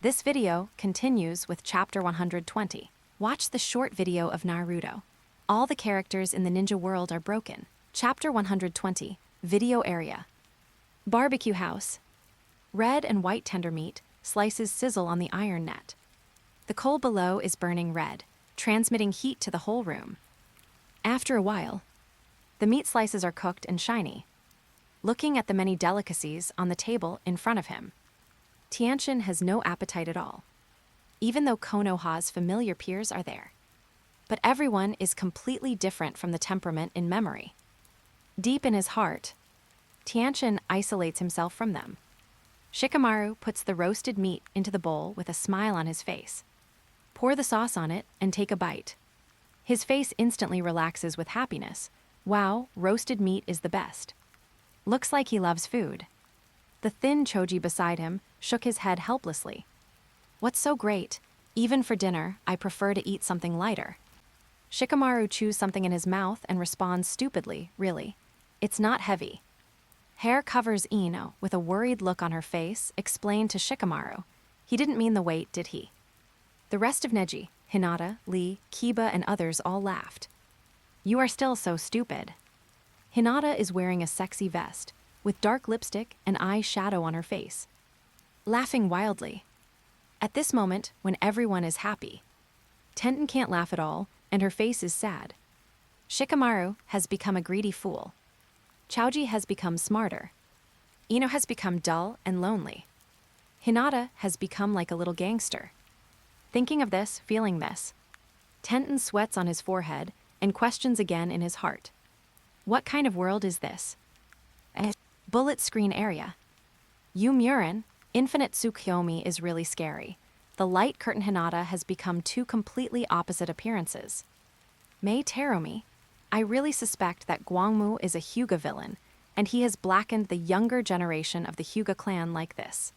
This video continues with Chapter 120. Watch the short video of Naruto. All the characters in the ninja world are broken. Chapter 120. Video area. Barbecue house. Red and white tender meat slices sizzle on the iron net. The coal below is burning red, transmitting heat to the whole room. After a while, the meat slices are cooked and shiny. Looking at the many delicacies on the table in front of him, Tianjin has no appetite at all, even though Konoha's familiar peers are there. But everyone is completely different from the temperament in memory. Deep in his heart, Tianjin isolates himself from them. Shikamaru puts the roasted meat into the bowl with a smile on his face. Pour the sauce on it and take a bite. His face instantly relaxes with happiness. Wow, roasted meat is the best. Looks like he loves food. The thin Choji beside him shook his head helplessly. What's so great? Even for dinner, I prefer to eat something lighter. Shikamaru chews something in his mouth and responds stupidly, really. It's not heavy. Hair covers Ino, with a worried look on her face, explained to Shikamaru. He didn't mean the weight, did he? The rest of Neji, Hinata, Lee, Kiba, and others all laughed. You are still so stupid. Hinata is wearing a sexy vest, with dark lipstick and eye shadow on her face, laughing wildly. At this moment, when everyone is happy, Tenten can't laugh at all, and her face is sad. Shikamaru has become a greedy fool. Choji has become smarter. Ino has become dull and lonely. Hinata has become like a little gangster. Thinking of this, feeling this, Tenten sweats on his forehead and questions again in his heart. What kind of world is this? Bullet screen area. Yu Murin, Infinite Tsukuyomi is really scary. The light curtain Hinata has become two completely opposite appearances. Mei Terumi, I really suspect that Gwangmu is a Hyuga villain, and he has blackened the younger generation of the Hyuga clan like this.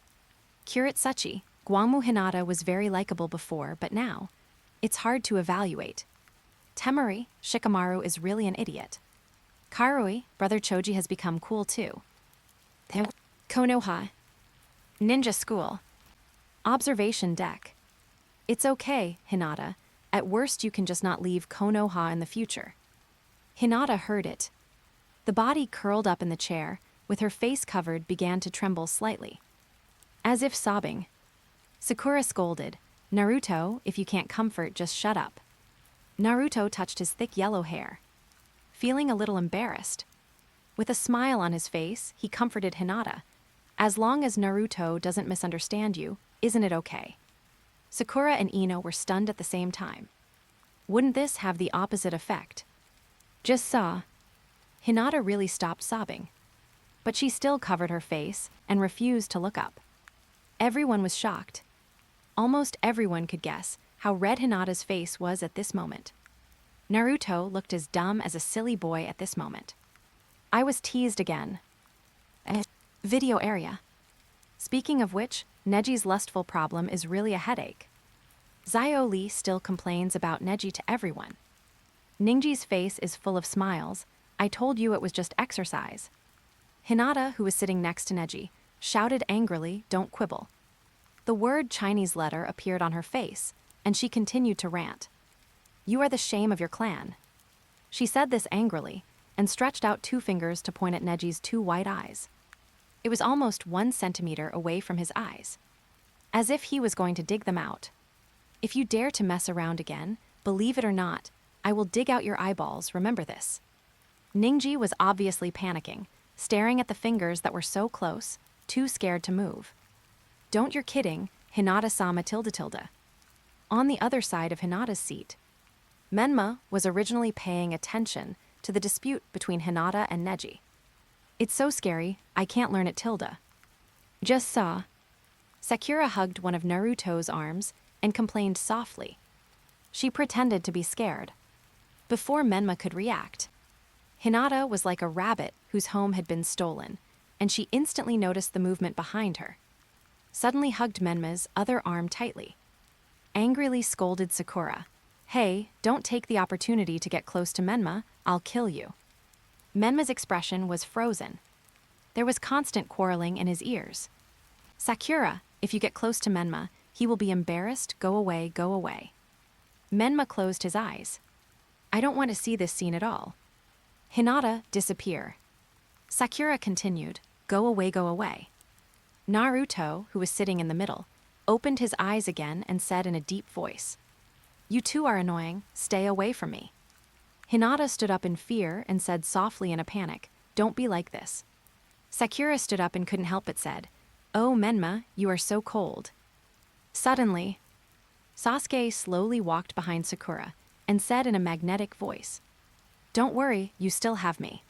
Kuretsuchi, Gwangmu Hinata was very likable before, but now, it's hard to evaluate. Temari, Shikamaru is really an idiot. Karui, Brother Choji has become cool too. Konoha. Ninja school. Observation deck. It's okay, Hinata. At worst you can just not leave Konoha in the future. Hinata heard it. The body curled up in the chair, with her face covered, began to tremble slightly, as if sobbing. Sakura scolded, Naruto, if you can't comfort, just shut up. Naruto touched his thick yellow hair, feeling a little embarrassed. With a smile on his face, he comforted Hinata. As long as Naruto doesn't misunderstand you, isn't it okay? Sakura and Ino were stunned at the same time. Wouldn't this have the opposite effect? Just saw. Hinata really stopped sobbing. But she still covered her face and refused to look up. Everyone was shocked. Almost everyone could guess how red Hinata's face was at this moment. Naruto looked as dumb as a silly boy at this moment. I was teased again. Video area. Speaking of which, Neji's lustful problem is really a headache. Zio Lee still complains about Neji to everyone. Ningji's face is full of smiles. I told you it was just exercise. Hinata, who was sitting next to Neji, shouted angrily, don't quibble. The word Chinese letter appeared on her face, and she continued to rant. You are the shame of your clan. She said this angrily, and stretched out 2 fingers to point at Neji's 2 white eyes. It was almost 1 centimeter away from his eyes, as if he was going to dig them out. If you dare to mess around again, believe it or not, I will dig out your eyeballs, remember this. Ningji was obviously panicking, staring at the fingers that were so close, too scared to move. Don't you're kidding, Hinata-sama tilde. On the other side of Hinata's seat, Menma was originally paying attention to the dispute between Hinata and Neji. It's so scary, I can't learn it tilde. Just saw. Sakura hugged one of Naruto's arms and complained softly. She pretended to be scared. Before Menma could react, Hinata was like a rabbit whose home had been stolen, and she instantly noticed the movement behind her. Suddenly hugged Menma's other arm tightly. Angrily scolded Sakura. Hey, don't take the opportunity to get close to Menma, I'll kill you. Menma's expression was frozen. There was constant quarreling in his ears. Sakura, if you get close to Menma, He will be embarrassed. Go away, go away. Menma closed his eyes. I don't want to see this scene at all. Hinata, disappear. Sakura continued, go away, go away. Naruto, who was sitting in the middle, opened his eyes again and said in a deep voice, you two are annoying, stay away from me. Hinata stood up in fear and said softly in a panic, don't be like this. Sakura stood up and couldn't help but said, oh Menma, you are so cold. Suddenly, Sasuke slowly walked behind Sakura and said in a magnetic voice, don't worry, you still have me.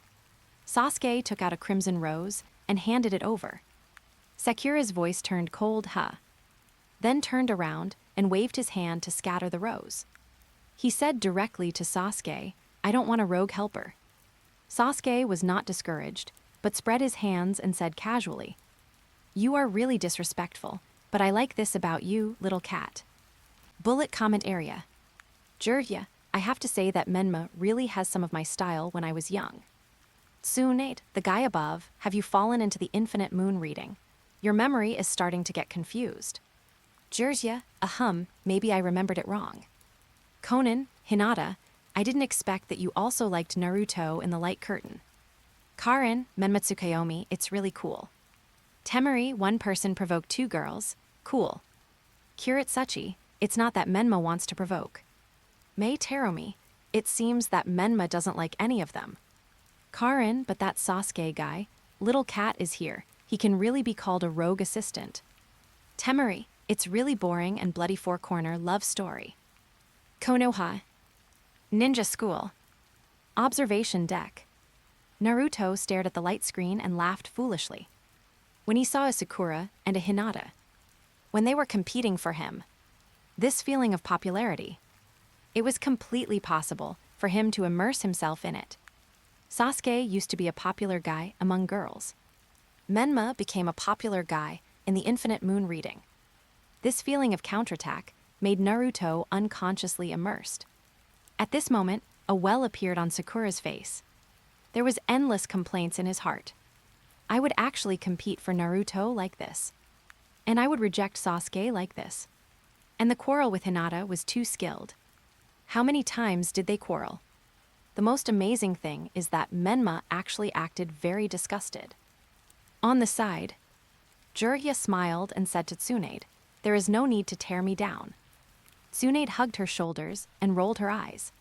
Sasuke took out a crimson rose and handed it over. Sakura's voice turned cold, then turned around and waved his hand to scatter the rose. He said directly to Sasuke, I don't want a rogue helper. Sasuke was not discouraged, but spread his hands and said casually, you are really disrespectful, but I like this about you, little cat. Bullet comment area. Jirya, I have to say that Menma really has some of my style when I was young. Tsunade, the guy above, have you fallen into the infinite moon reading? Your memory is starting to get confused. Jirya, maybe I remembered it wrong. Conan, Hinata, I didn't expect that you also liked Naruto in the light curtain. Karin, Menmatsukayomi, it's really cool. Temari, one person provoked two girls, cool. Kuretsuchi, it's not that Menma wants to provoke. Mei Teromi, it seems that Menma doesn't like any of them. Karin, but that Sasuke guy, little cat is here, he can really be called a rogue assistant. Temari, it's really boring and bloody four-corner love story. Konoha. Ninja school. Observation deck. Naruto stared at the light screen and laughed foolishly. When he saw a Sakura and a Hinata. When they were competing for him. This feeling of popularity. It was completely possible for him to immerse himself in it. Sasuke used to be a popular guy among girls. Menma became a popular guy in the infinite moon reading. This feeling of counterattack made Naruto unconsciously immersed. At this moment, a well appeared on Sakura's face. There was endless complaints in his heart. I would actually compete for Naruto like this. And I would reject Sasuke like this. And the quarrel with Hinata was too skilled. How many times did they quarrel? The most amazing thing is that Menma actually acted very disgusted. On the side, Jirya smiled and said to Tsunade, there is no need to tear me down. Tsunade hugged her shoulders and rolled her eyes.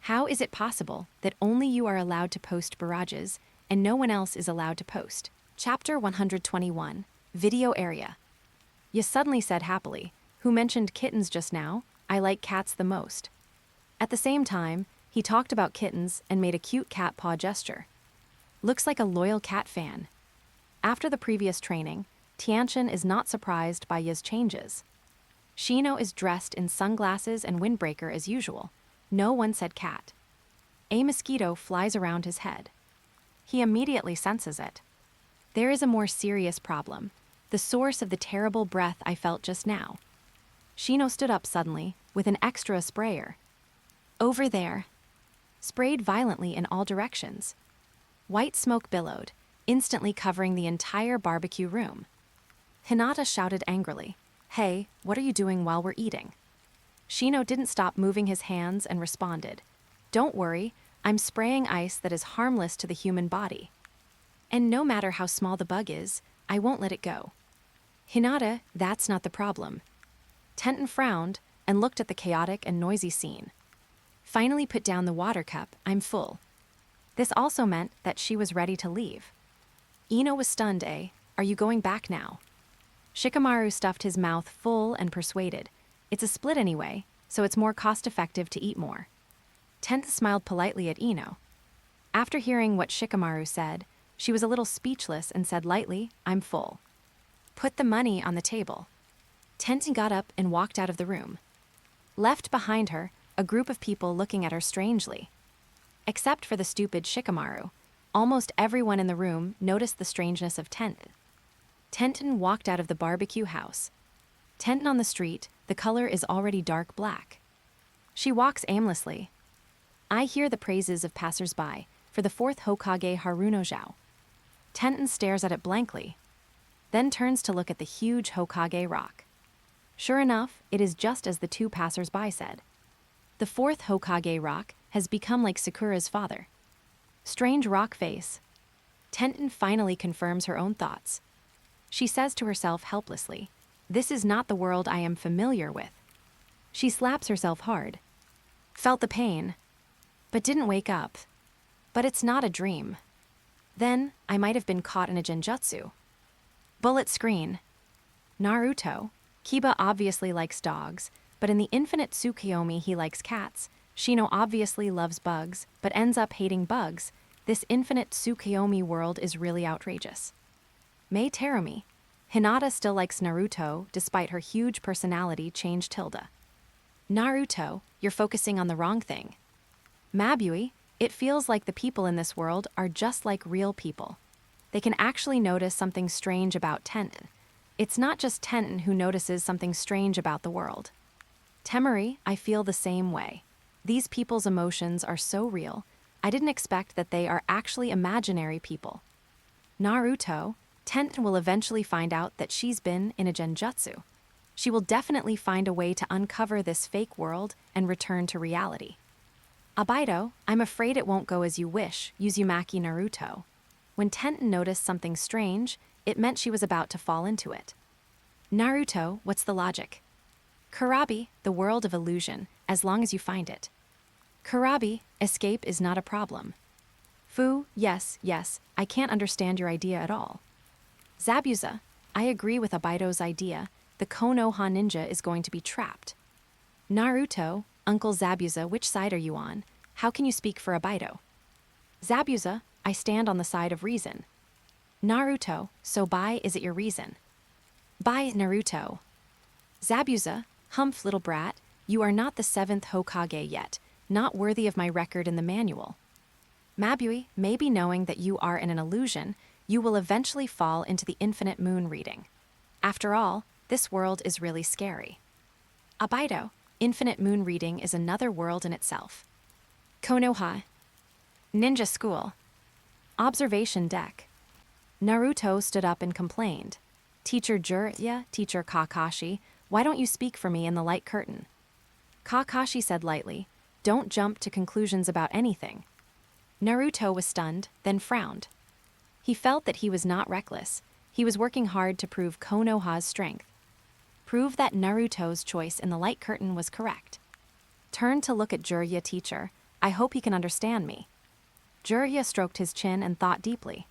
How is it possible that only you are allowed to post barrages and no one else is allowed to post? Chapter 121, Video Area. You suddenly said happily, who mentioned kittens just now? I like cats the most. At the same time, he talked about kittens and made a cute cat paw gesture. Looks like a loyal cat fan. After the previous training, Tianchen is not surprised by Ya's changes. Shino is dressed in sunglasses and windbreaker as usual. No one said cat. A mosquito flies around his head. He immediately senses it. There is a more serious problem, the source of the terrible breath I felt just now. Shino stood up suddenly, with an extra sprayer. Over there. Sprayed violently in all directions. White smoke billowed, instantly covering the entire barbecue room. Hinata shouted angrily, hey, what are you doing while we're eating? Shino didn't stop moving his hands and responded, don't worry, I'm spraying ice that is harmless to the human body. And no matter how small the bug is, I won't let it go. Hinata, that's not the problem. Tenten frowned and looked at the chaotic and noisy scene. Finally put down the water cup, I'm full. This also meant that she was ready to leave. Ino was stunned, are you going back now? Shikamaru stuffed his mouth full and persuaded, it's a split anyway, so it's more cost-effective to eat more. Tenten smiled politely at Ino. After hearing what Shikamaru said, she was a little speechless and said lightly, I'm full. Put the money on the table. Tenten got up and walked out of the room. Left behind her, a group of people looking at her strangely. Except for the stupid Shikamaru, almost everyone in the room noticed the strangeness of Tenten. Tenten walked out of the barbecue house. Tenten on the street, the color is already dark black. She walks aimlessly. I hear the praises of passers-by for the fourth Hokage Haruno Zhao. Tenten stares at it blankly, then turns to look at the huge Hokage rock. Sure enough, it is just as the two passers-by said. The fourth Hokage rock has become like Sakura's father. Strange rock face. Tenten finally confirms her own thoughts. She says to herself helplessly, "This is not the world I am familiar with." She slaps herself hard. Felt the pain, but didn't wake up. But it's not a dream. Then, I might have been caught in a genjutsu. Bullet screen. Naruto. Kiba obviously likes dogs, but in the infinite Tsukuyomi he likes cats. Shino obviously loves bugs, but ends up hating bugs. This infinite Tsukuyomi world is really outrageous. Mei Terumi. Hinata still likes Naruto, despite her huge personality change tilde. Naruto, you're focusing on the wrong thing. Mabui, it feels like the people in this world are just like real people. They can actually notice something strange about Tenten. It's not just Tenten who notices something strange about the world. Temari, I feel the same way. These people's emotions are so real, I didn't expect that they are actually imaginary people. Naruto, Tenten will eventually find out that she's been in a genjutsu. She will definitely find a way to uncover this fake world and return to reality. Abido, I'm afraid it won't go as you wish, Uzumaki Naruto. When Tenten noticed something strange, it meant she was about to fall into it. Naruto, what's the logic? Kurabi, the world of illusion, as long as you find it. Kurabi, escape is not a problem. Fu, yes, I can't understand your idea at all. Zabuza, I agree with Abido's idea. The Konoha ninja is going to be trapped. Naruto, Uncle Zabuza, which side are you on? How can you speak for Abido? Zabuza, I stand on the side of reason. Naruto, so Bai, is it your reason? Bai, Naruto. Zabuza, humph little brat, you are not the 7th Hokage yet, not worthy of my record in the manual. Mabui, maybe knowing that you are in an illusion, you will eventually fall into the infinite moon reading. After all, this world is really scary. Abido, infinite moon reading is another world in itself. Konoha. Ninja school. Observation deck. Naruto stood up and complained. Teacher Jiraiya, Teacher Kakashi, why don't you speak for me in the light curtain? Kakashi said lightly, don't jump to conclusions about anything. Naruto was stunned, then frowned. He felt that he was not reckless. He was working hard to prove Konoha's strength. Prove that Naruto's choice in the light curtain was correct. Turned to look at Jiraiya teacher. I hope he can understand me. Jiraiya stroked his chin and thought deeply.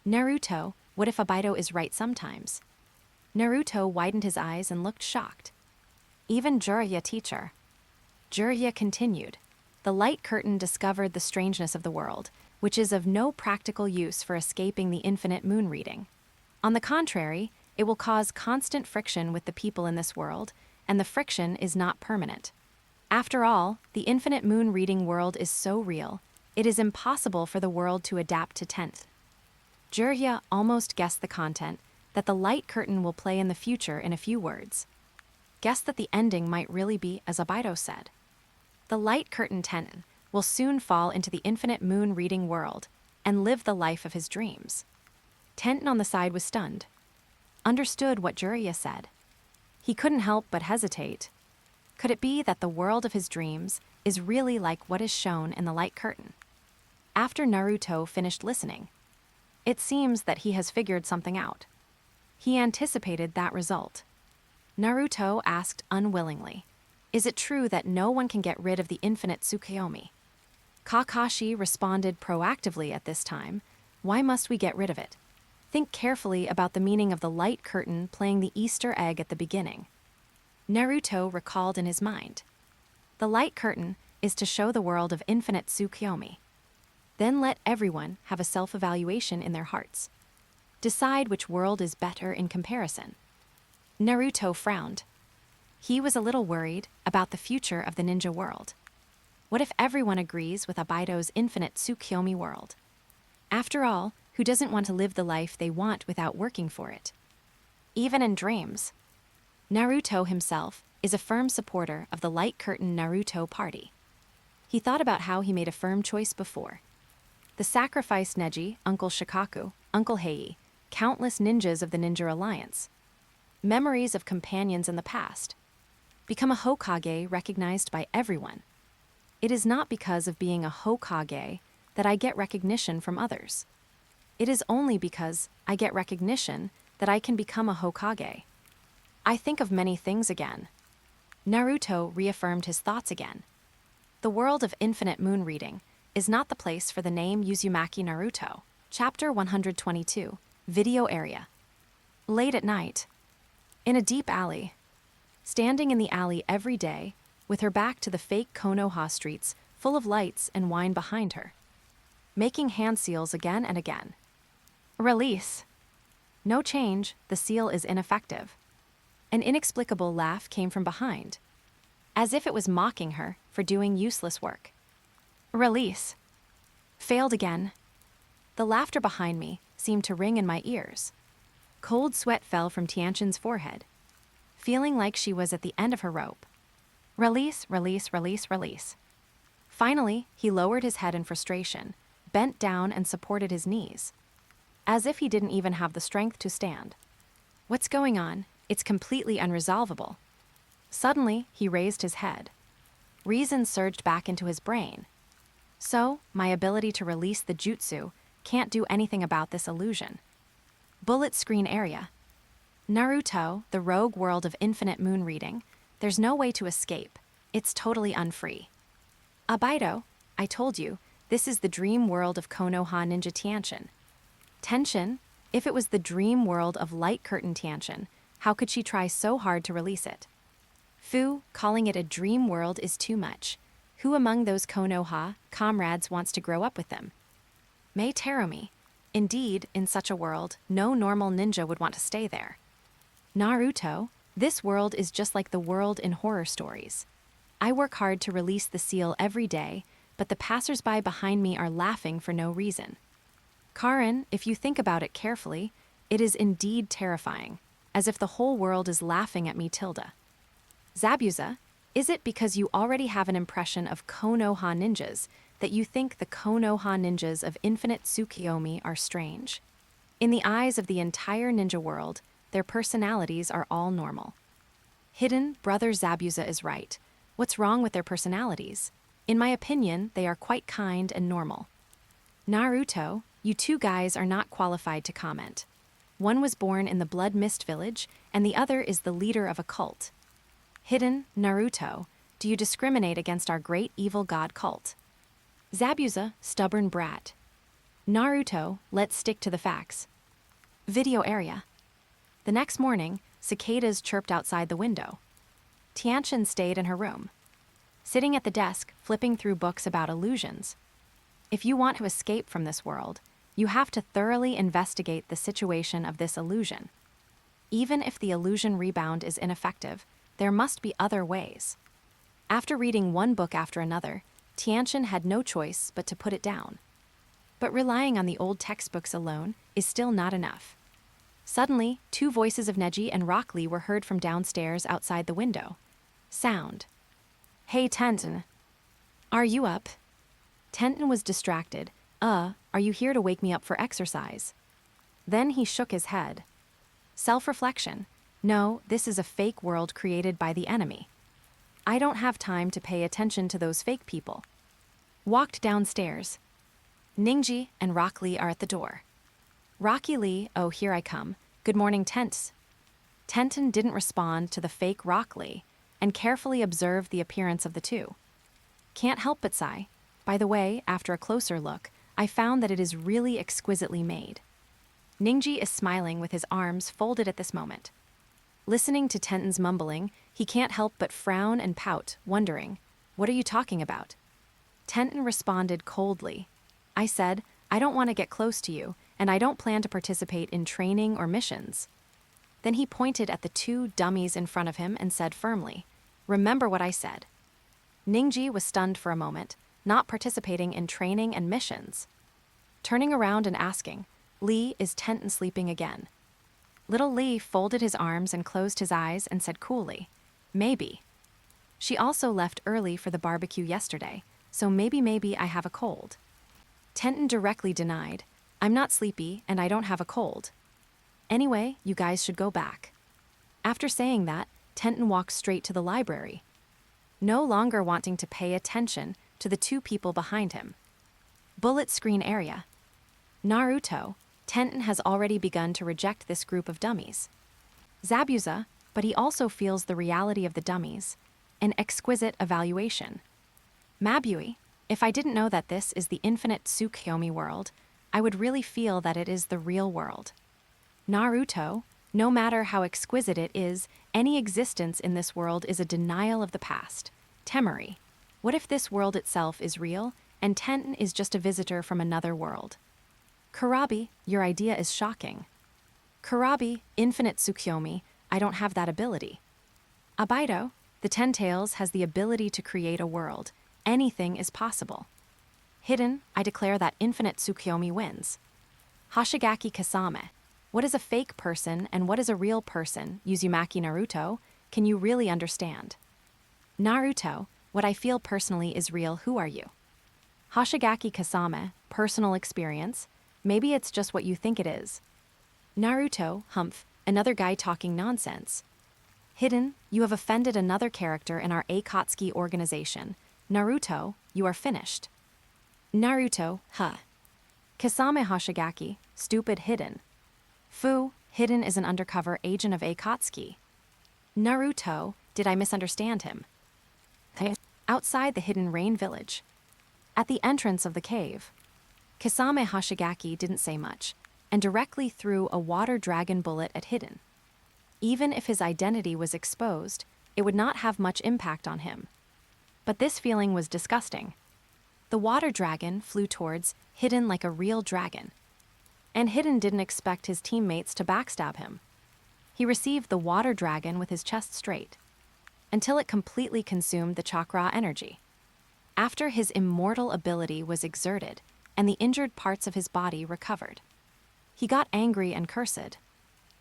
Naruto, what if Abido is right sometimes? Naruto widened his eyes and looked shocked. Even Jiraiya teacher. Jiraiya continued. The light curtain discovered the strangeness of the world, which is of no practical use for escaping the infinite moon reading. On the contrary, it will cause constant friction with the people in this world, and the friction is not permanent. After all, the infinite moon reading world is so real, it is impossible for the world to adapt to 10th. Jiraiya almost guessed the content, that the light curtain will play in the future in a few words. Guessed that the ending might really be as Abido said. The light curtain Tenten will soon fall into the infinite moon reading world and live the life of his dreams. Tenten on the side was stunned. Understood what Jiraiya said. He couldn't help but hesitate. Could it be that the world of his dreams is really like what is shown in the light curtain? After Naruto finished listening, it seems that he has figured something out. He anticipated that result. Naruto asked unwillingly, is it true that no one can get rid of the infinite Tsukuyomi? Kakashi responded proactively at this time, why must we get rid of it? Think carefully about the meaning of the light curtain playing the Easter egg at the beginning. Naruto recalled in his mind. The light curtain is to show the world of infinite Tsukuyomi. Then let everyone have a self-evaluation in their hearts. Decide which world is better in comparison. Naruto frowned. He was a little worried about the future of the ninja world. What if everyone agrees with Abido's infinite Tsukuyomi world? After all, who doesn't want to live the life they want without working for it? Even in dreams. Naruto himself is a firm supporter of the light curtain Naruto party. He thought about how he made a firm choice before. The sacrificed Neji, Uncle Shikaku, Uncle Hei, countless ninjas of the Ninja Alliance. memories of companions in the past. Become a Hokage recognized by everyone. It is not because of being a Hokage that I get recognition from others. It is only because I get recognition that I can become a Hokage. I think of many things again. Naruto reaffirmed his thoughts again. The world of infinite moon reading is not the place for the name Uzumaki Naruto. Chapter 122, Video Area. Late at night. In a deep alley. Standing in the alley every day, with her back to the fake Konoha streets full of lights and wine behind her. Making hand seals again and again. Release. No change, the seal is ineffective. An inexplicable laugh came from behind, as if it was mocking her for doing useless work. Release. Failed again. The laughter behind me seemed to ring in my ears. Cold sweat fell from Tianshan's forehead, feeling like she was at the end of her rope. Release, release, release, release. Finally, he lowered his head in frustration, bent down and supported his knees, as if he didn't even have the strength to stand. What's going on? It's completely unresolvable. Suddenly, he raised his head. Reason surged back into his brain. So, my ability to release the jutsu can't do anything about this illusion. Bullet screen area. Naruto, the rogue world of infinite moon reading, there's no way to escape. It's totally unfree. Abido, I told you, this is the dream world of Konoha Ninja Tianshan. Tenshin, if it was the dream world of Light Curtain Tianshan, how could she try so hard to release it? Fu, calling it a dream world is too much. Who among those Konoha comrades wants to grow up with them? Mei Terumi. Indeed, in such a world, no normal ninja would want to stay there. Naruto, this world is just like the world in horror stories. I work hard to release the seal every day, but the passersby behind me are laughing for no reason. Karin, if you think about it carefully, it is indeed terrifying, as if the whole world is laughing at me, Tilda. Zabuza, is it because you already have an impression of Konoha ninjas that you think the Konoha ninjas of Infinite Tsukiyomi are strange? In the eyes of the entire ninja world, their personalities are all normal. Hidden, Brother Zabuza is right. What's wrong with their personalities? In my opinion, they are quite kind and normal. Naruto, you two guys are not qualified to comment. One was born in the Blood Mist Village, and the other is the leader of a cult. Hidden, Naruto, do you discriminate against our great evil god cult? Zabuza, stubborn brat. Naruto, let's stick to the facts. Video area. The next morning, cicadas chirped outside the window. Tianshan stayed in her room, sitting at the desk, flipping through books about illusions. If you want to escape from this world, you have to thoroughly investigate the situation of this illusion. Even if the illusion rebound is ineffective, there must be other ways. After reading one book after another, Tianshan had no choice but to put it down. But relying on the old textbooks alone is still not enough. Suddenly, two voices of Neji and Rock Lee were heard from downstairs outside the window. Sound. Hey, Tenten. Are you up? Tenten was distracted. Are you here to wake me up for exercise? Then he shook his head. Self-reflection. No, this is a fake world created by the enemy. I don't have time to pay attention to those fake people. Walked downstairs. Ningji and Rock Lee are at the door. Rocky Lee, oh, here I come. Good morning, Tents. Tenten didn't respond to the fake Rock Lee and carefully observed the appearance of the two. Can't help but sigh. By the way, after a closer look, I found that it is really exquisitely made. Ningji is smiling with his arms folded at this moment. Listening to Tenten's mumbling, he can't help but frown and pout, wondering, what are you talking about? Tenten responded coldly. I said, I don't want to get close to you, and I don't plan to participate in training or missions. Then he pointed at the two dummies in front of him and said firmly, remember what I said. Ningji was stunned for a moment, not participating in training and missions. Turning around and asking, Lee, is Tenten sleeping again? Little Lee folded his arms and closed his eyes and said coolly, maybe. She also left early for the barbecue yesterday, so maybe I have a cold. Tenten directly denied, I'm not sleepy and I don't have a cold. Anyway, you guys should go back. After saying that, Tenten walked straight to the library, no longer wanting to pay attention to the two people behind him. Bullet screen area. Naruto, Tenten has already begun to reject this group of dummies. Zabuza, but he also feels the reality of the dummies. An exquisite evaluation. Mabui, if I didn't know that this is the infinite Tsukuyomi world, I would really feel that it is the real world. Naruto, no matter how exquisite it is, any existence in this world is a denial of the past. Temari, what if this world itself is real, and Tenten is just a visitor from another world? Kurabi, your idea is shocking. Kurabi, infinite Tsukuyomi, I don't have that ability. Abaido, the Ten Tails has the ability to create a world. Anything is possible. Hidden, I declare that infinite Tsukuyomi wins. Hoshigaki Kasame, what is a fake person and what is a real person? Uzumaki Naruto, can you really understand? Naruto, what I feel personally is real, who are you? Hoshigaki Kasame, personal experience, maybe it's just what you think it is. Naruto, humph, another guy talking nonsense. Hidden, you have offended another character in our Akatsuki organization. Naruto, you are finished. Naruto, huh. Kasame Hoshigaki, stupid Hidden. Fu, Hidden is an undercover agent of Akatsuki. Naruto, did I misunderstand him? Outside the Hidden Rain Village. At the entrance of the cave. Kasame Hoshigaki didn't say much, and directly threw a water dragon bullet at Hidden. Even if his identity was exposed, it would not have much impact on him. But this feeling was disgusting. The water dragon flew towards Hidden like a real dragon. And Hidden didn't expect his teammates to backstab him. He received the water dragon with his chest straight, until it completely consumed the chakra energy. After his immortal ability was exerted, and the injured parts of his body recovered, he got angry and cursed.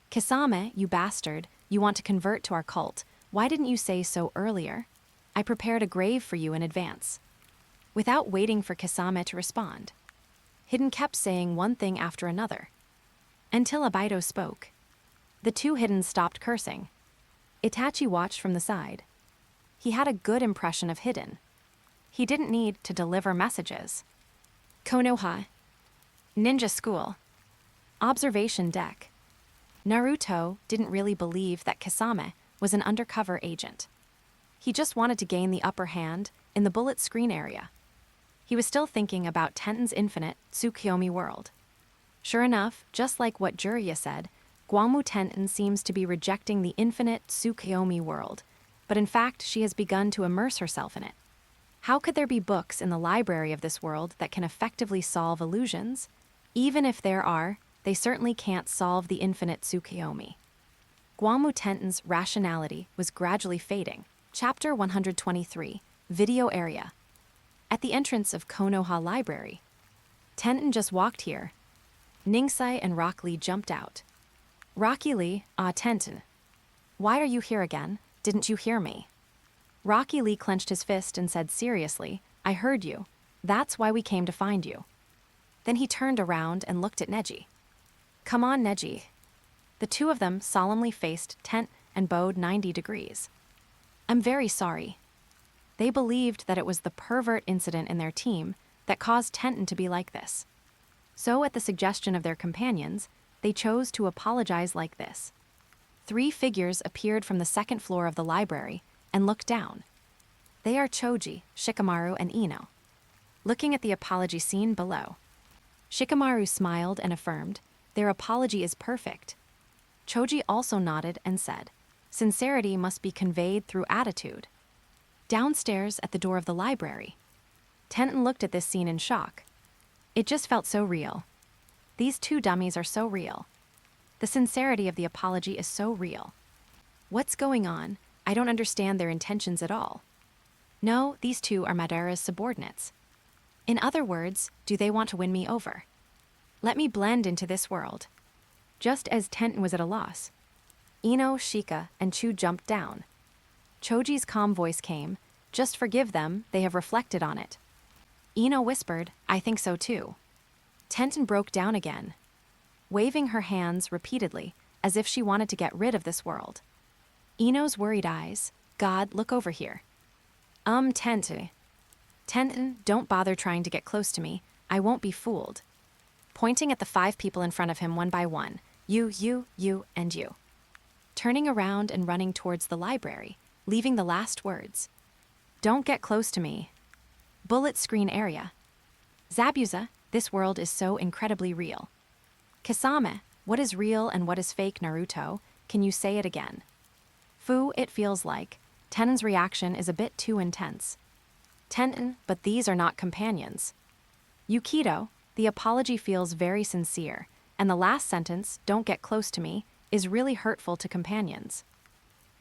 Kasame, you bastard, you want to convert to our cult. Why didn't you say so earlier? I prepared a grave for you in advance. Without waiting for Kasame to respond, Hidden kept saying one thing after another, until Abaido spoke. The two Hidden stopped cursing. Itachi watched from the side. He had a good impression of Hidden. He didn't need to deliver messages. Konoha. Ninja School. Observation deck. Naruto didn't really believe that Kasame was an undercover agent. He just wanted to gain the upper hand in the bullet screen area. He was still thinking about Tenten's infinite Tsukuyomi world. Sure enough, just like what Jiraiya said, Guamu Tenten seems to be rejecting the infinite Tsukuyomi world, but in fact she has begun to immerse herself in it. How could there be books in the library of this world that can effectively solve illusions? Even if there are, they certainly can't solve the infinite Tsukuyomi. Guamu Tenten's rationality was gradually fading. Chapter 123, Video Area. At the entrance of Konoha Library. Tenten just walked here. Ningsai and Rock Lee jumped out. Rocky Lee, Tenten. Why are you here again? Didn't you hear me? Rocky Lee clenched his fist and said seriously, I heard you. That's why we came to find you. Then he turned around and looked at Neji. Come on, Neji. The two of them solemnly faced Tent and bowed 90 degrees. I'm very sorry. They believed that it was the pervert incident in their team that caused Tenten to be like this. So at the suggestion of their companions, they chose to apologize like this. 3 figures appeared from the second floor of the library and looked down. They are Choji, Shikamaru, and Ino. Looking at the apology scene below. Shikamaru smiled and affirmed, their apology is perfect. Choji also nodded and said, sincerity must be conveyed through attitude. Downstairs at the door of the library, Tenten looked at this scene in shock. It just felt so real. These two dummies are so real. The sincerity of the apology is so real. What's going on? I don't understand their intentions at all. No, these two are Madara's subordinates. In other words, do they want to win me over? Let me blend into this world. Just as Tenten was at a loss, Ino, Shika, and Chu jumped down. Choji's calm voice came, just forgive them, they have reflected on it. Ino whispered, I think so too. Tenten broke down again, waving her hands repeatedly, as if she wanted to get rid of this world. Ino's worried eyes. God, look over here. Tenten. Tenten, don't bother trying to get close to me. I won't be fooled. Pointing at the 5 people in front of him one by one. You, and you. Turning around and running towards the library, leaving the last words. Don't get close to me. Bullet screen area. Zabuza, this world is so incredibly real. Kisame, what is real and what is fake, Naruto? Can you say it again? Fu, it feels like. Tenten's reaction is a bit too intense. Tenten, but these are not companions. Yukido, the apology feels very sincere, and the last sentence, don't get close to me, is really hurtful to companions.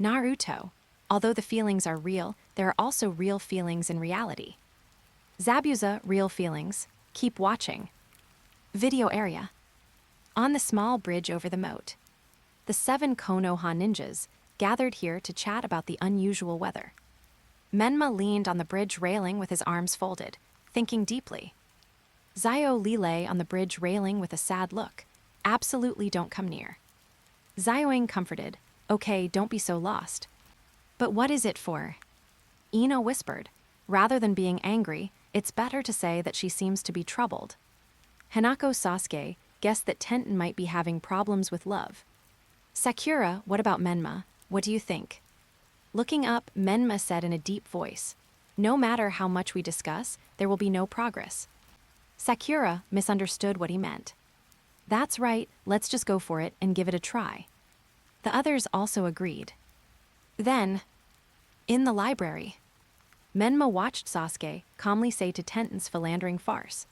Naruto, although the feelings are real, there are also real feelings in reality. Zabuza, real feelings. Keep watching. Video area. On the small bridge over the moat. The 7 Konoha ninjas gathered here to chat about the unusual weather. Menma leaned on the bridge railing with his arms folded, thinking deeply. Zio lay on the bridge railing with a sad look. Absolutely don't come near. Zioing comforted. Okay, don't be so lost. But what is it for? Ino whispered. Rather than being angry, it's better to say that she seems to be troubled. Hanako Sasuke guessed that Tenten might be having problems with love. Sakura, what about Menma? What do you think? Looking up, Menma said in a deep voice, no matter how much we discuss, there will be no progress. Sakura misunderstood what he meant. That's right, let's just go for it and give it a try. The others also agreed. Then, in the library, Menma watched Sasuke calmly say to Tenten's philandering farce.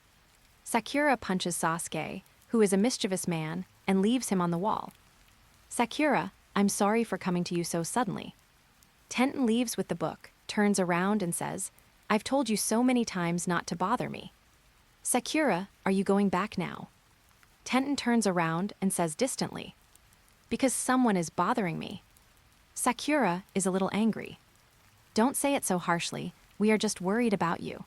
Sakura punches Sasuke, who is a mischievous man, and leaves him on the wall. Sakura, I'm sorry for coming to you so suddenly. Tenten leaves with the book, turns around and says, I've told you so many times not to bother me. Sakura, are you going back now? Tenten turns around and says distantly, because someone is bothering me. Sakura is a little angry. Don't say it so harshly, we are just worried about you.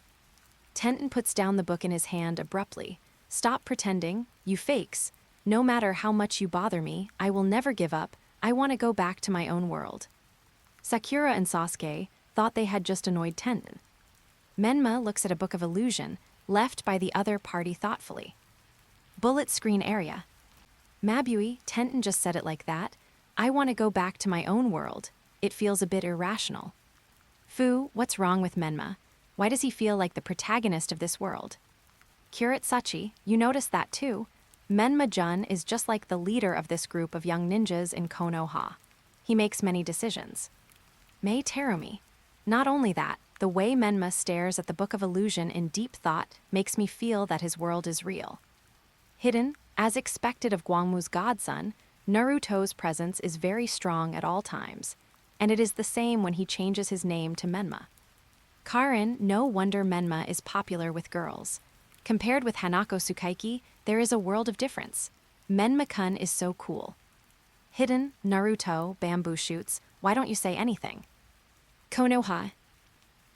Tenten puts down the book in his hand abruptly. Stop pretending, you fakes. No matter how much you bother me, I will never give up. I want to go back to my own world. Sakura and Sasuke thought they had just annoyed Tenten. Menma looks at a book of illusion, left by the other party thoughtfully. Bullet screen area. Mabui, Tenten just said it like that. I want to go back to my own world. It feels a bit irrational. Fu, what's wrong with Menma? Why does he feel like the protagonist of this world? Kuretsachi, you noticed that too. Menma-jun is just like the leader of this group of young ninjas in Konoha. He makes many decisions. Mei Terumi, not only that, the way Menma stares at the Book of Illusion in deep thought makes me feel that his world is real. Hidden, as expected of Gwangmu's godson, Naruto's presence is very strong at all times, and it is the same when he changes his name to Menma. Karin, no wonder Menma is popular with girls. Compared with Hanako Tsukaiki, there is a world of difference. Menma-kun is so cool. Hidden, Naruto, bamboo shoots, why don't you say anything? Konoha.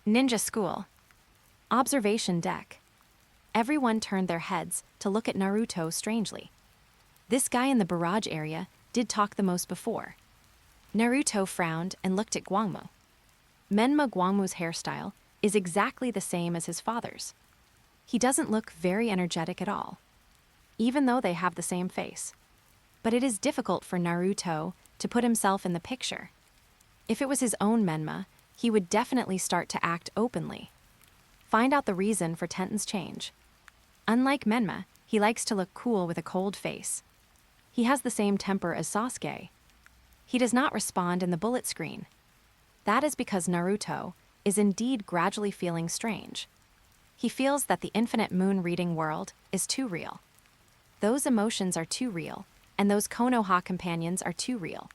Ninja school. Observation deck. Everyone turned their heads to look at Naruto strangely. This guy in the barrage area did talk the most before. Naruto frowned and looked at Gwangmu. Menma Gwangmu's hairstyle is exactly the same as his father's. He doesn't look very energetic at all, even though they have the same face. But it is difficult for Naruto to put himself in the picture. If it was his own Menma, he would definitely start to act openly. Find out the reason for Tenten's change. Unlike Menma, he likes to look cool with a cold face. He has the same temper as Sasuke. He does not respond in the bullet screen. That is because Naruto is indeed gradually feeling strange. He feels that the infinite moon reading world is too real. Those emotions are too real, and those Konoha companions are too real.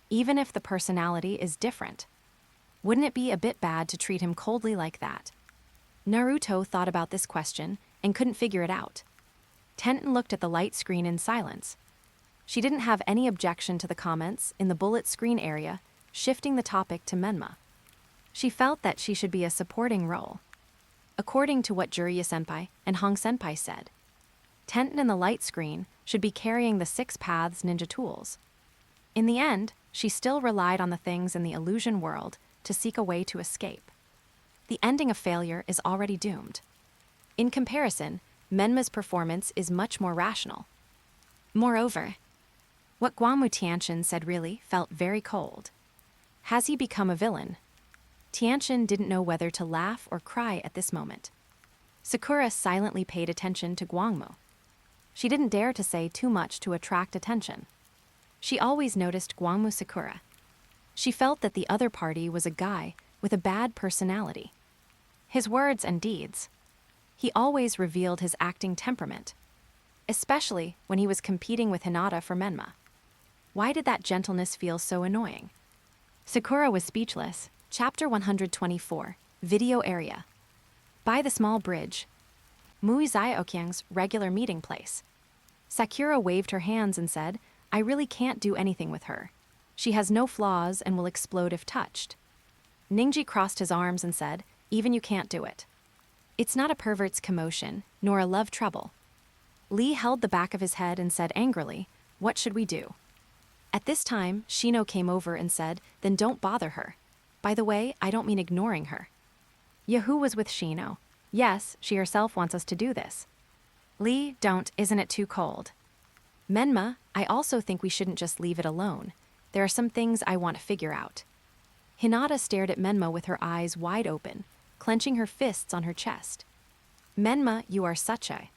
Even if the personality is different. Wouldn't it be a bit bad to treat him coldly like that? Naruto thought about this question and couldn't figure it out. Tenten looked at the light screen in silence. She didn't have any objection to the comments in the bullet screen area, shifting the topic to Menma. She felt that she should be a supporting role. According to what Jiraiya-senpai and Hong-senpai said, Tenten in the light screen should be carrying the 6 paths ninja tools. In the end, she still relied on the things in the illusion world to seek a way to escape. The ending of failure is already doomed. In comparison, Menma's performance is much more rational. Moreover, what Guangmu Tianqian said really felt very cold. Has he become a villain? Tianqian didn't know whether to laugh or cry at this moment. Sakura silently paid attention to Guangmu. She didn't dare to say too much to attract attention. She always noticed Guangmu Sakura. She felt that the other party was a guy with a bad personality. His words and deeds. He always revealed his acting temperament, especially when he was competing with Hinata for Menma. Why did that gentleness feel so annoying? Sakura was speechless. Chapter 124, Video Area. By the small bridge. Muizai Okyang's regular meeting place. Sakura waved her hands and said, I really can't do anything with her. She has no flaws and will explode if touched. Ningji crossed his arms and said, even you can't do it. It's not a pervert's commotion, nor a love trouble. Lee held the back of his head and said angrily, what should we do? At this time, Shino came over and said, then don't bother her. By the way, I don't mean ignoring her. Yahoo was with Shino. Yes, she herself wants us to do this. Lee, don't, isn't it too cold? Menma, I also think we shouldn't just leave it alone. There are some things I want to figure out. Hinata stared at Menma with her eyes wide open, clenching her fists on her chest. Menma, you are such a...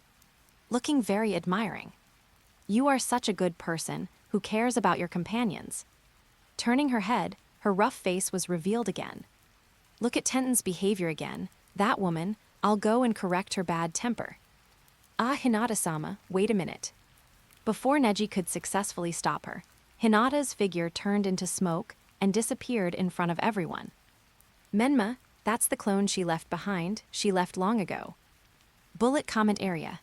Looking very admiring. You are such a good person who cares about your companions. Turning her head, her rough face was revealed again. Look at Tenten's behavior again. That woman, I'll go and correct her bad temper. Ah, Hinata-sama, wait a minute. Before Neji could successfully stop her, Hinata's figure turned into smoke and disappeared in front of everyone. Menma, that's the clone she left behind, she left long ago. Bullet comment area.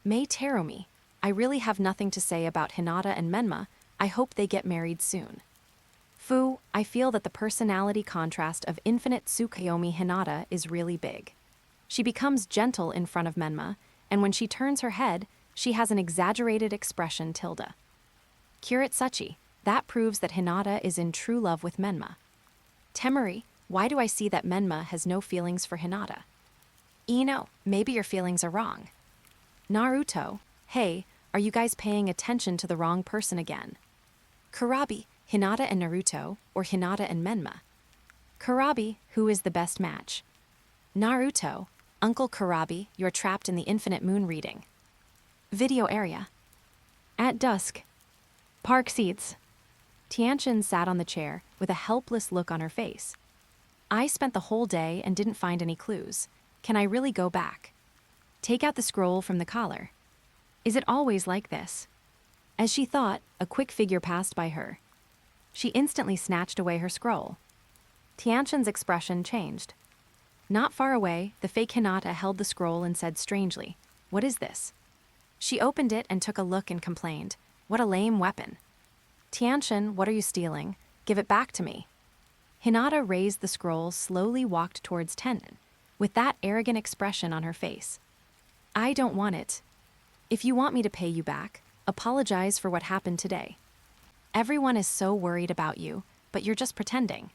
Mei Terumi, I really have nothing to say about Hinata and Menma, I hope they get married soon. Fu, I feel that the personality contrast of infinite Tsukuyomi Hinata is really big. She becomes gentle in front of Menma, and when she turns her head, she has an exaggerated expression tilde. Kuretsuchi, that proves that Hinata is in true love with Menma. Temuri, why do I see that Menma has no feelings for Hinata? Ino, maybe your feelings are wrong. Naruto, hey, are you guys paying attention to the wrong person again? Kurabi, Hinata and Naruto, or Hinata and Menma? Kurabi, who is the best match? Naruto, Uncle Kurabi, you're trapped in the infinite moon reading. Video area. At dusk. Park seats. Tianqian sat on the chair with a helpless look on her face. I spent the whole day and didn't find any clues. Can I really go back? Take out the scroll from the collar. Is it always like this? As she thought, a quick figure passed by her. She instantly snatched away her scroll. Tianqian's expression changed. Not far away, the fake Hinata held the scroll and said strangely, what is this? She opened it and took a look and complained, what a lame weapon. Tianqian, what are you stealing? Give it back to me. Hinata raised the scroll, slowly walked towards Tenten, with that arrogant expression on her face. I don't want it. If you want me to pay you back, apologize for what happened today. Everyone is so worried about you, but you're just pretending.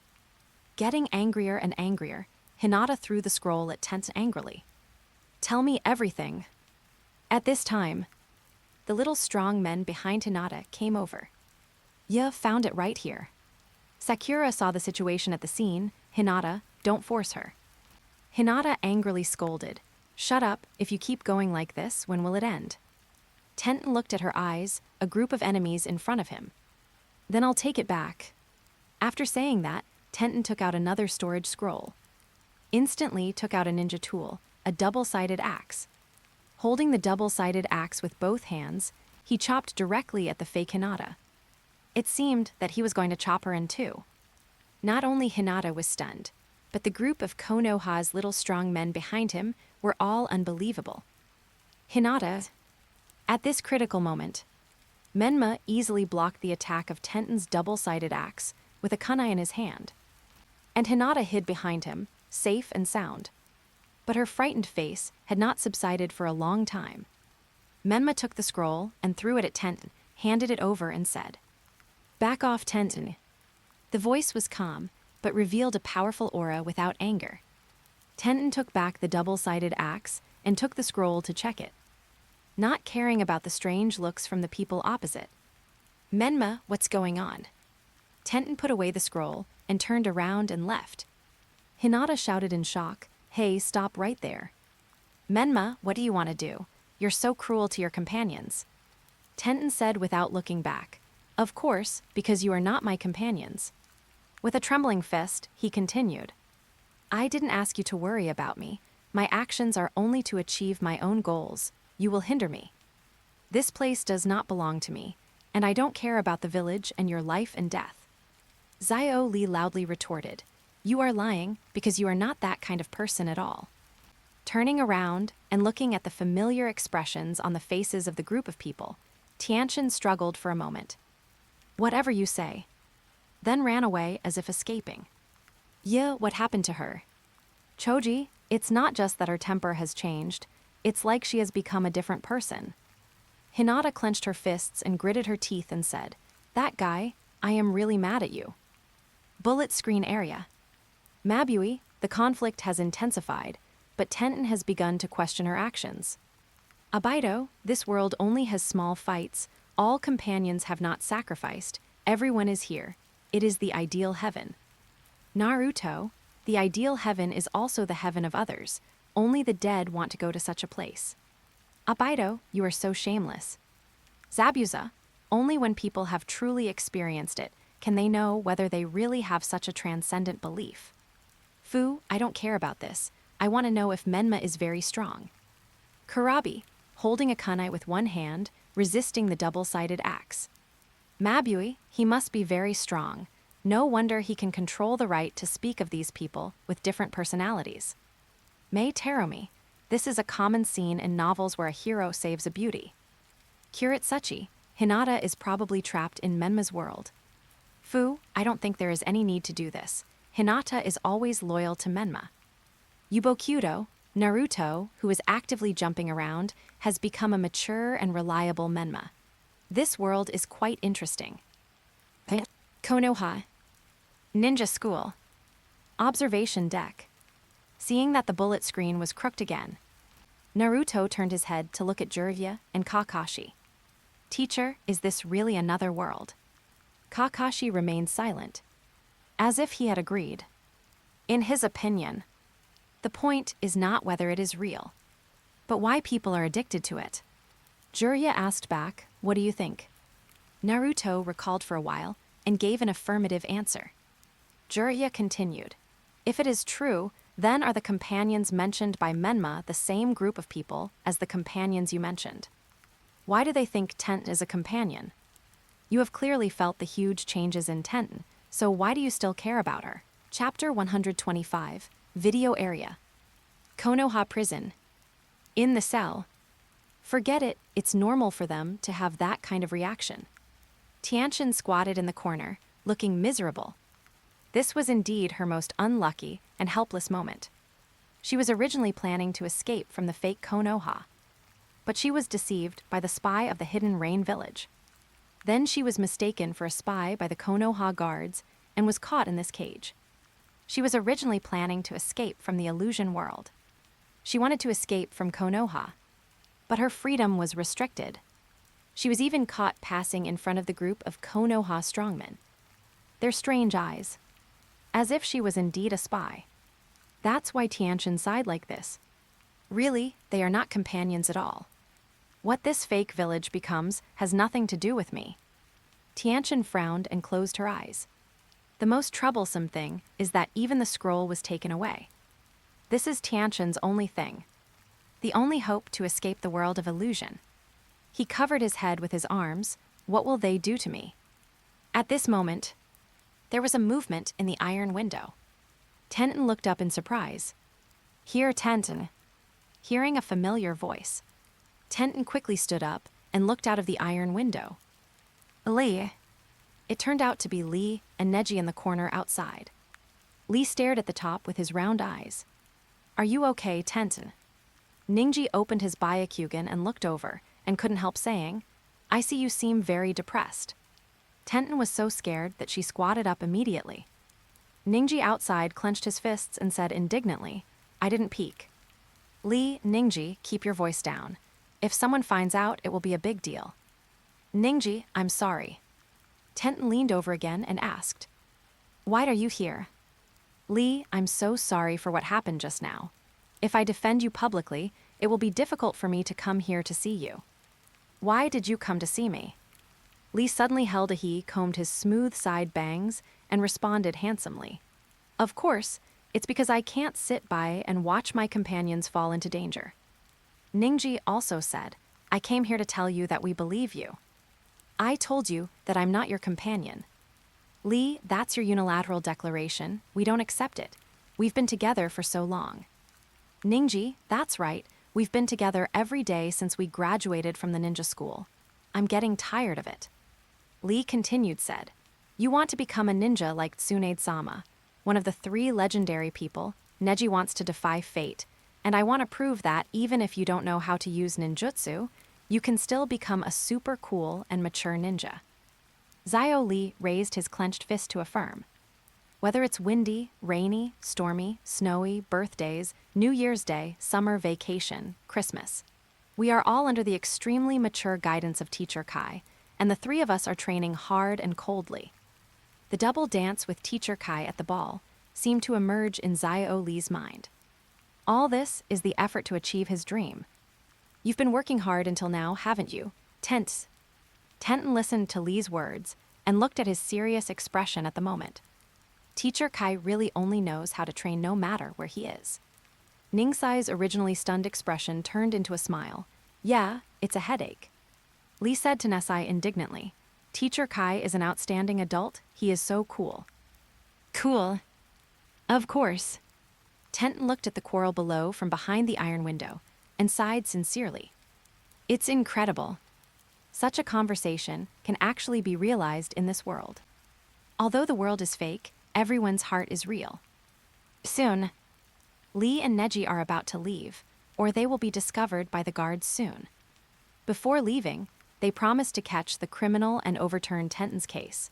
Getting angrier and angrier, Hinata threw the scroll at Tenten angrily. Tell me everything. At this time, the little strong men behind Hinata came over. Ya found it right here. Sakura saw the situation at the scene. Hinata, don't force her. Hinata angrily scolded. Shut up, if you keep going like this, when will it end? Tenten looked at her eyes, a group of enemies in front of him. Then I'll take it back. After saying that, Tenten took out another storage scroll. Instantly took out a ninja tool, a double-sided axe. Holding the double-sided axe with both hands, he chopped directly at the fake Hinata. It seemed that he was going to chop her in two. Not only Hinata was stunned, but the group of Konoha's little strong men behind him were all unbelievable. Hinata... At this critical moment, Menma easily blocked the attack of Tenten's double-sided axe with a kunai in his hand. And Hinata hid behind him, safe and sound. But her frightened face had not subsided for a long time. Menma took the scroll and threw it at Tenten, handed it over and said, Back off, Tenten. The voice was calm, but revealed a powerful aura without anger. Tenten took back the double-sided axe and took the scroll to check it, not caring about the strange looks from the people opposite. Menma, what's going on? Tenten put away the scroll and turned around and left. Hinata shouted in shock, "Hey, stop right there." Menma, what do you want to do? You're so cruel to your companions. Tenten said without looking back. Of course, because you are not my companions. With a trembling fist, he continued. I didn't ask you to worry about me. My actions are only to achieve my own goals. You will hinder me. This place does not belong to me, and I don't care about the village and your life and death. Zio Li loudly retorted. You are lying because you are not that kind of person at all. Turning around and looking at the familiar expressions on the faces of the group of people, Tianchen struggled for a moment. Whatever you say. Then ran away as if escaping. Yeah, what happened to her? Choji, it's not just that her temper has changed, it's like she has become a different person. Hinata clenched her fists and gritted her teeth and said, That guy, I am really mad at you. Bullet screen area. Mabui, the conflict has intensified, but Tenten has begun to question her actions. Abido, this world only has small fights, all companions have not sacrificed, everyone is here, it is the ideal heaven. Naruto, the ideal heaven is also the heaven of others, only the dead want to go to such a place. Abido, you are so shameless. Zabuza, only when people have truly experienced it can they know whether they really have such a transcendent belief. Fu, I don't care about this, I want to know if Menma is very strong. Kurabi, holding a kunai with one hand, resisting the double-sided axe. Mabui, he must be very strong. No wonder he can control the right to speak of these people with different personalities. Mei Teromi, this is a common scene in novels where a hero saves a beauty. Kuretsuchi, Hinata is probably trapped in Menma's world. Fu, I don't think there is any need to do this. Hinata is always loyal to Menma. Yubokyudo, Naruto, who is actively jumping around, has become a mature and reliable Menma. This world is quite interesting. Konoha. Ninja School. Observation deck. Seeing that the bullet screen was crooked again, Naruto turned his head to look at Jiraiya and Kakashi. Teacher, is this really another world? Kakashi remained silent, as if he had agreed. In his opinion, the point is not whether it is real, but why people are addicted to it. Jiraiya asked back, what do you think? Naruto recalled for a while and gave an affirmative answer. Jiraiya continued, if it is true, then are the companions mentioned by Menma the same group of people as the companions you mentioned? Why do they think Tenten is a companion? You have clearly felt the huge changes in Tenten, so why do you still care about her? Chapter 125, Video Area. Konoha Prison. In the cell. Forget it, it's normal for them to have that kind of reaction. Tianchen squatted in the corner, looking miserable. This was indeed her most unlucky and helpless moment. She was originally planning to escape from the fake Konoha, but she was deceived by the spy of the hidden Rain Village. Then she was mistaken for a spy by the Konoha guards and was caught in this cage. She was originally planning to escape from the illusion world. She wanted to escape from Konoha, but her freedom was restricted. She was even caught passing in front of the group of Konoha strongmen. Their strange eyes, as if she was indeed a spy. That's why Tianchen sighed like this. Really, they are not companions at all. What this fake village becomes has nothing to do with me. Tianchen frowned and closed her eyes. The most troublesome thing is that even the scroll was taken away. This is Tianchen's only thing. The only hope to escape the world of illusion. He covered his head with his arms. What will they do to me? At this moment, there was a movement in the iron window. Tenten looked up in surprise. Here, Tenten. Hearing a familiar voice, Tenten quickly stood up and looked out of the iron window. Lee. It turned out to be Lee and Neji in the corner outside. Lee stared at the top with his round eyes. Are you okay, Tenten? Ningji opened his Byakugan and looked over, and couldn't help saying, I see you seem very depressed. Tenten was so scared that she squatted up immediately. Ningji outside clenched his fists and said indignantly, "I didn't peek." "Lee, Ningji, keep your voice down. If someone finds out, it will be a big deal." "Ningji, I'm sorry." Tenten leaned over again and asked, "Why are you here?" "Lee, I'm so sorry for what happened just now. If I defend you publicly, it will be difficult for me to come here to see you." "Why did you come to see me?" Lee suddenly held a he, combed his smooth side bangs, and responded handsomely, "Of course, it's because I can't sit by and watch my companions fall into danger." Ningji also said, "I came here to tell you that we believe you." "I told you that I'm not your companion." "Lee, that's your unilateral declaration. We don't accept it. We've been together for so long." "Ningji, that's right. We've been together every day since we graduated from the ninja school. I'm getting tired of it." Lee continued said, "You want to become a ninja like Tsunade-sama, one of the 3 legendary people. Neji wants to defy fate, and I want to prove that even if you don't know how to use ninjutsu, you can still become a super cool and mature ninja." Zio Lee raised his clenched fist to affirm. Whether it's windy, rainy, stormy, snowy, birthdays, New Year's Day, summer vacation, Christmas, we are all under the extremely mature guidance of Teacher Kai, and the 3 of us are training hard and coldly. The double dance with Teacher Kai at the ball seemed to emerge in Zio Lee's mind. All this is the effort to achieve his dream. "You've been working hard until now, haven't you?" Tenten listened to Lee's words and looked at his serious expression at the moment. Teacher Kai really only knows how to train no matter where he is. Ningsai's originally stunned expression turned into a smile. "Yeah, it's a headache." Lee said to Nesai indignantly, "Teacher Kai is an outstanding adult. He is so cool." "Cool. Of course." Tenten looked at the quarrel below from behind the iron window and sighed sincerely. "It's incredible. Such a conversation can actually be realized in this world. Although the world is fake, everyone's heart is real." Soon, Lee and Neji are about to leave, or they will be discovered by the guards soon. Before leaving, they promised to catch the criminal and overturn Tenten's case.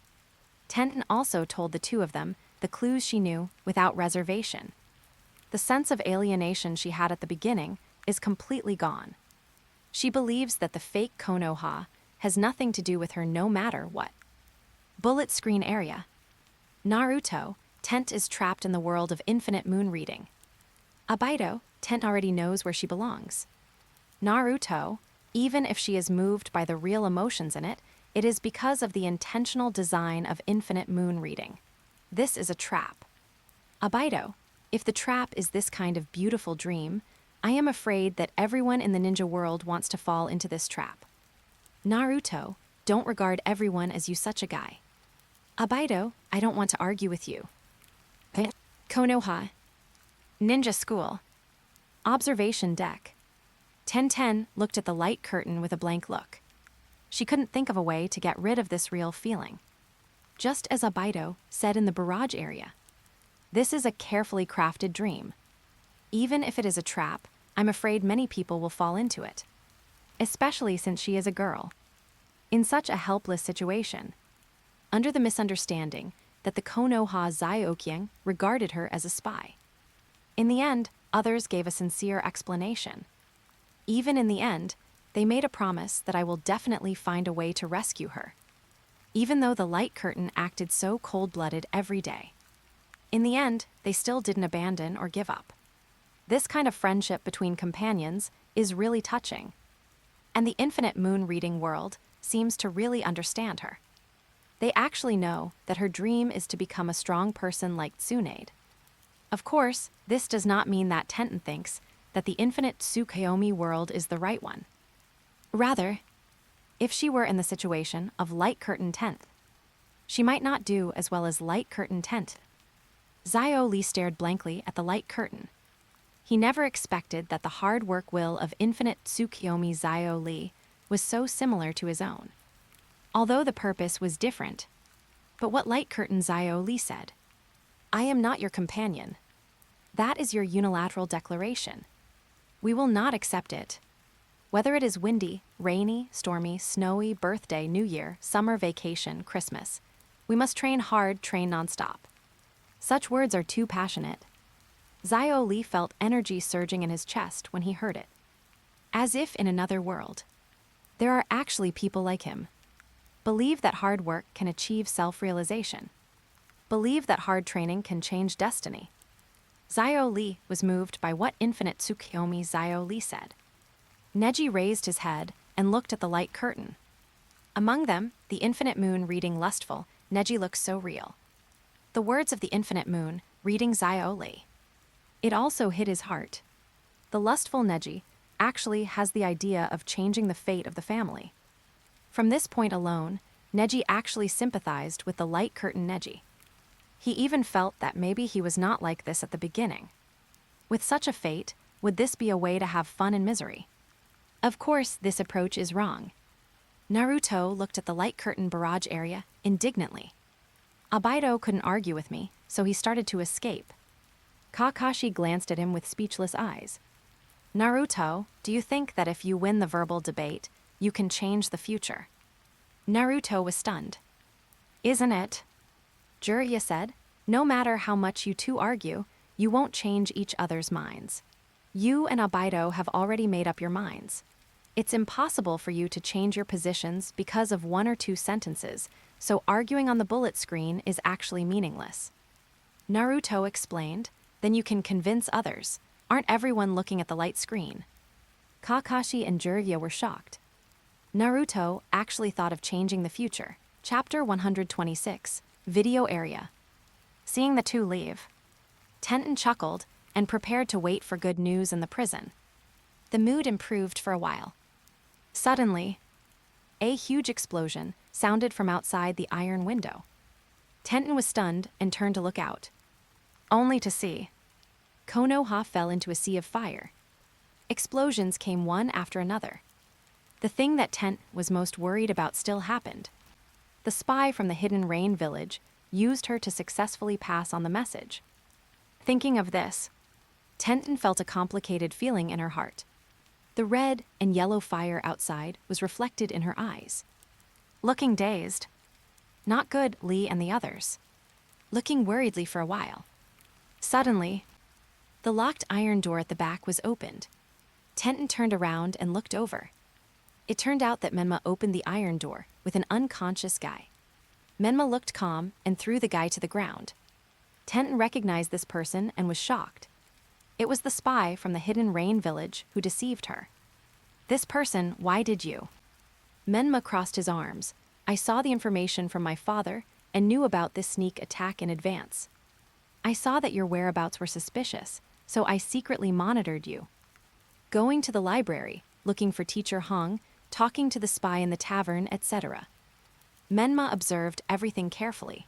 Tenten also told the 2 of them the clues she knew without reservation. The sense of alienation she had at the beginning is completely gone. She believes that the fake Konoha has nothing to do with her no matter what. Bullet screen area. Naruto, Tent is trapped in the world of infinite moon reading. Abido, Tent already knows where she belongs. Naruto, even if she is moved by the real emotions in it, it is because of the intentional design of infinite moon reading. This is a trap. Abido, if the trap is this kind of beautiful dream, I am afraid that everyone in the ninja world wants to fall into this trap. Naruto, don't regard everyone as you such a guy. Abido, I don't want to argue with you. Konoha. Ninja school. Observation deck. Ten looked at the light curtain with a blank look. She couldn't think of a way to get rid of this real feeling. Just as Abido said in the barrage area, this is a carefully crafted dream. Even if it is a trap, I'm afraid many people will fall into it, especially since she is a girl. In such a helpless situation, under the misunderstanding that the Konoha Ziokyang regarded her as a spy. In the end, others gave a sincere explanation. Even in the end, they made a promise that I will definitely find a way to rescue her, even though the light curtain acted so cold-blooded every day. In the end, they still didn't abandon or give up. This kind of friendship between companions is really touching. And the infinite moon reading world seems to really understand her. They actually know that her dream is to become a strong person like Tsunade. Of course, this does not mean that Tenten thinks that the infinite Tsukuyomi world is the right one. Rather, if she were in the situation of Light Curtain Tent, she might not do as well as Light Curtain Tent. Zio Lee stared blankly at the light curtain. He never expected that the hard work will of infinite Tsukuyomi Zio Lee was so similar to his own. Although the purpose was different, but what Light Curtain Zio Lee said, I am not your companion. That is your unilateral declaration. We will not accept it. Whether it is windy, rainy, stormy, snowy, birthday, New Year, summer vacation, Christmas. We must train hard, train nonstop. Such words are too passionate. Zio Li felt energy surging in his chest when he heard it. As if in another world. There are actually people like him. Believe that hard work can achieve self-realization. Believe that hard training can change destiny. Zio Li was moved by what infinite Tsukuyomi Zio Li said. Neji raised his head and looked at the light curtain. Among them, the infinite moon reading lustful, Neji looks so real. The words of the infinite moon, reading Zio Li. It also hit his heart. The lustful Neji actually has the idea of changing the fate of the family. From this point alone, Neji actually sympathized with the light curtain Neji. He even felt that maybe he was not like this at the beginning. With such a fate, would this be a way to have fun in misery? Of course, this approach is wrong. Naruto looked at the light curtain barrage area indignantly. Abido couldn't argue with me, so he started to escape. Kakashi glanced at him with speechless eyes. Naruto, do you think that if you win the verbal debate, you can change the future? Naruto was stunned. Isn't it? Jiraiya said, no matter how much you two argue, you won't change each other's minds. You and Abido have already made up your minds. It's impossible for you to change your positions because of one or two sentences, so arguing on the bullet screen is actually meaningless. Naruto explained, then you can convince others. Aren't everyone looking at the light screen? Kakashi and Jiraiya were shocked. Naruto actually thought of changing the future. Chapter 126, Video Area. Seeing the two leave, Tenten chuckled and prepared to wait for good news in the prison. The mood improved for a while. Suddenly, a huge explosion sounded from outside the iron window. Tenten was stunned and turned to look out. Only to see Konoha fell into a sea of fire. Explosions came one after another. The thing that Tenten was most worried about still happened. The spy from the hidden rain village used her to successfully pass on the message. Thinking of this, Tenten felt a complicated feeling in her heart. The red and yellow fire outside was reflected in her eyes. Looking dazed. Not good, Lee and the others. Looking worriedly for a while. Suddenly, the locked iron door at the back was opened. Tenten turned around and looked over. It turned out that Menma opened the iron door with an unconscious guy. Menma looked calm and threw the guy to the ground. Tenten recognized this person and was shocked. It was the spy from the hidden rain village who deceived her. This person, why did you? Menma crossed his arms. I saw the information from my father and knew about this sneak attack in advance. I saw that your whereabouts were suspicious, so I secretly monitored you. Going to the library, looking for Teacher Hong, talking to the spy in the tavern, etc. Menma observed everything carefully.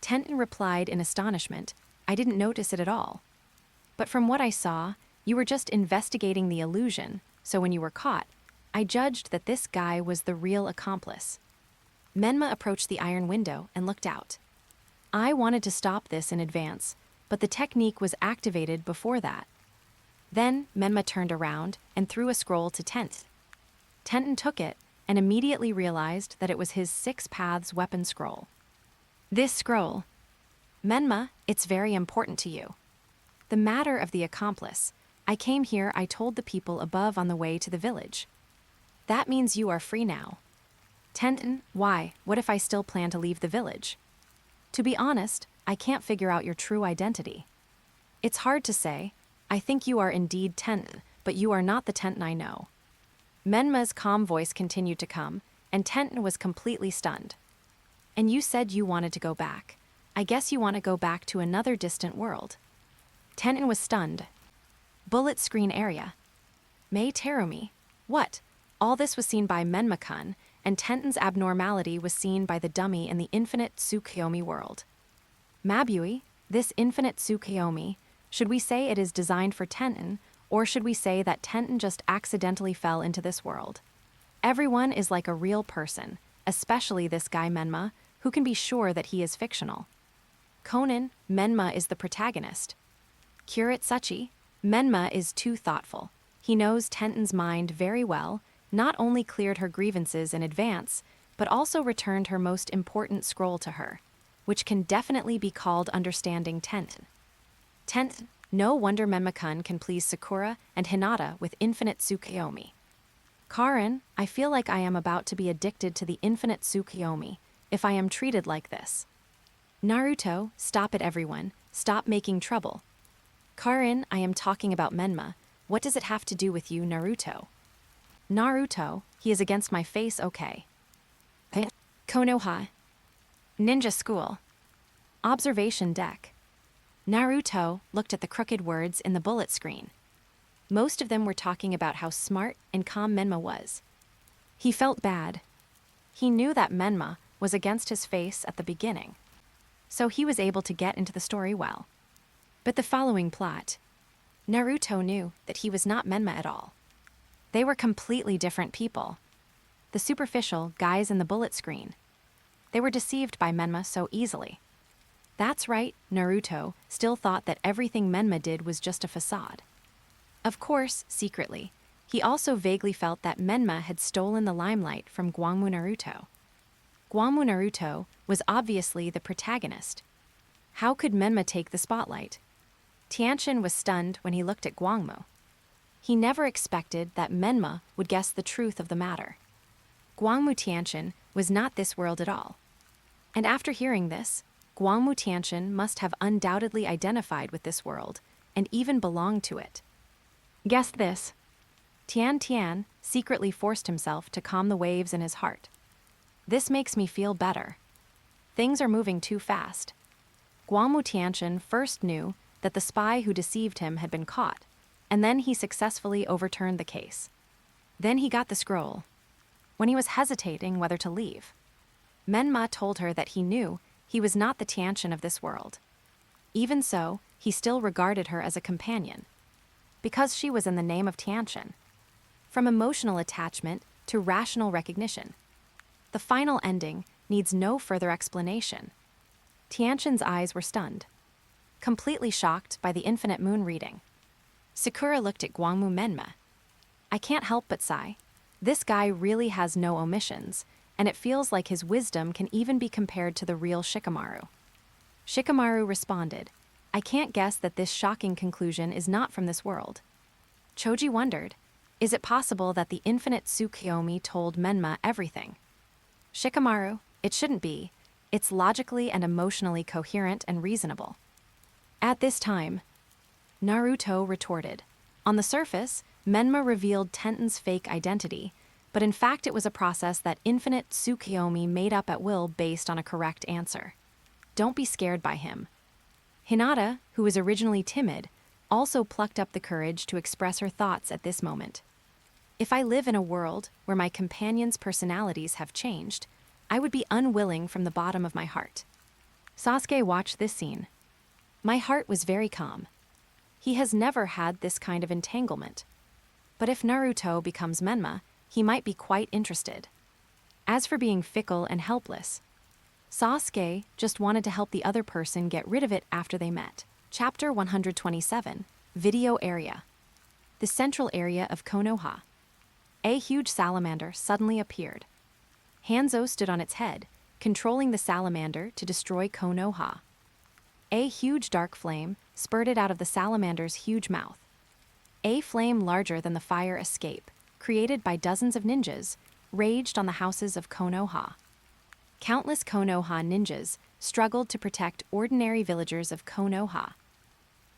Tenten replied in astonishment, I didn't notice it at all. But from what I saw, you were just investigating the illusion, so when you were caught, I judged that this guy was the real accomplice. Menma approached the iron window and looked out. I wanted to stop this in advance, but the technique was activated before that. Then Menma turned around and threw a scroll to Tenten. Tenten took it and immediately realized that it was his 6 Paths weapon scroll. This scroll. Menma, it's very important to you. The matter of the accomplice. I came here, I told the people above on the way to the village. That means you are free now. Tenten, why? What if I still plan to leave the village? To be honest, I can't figure out your true identity. It's hard to say. I think you are indeed Tenten, but you are not the Tenten I know. Menma's calm voice continued to come, and Tenten was completely stunned. And you said you wanted to go back. I guess you want to go back to another distant world. Tenten was stunned. Bullet screen area. Mei Terumi. What? All this was seen by Menma-kun, and Tenten's abnormality was seen by the dummy in the infinite Tsukuyomi world. Mabui, this infinite Tsukuyomi, should we say it is designed for Tenten, or should we say that Tenten just accidentally fell into this world? Everyone is like a real person, especially this guy Menma, who can be sure that he is fictional. Konan, Menma is the protagonist. Curate Sachi, Menma is too thoughtful. He knows Tenten's mind very well, not only cleared her grievances in advance, but also returned her most important scroll to her, which can definitely be called Understanding 10. 10. No wonder Menma-kun can please Sakura and Hinata with infinite Tsukuyomi. Karin, I feel like I am about to be addicted to the infinite Tsukuyomi if I am treated like this. Naruto, stop it everyone, stop making trouble. Karin, I am talking about Menma, what does it have to do with you, Naruto? Naruto, he is against my face, okay. Konoha. Ninja school. Observation deck. Naruto looked at the crooked words in the bullet screen. Most of them were talking about how smart and calm Menma was. He felt bad. He knew that Menma was against his face at the beginning, so he was able to get into the story well. But the following plot, Naruto knew that he was not Menma at all. They were completely different people. The superficial guys in the bullet screen. They were deceived by Menma so easily. That's right, Naruto still thought that everything Menma did was just a facade. Of course, secretly, he also vaguely felt that Menma had stolen the limelight from Gwangmu Naruto. Gwangmu Naruto was obviously the protagonist. How could Menma take the spotlight? Tianqian was stunned when he looked at Gwangmu. He never expected that Menma would guess the truth of the matter. Gwangmu Tianqian was not this world at all. And after hearing this, Gwangmu Tianqian must have undoubtedly identified with this world and even belonged to it. Guess this. Tian Tian secretly forced himself to calm the waves in his heart. This makes me feel better. Things are moving too fast. Gwangmu Tianqian first knew that the spy who deceived him had been caught, and then he successfully overturned the case. Then he got the scroll. When he was hesitating whether to leave, Menma told her that he knew he was not the Tianqian of this world. Even so, he still regarded her as a companion, because she was in the name of Tianqian. From emotional attachment to rational recognition. The final ending needs no further explanation. Tianqian's eyes were stunned, completely shocked by the infinite moon reading. Sakura looked at Gwangmu Menma. I can't help but sigh. This guy really has no omissions, and it feels like his wisdom can even be compared to the real Shikamaru. Shikamaru responded, I can't guess that this shocking conclusion is not from this world. Choji wondered, is it possible that the infinite Tsukuyomi told Menma everything? Shikamaru, it shouldn't be. It's logically and emotionally coherent and reasonable. At this time, Naruto retorted. On the surface, Menma revealed Tenten's fake identity, but in fact it was a process that infinite Tsukuyomi made up at will based on a correct answer. Don't be scared by him. Hinata, who was originally timid, also plucked up the courage to express her thoughts at this moment. If I live in a world where my companions' personalities have changed, I would be unwilling from the bottom of my heart. Sasuke watched this scene. My heart was very calm. He has never had this kind of entanglement. But if Naruto becomes Menma, he might be quite interested. As for being fickle and helpless, Sasuke just wanted to help the other person get rid of it after they met. Chapter 127, Video Area. The central area of Konoha. A huge salamander suddenly appeared. Hanzo stood on its head, controlling the salamander to destroy Konoha. A huge dark flame spurted out of the salamander's huge mouth. A flame larger than the fire escape, created by dozens of ninjas, raged on the houses of Konoha. Countless Konoha ninjas struggled to protect ordinary villagers of Konoha.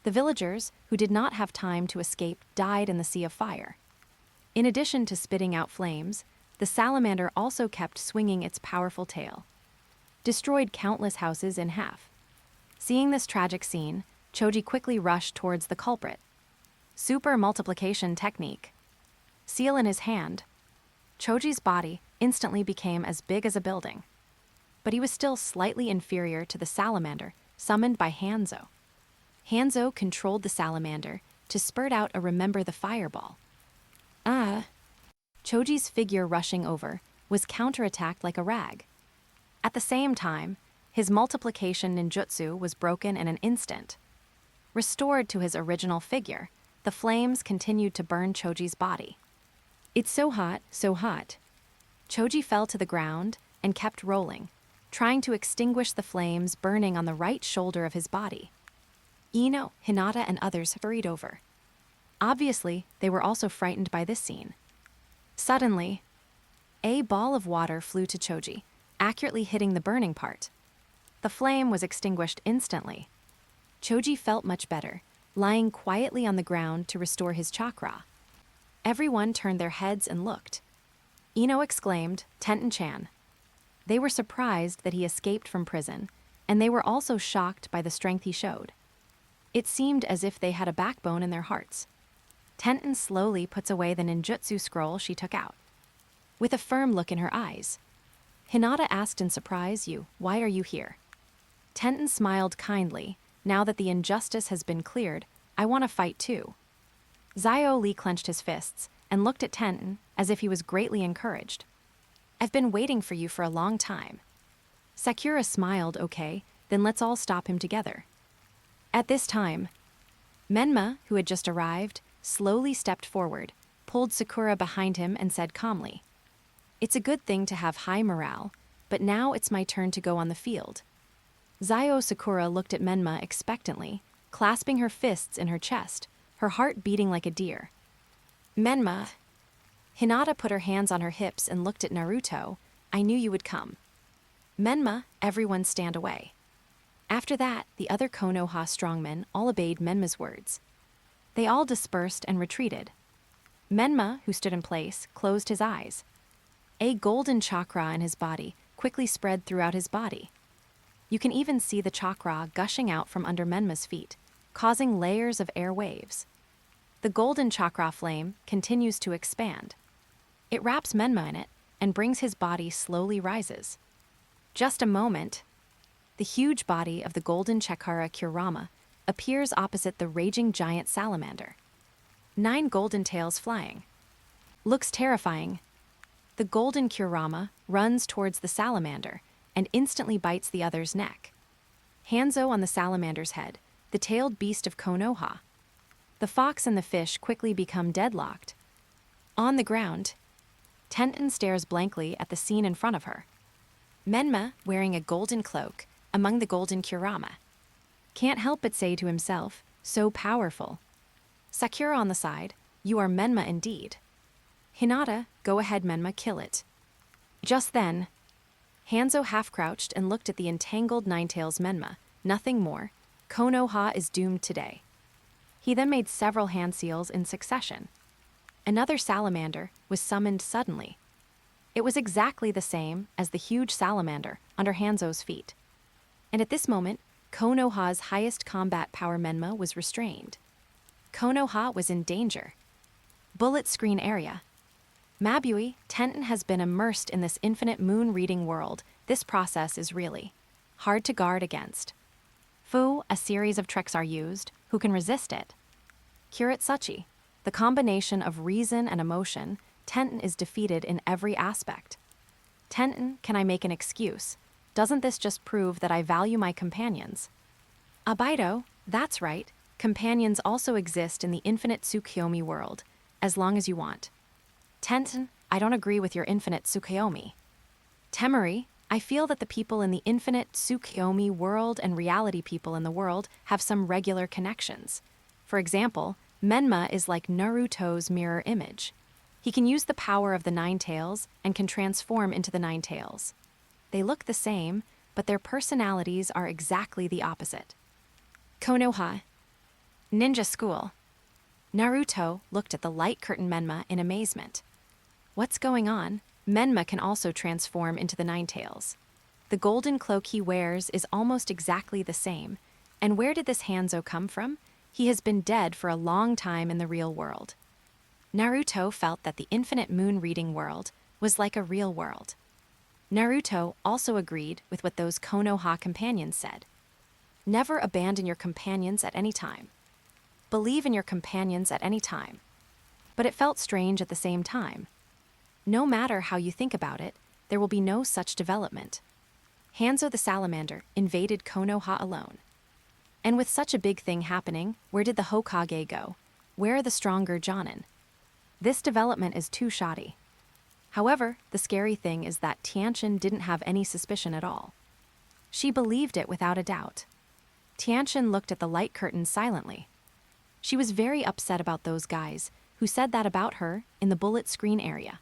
The villagers, who did not have time to escape, died in the sea of fire. In addition to spitting out flames, the salamander also kept swinging its powerful tail, destroyed countless houses in half. Seeing this tragic scene, Choji quickly rushed towards the culprit. Super multiplication technique. Seal in his hand. Choji's body instantly became as big as a building. But he was still slightly inferior to the salamander summoned by Hanzo. Hanzo controlled the salamander to spurt out a Remember the Fireball. Choji's figure rushing over was counterattacked like a rag. At the same time, his multiplication ninjutsu was broken in an instant. Restored to his original figure, the flames continued to burn Choji's body. It's so hot, so hot. Choji fell to the ground and kept rolling, trying to extinguish the flames burning on the right shoulder of his body. Ino, Hinata, and others hurried over. Obviously, they were also frightened by this scene. Suddenly, a ball of water flew to Choji, accurately hitting the burning part. The flame was extinguished instantly. Choji felt much better, lying quietly on the ground to restore his chakra. Everyone turned their heads and looked. Ino exclaimed, "Tenten-chan." They were surprised that he escaped from prison, and they were also shocked by the strength he showed. It seemed as if they had a backbone in their hearts. Tenten slowly puts away the ninjutsu scroll she took out. With a firm look in her eyes, Hinata asked in surprise, why are you here? Tenten smiled kindly. Now that the injustice has been cleared, I want to fight too. Zio Lee clenched his fists and looked at Tenten as if he was greatly encouraged. I've been waiting for you for a long time. Sakura smiled, okay, then let's all stop him together. At this time, Menma, who had just arrived, slowly stepped forward, pulled Sakura behind him and said calmly, "It's a good thing to have high morale, but now it's my turn to go on the field." Zio Sakura looked at Menma expectantly, clasping her fists in her chest, her heart beating like a deer. Menma. Hinata put her hands on her hips and looked at Naruto. I knew you would come. Menma, everyone stand away. After that, the other Konoha strongmen all obeyed Menma's words. They all dispersed and retreated. Menma, who stood in place, closed his eyes. A golden chakra in his body quickly spread throughout his body. You can even see the chakra gushing out from under Menma's feet, causing layers of air waves. The golden chakra flame continues to expand. It wraps Menma in it and brings his body slowly rises. Just a moment, the huge body of the golden chakra Kurama appears opposite the raging giant salamander. 9 golden tails flying. Looks terrifying. The golden Kurama runs towards the salamander and instantly bites the other's neck. Hanzo on the salamander's head, the tailed beast of Konoha. The fox and the fish quickly become deadlocked. On the ground, Tenten stares blankly at the scene in front of her. Menma, wearing a golden cloak, among the golden Kurama. Can't help but say to himself, so powerful. Sakura on the side, you are Menma indeed. Hinata, go ahead Menma, kill it. Just then, Hanzo half-crouched and looked at the entangled Ninetails Menma. Nothing more. Konoha is doomed today. He then made several hand seals in succession. Another salamander was summoned suddenly. It was exactly the same as the huge salamander under Hanzo's feet. And at this moment, Konoha's highest combat power Menma was restrained. Konoha was in danger. Bullet screen area. Mabui, Tenten has been immersed in this infinite moon-reading world. This process is really hard to guard against. Fu, a series of tricks are used. Who can resist it? Kuretsuchi, the combination of reason and emotion, Tenten is defeated in every aspect. Tenten, can I make an excuse? Doesn't this just prove that I value my companions? Abaido, that's right. Companions also exist in the infinite Tsukuyomi world, as long as you want. Tenten, I don't agree with your infinite Tsukuyomi. Temari, I feel that the people in the infinite Tsukuyomi world and reality people in the world have some regular connections. For example, Menma is like Naruto's mirror image. He can use the power of the 9 tails and can transform into the 9 tails. They look the same, but their personalities are exactly the opposite. Konoha. Ninja school. Naruto looked at the light curtain Menma in amazement. What's going on? Menma can also transform into the 9 tails. The golden cloak he wears is almost exactly the same. And where did this Hanzo come from? He has been dead for a long time in the real world. Naruto felt that the infinite moon reading world was like a real world. Naruto also agreed with what those Konoha companions said. Never abandon your companions at any time. Believe in your companions at any time. But it felt strange at the same time. No matter how you think about it, there will be no such development. Hanzo the salamander invaded Konoha alone. And with such a big thing happening, where did the Hokage go? Where are the stronger Jonin? This development is too shoddy. However, the scary thing is that Tianchen didn't have any suspicion at all. She believed it without a doubt. Tianchen looked at the light curtain silently. She was very upset about those guys who said that about her in the bullet screen area.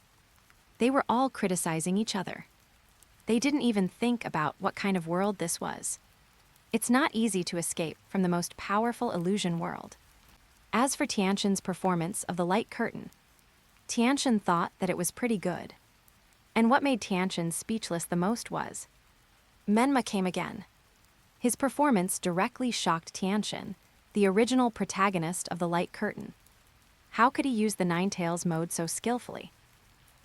They were all criticizing each other. They didn't even think about what kind of world this was. It's not easy to escape from the most powerful illusion world. As for Tianchen's performance of the light curtain, Tianchen thought that it was pretty good. And what made Tianchen speechless the most was Menma came again. His performance directly shocked Tianchen, the original protagonist of the light curtain. How could he use the Nine-Tails mode so skillfully?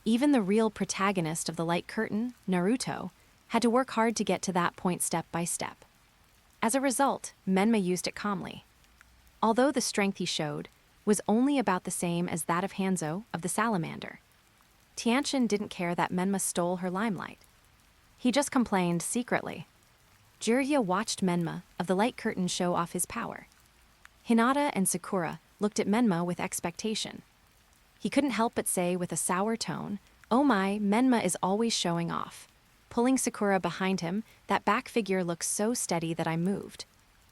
Even the real protagonist of the light curtain, Naruto, had to work hard to get to that point step by step. As a result, Menma used it calmly. Although the strength he showed was only about the same as that of Hanzo of the salamander, Tianchen didn't care that Menma stole her limelight. He just complained secretly. Jiraiya watched Menma of the light curtain show off his power. Hinata and Sakura looked at Menma with expectation. He couldn't help but say with a sour tone, "Oh my, Menma is always showing off." Pulling Sakura behind him, that back figure looks so steady that I moved.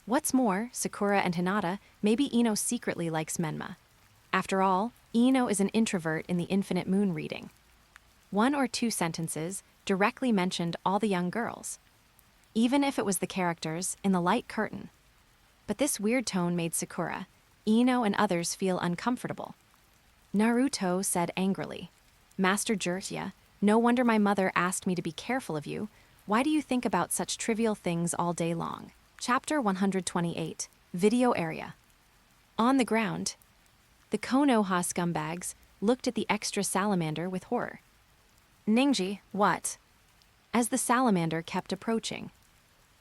What's more, Sakura and Hinata, maybe Ino secretly likes Menma. After all, Ino is an introvert in the Infinite Moon reading. 1 or 2 sentences directly mentioned all the young girls, even if it was the characters in the light curtain. But this weird tone made Sakura, Ino, and others feel uncomfortable. Naruto said angrily, "Master Jiraiya, no wonder my mother asked me to be careful of you. Why do you think about such trivial things all day long?" Chapter 128, Video Area. On the ground, the Konoha scumbags looked at the extra salamander with horror. "Ningji, what?" As the salamander kept approaching.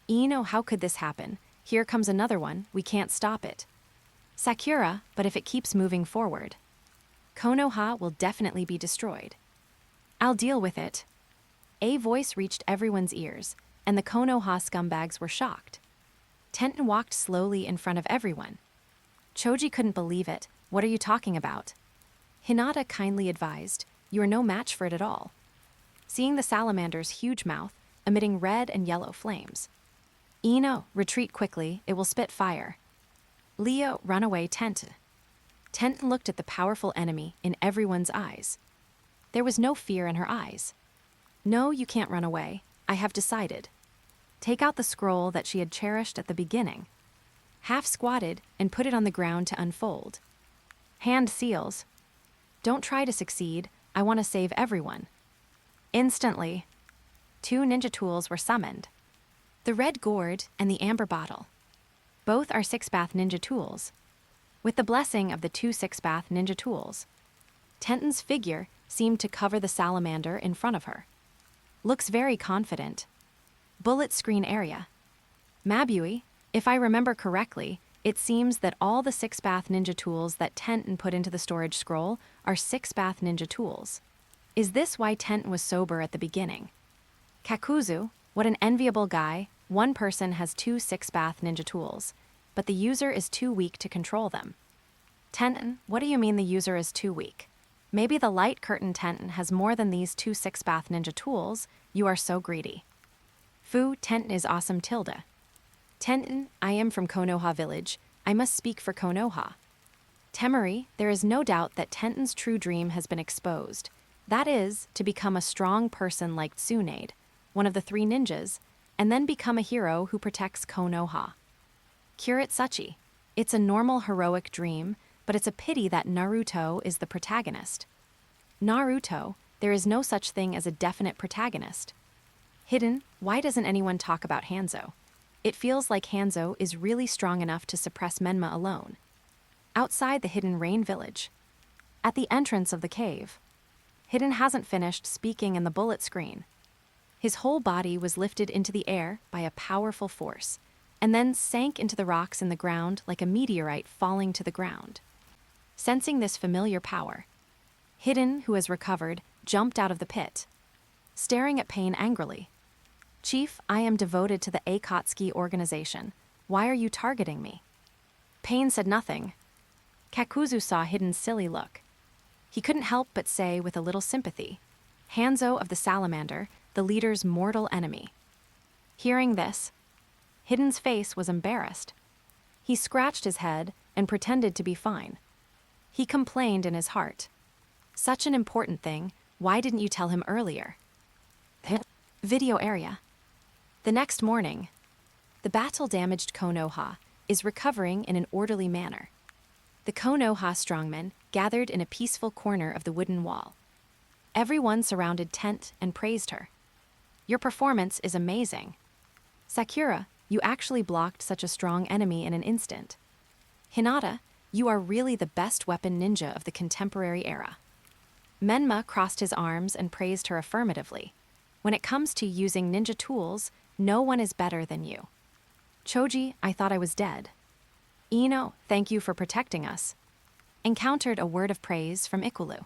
"Ino, how could this happen? Here comes another one, we can't stop it." "Sakura, but if it keeps moving forward, Konoha will definitely be destroyed." "I'll deal with it." A voice reached everyone's ears, and the Konoha scumbags were shocked. Tenten walked slowly in front of everyone. Choji couldn't believe it. "What are you talking about?" Hinata kindly advised, "You are no match for it at all." Seeing the salamander's huge mouth, emitting red and yellow flames. "Ino, retreat quickly, it will spit fire." "Leo, run away, Tenten." Tenten looked at the powerful enemy in everyone's eyes. There was no fear in her eyes. "No, you can't run away. I have decided." Take out the scroll that she had cherished at the beginning. Half squatted and put it on the ground to unfold. "Hand seals. Don't try to succeed. I want to save everyone." Instantly, 2 ninja tools were summoned. The red gourd and the amber bottle. Both are 6-bath ninja tools. With the blessing of the 2 6-bath ninja tools, Tenten's figure seemed to cover the salamander in front of her. Looks very confident. Bullet screen area. Mabui, if I remember correctly, it seems that all the 6-bath ninja tools that Tenten put into the storage scroll are 6-bath ninja tools. Is this why Tenten was sober at the beginning? Kakuzu, what an enviable guy. One person has 2 6-bath ninja tools, but the user is too weak to control them. Tenten, what do you mean the user is too weak? Maybe the light curtain Tenten has more than these 2 6-bath ninja tools. You are so greedy. Fu, Tenten is awesome tilde. Tenten, I am from Konoha Village. I must speak for Konoha. Temari, there is no doubt that Tenten's true dream has been exposed. That is, to become a strong person like Tsunade, one of the 3 ninjas, and then become a hero who protects Konoha. Kuretsuchi, it's a normal heroic dream, but it's a pity that Naruto is the protagonist. Naruto, there is no such thing as a definite protagonist. Hidden, why doesn't anyone talk about Hanzo? It feels like Hanzo is really strong enough to suppress Menma alone. Outside the Hidden Rain Village. At the entrance of the cave. Hidden hasn't finished speaking in the bullet screen. His whole body was lifted into the air by a powerful force, and then sank into the rocks in the ground like a meteorite falling to the ground. Sensing this familiar power, Hidden, who has recovered, jumped out of the pit, staring at Pain angrily. Chief, I am devoted to the Akatsuki organization. Why are you targeting me? Pain said nothing. Kakuzu saw Hidden's silly look. He couldn't help but say with a little sympathy, Hanzo of the Salamander, the leader's mortal enemy. Hearing this, Hidden's face was embarrassed. He scratched his head and pretended to be fine. He complained in his heart. Such an important thing, why didn't you tell him earlier? Video area. The next morning, the battle-damaged Konoha is recovering in an orderly manner. The Konoha strongmen gathered in a peaceful corner of the wooden wall. Everyone surrounded Tent and praised her. Your performance is amazing. Sakura, you actually blocked such a strong enemy in an instant. Hinata, you are really the best weapon ninja of the contemporary era. Menma crossed his arms and praised her affirmatively. When it comes to using ninja tools, no one is better than you. Choji, I thought I was dead. Ino, thank you for protecting us. Encountered a word of praise from Ikulu.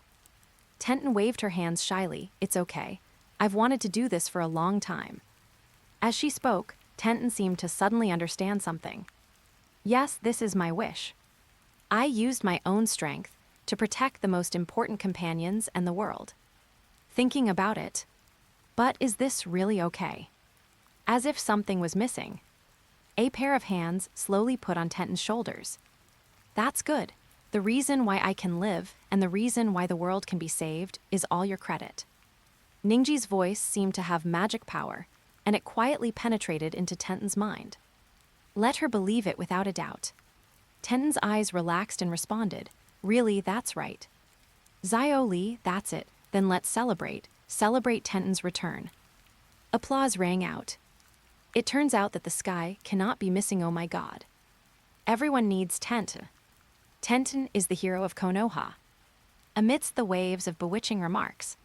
Tenten waved her hands shyly. It's okay. I've wanted to do this for a long time. As she spoke, Tenten seemed to suddenly understand something. Yes, this is my wish. I used my own strength to protect the most important companions and the world. Thinking about it, but is this really okay? As if something was missing. A pair of hands slowly put on Tenten's shoulders. That's good. The reason why I can live and the reason why the world can be saved is all your credit. Ningji's voice seemed to have magic power, and it quietly penetrated into Tenten's mind. Let her believe it without a doubt. Tenten's eyes relaxed and responded, really, that's right. Zio Li, that's it, then let's celebrate Tenten's return. Applause rang out. It turns out that the sky cannot be missing, oh my god. Everyone needs Tenten. Tenten is the hero of Konoha. Amidst the waves of bewitching remarks,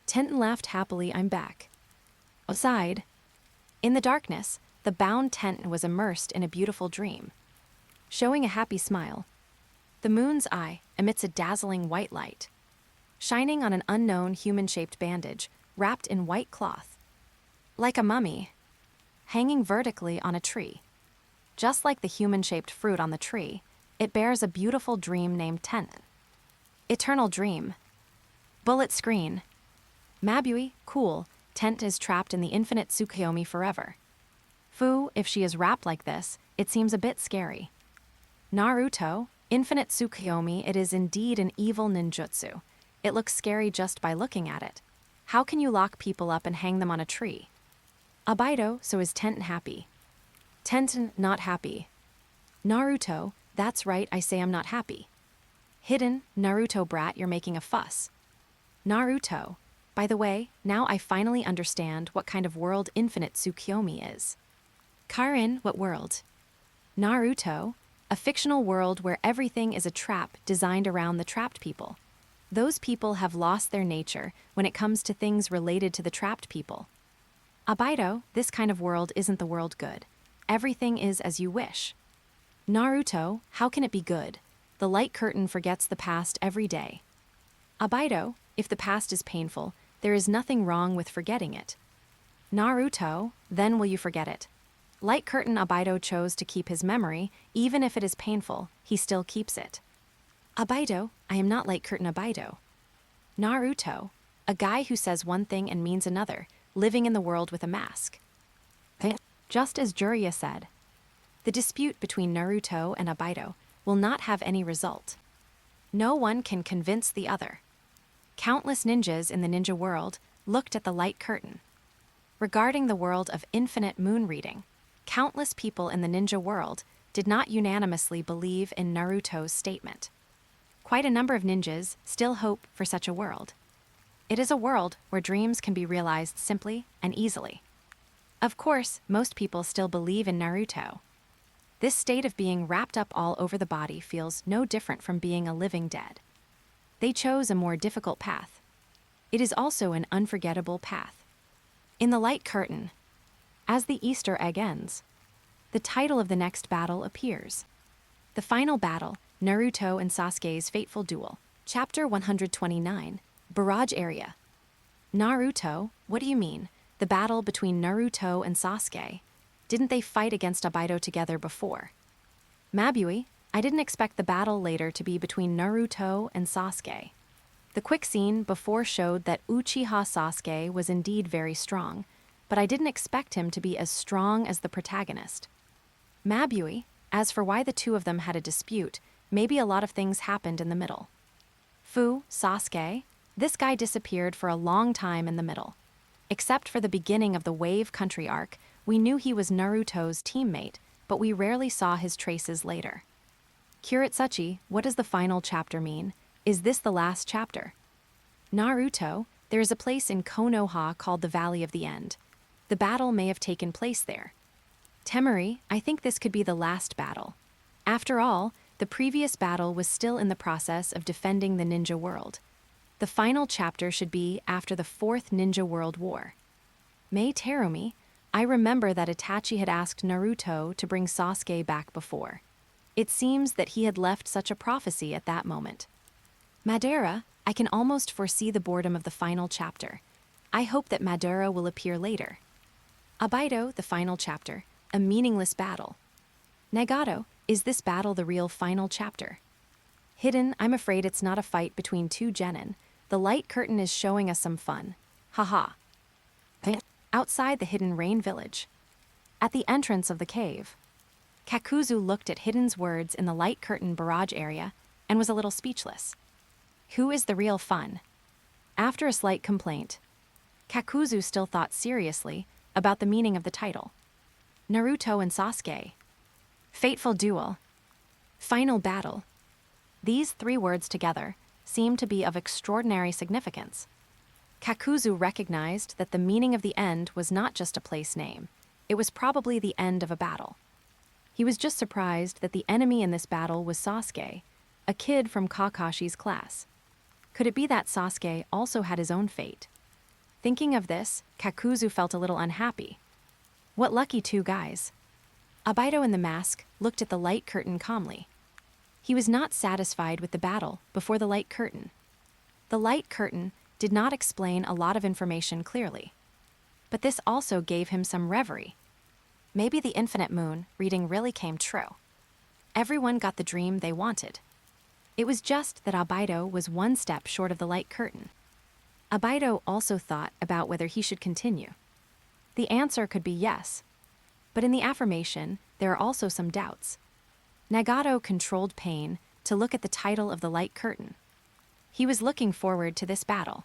Tenten laughed happily, I'm back. Aside, in the darkness, the bound Tenten was immersed in a beautiful dream. Showing a happy smile, the moon's eye emits a dazzling white light, shining on an unknown human-shaped bandage wrapped in white cloth. Like a mummy, hanging vertically on a tree. Just like the human-shaped fruit on the tree, it bears a beautiful dream named Tenten. Eternal dream. Bullet screen. Mabui, cool, Tent is trapped in the infinite Tsukuyomi forever. Fu, if she is wrapped like this, it seems a bit scary. Naruto, infinite Tsukuyomi, it is indeed an evil ninjutsu. It looks scary just by looking at it. How can you lock people up and hang them on a tree? Abaido, so is Tenten happy? Tenten, not happy. Naruto, that's right, I say I'm not happy. Hidden, Naruto brat, you're making a fuss. Naruto, by the way, now I finally understand what kind of world infinite Tsukuyomi is. Karin, what world? Naruto, a fictional world where everything is a trap designed around the trapped people. Those people have lost their nature when it comes to things related to the trapped people. Abaido, this kind of world isn't the world good. Everything is as you wish. Naruto, how can it be good? The light curtain forgets the past every day. Abaido, if the past is painful, there is nothing wrong with forgetting it. Naruto, then will you forget it? Light curtain Abaido chose to keep his memory, even if it is painful, he still keeps it. Abaido, I am not light curtain Abaido. Naruto, a guy who says one thing and means another, living in the world with a mask. Just as Jiraiya said, the dispute between Naruto and Abaido will not have any result. No one can convince the other. Countless ninjas in the ninja world looked at the light curtain. Regarding the world of infinite moon reading, countless people in the ninja world did not unanimously believe in Naruto's statement. Quite a number of ninjas still hope for such a world. It is a world where dreams can be realized simply and easily. Of course, most people still believe in Naruto. This state of being wrapped up all over the body feels no different from being a living dead. They chose a more difficult path. It is also an unforgettable path. In the light curtain, as the Easter egg ends, the title of the next battle appears. The final battle, Naruto and Sasuke's fateful duel. Chapter 129, Barrage Area. Naruto, what do you mean? The battle between Naruto and Sasuke. Didn't they fight against Abaido together before? Mabui, I didn't expect the battle later to be between Naruto and Sasuke. The quick scene before showed that Uchiha Sasuke was indeed very strong, but I didn't expect him to be as strong as the protagonist. Mabui, as for why the two of them had a dispute, maybe a lot of things happened in the middle. Fu, Sasuke, this guy disappeared for a long time in the middle. Except for the beginning of the Wave Country arc, we knew he was Naruto's teammate, but we rarely saw his traces later. Kuretsuchi, what does the final chapter mean? Is this the last chapter? Naruto, there is a place in Konoha called the Valley of the End. The battle may have taken place there. Temari, I think this could be the last battle. After all, the previous battle was still in the process of defending the ninja world. The final chapter should be after the Fourth Ninja World War. Mei Terumi, I remember that Itachi had asked Naruto to bring Sasuke back before. It seems that he had left such a prophecy at that moment. Madara, I can almost foresee the boredom of the final chapter. I hope that Madara will appear later. Abido, the final chapter, a meaningless battle. Nagato, is this battle the real final chapter? Hidden, I'm afraid it's not a fight between two genin. The light curtain is showing us some fun. Haha. Outside the hidden rain village. At the entrance of the cave. Kakuzu looked at Hidden's words in the light curtain barrage area and was a little speechless. Who is the real fun? After a slight complaint, Kakuzu still thought seriously about the meaning of the title. Naruto and Sasuke. Fateful duel. Final battle. These three words together seem to be of extraordinary significance. Kakuzu recognized that the meaning of the end was not just a place name. It was probably the end of a battle. He was just surprised that the enemy in this battle was Sasuke, a kid from Kakashi's class. Could it be that Sasuke also had his own fate? Thinking of this, Kakuzu felt a little unhappy. What lucky two guys. Abido in the mask looked at the light curtain calmly. He was not satisfied with the battle before the light curtain. The light curtain did not explain a lot of information clearly. But this also gave him some reverie. Maybe the infinite moon reading really came true. Everyone got the dream they wanted. It was just that Abido was one step short of the light curtain. Abido also thought about whether he should continue. The answer could be yes. But in the affirmation, there are also some doubts. Nagato controlled pain to look at the title of the light curtain. He was looking forward to this battle.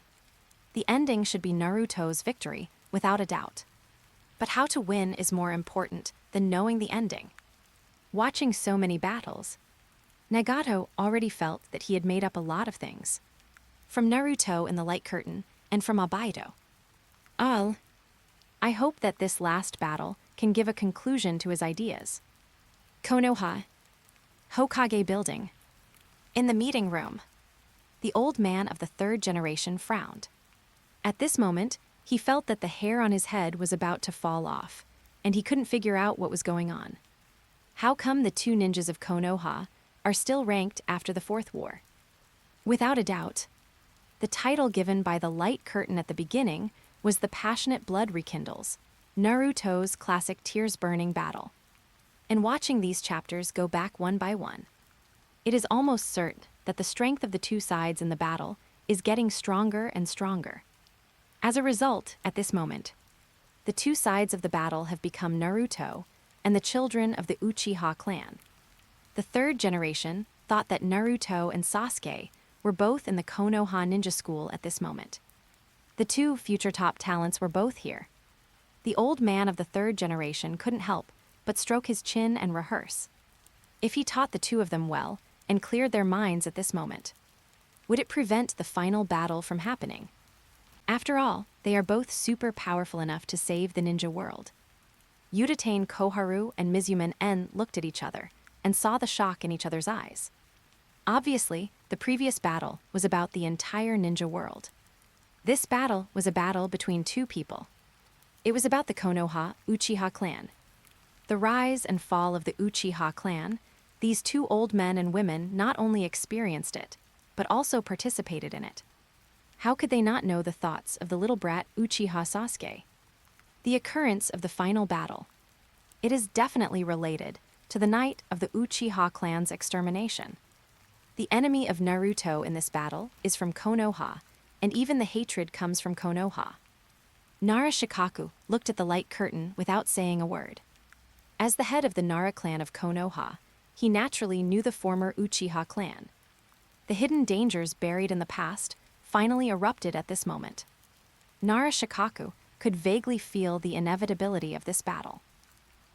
The ending should be Naruto's victory, without a doubt. But how to win is more important than knowing the ending. Watching so many battles, Nagato already felt that he had made up a lot of things. From Naruto in the light curtain, and from Abido. I hope that this last battle can give a conclusion to his ideas. Konoha. Hokage building. In the meeting room. The old man of the third generation frowned. At this moment, he felt that the hair on his head was about to fall off, and he couldn't figure out what was going on. How come the two ninjas of Konoha are still ranked after the Fourth War? Without a doubt, the title given by the light curtain at the beginning was the passionate blood rekindles, Naruto's classic tears-burning battle. And watching these chapters go back one by one, it is almost certain that the strength of the two sides in the battle is getting stronger and stronger. As a result, at this moment, the two sides of the battle have become Naruto and the children of the Uchiha clan. The third generation thought that Naruto and Sasuke were both in the Konoha ninja school at this moment. The two future top talents were both here. The old man of the third generation couldn't help but stroke his chin and rehearse. If he taught the two of them well and cleared their minds at this moment, would it prevent the final battle from happening? After all, they are both super powerful enough to save the ninja world. Udatain Koharu and Mizuman En looked at each other and saw the shock in each other's eyes. Obviously, the previous battle was about the entire ninja world. This battle was a battle between two people. It was about the Konoha Uchiha clan. The rise and fall of the Uchiha clan, these two old men and women not only experienced it, but also participated in it. How could they not know the thoughts of the little brat Uchiha Sasuke? The occurrence of the final battle. It is definitely related to the night of the Uchiha clan's extermination. The enemy of Naruto in this battle is from Konoha, and even the hatred comes from Konoha. Nara Shikaku looked at the light curtain without saying a word. As the head of the Nara clan of Konoha, he naturally knew the former Uchiha clan. The hidden dangers buried in the past finally erupted at this moment. Nara Shikaku could vaguely feel the inevitability of this battle.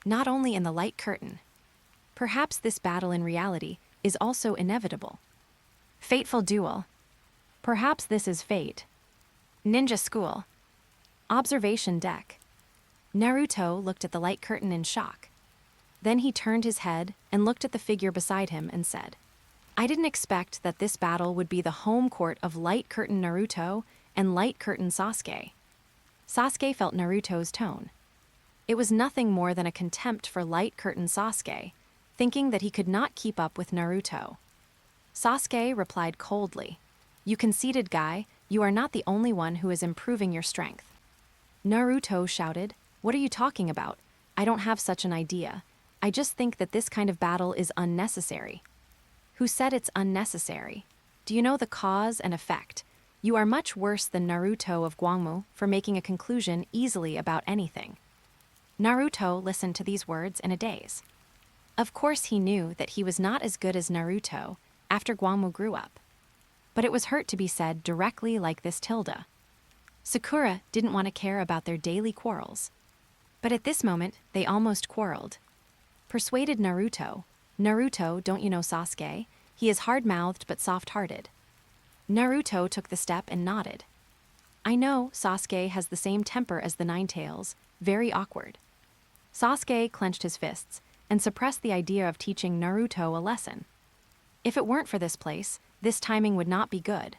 Not only in the light curtain. Perhaps this battle in reality is also inevitable. Fateful duel. Perhaps this is fate. Ninja school. Observation deck. Naruto looked at the light curtain in shock. Then he turned his head and looked at the figure beside him and said, I didn't expect that this battle would be the home court of light curtain Naruto and light curtain Sasuke. Sasuke felt Naruto's tone. It was nothing more than a contempt for light curtain Sasuke, thinking that he could not keep up with Naruto. Sasuke replied coldly, You conceited guy, you are not the only one who is improving your strength. Naruto shouted, What are you talking about? I don't have such an idea. I just think that this kind of battle is unnecessary. Who said it's unnecessary? Do you know the cause and effect? You are much worse than Naruto of Gwangmu for making a conclusion easily about anything. Naruto listened to these words in a daze. Of course he knew that he was not as good as Naruto after Gwangmu grew up. But it was hurt to be said directly like this Tilda. Sakura didn't want to care about their daily quarrels. But at this moment, they almost quarreled. Persuaded Naruto, Naruto, don't you know Sasuke? He is hard-mouthed but soft-hearted. Naruto took the step and nodded. I know Sasuke has the same temper as the Nine-Tails, very awkward. Sasuke clenched his fists and suppressed the idea of teaching Naruto a lesson. If it weren't for this place, this timing would not be good.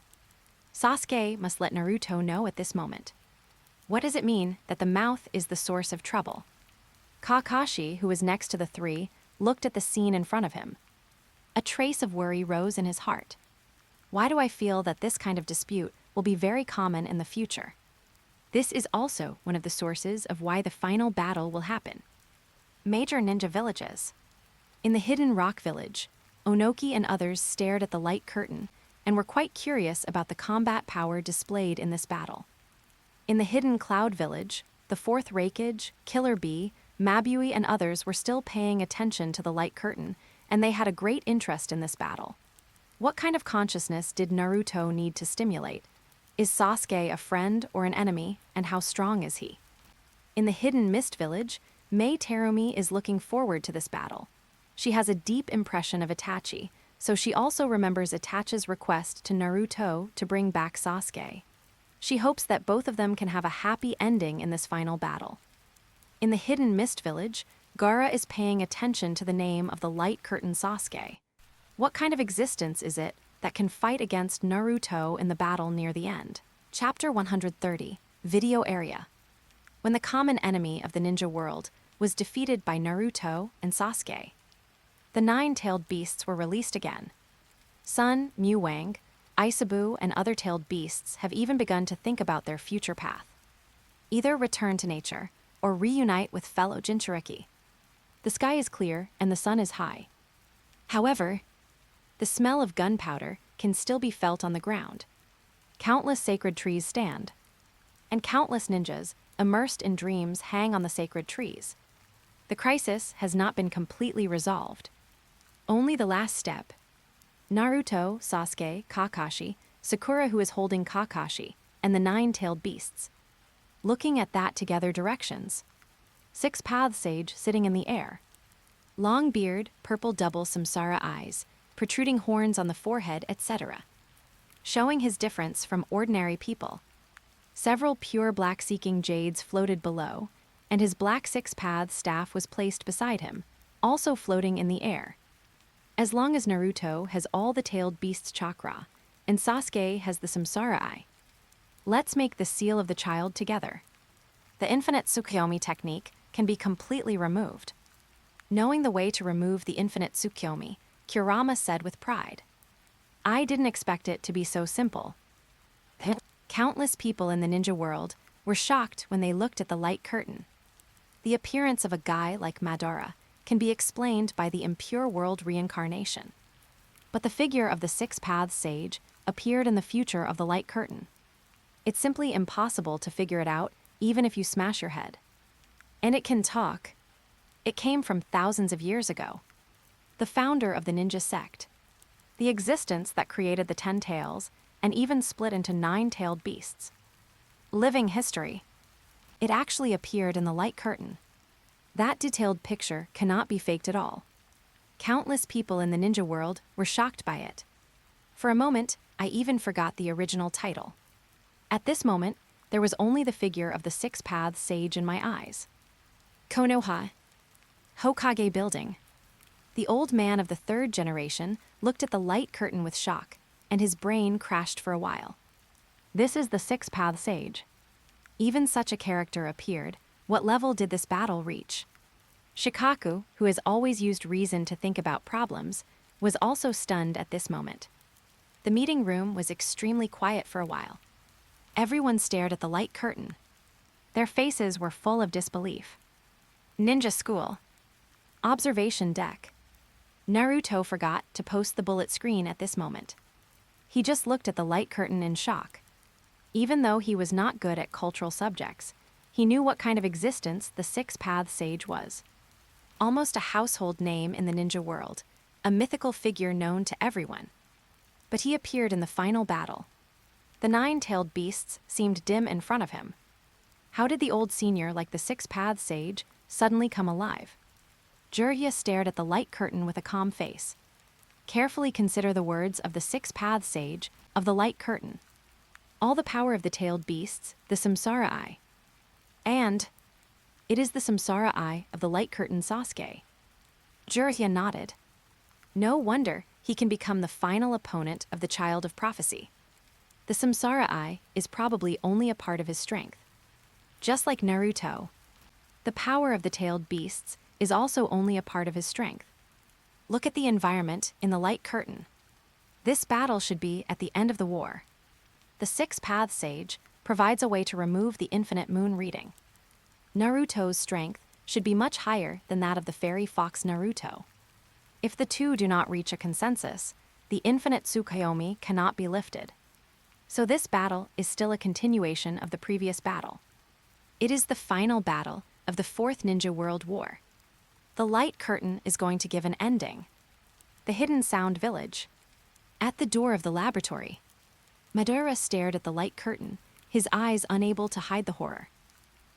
Sasuke must let Naruto know at this moment. What does it mean that the mouth is the source of trouble? Kakashi, who was next to the three, looked at the scene in front of him. A trace of worry rose in his heart. Why do I feel that this kind of dispute will be very common in the future? This is also one of the sources of why the final battle will happen. Major ninja villages. In the hidden rock village, Onoki and others stared at the light curtain and were quite curious about the combat power displayed in this battle. In the hidden cloud village, the fourth Raikage, Killer Bee, Mabui and others were still paying attention to the light curtain, and they had a great interest in this battle. What kind of consciousness did Naruto need to stimulate? Is Sasuke a friend or an enemy, and how strong is he? In the hidden mist village, Mei Terumi is looking forward to this battle. She has a deep impression of Itachi, so she also remembers Itachi's request to Naruto to bring back Sasuke. She hopes that both of them can have a happy ending in this final battle. In the hidden mist village, Gaara is paying attention to the name of the light curtain Sasuke. What kind of existence is it that can fight against Naruto in the battle near the end? Chapter 130, Video Area. When the common enemy of the ninja world was defeated by Naruto and Sasuke, the nine-tailed beasts were released again. Sun, Mu Wang, Isabu, and other tailed beasts have even begun to think about their future path. Either return to nature, or reunite with fellow Jinchuriki. The sky is clear and the sun is high. However, the smell of gunpowder can still be felt on the ground. Countless sacred trees stand, and countless ninjas, immersed in dreams, hang on the sacred trees. The crisis has not been completely resolved. Only the last step. Naruto, Sasuke, Kakashi, Sakura who is holding Kakashi, and the nine-tailed beasts. Looking at that together directions. Six Paths Sage sitting in the air. Long beard, purple double samsara eyes, protruding horns on the forehead, etc. Showing his difference from ordinary people. Several pure black-seeking jades floated below, and his black Six Paths staff was placed beside him, also floating in the air. As long as Naruto has all the tailed beast's chakra, and Sasuke has the samsara eye. Let's make the seal of the child together. The infinite Tsukuyomi technique can be completely removed. Knowing the way to remove the infinite Tsukuyomi, Kurama said with pride. I didn't expect it to be so simple. Countless people in the ninja world were shocked when they looked at the light curtain. The appearance of a guy like Madara can be explained by the impure world reincarnation. But the figure of the Six Paths Sage appeared in the future of the light curtain. It's simply impossible to figure it out, even if you smash your head. And it can talk. It came from thousands of years ago. The founder of the ninja sect. The existence that created the 10 tails and even split into 9-tailed beasts. Living history. It actually appeared in the light curtain. That detailed picture cannot be faked at all. Countless people in the ninja world were shocked by it. For a moment, I even forgot the original title. At this moment, there was only the figure of the Six Paths Sage in my eyes. Konoha. Hokage building. The old man of the 3rd generation looked at the light curtain with shock, and his brain crashed for a while. This is the Six Paths Sage. Even such a character appeared. What level did this battle reach? Shikaku, who has always used reason to think about problems, was also stunned at this moment. The meeting room was extremely quiet for a while. Everyone stared at the light curtain. Their faces were full of disbelief. Ninja school. Observation deck. Naruto forgot to post the bullet screen at this moment. He just looked at the light curtain in shock. Even though he was not good at cultural subjects, he knew what kind of existence the Six Paths Sage was. Almost a household name in the ninja world, a mythical figure known to everyone. But he appeared in the final battle. The 9-tailed beasts seemed dim in front of him. How did the old senior like the Six Paths Sage suddenly come alive? Jiraiya stared at the light curtain with a calm face. Carefully consider the words of the Six Paths Sage of the light curtain. All the power of the tailed beasts, the Samsara Eye. And it is the Samsara Eye of the light curtain Sasuke. Jiraiya nodded. No wonder he can become the final opponent of the Child of Prophecy. The Samsara Eye is probably only a part of his strength. Just like Naruto, the power of the tailed beasts is also only a part of his strength. Look at the environment in the light curtain. This battle should be at the end of the war. The Six Paths Sage provides a way to remove the infinite moon reading. Naruto's strength should be much higher than that of the fairy fox Naruto. If the two do not reach a consensus, the infinite Tsukuyomi cannot be lifted. So this battle is still a continuation of the previous battle. It is the final battle of the 4th Ninja World War. The light curtain is going to give an ending. The hidden sound village. At the door of the laboratory, Madara stared at the light curtain, his eyes unable to hide the horror.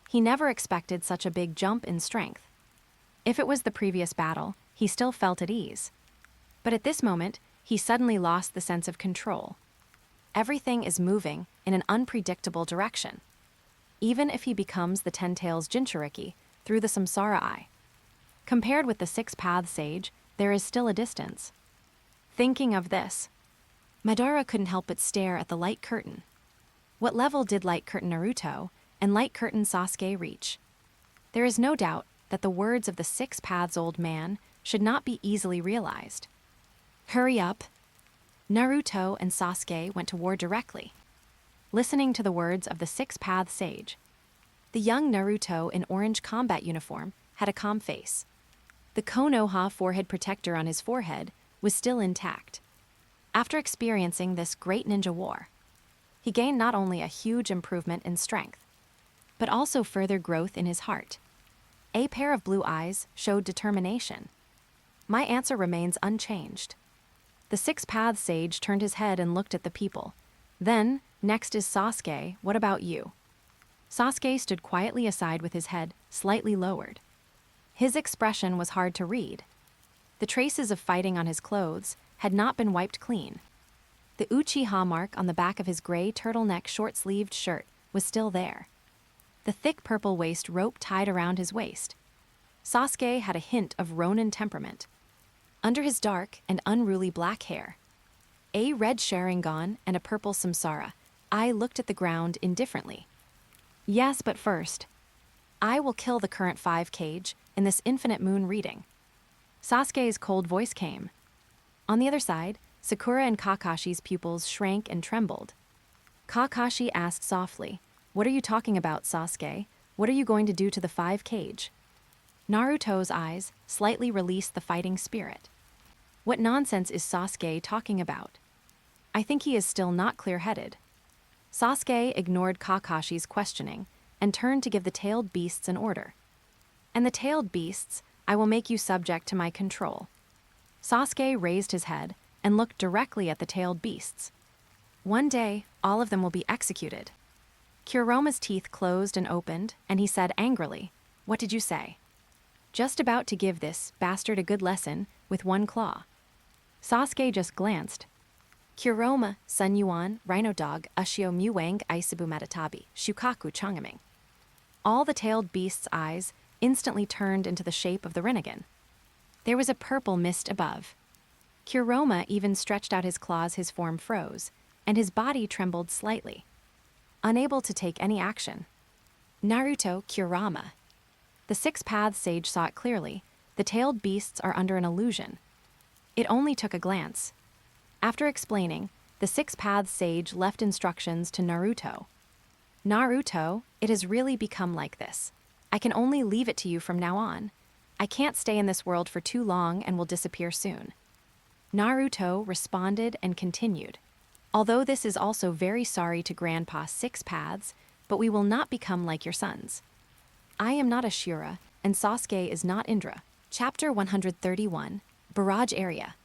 He never expected such a big jump in strength. If it was the previous battle, he still felt at ease. But at this moment, he suddenly lost the sense of control. Everything is moving in an unpredictable direction. Even if he becomes the 10 Tails Jinchuriki through the Samsara Eye. Compared with the Six Paths Sage, there is still a distance. Thinking of this, Madara couldn't help but stare at the light curtain. What level did light curtain Naruto and light curtain Sasuke reach? There is no doubt that the words of the Six Paths old man should not be easily realized. Hurry up! Naruto and Sasuke went to war directly. Listening to the words of the Six Paths Sage, the young Naruto in orange combat uniform had a calm face. The Konoha forehead protector on his forehead was still intact. After experiencing this great ninja war, he gained not only a huge improvement in strength, but also further growth in his heart. A pair of blue eyes showed determination. My answer remains unchanged. The Six Paths Sage turned his head and looked at the people. Then, next is Sasuke, what about you? Sasuke stood quietly aside with his head slightly lowered. His expression was hard to read. The traces of fighting on his clothes had not been wiped clean. The Uchiha mark on the back of his gray turtleneck short-sleeved shirt was still there. The thick purple waist rope tied around his waist. Sasuke had a hint of Ronin temperament. Under his dark and unruly black hair, a red Sharingan and a purple Samsara, I looked at the ground indifferently. Yes, but first, I will kill the current 5 cage in this infinite moon reading. Sasuke's cold voice came. On the other side, Sakura and Kakashi's pupils shrank and trembled. Kakashi asked softly, "What are you talking about, Sasuke? What are you going to do to the 5 cage?" Naruto's eyes slightly released the fighting spirit. What nonsense is Sasuke talking about? I think he is still not clear-headed. Sasuke ignored Kakashi's questioning and turned to give the tailed beasts an order. And the tailed beasts, I will make you subject to my control. Sasuke raised his head and looked directly at the tailed beasts. One day, all of them will be executed. Kuroma's teeth closed and opened, and he said angrily, "What did you say?" Just about to give this bastard a good lesson with one claw. Sasuke just glanced. Kuroma, Sun Yuan, Rhino Dog, Ushio Muwang, Isabu Matatabi, Shukaku Changaming. All the tailed beast's eyes instantly turned into the shape of the Rinnegan. There was a purple mist above. Kuroma even stretched out his claws, his form froze, and his body trembled slightly. Unable to take any action. Naruto Kurama. The Six Paths sage saw it clearly. The tailed beasts are under an illusion. It only took a glance. After explaining, the Six Paths sage left instructions to Naruto. Naruto, it has really become like this. I can only leave it to you from now on. I can't stay in this world for too long and will disappear soon. Naruto responded and continued. Although this is also very sorry to Grandpa Six Paths, but we will not become like your sons. I am not Ashura, and Sasuke is not Indra. Chapter 131, Barrage Area.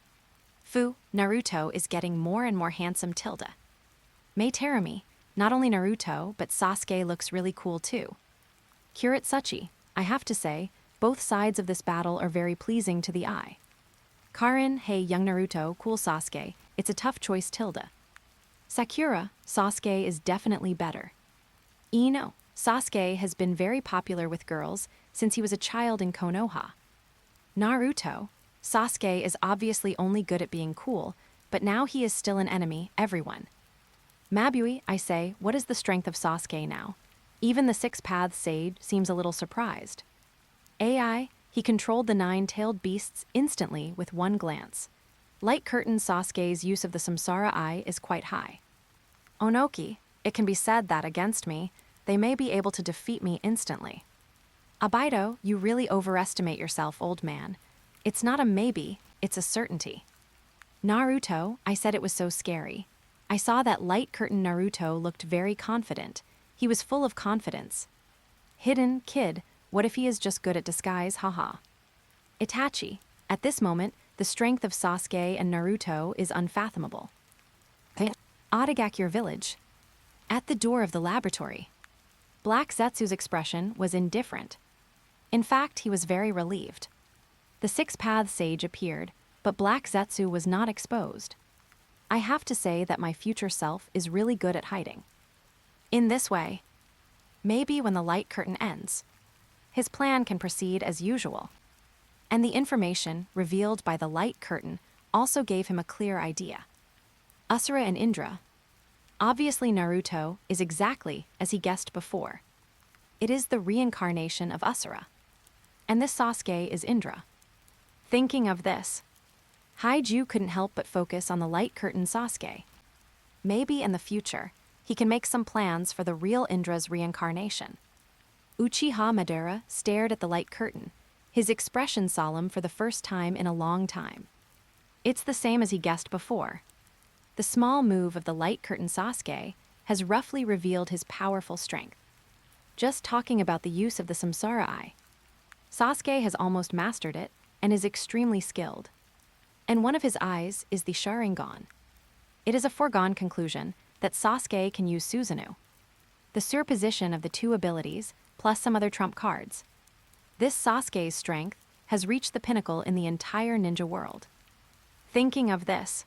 Fu, Naruto is getting more and more handsome tilde. May Terumi, not only Naruto, but Sasuke looks really cool too. Kuretsuchi, I have to say, both sides of this battle are very pleasing to the eye. Karin, hey young Naruto, cool Sasuke, it's a tough choice tilde. Sakura, Sasuke is definitely better. Ino, Sasuke has been very popular with girls since he was a child in Konoha. Naruto, Sasuke is obviously only good at being cool, but now he is still an enemy, everyone. Mabui, I say, what is the strength of Sasuke now? Even the Six Paths sage seems a little surprised. AI, he controlled the 9-tailed beasts instantly with one glance. Light Curtain Sasuke's use of the Samsara Eye is quite high. Onoki, it can be said that against me, they may be able to defeat me instantly. Abido, you really overestimate yourself, old man. It's not a maybe, it's a certainty. Naruto, I said it was so scary. I saw that Light Curtain Naruto looked very confident. He was full of confidence. Hidden kid, what if he is just good at disguise, haha. Itachi, at this moment, the strength of Sasuke and Naruto is unfathomable. Odagakure Village. At the door of the laboratory. Black Zetsu's expression was indifferent. In fact, he was very relieved. The Six Paths sage appeared, but Black Zetsu was not exposed. I have to say that my future self is really good at hiding. In this way, maybe when the light curtain ends, his plan can proceed as usual. And the information revealed by the light curtain also gave him a clear idea. Asura and Indra. Obviously Naruto is exactly as he guessed before. It is the reincarnation of Asura. And this Sasuke is Indra. Thinking of this, Haiju couldn't help but focus on the light curtain Sasuke. Maybe in the future, he can make some plans for the real Indra's reincarnation. Uchiha Madara stared at the light curtain, his expression solemn for the first time in a long time. It's the same as he guessed before. The small move of the light curtain Sasuke has roughly revealed his powerful strength. Just talking about the use of the Samsara Eye. Sasuke has almost mastered it and is extremely skilled. And one of his eyes is the Sharingan. It is a foregone conclusion that Sasuke can use Susanoo. The superposition of the two abilities, plus some other trump cards. This Sasuke's strength has reached the pinnacle in the entire ninja world. Thinking of this,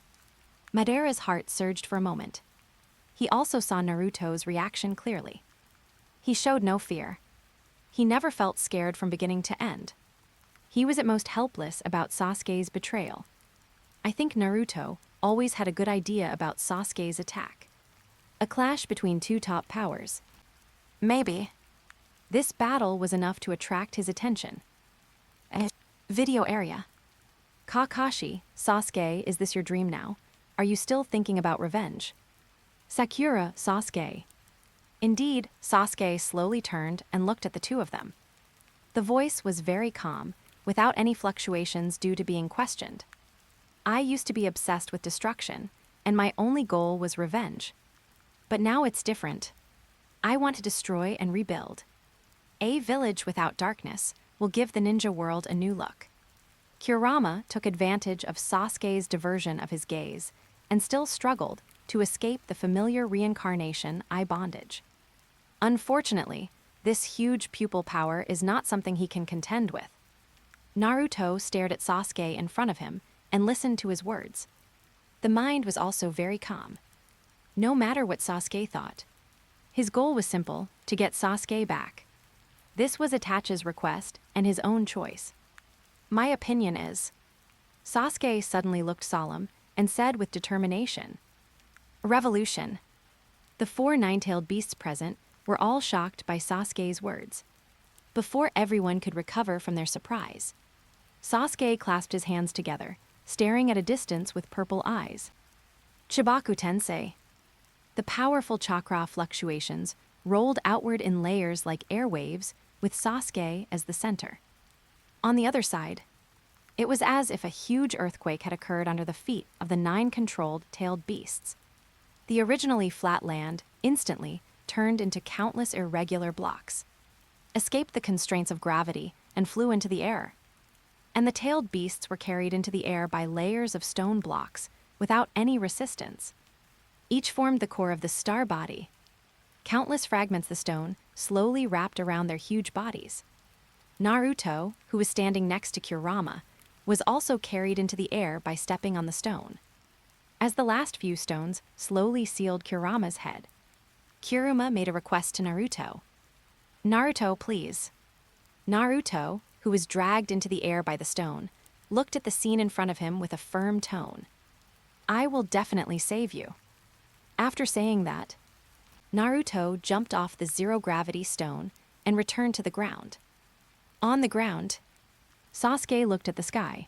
Madara's heart surged for a moment. He also saw Naruto's reaction clearly. He showed no fear. He never felt scared from beginning to end. He was at most helpless about Sasuke's betrayal. I think Naruto always had a good idea about Sasuke's attack. A clash between two top powers. Maybe. This battle was enough to attract his attention. Video area. Kakashi, Sasuke, is this your dream now? Are you still thinking about revenge? Sakura, Sasuke. Indeed, Sasuke slowly turned and looked at the two of them. The voice was very calm, without any fluctuations due to being questioned. I used to be obsessed with destruction, and my only goal was revenge. But now it's different. I want to destroy and rebuild. A village without darkness will give the ninja world a new look. Kurama took advantage of Sasuke's diversion of his gaze and still struggled to escape the familiar reincarnation eye bondage. Unfortunately, this huge pupil power is not something he can contend with. Naruto stared at Sasuke in front of him and listened to his words. The mind was also very calm. No matter what Sasuke thought, his goal was simple: to get Sasuke back. This was Itachi's request and his own choice. My opinion is... Sasuke suddenly looked solemn and said with determination, "Revolution." The 4 nine-tailed beasts present were all shocked by Sasuke's words. Before everyone could recover from their surprise, Sasuke clasped his hands together, staring at a distance with purple eyes. Chibaku Tensei. The powerful chakra fluctuations rolled outward in layers like airwaves, with Sasuke as the center. On the other side, it was as if a huge earthquake had occurred under the feet of the 9 controlled tailed beasts. The originally flat land instantly turned into countless irregular blocks, escaped the constraints of gravity, and flew into the air. And the tailed beasts were carried into the air by layers of stone blocks without any resistance. Each formed the core of the star body. Countless fragments of stone slowly wrapped around their huge bodies. Naruto, who was standing next to Kurama, was also carried into the air by stepping on the stone. As the last few stones slowly sealed Kurama's head, Kurama made a request to Naruto. "Naruto, please." Naruto, who was dragged into the air by the stone, looked at the scene in front of him with a firm tone. "I will definitely save you." After saying that, Naruto jumped off the zero-gravity stone and returned to the ground. On the ground, Sasuke looked at the sky,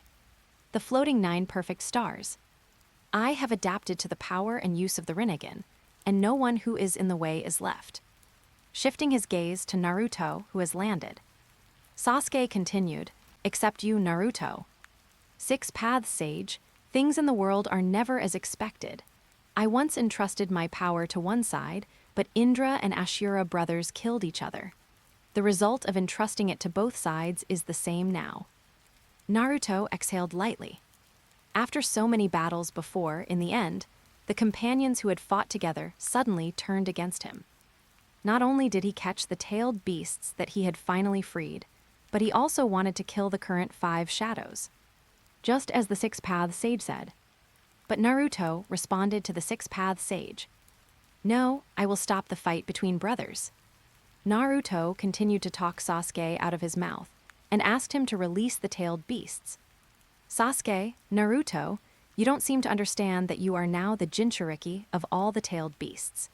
the floating 9 perfect stars. "I have adapted to the power and use of the Rinnegan, and no one who is in the way is left." Shifting his gaze to Naruto, who has landed, Sasuke continued, "Except you, Naruto. 6 paths sage, things in the world are never as expected. I once entrusted my power to one side, but Indra and Ashura brothers killed each other. The result of entrusting it to both sides is the same now." Naruto exhaled lightly. After so many battles before, in the end, the companions who had fought together suddenly turned against him. Not only did he catch the tailed beasts that he had finally freed, but he also wanted to kill the current 5 shadows, just as the 6 paths sage said. But Naruto responded to the 6 paths sage. "No, I will stop the fight between brothers." Naruto continued to talk Sasuke out of his mouth and asked him to release the tailed beasts. "Sasuke, Naruto, you don't seem to understand that you are now the Jinchuriki of all the tailed beasts.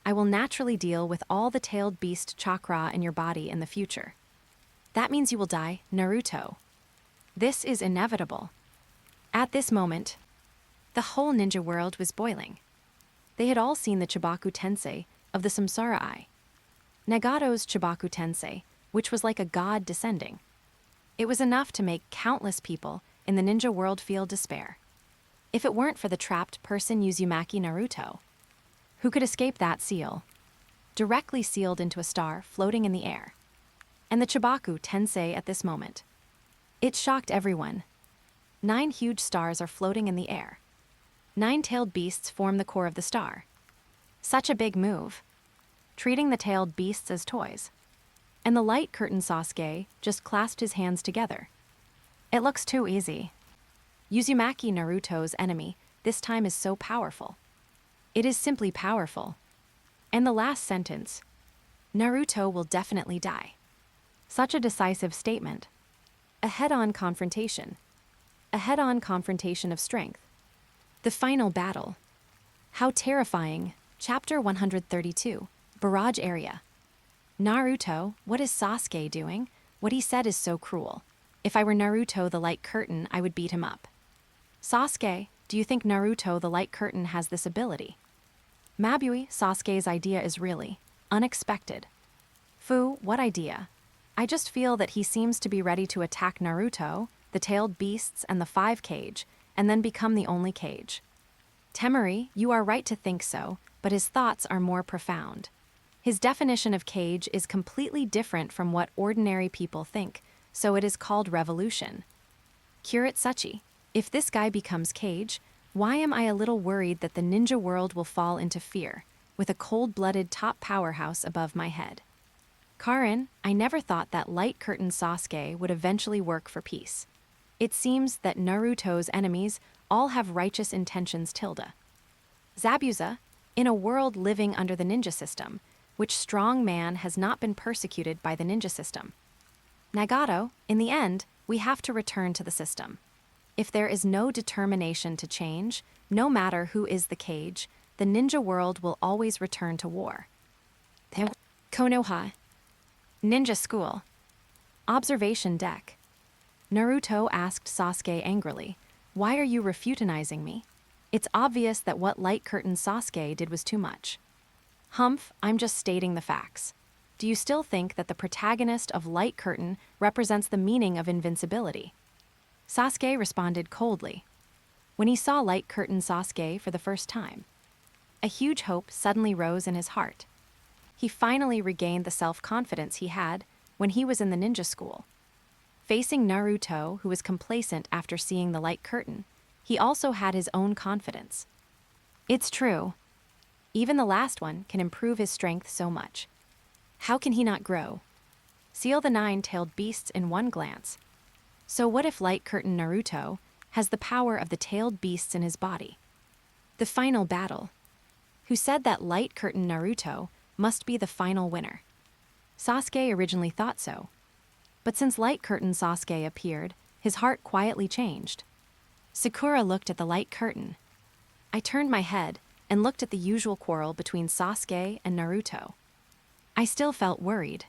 I will naturally deal with all the tailed beast chakra in your body in the future. That means you will die, Naruto. This is inevitable." At this moment, the whole ninja world was boiling. They had all seen the Chibaku Tensei of the Samsara Eye, Nagato's Chibaku Tensei, which was like a god descending. It was enough to make countless people in the ninja world feel despair. If it weren't for the trapped person Uzumaki Naruto, who could escape that seal, directly sealed into a star floating in the air, and the Chibaku Tensei at this moment. It shocked everyone. 9 huge stars are floating in the air. 9 tailed beasts form the core of the star. Such a big move, treating the tailed beasts as toys. And the light curtain Sasuke just clasped his hands together. It looks too easy. Uzumaki Naruto's enemy this time is so powerful. It is simply powerful. And the last sentence, Naruto will definitely die. Such a decisive statement. A head-on confrontation. A head-on confrontation of strength. The final battle. How terrifying. Chapter 132, Barrage Area. Naruto, what is Sasuke doing? What he said is so cruel. If I were Naruto the Light Curtain, I would beat him up. Sasuke, do you think Naruto the Light Curtain has this ability? Mabui, Sasuke's idea is really unexpected. Fu, what idea? I just feel that he seems to be ready to attack Naruto, the tailed beasts, and the 5 cage, and then become the only Kage. Temari, you are right to think so, but his thoughts are more profound. His definition of Kage is completely different from what ordinary people think, so it is called revolution. Kuretsuchi, if this guy becomes Kage, why am I a little worried that the ninja world will fall into fear, with a cold-blooded top powerhouse above my head? Karin, I never thought that light curtain Sasuke would eventually work for peace. It seems that Naruto's enemies all have righteous intentions tilde. Zabuza, in a world living under the ninja system, which strong man has not been persecuted by the ninja system? Nagato, in the end, we have to return to the system. If there is no determination to change, no matter who is the Kage, the ninja world will always return to war. Konoha. Ninja school. Observation deck. Naruto asked Sasuke angrily, "Why are you refutanizing me? It's obvious that what light curtain Sasuke did was too much." "Humph, I'm just stating the facts. Do you still think that the protagonist of Light Curtain represents the meaning of invincibility?" Sasuke responded coldly. When he saw Light Curtain Sasuke for the first time, a huge hope suddenly rose in his heart. He finally regained the self-confidence he had when he was in the ninja school. Facing Naruto, who was complacent after seeing the Light Curtain, he also had his own confidence. It's true. Even the last one can improve his strength so much. How can he not grow? Seal the 9-tailed beasts in one glance. So what if Light Curtain Naruto has the power of the tailed beasts in his body? The final battle. Who said that Light Curtain Naruto must be the final winner? Sasuke originally thought so. But since Light Curtain Sasuke appeared, his heart quietly changed. Sakura looked at the Light Curtain. I turned my head and looked at the usual quarrel between Sasuke and Naruto. I still felt worried.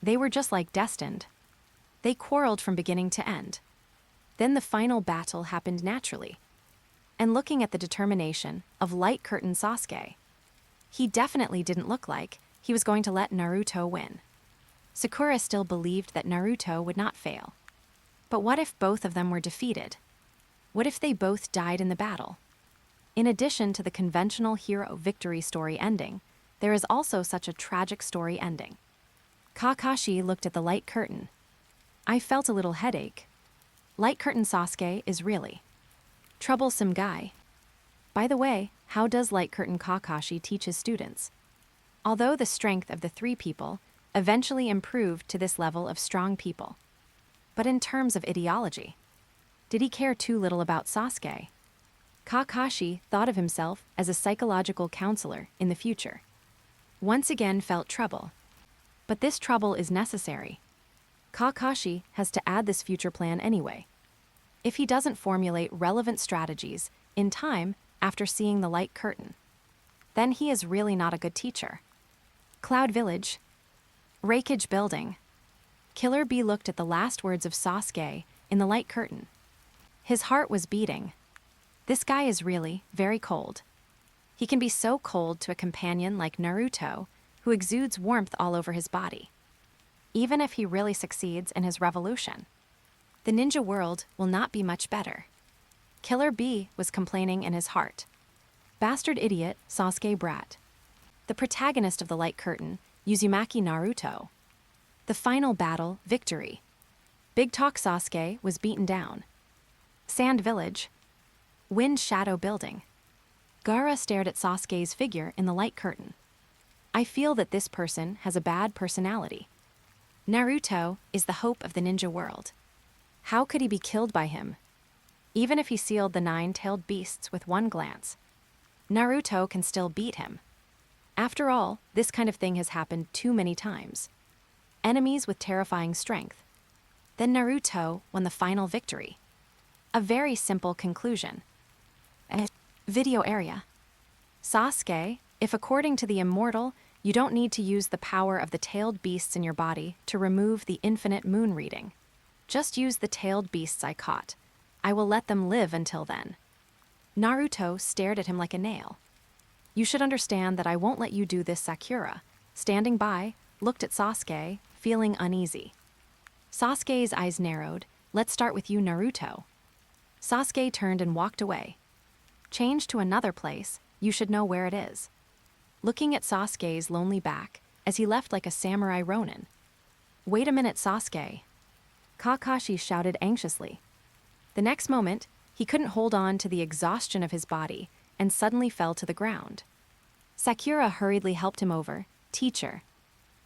They were just like destined. They quarreled from beginning to end. Then the final battle happened naturally. And looking at the determination of Light Curtain Sasuke, he definitely didn't look like he was going to let Naruto win. Sakura still believed that Naruto would not fail. But what if both of them were defeated? What if they both died in the battle? In addition to the conventional hero victory story ending, there is also such a tragic story ending. Kakashi looked at the Light Curtain. I felt a little headache. Light Curtain Sasuke is really troublesome guy. By the way, how does Light Curtain Kakashi teach his students? Although the strength of the three people eventually improved to this level of strong people. But in terms of ideology, did he care too little about Sasuke? Kakashi thought of himself as a psychological counselor in the future. Once again felt trouble. But this trouble is necessary. Kakashi has to add this future plan anyway. If he doesn't formulate relevant strategies in time after seeing the Light Curtain, then he is really not a good teacher. Cloud Village. Rekindled building. Killer Bee looked at the last words of Sasuke in the Light Curtain. His heart was beating. This guy is really very cold. He can be so cold to a companion like Naruto, who exudes warmth all over his body. Even if he really succeeds in his revolution, the ninja world will not be much better. Killer Bee was complaining in his heart. Bastard idiot, Sasuke brat. The protagonist of the Light Curtain, Uzumaki Naruto. The final battle, victory. Big Talk Sasuke was beaten down. Sand Village. Wind Shadow Building. Gaara stared at Sasuke's figure in the Light Curtain. I feel that this person has a bad personality. Naruto is the hope of the ninja world. How could he be killed by him? Even if he sealed the 9-tailed beasts with one glance, Naruto can still beat him. After all, this kind of thing has happened too many times. Enemies with terrifying strength. Then Naruto won the final victory. A very simple conclusion. Video area. Sasuke, if according to the immortal, you don't need to use the power of the tailed beasts in your body to remove the infinite moon reading. Just use the tailed beasts I caught. I will let them live until then. Naruto stared at him like a nail. You should understand that I won't let you do this, Sakura. Standing by, looked at Sasuke, feeling uneasy. Sasuke's eyes narrowed. Let's start with you, Naruto. Sasuke turned and walked away. Change to another place, you should know where it is. Looking at Sasuke's lonely back as he left like a samurai ronin. Wait a minute, Sasuke. Kakashi shouted anxiously. The next moment, he couldn't hold on to the exhaustion of his body and suddenly fell to the ground. Sakura hurriedly helped him over. Teacher.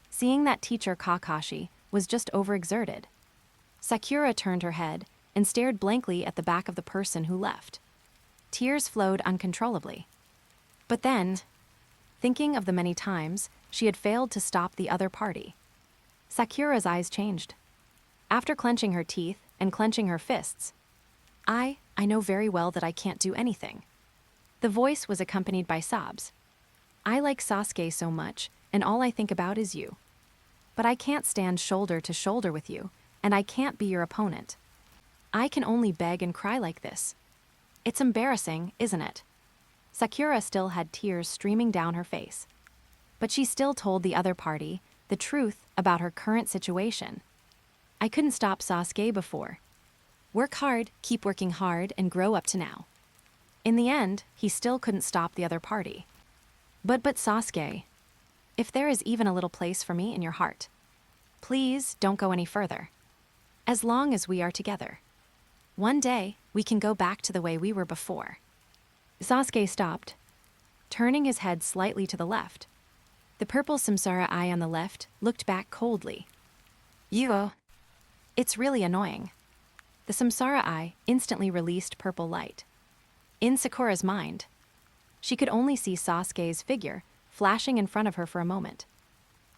Seeing that teacher Kakashi was just overexerted, Sakura turned her head and stared blankly at the back of the person who left. Tears flowed uncontrollably. But then, thinking of the many times she had failed to stop the other party, Sakura's eyes changed. After clenching her teeth and clenching her fists, I know very well that I can't do anything. The voice was accompanied by sobs. I like Sasuke so much, and all I think about is you. But I can't stand shoulder to shoulder with you, and I can't be your opponent. I can only beg and cry like this. It's embarrassing, isn't it? Sakura still had tears streaming down her face. But she still told the other party the truth about her current situation. I couldn't stop Sasuke before. Work hard, keep working hard, and grow up to now. In the end, he still couldn't stop the other party. But Sasuke, if there is even a little place for me in your heart, please don't go any further. As long as we are together. One day, we can go back to the way we were before. Sasuke stopped, turning his head slightly to the left. The purple samsara eye on the left looked back coldly. It's really annoying. The samsara eye instantly released purple light. In Sakura's mind, she could only see Sasuke's figure flashing in front of her for a moment.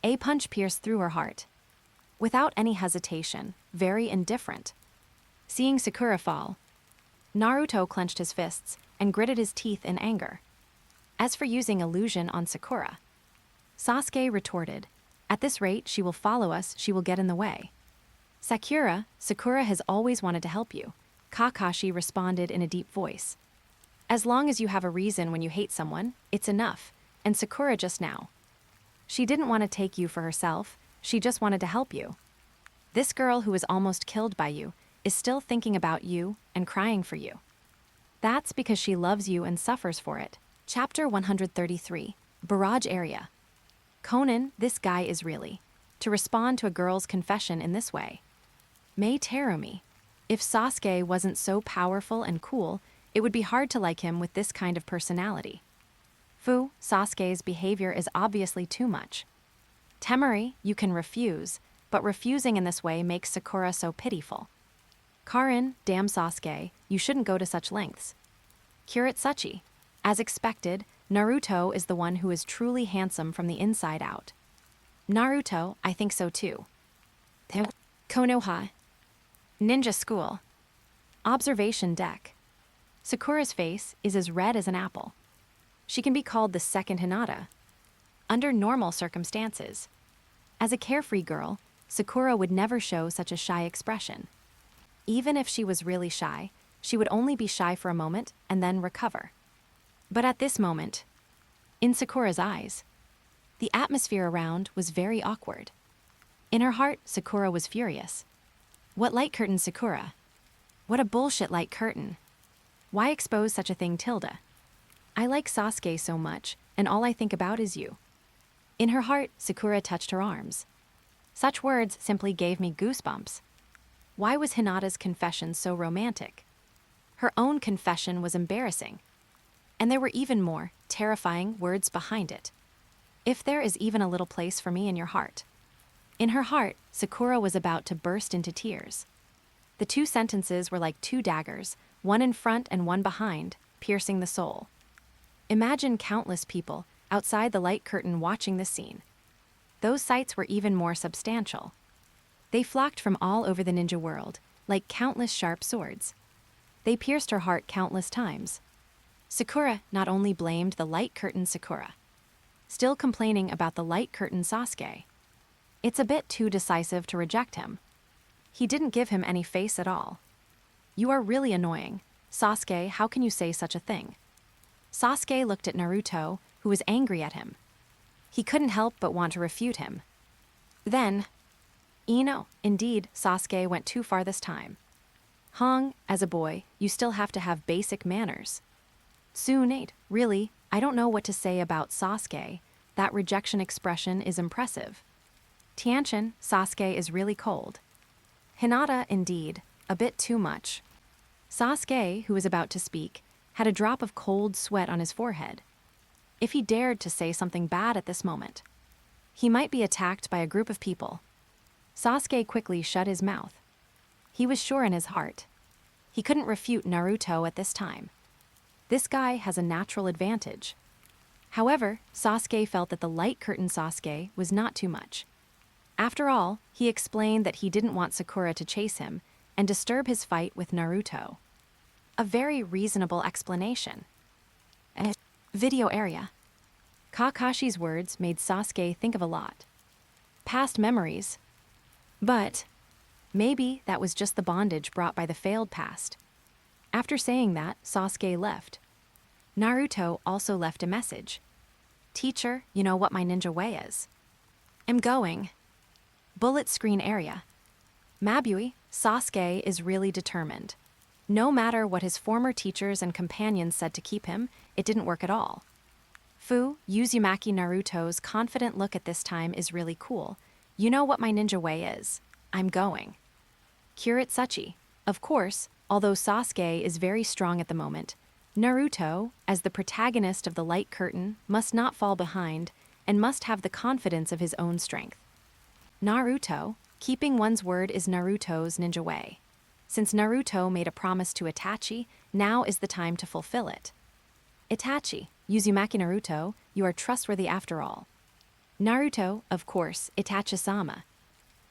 A punch pierced through her heart. Without any hesitation, very indifferent. Seeing Sakura fall, Naruto clenched his fists and gritted his teeth in anger. As for using illusion on Sakura, Sasuke retorted, "At this rate, she will follow us, she will get in the way." Sakura has always wanted to help you, Kakashi responded in a deep voice. As long as you have a reason when you hate someone, it's enough, and Sakura just now. She didn't want to take you for herself, she just wanted to help you. This girl who was almost killed by you is still thinking about you and crying for you. That's because she loves you and suffers for it. Chapter 133, Barrage Area. Conan, this guy is really. To respond to a girl's confession in this way. May Terumi. If Sasuke wasn't so powerful and cool, it would be hard to like him with this kind of personality. Sasuke's behavior is obviously too much. Temari, you can refuse, but refusing in this way makes Sakura so pitiful. Karin, damn Sasuke, you shouldn't go to such lengths. Kuretsuchi, as expected, Naruto is the one who is truly handsome from the inside out. Naruto, I think so too. Konoha. Ninja School. Observation deck. Sakura's face is as red as an apple. She can be called the second Hinata. Under normal circumstances. As a carefree girl, Sakura would never show such a shy expression. Even if she was really shy, she would only be shy for a moment and then recover. But at this moment, in Sakura's eyes, the atmosphere around was very awkward. In her heart, Sakura was furious. What light curtain, Sakura? What a bullshit light curtain. Why expose such a thing, Tilda? I like Sasuke so much, and all I think about is you. In her heart, Sakura touched her arms. Such words simply gave me goosebumps. Why was Hinata's confession so romantic? Her own confession was embarrassing. And there were even more terrifying words behind it. If there is even a little place for me in your heart. In her heart, Sakura was about to burst into tears. The two sentences were like two daggers, one in front and one behind, piercing the soul. Imagine countless people outside the light curtain watching this scene. Those sights were even more substantial. They flocked from all over the ninja world, like countless sharp swords. They pierced her heart countless times. Sakura not only blamed the light curtain Sakura, still complaining about the light curtain Sasuke. It's a bit too decisive to reject him. He didn't give him any face at all. You are really annoying. Sasuke, how can you say such a thing? Sasuke looked at Naruto, who was angry at him. He couldn't help but want to refute him. Then, indeed, Sasuke went too far this time. Hong, as a boy, you still have to have basic manners. Tsunade, really, I don't know what to say about Sasuke. That rejection expression is impressive. Tianchen, Sasuke is really cold. Hinata, indeed, a bit too much. Sasuke, who was about to speak, had a drop of cold sweat on his forehead. If he dared to say something bad at this moment, he might be attacked by a group of people. Sasuke quickly shut his mouth. He was sure in his heart. He couldn't refute Naruto at this time. This guy has a natural advantage. However, Sasuke felt that the light curtain Sasuke was not too much. After all, he explained that he didn't want Sakura to chase him and disturb his fight with Naruto. A very reasonable explanation. Video area. Kakashi's words made Sasuke think of a lot. Past memories. But maybe that was just the bondage brought by the failed past. After saying that, Sasuke left. Naruto also left a message. Teacher, you know what my ninja way is. I'm going. Bullet screen area. Mabui, Sasuke is really determined. No matter what his former teachers and companions said to keep him, it didn't work at all. Fu, Uzumaki Naruto's confident look at this time is really cool. You know what my ninja way is. I'm going. Kuretsuchi. Of course, although Sasuke is very strong at the moment, Naruto, as the protagonist of the light curtain, must not fall behind and must have the confidence of his own strength. Naruto, keeping one's word is Naruto's ninja way. Since Naruto made a promise to Itachi, now is the time to fulfill it. Itachi, Uzumaki Naruto, you are trustworthy after all. Naruto, of course, Itachi-sama.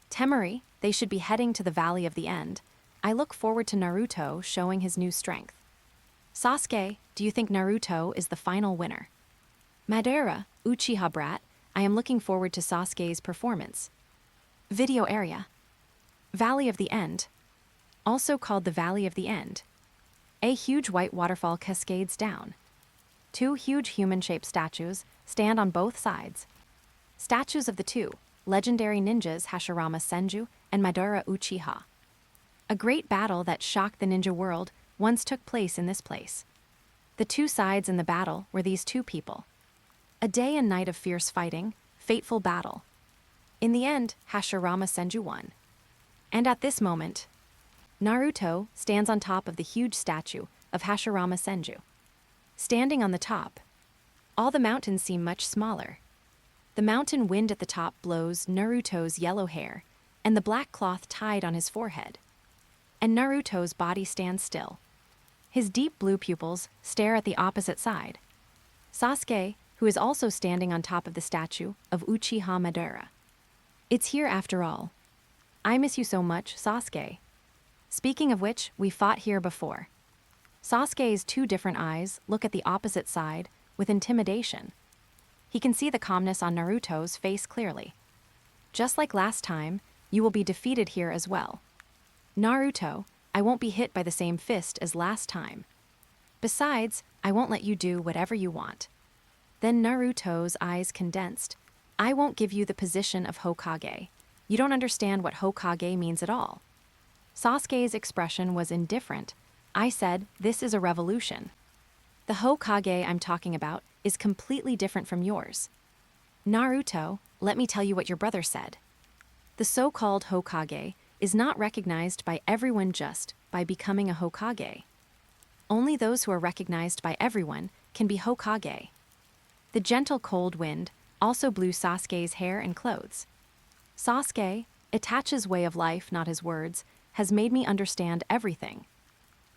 Temari, they should be heading to the Valley of the End. I look forward to Naruto showing his new strength. Sasuke, do you think Naruto is the final winner? Madara, Uchiha brat, I am looking forward to Sasuke's performance. Video area. Valley of the End. Also called the Valley of the End. A huge white waterfall cascades down. Two huge human-shaped statues stand on both sides. Statues of the two legendary ninjas Hashirama Senju and Madara Uchiha. A great battle that shocked the ninja world once took place in this place. The two sides in the battle were these two people. A day and night of fierce fighting, fateful battle. In the end, Hashirama Senju won. And at this moment, Naruto stands on top of the huge statue of Hashirama Senju. Standing on the top, all the mountains seem much smaller. The mountain wind at the top blows Naruto's yellow hair and the black cloth tied on his forehead. And Naruto's body stands still. His deep blue pupils stare at the opposite side. Sasuke, who is also standing on top of the statue of Uchiha Madara. It's here after all. I miss you so much, Sasuke. Speaking of which, we fought here before. Sasuke's two different eyes look at the opposite side with intimidation. He can see the calmness on Naruto's face clearly. Just like last time, you will be defeated here as well. Naruto, I won't be hit by the same fist as last time. Besides, I won't let you do whatever you want. Then Naruto's eyes condensed. I won't give you the position of Hokage. You don't understand what Hokage means at all. Sasuke's expression was indifferent. I said, this is a revolution. The Hokage I'm talking about is completely different from yours. Naruto, let me tell you what your brother said. The so-called Hokage is not recognized by everyone just by becoming a Hokage. Only those who are recognized by everyone can be Hokage. The gentle cold wind also blew Sasuke's hair and clothes. Sasuke, Itachi's way of life, not his words, has made me understand everything.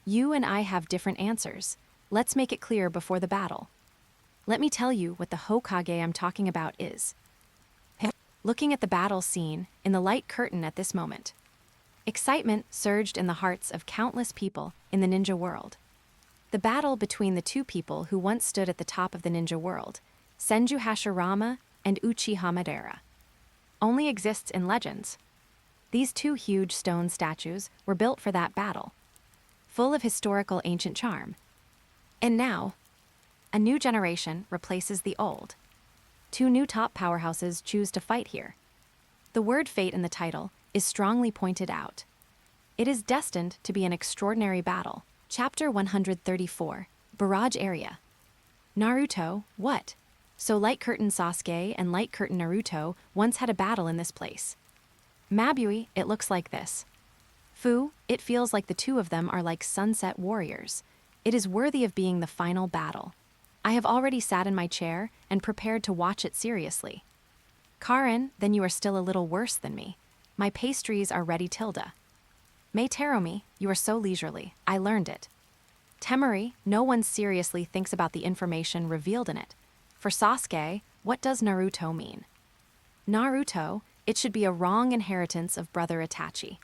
You and I have different answers. Let's make it clear before the battle. Let me tell you what the Hokage I'm talking about is. Looking at the battle scene in the light curtain at this moment, excitement surged in the hearts of countless people in the ninja world. The battle between the two people who once stood at the top of the ninja world, Senju Hashirama and Uchiha Madara, only exists in legends. These two huge stone statues were built for that battle, full of historical ancient charm. And now, a new generation replaces the old. Two new top powerhouses choose to fight here. The word fate in the title is strongly pointed out. It is destined to be an extraordinary battle. Chapter 134, Barrage Area. Naruto, what? So Light Curtain Sasuke and Light Curtain Naruto once had a battle in this place. Mabui, it looks like this. Fu, it feels like the two of them are like sunset warriors. It is worthy of being the final battle. I have already sat in my chair and prepared to watch it seriously. Karen, then you are still a little worse than me. My pastries are ready, Tilda. Teromi, you are so leisurely. I learned it. Temari, no one seriously thinks about the information revealed in it. For Sasuke, what does Naruto mean? Naruto, it should be a wrong inheritance of brother Itachi.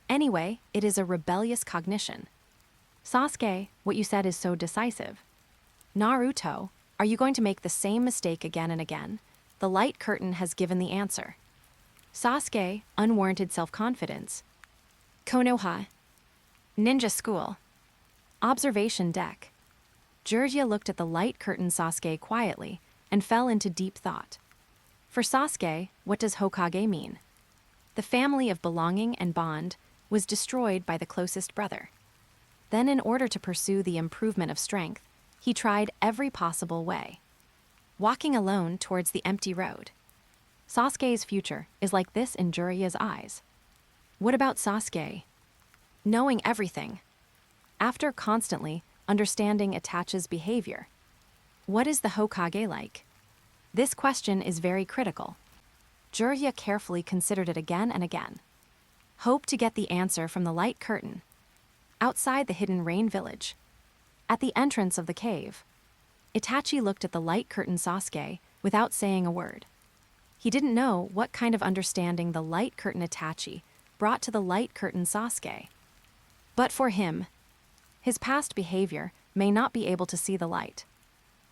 Anyway, it is a rebellious cognition. Sasuke, what you said is so decisive. Naruto, are you going to make the same mistake again and again? The light curtain has given the answer. Sasuke, unwarranted self-confidence. Konoha. Ninja school. Observation deck. Jiraiya looked at the light curtain Sasuke quietly and fell into deep thought. For Sasuke, what does Hokage mean? The family of belonging and bond was destroyed by the closest brother. Then, in order to pursue the improvement of strength, he tried every possible way. Walking alone towards the empty road. Sasuke's future is like this in Jiraiya's eyes. What about Sasuke? Knowing everything. After constantly understanding Itachi's behavior. What is the Hokage like? This question is very critical. Jiraiya carefully considered it again and again. Hope to get the answer from the light curtain. Outside the hidden rain village. At the entrance of the cave. Itachi looked at the light curtain Sasuke without saying a word. He didn't know what kind of understanding the light curtain Itachi brought to the light curtain Sasuke. But for him, his past behavior may not be able to see the light.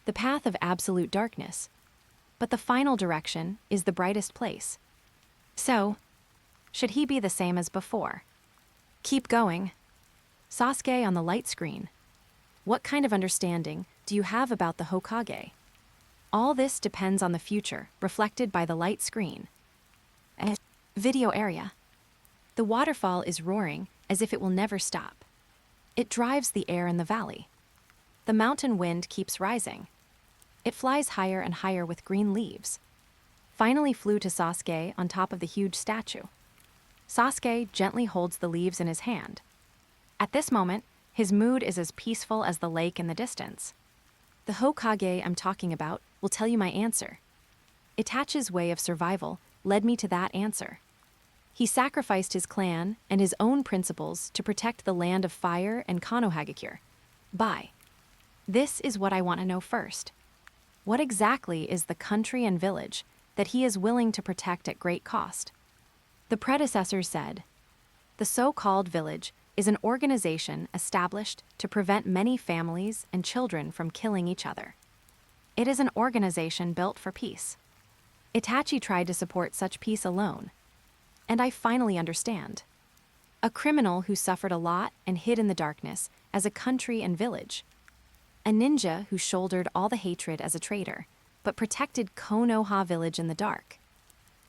The path of absolute darkness. But the final direction is the brightest place. So, should he be the same as before? Keep going. Sasuke on the light screen. What kind of understanding do you have about the Hokage? All this depends on the future, reflected by the light screen. Video area. The waterfall is roaring as if it will never stop. It drives the air in the valley. The mountain wind keeps rising. It flies higher and higher with green leaves. Finally flew to Sasuke on top of the huge statue. Sasuke gently holds the leaves in his hand. At this moment, his mood is as peaceful as the lake in the distance. The Hokage I'm talking about will tell you my answer. Itachi's way of survival led me to that answer. He sacrificed his clan and his own principles to protect the land of fire and Konohagakure. Bye. This is what I want to know first. What exactly is the country and village that he is willing to protect at great cost? The predecessor said, the so-called village is an organization established to prevent many families and children from killing each other. It is an organization built for peace. Itachi tried to support such peace alone. And I finally understand. A criminal who suffered a lot and hid in the darkness as a country and village. A ninja who shouldered all the hatred as a traitor, but protected Konoha Village in the dark.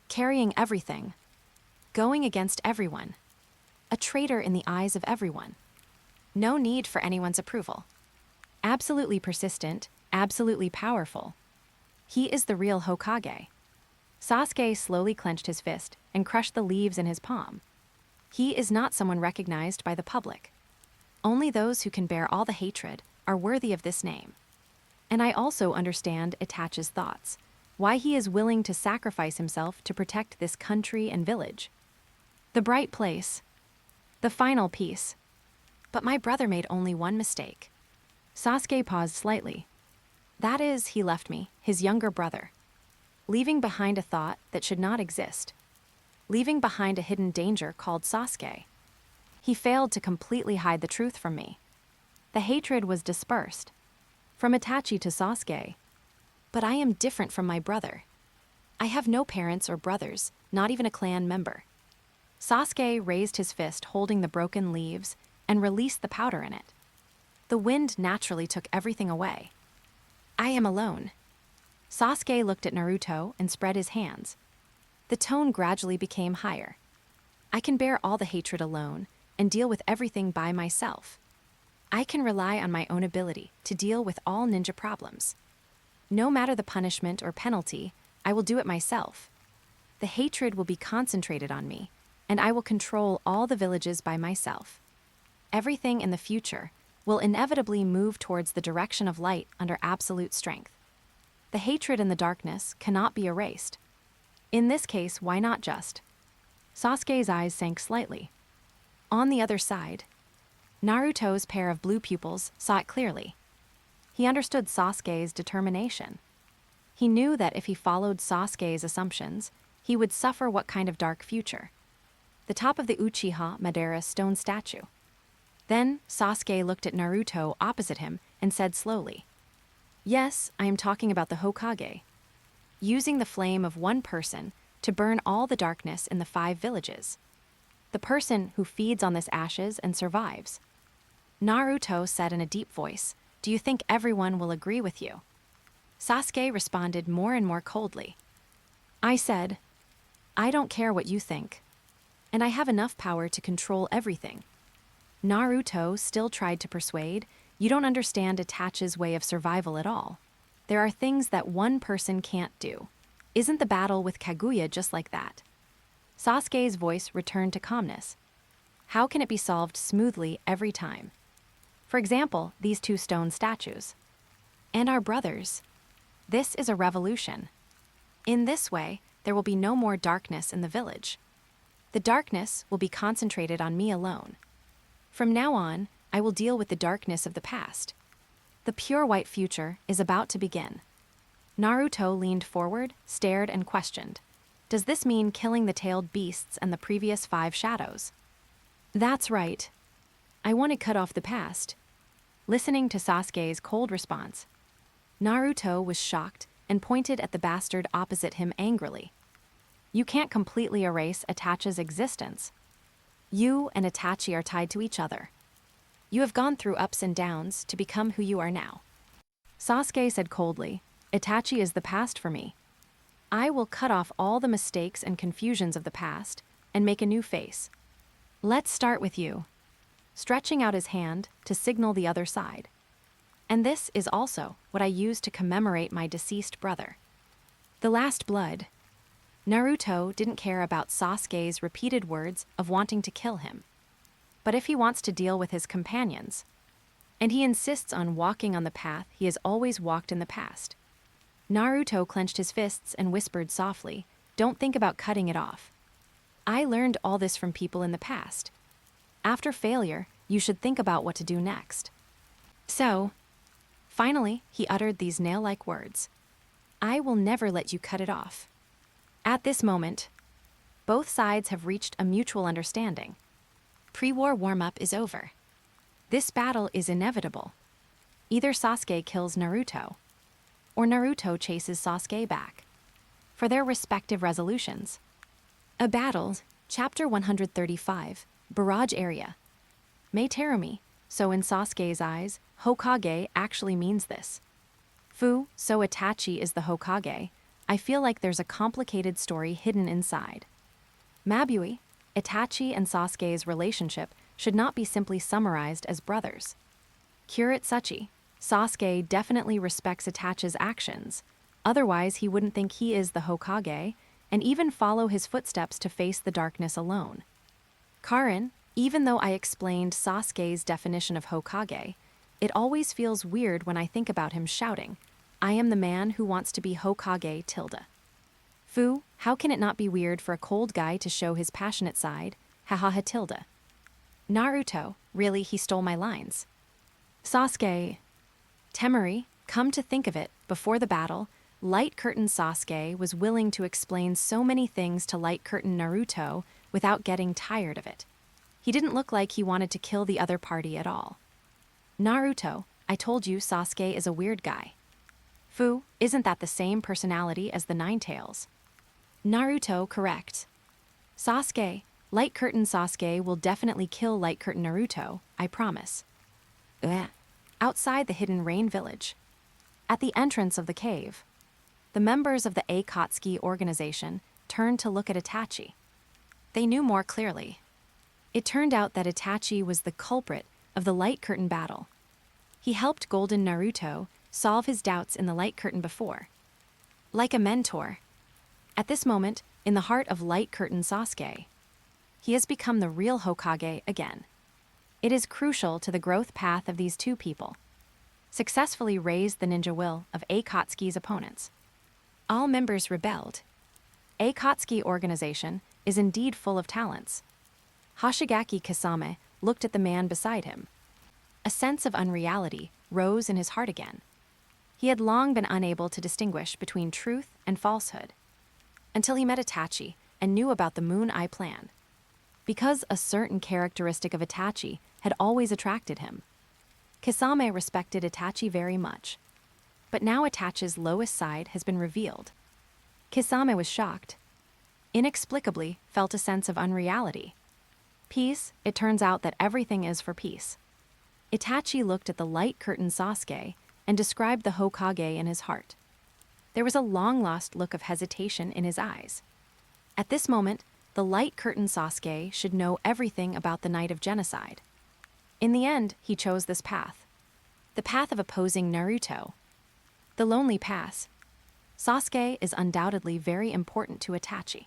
Carrying everything. Going against everyone. A traitor in the eyes of everyone. No need for anyone's approval. Absolutely persistent, absolutely powerful. He is the real Hokage. Sasuke slowly clenched his fist and crushed the leaves in his palm. He is not someone recognized by the public. Only those who can bear all the hatred are worthy of this name. And I also understand Itachi's thoughts, why he is willing to sacrifice himself to protect this country and village. The bright place. The final piece. But my brother made only one mistake. Sasuke paused slightly. That is, he left me, his younger brother. Leaving behind a thought that should not exist. Leaving behind a hidden danger called Sasuke. He failed to completely hide the truth from me. The hatred was dispersed. From Itachi to Sasuke. But I am different from my brother. I have no parents or brothers, not even a clan member. Sasuke raised his fist holding the broken leaves and released the powder in it. The wind naturally took everything away. I am alone. Sasuke looked at Naruto and spread his hands. The tone gradually became higher. I can bear all the hatred alone, and deal with everything by myself. I can rely on my own ability to deal with all ninja problems. No matter the punishment or penalty, I will do it myself. The hatred will be concentrated on me, and I will control all the villages by myself. Everything in the future will inevitably move towards the direction of light under absolute strength. The hatred and the darkness cannot be erased. In this case, why not just? Sasuke's eyes sank slightly. On the other side, Naruto's pair of blue pupils saw it clearly. He understood Sasuke's determination. He knew that if he followed Sasuke's assumptions, he would suffer what kind of dark future? The top of the Uchiha Madara stone statue. Then Sasuke looked at Naruto opposite him and said slowly, "Yes, I am talking about the Hokage. Using the flame of one person to burn all the darkness in the 5 villages. The person who feeds on this ashes and survives." Naruto said in a deep voice, "Do you think everyone will agree with you?" Sasuke responded more and more coldly. I said, "I don't care what you think. And I have enough power to control everything." Naruto still tried to persuade, "You don't understand Itachi's way of survival at all. There are things that one person can't do. Isn't the battle with Kaguya just like that?" Sasuke's voice returned to calmness. "How can it be solved smoothly every time? For example, these 2 stone statues. And our brothers. This is a revolution. In this way, there will be no more darkness in the village. The darkness will be concentrated on me alone. From now on, I will deal with the darkness of the past. The pure white future is about to begin." Naruto leaned forward, stared, and questioned. "Does this mean killing the tailed beasts and the previous 5 shadows?" "That's right. I want to cut off the past." Listening to Sasuke's cold response, Naruto was shocked and pointed at the bastard opposite him angrily. "You can't completely erase Itachi's existence. You and Itachi are tied to each other. You have gone through ups and downs to become who you are now." Sasuke said coldly, "Itachi is the past for me. I will cut off all the mistakes and confusions of the past and make a new face. Let's start with you," stretching out his hand to signal the other side. "And this is also what I use to commemorate my deceased brother." The last blood. Naruto didn't care about Sasuke's repeated words of wanting to kill him. But if he wants to deal with his companions, and he insists on walking on the path he has always walked in the past. Naruto clenched his fists and whispered softly, "Don't think about cutting it off. I learned all this from people in the past. After failure, you should think about what to do next." So, finally, he uttered these nail-like words, "I will never let you cut it off." At this moment, both sides have reached a mutual understanding. Pre-war warm-up is over. This battle is inevitable. Either Sasuke kills Naruto, or Naruto chases Sasuke back, for their respective resolutions. A battle, Chapter 135, Barrage Area. May Terumi, so in Sasuke's eyes, Hokage actually means this. Fu, so Itachi is the Hokage. I feel like there's a complicated story hidden inside. Mabui, Itachi and Sasuke's relationship should not be simply summarized as brothers. Kuretsuchi, Sasuke definitely respects Itachi's actions, otherwise he wouldn't think he is the Hokage, and even follow his footsteps to face the darkness alone. Karin, even though I explained Sasuke's definition of Hokage, it always feels weird when I think about him shouting, "I am the man who wants to be Hokage tilde." Fu, how can it not be weird for a cold guy to show his passionate side, hahaha tilde. Naruto, really he stole my lines. Sasuke. Temari, come to think of it, before the battle, Light Curtain Sasuke was willing to explain so many things to Light Curtain Naruto without getting tired of it. He didn't look like he wanted to kill the other party at all. Naruto, I told you Sasuke is a weird guy. Fu, isn't that the same personality as the Ninetales? Naruto, correct. Sasuke, Light Curtain Sasuke will definitely kill Light Curtain Naruto, I promise. Ugh. Outside the hidden rain village. At the entrance of the cave, the members of the Akatsuki organization turned to look at Itachi. They knew more clearly. It turned out that Itachi was the culprit of the Light Curtain battle. He helped Golden Naruto solve his doubts in the Light Curtain before. Like a mentor. At this moment, in the heart of Light Curtain Sasuke, he has become the real Hokage again. It is crucial to the growth path of these two people. Successfully raised the ninja will of Akatsuki's opponents. All members rebelled. Akatsuki organization is indeed full of talents. Hoshigaki Kisame looked at the man beside him. A sense of unreality rose in his heart again. He had long been unable to distinguish between truth and falsehood, until he met Itachi and knew about the Moon Eye plan. Because a certain characteristic of Itachi had always attracted him. Kisame respected Itachi very much. But now Itachi's lowest side has been revealed. Kisame was shocked. Inexplicably felt a sense of unreality. Peace, it turns out that everything is for peace. Itachi looked at the Light Curtain Sasuke and described the Hokage in his heart. There was a long-lost look of hesitation in his eyes. At this moment, the Light Curtain Sasuke should know everything about the night of genocide. In the end, he chose this path. The path of opposing Naruto. The Lonely Pass. Sasuke is undoubtedly very important to Itachi.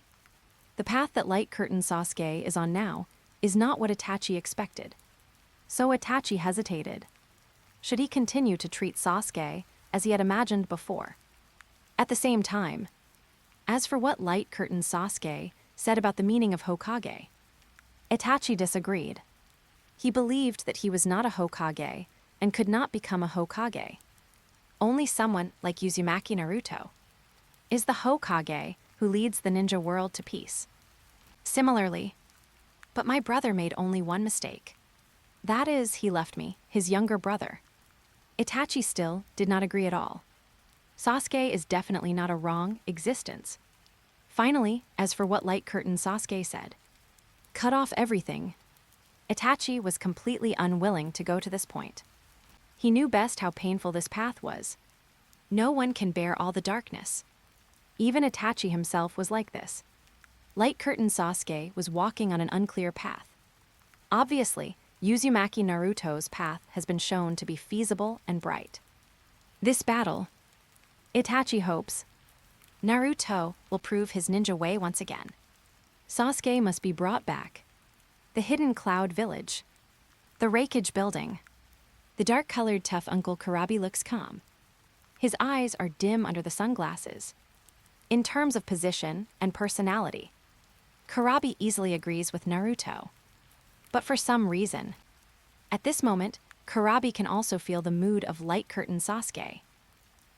The path that Light Curtain Sasuke is on now is not what Itachi expected. So Itachi hesitated. Should he continue to treat Sasuke as he had imagined before? At the same time, as for what Light Curtain Sasuke said about the meaning of Hokage, Itachi disagreed. He believed that he was not a Hokage and could not become a Hokage. Only someone like Uzumaki Naruto is the Hokage who leads the ninja world to peace. Similarly, but my brother made only one mistake. That is, he left me, his younger brother. Itachi still did not agree at all. Sasuke is definitely not a wrong existence. Finally, as for what Light Curtain Sasuke said, cut off everything. Itachi was completely unwilling to go to this point. He knew best how painful this path was. No one can bear all the darkness. Even Itachi himself was like this. Light Curtain Sasuke was walking on an unclear path. Obviously, Uzumaki Naruto's path has been shown to be feasible and bright. This battle, Itachi hopes, Naruto will prove his ninja way once again. Sasuke must be brought back. The hidden cloud village. The Rekindled building. The dark-colored tough Uncle Kurabi looks calm. His eyes are dim under the sunglasses. In terms of position and personality, Kurabi easily agrees with Naruto. But for some reason, at this moment, Kurabi can also feel the mood of Light Curtain Sasuke.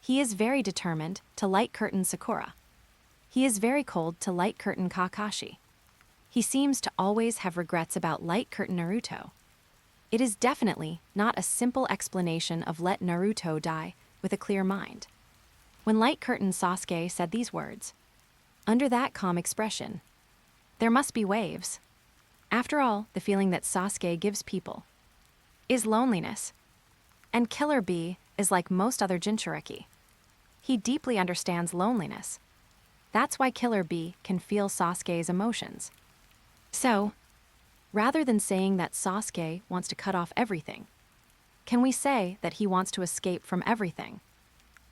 He is very determined to Light Curtain Sakura. He is very cold to Light Curtain Kakashi. He seems to always have regrets about Light Curtain Naruto. It is definitely not a simple explanation of let Naruto die with a clear mind. When Light Curtain Sasuke said these words, under that calm expression, there must be waves. After all, the feeling that Sasuke gives people is loneliness. And Killer Bee is like most other Jinchuriki. He deeply understands loneliness. That's why Killer Bee can feel Sasuke's emotions. So, rather than saying that Sasuke wants to cut off everything, can we say that he wants to escape from everything?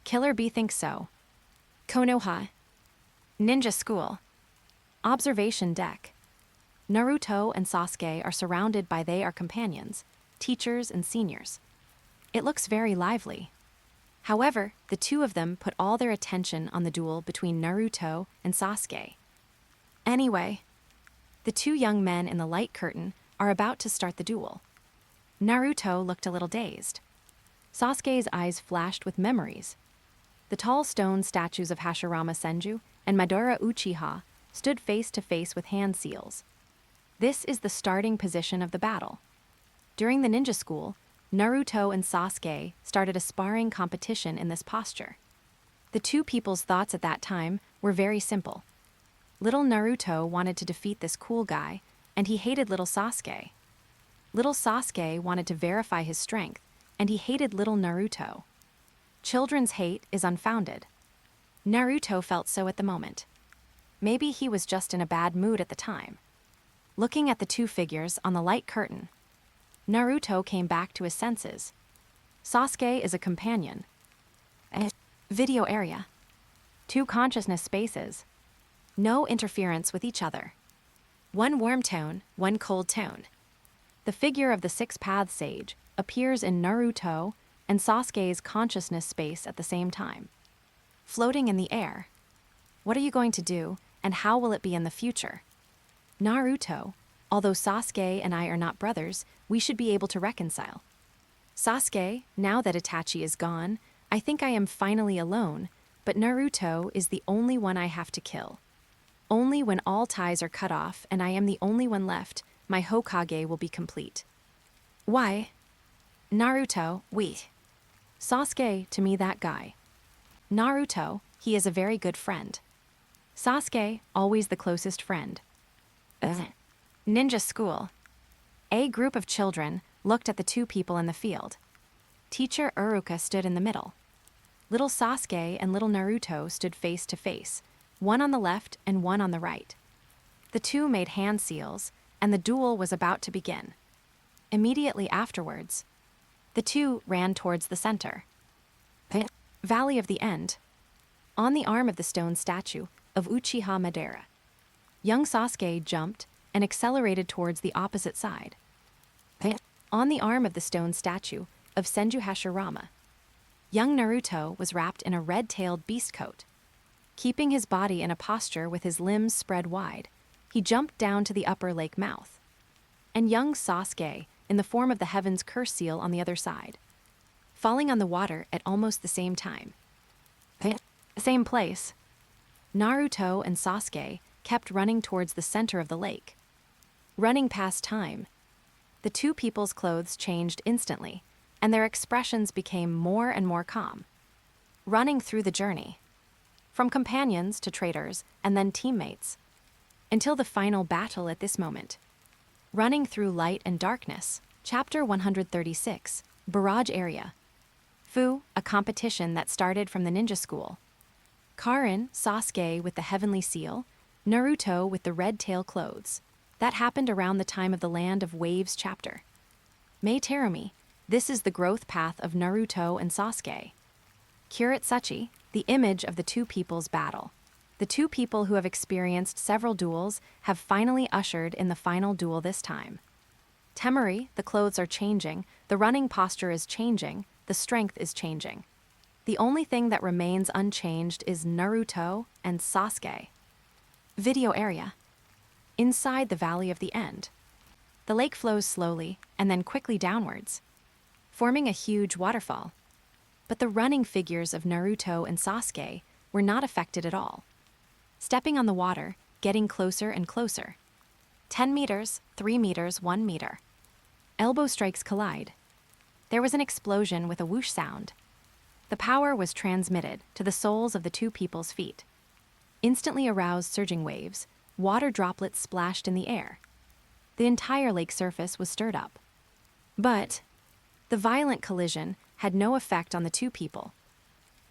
Killer Bee thinks so. Konoha. Ninja School. Observation deck. Naruto and Sasuke are surrounded by their companions, teachers and seniors. It looks very lively. However, the two of them put all their attention on the duel between Naruto and Sasuke. Anyway, the two young men in the Light Curtain are about to start the duel. Naruto looked a little dazed. Sasuke's eyes flashed with memories. The tall stone statues of Hashirama Senju and Madara Uchiha stood face to face with hand seals. This is the starting position of the battle. During the ninja school, Naruto and Sasuke started a sparring competition in this posture. The two people's thoughts at that time were very simple. Little Naruto wanted to defeat this cool guy, and he hated little Sasuke. Little Sasuke wanted to verify his strength, and he hated little Naruto. Children's hate is unfounded. Naruto felt so at the moment. Maybe he was just in a bad mood at the time. Looking at the two figures on the light curtain, Naruto came back to his senses. Sasuke is a companion. Video area. Two consciousness spaces. No interference with each other. One warm tone, one cold tone. The figure of the Six Paths Sage appears in Naruto and Sasuke's consciousness space at the same time. Floating in the air. What are you going to do, and how will it be in the future? Naruto, although Sasuke and I are not brothers, we should be able to reconcile. Sasuke, now that Itachi is gone, I think I am finally alone, but Naruto is the only one I have to kill. Only when all ties are cut off and I am the only one left, my Hokage will be complete. Why? Naruto, we. Sasuke, to me that guy. Naruto, he is a very good friend. Sasuke, always the closest friend. Ninja school. A group of children looked at the two people in the field. Teacher Uruka stood in the middle. Little Sasuke and little Naruto stood face to face, one on the left and one on the right. The two made hand seals, and the duel was about to begin. Immediately afterwards, the two ran towards the center. Valley of the End. On the arm of the stone statue of Uchiha Madara, young Sasuke jumped and accelerated towards the opposite side. On the arm of the stone statue of Senju Hashirama, young Naruto was wrapped in a red-tailed beast coat. Keeping his body in a posture with his limbs spread wide, he jumped down to the upper lake mouth. And young Sasuke, in the form of the Heaven's Curse seal on the other side, falling on the water at almost the same time. Same place. Naruto and Sasuke kept running towards the center of the lake. Running past time, the two people's clothes changed instantly, and their expressions became more and more calm. Running through the journey, from companions to traitors and then teammates, until the final battle at this moment. Running through light and darkness. Chapter 136, Barrage Area. Fu, a competition that started from the ninja school. Karin, Sasuke with the heavenly seal, Naruto with the red tail clothes. That happened around the time of the Land of Waves chapter. Mei Terumi, this is the growth path of Naruto and Sasuke. Kuretsuchi, the image of the two people's battle. The two people who have experienced several duels have finally ushered in the final duel this time. Temuri, the clothes are changing, the running posture is changing, the strength is changing. The only thing that remains unchanged is Naruto and Sasuke. Video area. Inside the Valley of the End. The lake flows slowly and then quickly downwards, forming a huge waterfall. But the running figures of Naruto and Sasuke were not affected at all. Stepping on the water, getting closer and closer. 10 meters, 3 meters, 1 meter. Elbow strikes collide. There was an explosion with a whoosh sound. The power was transmitted to the soles of the two people's feet. Instantly aroused surging waves, water droplets splashed in the air. The entire lake surface was stirred up. But the violent collision had no effect on the two people.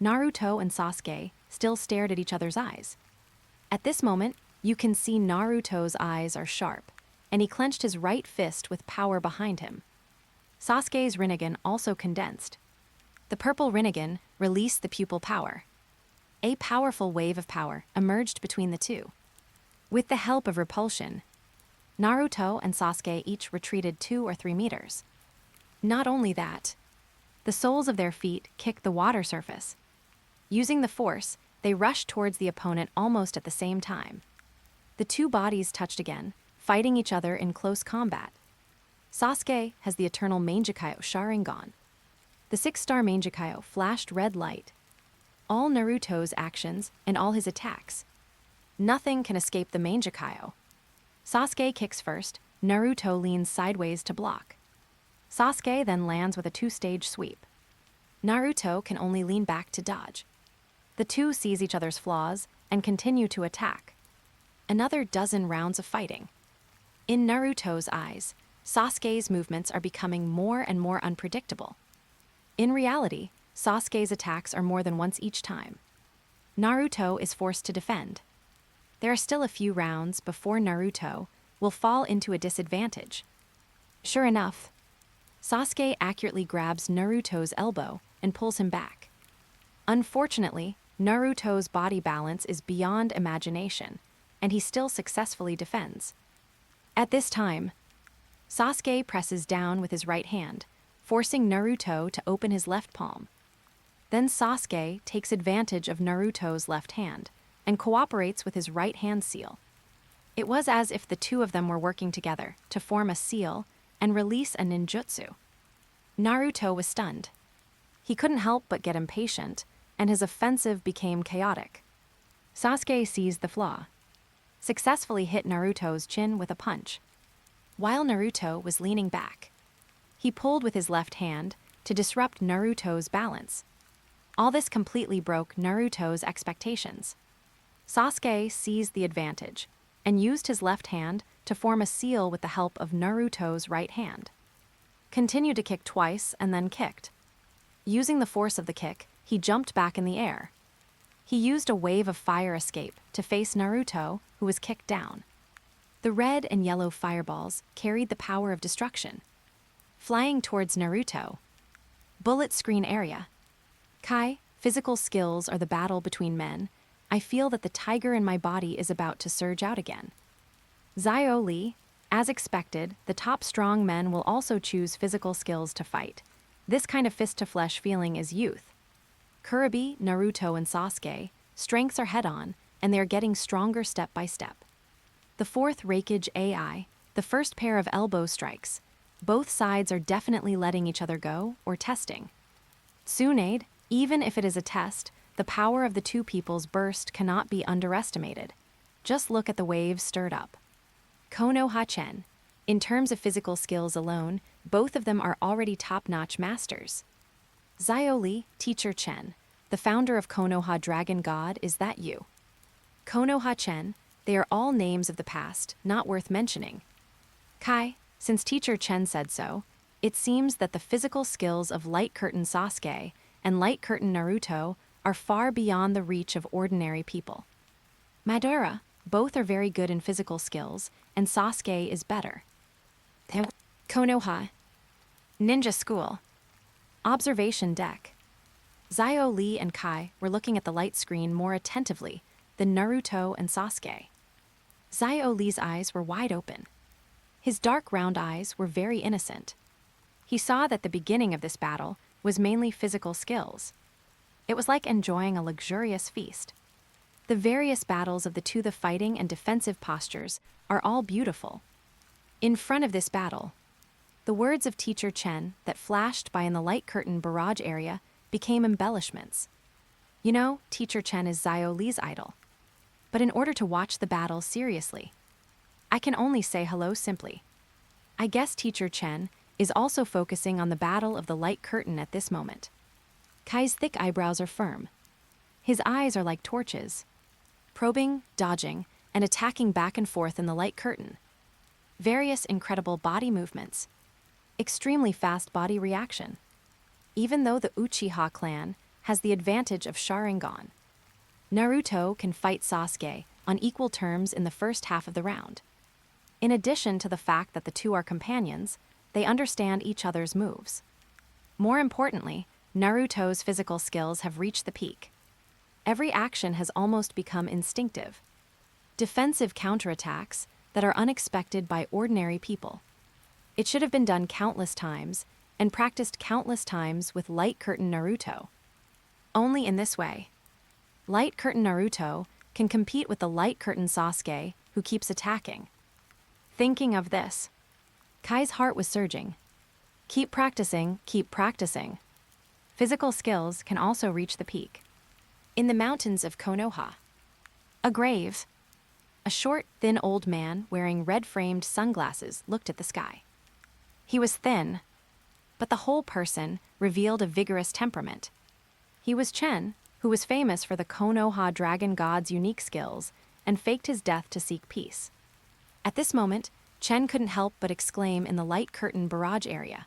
Naruto and Sasuke still stared at each other's eyes. At this moment, you can see Naruto's eyes are sharp, and he clenched his right fist with power behind him. Sasuke's Rinnegan also condensed. The purple Rinnegan released the pupil power. A powerful wave of power emerged between the two. With the help of repulsion, Naruto and Sasuke each retreated 2 or 3 meters. Not only that, the soles of their feet kicked the water surface. Using the force, they rushed towards the opponent almost at the same time. The two bodies touched again, fighting each other in close combat. Sasuke has the eternal Mangekyo Sharingan. The 6-star Mangekyo flashed red light. All Naruto's actions and all his attacks. Nothing can escape the Mangekyo. Sasuke kicks first, Naruto leans sideways to block. Sasuke then lands with a 2-stage sweep. Naruto can only lean back to dodge. The two seize each other's flaws and continue to attack. Another dozen rounds of fighting. In Naruto's eyes, Sasuke's movements are becoming more and more unpredictable. In reality, Sasuke's attacks are more than once each time. Naruto is forced to defend. There are still a few rounds before Naruto will fall into a disadvantage. Sure enough, Sasuke accurately grabs Naruto's elbow and pulls him back. Unfortunately, Naruto's body balance is beyond imagination, and he still successfully defends. At this time, Sasuke presses down with his right hand, forcing Naruto to open his left palm. Then Sasuke takes advantage of Naruto's left hand and cooperates with his right hand seal. It was as if the two of them were working together to form a seal and release a ninjutsu. Naruto was stunned. He couldn't help but get impatient, and his offensive became chaotic. Sasuke seized the flaw, successfully hit Naruto's chin with a punch. While Naruto was leaning back, he pulled with his left hand to disrupt Naruto's balance. All this completely broke Naruto's expectations. Sasuke seized the advantage and used his left hand to form a seal with the help of Naruto's right hand. Continued to kick twice and then kicked. Using the force of the kick, he jumped back in the air. He used a wave of fire escape to face Naruto, who was kicked down. The red and yellow fireballs carried the power of destruction. Flying towards Naruto. Bullet screen area. Kai, physical skills are the battle between men. I feel that the tiger in my body is about to surge out again. Xiao, as expected, the top strong men will also choose physical skills to fight. This kind of fist-to-flesh feeling is youth. Kurobe, Naruto, and Sasuke, strengths are head-on, and they are getting stronger step by step. The fourth Reikage AI, the first pair of elbow strikes. Both sides are definitely letting each other go or testing. Tsunade, even if it is a test, the power of the two people's burst cannot be underestimated. Just look at the waves stirred up. Konoha Chen. In terms of physical skills alone, both of them are already top-notch masters. Xiao, Teacher Chen, the founder of Konoha Dragon God, is that you? Konoha Chen, they are all names of the past, not worth mentioning. Kai, since Teacher Chen said so, it seems that the physical skills of Light Curtain Sasuke and Light Curtain Naruto are far beyond the reach of ordinary people. Madara, both are very good in physical skills, and Sasuke is better. Konoha. Ninja School. Observation deck. Xiao and Kai were looking at the light screen more attentively than Naruto and Sasuke. Xiao's eyes were wide open. His dark round eyes were very innocent. He saw that the beginning of this battle was mainly physical skills. It was like enjoying a luxurious feast. The various battles of the fighting and defensive postures are all beautiful. In front of this battle, the words of Teacher Chen that flashed by in the light curtain barrage area became embellishments. You know, Teacher Chen is Xiao's idol. But in order to watch the battle seriously, I can only say hello simply. I guess Teacher Chen is also focusing on the battle of the light curtain at this moment. Kai's thick eyebrows are firm. His eyes are like torches, probing, dodging, and attacking back and forth in the light curtain. Various incredible body movements. Extremely fast body reaction. Even though the Uchiha clan has the advantage of Sharingan, Naruto can fight Sasuke on equal terms in the first half of the round. In addition to the fact that the two are companions, they understand each other's moves. More importantly, Naruto's physical skills have reached the peak. Every action has almost become instinctive. Defensive counterattacks that are unexpected by ordinary people. It should have been done countless times and practiced countless times with Light Curtain Naruto. Only in this way, Light Curtain Naruto can compete with the Light Curtain Sasuke, who keeps attacking. Thinking of this, Kai's heart was surging. Keep practicing, keep practicing. Physical skills can also reach the peak. In the mountains of Konoha, a grave. A short, thin old man wearing red-framed sunglasses looked at the sky. He was thin, but the whole person revealed a vigorous temperament. He was Chen, who was famous for the Konoha Dragon God's unique skills and faked his death to seek peace. At this moment, Chen couldn't help but exclaim in the Light Curtain barrage area.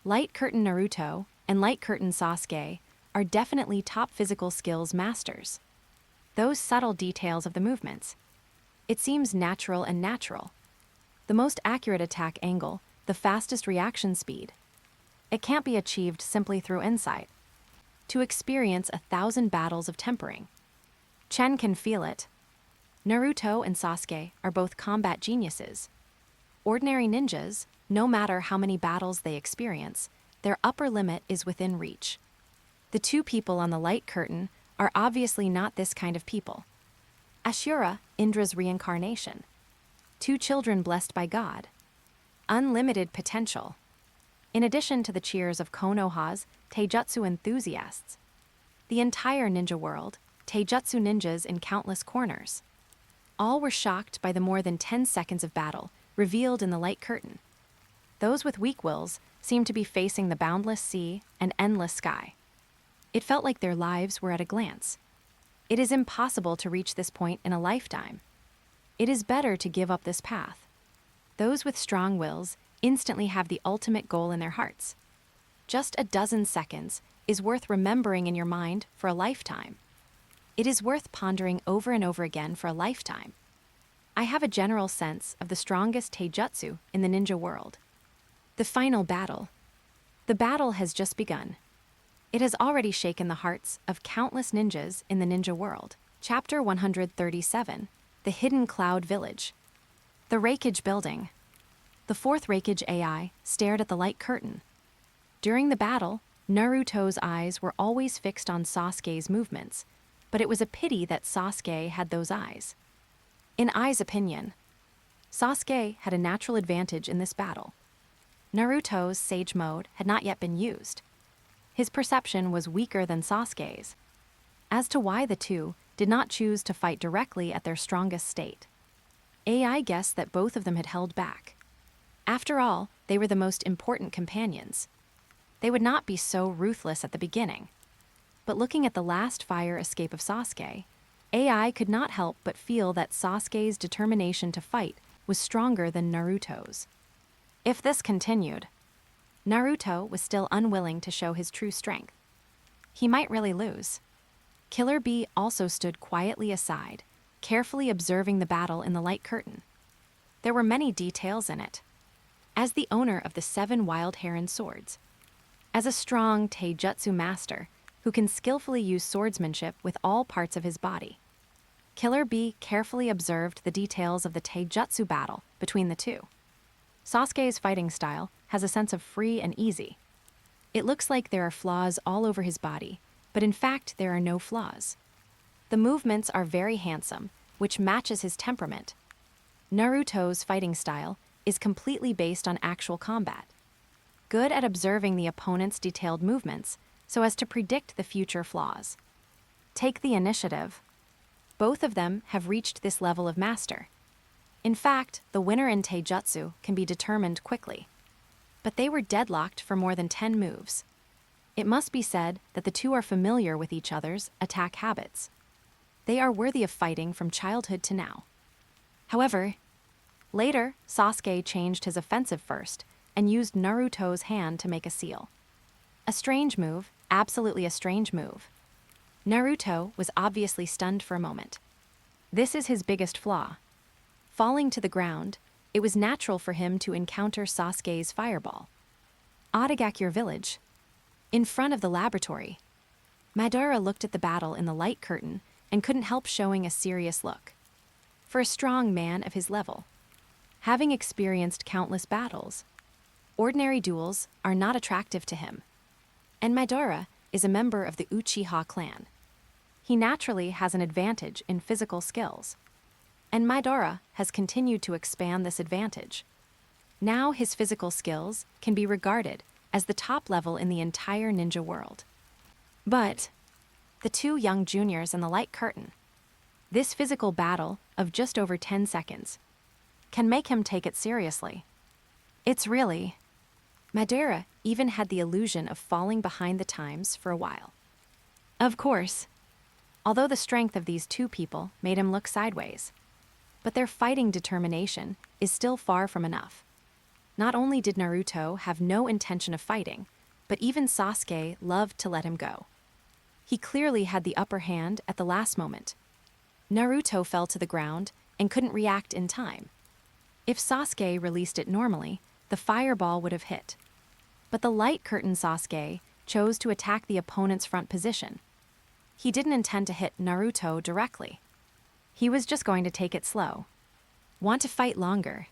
Light Curtain Naruto and Light Curtain Sasuke are definitely top physical skills masters. Those subtle details of the movements. It seems natural and natural. the most accurate attack angle, the fastest reaction speed. It can't be achieved simply through insight. To experience 1,000 battles of tempering. Chen can feel it. Naruto and Sasuke are both combat geniuses. Ordinary ninjas, no matter how many battles they experience, their upper limit is within reach. The two people on the light curtain are obviously not this kind of people. Ashura, Indra's reincarnation. Two children blessed by God. Unlimited potential. In addition to the cheers of Konoha's taijutsu enthusiasts. The entire ninja world, taijutsu ninjas in countless corners. All were shocked by the more than 10 seconds of battle revealed in the light curtain. Those with weak wills seemed to be facing the boundless sea and endless sky. It felt like their lives were at a glance. It is impossible to reach this point in a lifetime. It is better to give up this path. Those with strong wills instantly have the ultimate goal in their hearts. Just a dozen seconds is worth remembering in your mind for a lifetime. It is worth pondering over and over again for a lifetime. I have a general sense of the strongest taijutsu in the ninja world. The final battle. The battle has just begun. It has already shaken the hearts of countless ninjas in the ninja world. Chapter 137, The Hidden Cloud Village. The Rekindled building. The fourth Rekindled AI stared at the light curtain. During the battle, Naruto's eyes were always fixed on Sasuke's movements, but it was a pity that Sasuke had those eyes. In Ai's opinion, Sasuke had a natural advantage in this battle. Naruto's Sage Mode had not yet been used. His perception was weaker than Sasuke's. As to why the two did not choose to fight directly at their strongest state, AI guessed that both of them had held back. After all, they were the most important companions. They would not be so ruthless at the beginning. But looking at the last fire escape of Sasuke, AI could not help but feel that Sasuke's determination to fight was stronger than Naruto's. If this continued, Naruto was still unwilling to show his true strength. He might really lose. Killer Bee also stood quietly aside, carefully observing the battle in the light curtain. There were many details in it. As the owner of the 7 wild heron swords, as a strong taijutsu master who can skillfully use swordsmanship with all parts of his body, Killer Bee carefully observed the details of the taijutsu battle between the two. Sasuke's fighting style has a sense of free and easy. It looks like there are flaws all over his body, but in fact there are no flaws. The movements are very handsome, which matches his temperament. Naruto's fighting style is completely based on actual combat. Good at observing the opponent's detailed movements so as to predict the future flaws. Take the initiative. Both of them have reached this level of master. In fact, the winner in taijutsu can be determined quickly. But they were deadlocked for more than 10 moves. It must be said that the two are familiar with each other's attack habits. They are worthy of fighting from childhood to now. However, later, Sasuke changed his offensive first and used Naruto's hand to make a seal. A strange move, absolutely a strange move. Naruto was obviously stunned for a moment. This is his biggest flaw. Falling to the ground, it was natural for him to encounter Sasuke's fireball. Audiobook Village. In front of the laboratory, Madara looked at the battle in the light curtain and couldn't help showing a serious look. For a strong man of his level, having experienced countless battles, ordinary duels are not attractive to him. And Madara is a member of the Uchiha clan. He naturally has an advantage in physical skills. And Madara has continued to expand this advantage. Now his physical skills can be regarded as the top level in the entire ninja world. But the two young juniors in the light curtain, this physical battle of just over 10 seconds, can make him take it seriously. It's really... Madara even had the illusion of falling behind the times for a while. Of course, although the strength of these two people made him look sideways, but their fighting determination is still far from enough. Not only did Naruto have no intention of fighting, but even Sasuke loved to let him go. He clearly had the upper hand at the last moment. Naruto fell to the ground and couldn't react in time. If Sasuke released it normally, the fireball would have hit. But the light curtain Sasuke chose to attack the opponent's front position. He didn't intend to hit Naruto directly. He was just going to take it slow. Want to fight longer?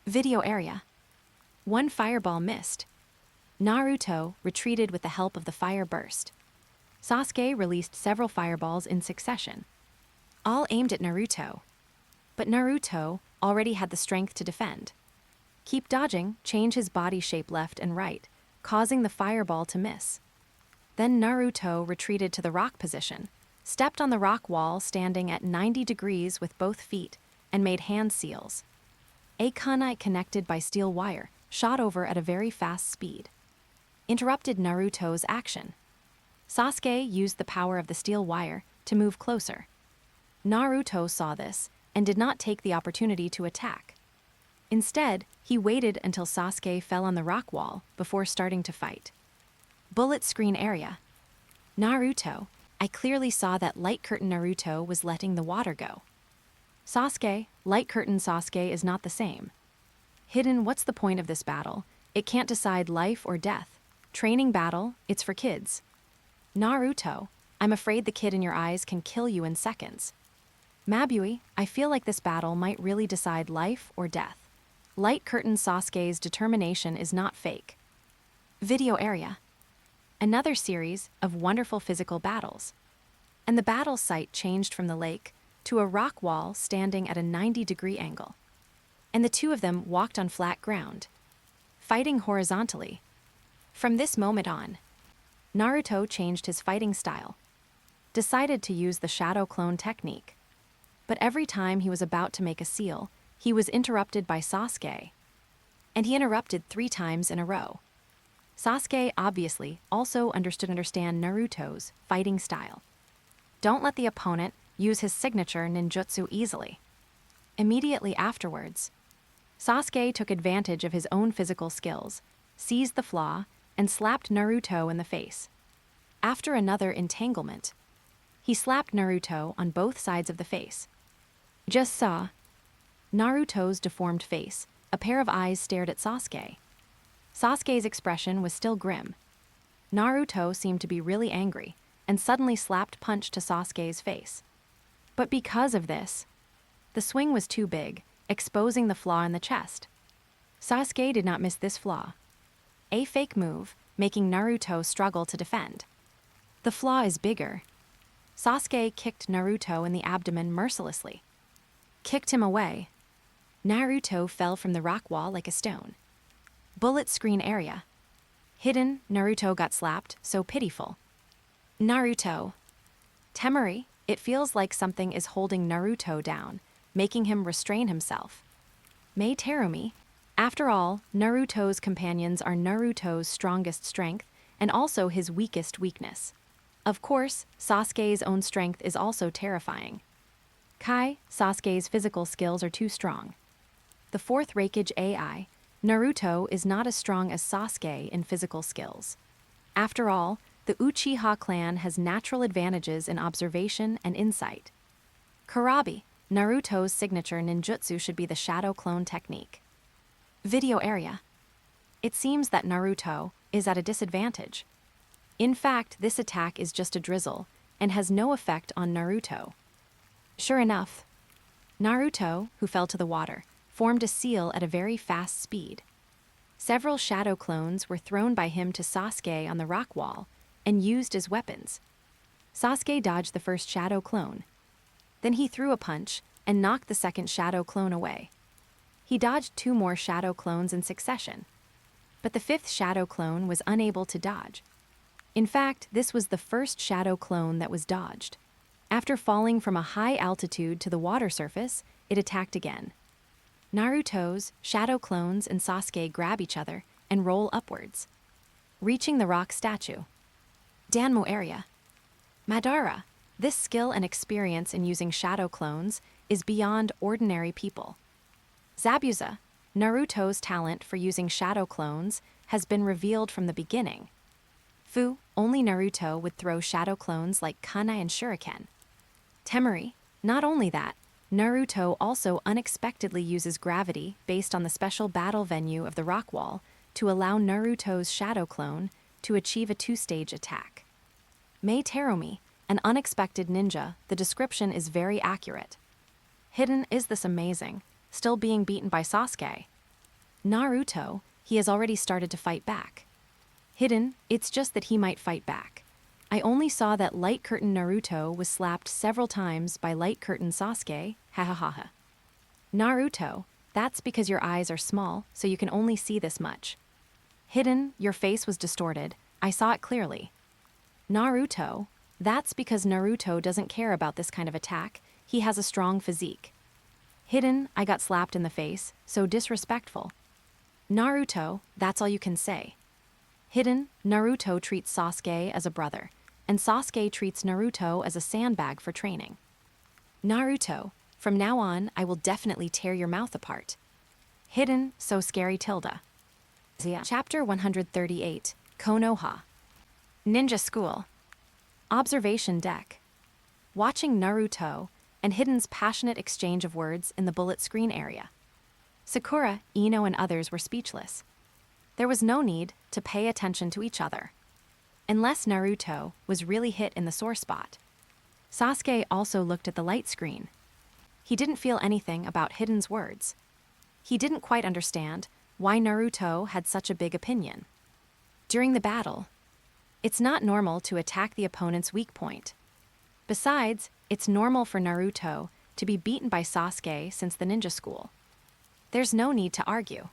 Video area. One fireball missed. Naruto retreated with the help of the fire burst. Sasuke released several fireballs in succession, all aimed at Naruto. But Naruto already had the strength to defend. Keep dodging, change his body shape left and right, causing the fireball to miss. Then Naruto retreated to the rock position, stepped on the rock wall standing at 90 degrees with both feet, and made hand seals. A kunai connected by steel wire shot over at a very fast speed, interrupted Naruto's action. Sasuke used the power of the steel wire to move closer. Naruto saw this and did not take the opportunity to attack. Instead, he waited until Sasuke fell on the rock wall before starting to fight. Bullet screen area. Naruto, I clearly saw that light curtain Naruto was letting the water go. Sasuke, light curtain Sasuke is not the same. Hidden, what's the point of this battle? It can't decide life or death. Training battle, it's for kids. Naruto, I'm afraid the kid in your eyes can kill you in seconds. Mabui, I feel like this battle might really decide life or death. Light curtain Sasuke's determination is not fake. Video area. Another series of wonderful physical battles. And the battle site changed from the lake to a rock wall standing at a 90-degree angle. And the two of them walked on flat ground, fighting horizontally. From this moment on, Naruto changed his fighting style, decided to use the shadow clone technique. But every time he was about to make a seal, he was interrupted by Sasuke. And he interrupted 3 times in a row. Sasuke obviously also understand Naruto's fighting style. Don't let the opponent use his signature ninjutsu easily. Immediately afterwards, Sasuke took advantage of his own physical skills, seized the flaw, and slapped Naruto in the face. After another entanglement, he slapped Naruto on both sides of the face. Just saw Naruto's deformed face. A pair of eyes stared at Sasuke. Sasuke's expression was still grim. Naruto seemed to be really angry and suddenly slapped punch to Sasuke's face. But because of this, the swing was too big, exposing the flaw in the chest. Sasuke did not miss this flaw. A fake move, making Naruto struggle to defend. The flaw is bigger. Sasuke kicked Naruto in the abdomen mercilessly. Kicked him away. Naruto fell from the rock wall like a stone. Bullet screen area. Hidden, Naruto got slapped, so pitiful. Naruto. Temari, it feels like something is holding Naruto down, making him restrain himself. Mei Terumi. After all, Naruto's companions are Naruto's strongest strength and also his weakest weakness. Of course, Sasuke's own strength is also terrifying. Kai, Sasuke's physical skills are too strong. The 4th Raikage AI, Naruto is not as strong as Sasuke in physical skills. After all, the Uchiha clan has natural advantages in observation and insight. Karabi, Naruto's signature ninjutsu should be the shadow clone technique. Video area. It seems that Naruto is at a disadvantage. In fact, this attack is just a drizzle and has no effect on Naruto. Sure enough, Naruto, who fell to the water, formed a seal at a very fast speed. Several shadow clones were thrown by him to Sasuke on the rock wall and used as weapons. Sasuke dodged the first shadow clone. Then he threw a punch and knocked the second shadow clone away. He dodged 2 more shadow clones in succession, but the 5th shadow clone was unable to dodge. In fact, this was the first shadow clone that was dodged. After falling from a high altitude to the water surface, it attacked again. Naruto's shadow clones and Sasuke grab each other and roll upwards, reaching the rock statue. Danmo area. Madara, this skill and experience in using shadow clones is beyond ordinary people. Zabuza, Naruto's talent for using shadow clones has been revealed from the beginning. Fu, only Naruto would throw shadow clones like kunai and shuriken. Temari, not only that, Naruto also unexpectedly uses gravity based on the special battle venue of the rock wall to allow Naruto's shadow clone to achieve a two-stage attack. Mei Terumi, an unexpected ninja, the description is very accurate. Hidden, is this amazing, still being beaten by Sasuke. Naruto, he has already started to fight back. Hidden, it's just that he might fight back. I only saw that Light Curtain Naruto was slapped several times by Light Curtain Sasuke, ha ha ha ha. Naruto, that's because your eyes are small, so you can only see this much. Hidden, your face was distorted, I saw it clearly. Naruto, that's because Naruto doesn't care about this kind of attack, he has a strong physique. Hidden, I got slapped in the face, so disrespectful. Naruto, that's all you can say. Hidden, Naruto treats Sasuke as a brother, and Sasuke treats Naruto as a sandbag for training. Naruto, from now on, I will definitely tear your mouth apart. Hidden, so scary Tilda. Chapter 138, Konoha. Ninja School. Observation Deck. Watching Naruto and Hidden's passionate exchange of words in the bullet screen area. Sakura, Ino, and others were speechless. There was no need to pay attention to each other. Unless Naruto was really hit in the sore spot. Sasuke also looked at the light screen. He didn't feel anything about Hidden's words. He didn't quite understand why Naruto had such a big opinion. During the battle, it's not normal to attack the opponent's weak point. Besides, it's normal for Naruto to be beaten by Sasuke since the ninja school. There's no need to argue.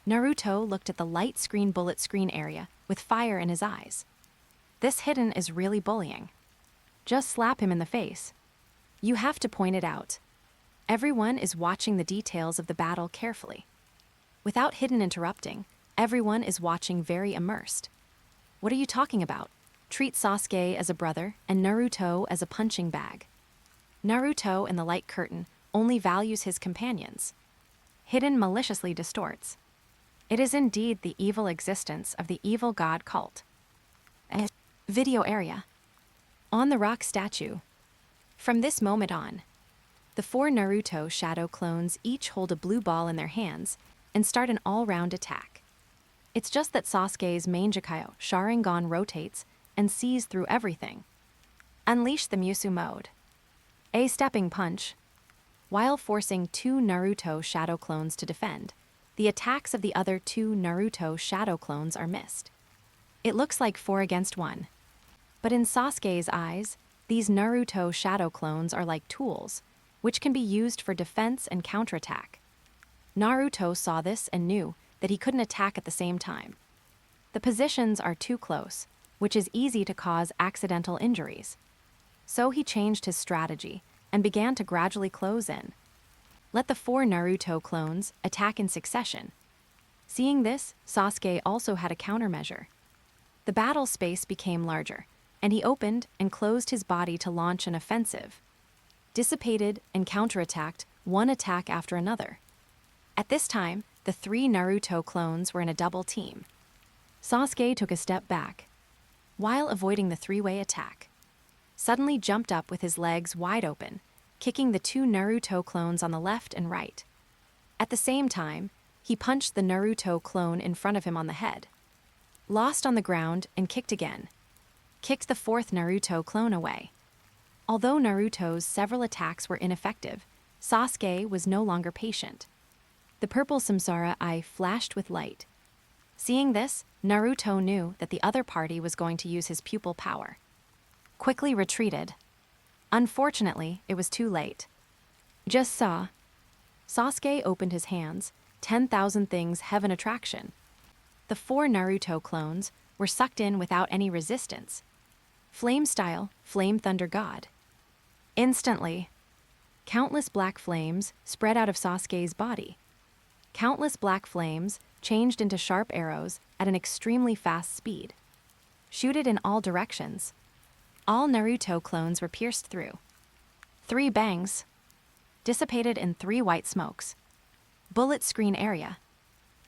Naruto looked at the light screen bullet screen area with fire in his eyes. This Hidden is really bullying. Just slap him in the face. You have to point it out. Everyone is watching the details of the battle carefully. Without Hidden interrupting, everyone is watching very immersed. What are you talking about? Treat Sasuke as a brother and Naruto as a punching bag. Naruto in the light curtain only values his companions. Hidden maliciously distorts. It is indeed the evil existence of the evil god cult. Video area. On the rock statue. From this moment on, the 4 Naruto shadow clones each hold a blue ball in their hands and start an all-round attack. It's just that Sasuke's Mangekyou Sharingan rotates and sees through everything. Unleash the Musu mode. A stepping punch. While forcing 2 Naruto shadow clones to defend, the attacks of the other 2 Naruto shadow clones are missed. It looks like 4 against 1. But in Sasuke's eyes, these Naruto shadow clones are like tools, which can be used for defense and counterattack. Naruto saw this and knew that he couldn't attack at the same time. The positions are too close, which is easy to cause accidental injuries. So he changed his strategy and began to gradually close in. Let the 4 Naruto clones attack in succession. Seeing this, Sasuke also had a countermeasure. The battle space became larger, and he opened and closed his body to launch an offensive. Dissipated and counterattacked one attack after another. At this time, the 3 Naruto clones were in a double team. Sasuke took a step back, while avoiding the 3-way attack. Suddenly jumped up with his legs wide open, kicking the 2 Naruto clones on the left and right. At the same time, he punched the Naruto clone in front of him on the head. Lost on the ground and kicked again. Kicked the 4th Naruto clone away. Although Naruto's several attacks were ineffective, Sasuke was no longer patient. The purple Samsara eye flashed with light. Seeing this, Naruto knew that the other party was going to use his pupil power. Quickly retreated. Unfortunately, it was too late. Just saw. Sasuke opened his hands, 10,000 things heaven attraction. The 4 Naruto clones were sucked in without any resistance. Flame style, Flame Thunder God. Instantly, countless black flames spread out of Sasuke's body. Countless black flames changed into sharp arrows at an extremely fast speed. Shooted in all directions. All Naruto clones were pierced through. 3 bangs. Dissipated in 3 white smokes. Bullet screen area.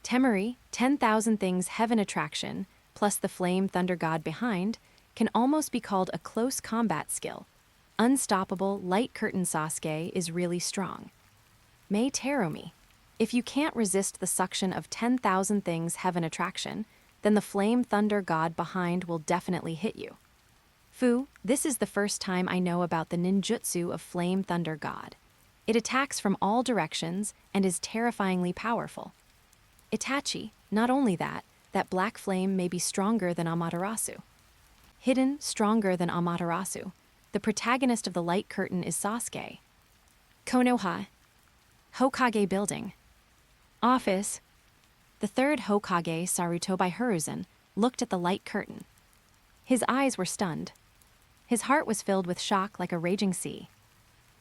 Temari, 10,000 things heaven attraction, plus the Flame Thunder God behind, can almost be called a close combat skill. unstoppable light curtain Sasuke is really strong. May Terumi. If you can't resist the suction of 10,000 things heaven attraction, then the flame thunder god behind will definitely hit you. Fu, this is the first time I know about the ninjutsu of flame thunder god. It attacks from all directions and is terrifyingly powerful. Itachi, not only that black flame may be stronger than Amaterasu. Hidden, stronger than Amaterasu, the protagonist of the light curtain is Sasuke. Konoha. Hokage building. Office. The third Hokage, Sarutobi Hiruzen, looked at the light curtain. His eyes were stunned. His heart was filled with shock like a raging sea.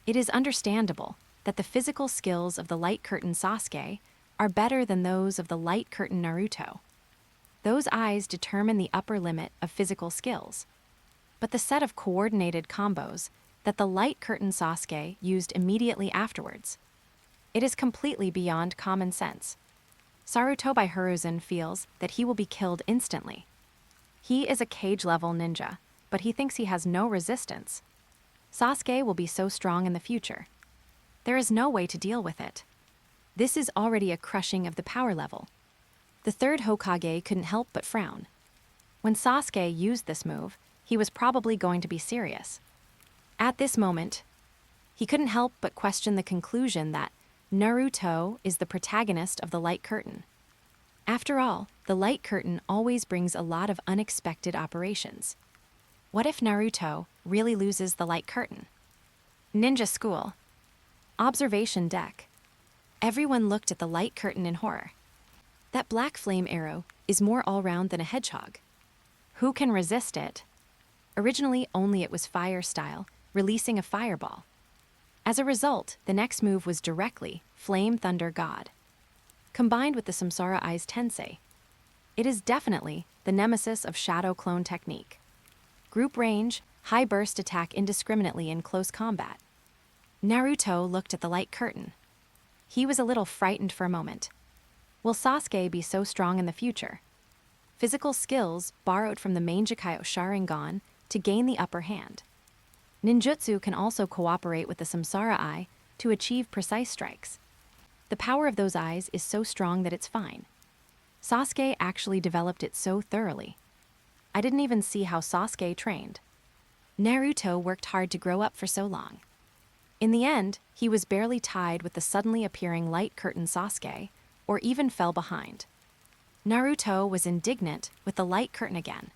It is understandable that the physical skills of the light curtain Sasuke are better than those of the light curtain Naruto. Those eyes determine the upper limit of physical skills. But the set of coordinated combos that the light curtain Sasuke used immediately afterwards, it is completely beyond common sense. Sarutobi Hiruzen feels that he will be killed instantly. He is a cage-level ninja, but he thinks he has no resistance. Sasuke will be so strong in the future. There is no way to deal with it. This is already a crushing of the power level. The third Hokage couldn't help but frown. When Sasuke used this move, he was probably going to be serious. At this moment, he couldn't help but question the conclusion that Naruto is the protagonist of the light curtain. After all, the light curtain always brings a lot of unexpected operations. What if Naruto really loses the light curtain? Ninja school. Observation deck. Everyone looked at the light curtain in horror. That black flame arrow is more all-round than a hedgehog. Who can resist it? Originally, only it was fire style, releasing a fireball. As a result, the next move was directly Flame Thunder God. Combined with the Samsara Eyes Tensei, it is definitely the nemesis of Shadow Clone technique. Group range, high burst attack indiscriminately in close combat. Naruto looked at the light curtain. He was a little frightened for a moment. Will Sasuke be so strong in the future? Physical skills borrowed from the Mangekyou Sharingan to gain the upper hand. Ninjutsu can also cooperate with the Samsara Eye to achieve precise strikes. The power of those eyes is so strong that it's fine. Sasuke actually developed it so thoroughly. I didn't even see how Sasuke trained. Naruto worked hard to grow up for so long. In the end, he was barely tied with the suddenly appearing light curtain Sasuke, or even fell behind. Naruto was indignant with the light curtain again.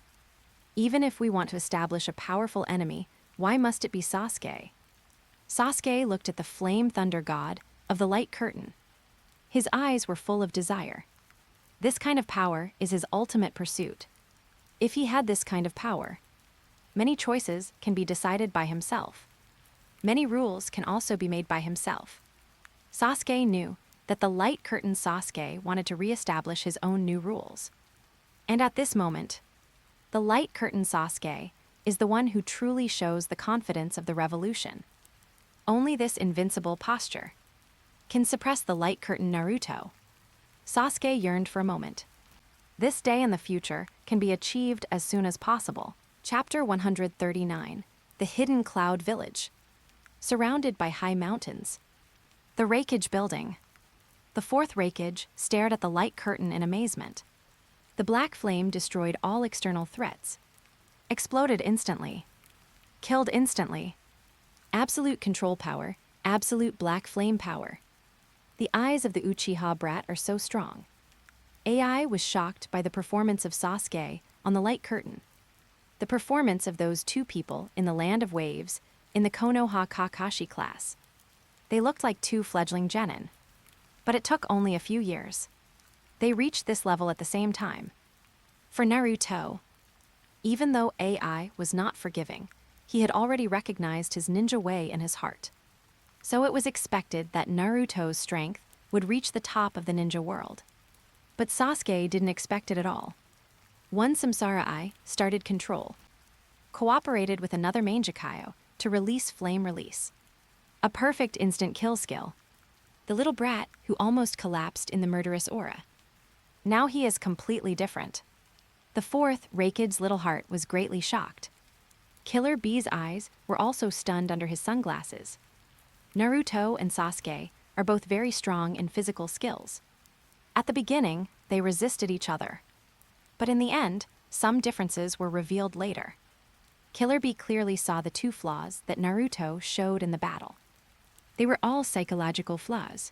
Even if we want to establish a powerful enemy, why must it be Sasuke? Sasuke looked at the flame thunder god of the light curtain. His eyes were full of desire. This kind of power is his ultimate pursuit. If he had this kind of power, many choices can be decided by himself. Many rules can also be made by himself. Sasuke knew that the light curtain Sasuke wanted to re-establish his own new rules. And at this moment, the light curtain Sasuke is the one who truly shows the confidence of the revolution. Only this invincible posture can suppress the light curtain Naruto. Sasuke yearned for a moment. This day in the future can be achieved as soon as possible. Chapter 139, The Hidden Cloud Village. Surrounded by high mountains. The Rakage Building. The fourth Rakage stared at the light curtain in amazement. The black flame destroyed all external threats. Exploded instantly. Killed instantly. Absolute control power, absolute black flame power. The eyes of the Uchiha brat are so strong. AI was shocked by the performance of Sasuke on the light curtain. The performance of those two people in the Land of Waves in the Konoha Kakashi class. They looked like two fledgling genin. But it took only a few years. They reached this level at the same time. For Naruto, even though AI was not forgiving, he had already recognized his ninja way in his heart. So it was expected that Naruto's strength would reach the top of the ninja world. But Sasuke didn't expect it at all. One Samsara Eye started control, cooperated with another Mangekyou to release flame release. A perfect instant kill skill. The little brat who almost collapsed in the murderous aura. Now he is completely different. The fourth Rakage's little heart was greatly shocked. Killer Bee's eyes were also stunned under his sunglasses. Naruto and Sasuke are both very strong in physical skills. At the beginning, they resisted each other. But in the end, some differences were revealed later. Killer Bee clearly saw the two flaws that Naruto showed in the battle. They were all psychological flaws.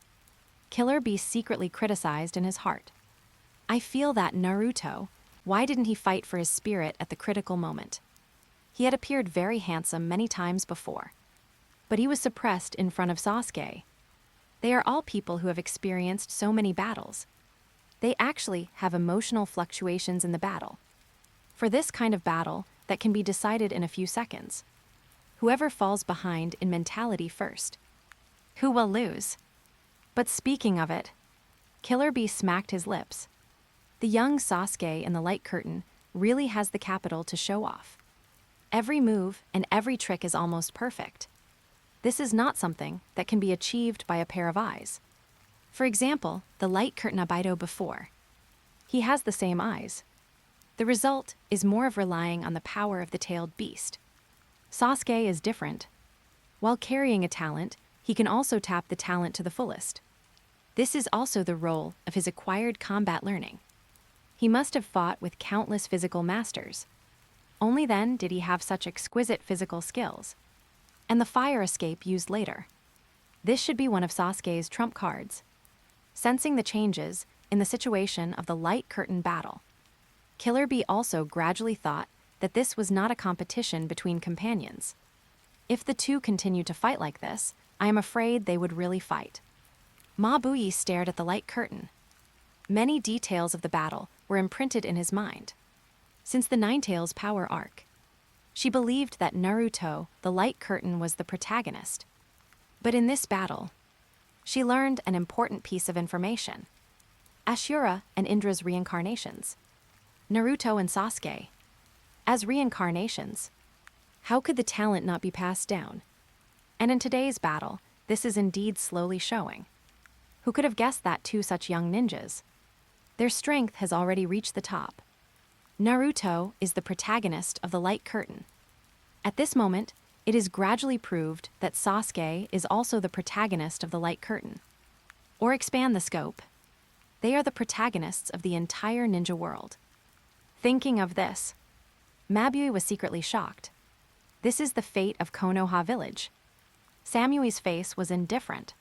Killer Bee secretly criticized in his heart. I feel that Naruto, why didn't he fight for his spirit at the critical moment? He had appeared very handsome many times before. But he was suppressed in front of Sasuke. They are all people who have experienced so many battles. They actually have emotional fluctuations in the battle. For this kind of battle that can be decided in a few seconds, whoever falls behind in mentality first, who will lose? But speaking of it, Killer Bee smacked his lips. The young Sasuke in the light curtain really has the capital to show off. Every move and every trick is almost perfect. This is not something that can be achieved by a pair of eyes. For example, the light curtain Abido before. He has the same eyes. The result is more of relying on the power of the tailed beast. Sasuke is different. While carrying a talent, he can also tap the talent to the fullest. This is also the role of his acquired combat learning. He must have fought with countless physical masters. Only then did he have such exquisite physical skills. And the fire escape used later. This should be one of Sasuke's trump cards. Sensing the changes in the situation of the light curtain battle, Killer Bee also gradually thought that this was not a competition between companions. If the two continued to fight like this, I am afraid they would really fight. Mabuyi stared at the light curtain. Many details of the battle were imprinted in his mind. Since the Ninetales power arc, she believed that Naruto, the light curtain, was the protagonist. But in this battle, she learned an important piece of information. Ashura and Indra's reincarnations. Naruto and Sasuke. As reincarnations, how could the talent not be passed down? And in today's battle, this is indeed slowly showing. Who could have guessed that two such young ninjas? Their strength has already reached the top. Naruto is the protagonist of the light curtain. At this moment, it is gradually proved that Sasuke is also the protagonist of the light curtain. Or expand the scope, they are the protagonists of the entire ninja world. Thinking of this, Mabuyi was secretly shocked. This is the fate of Konoha Village. Samui's face was indifferent.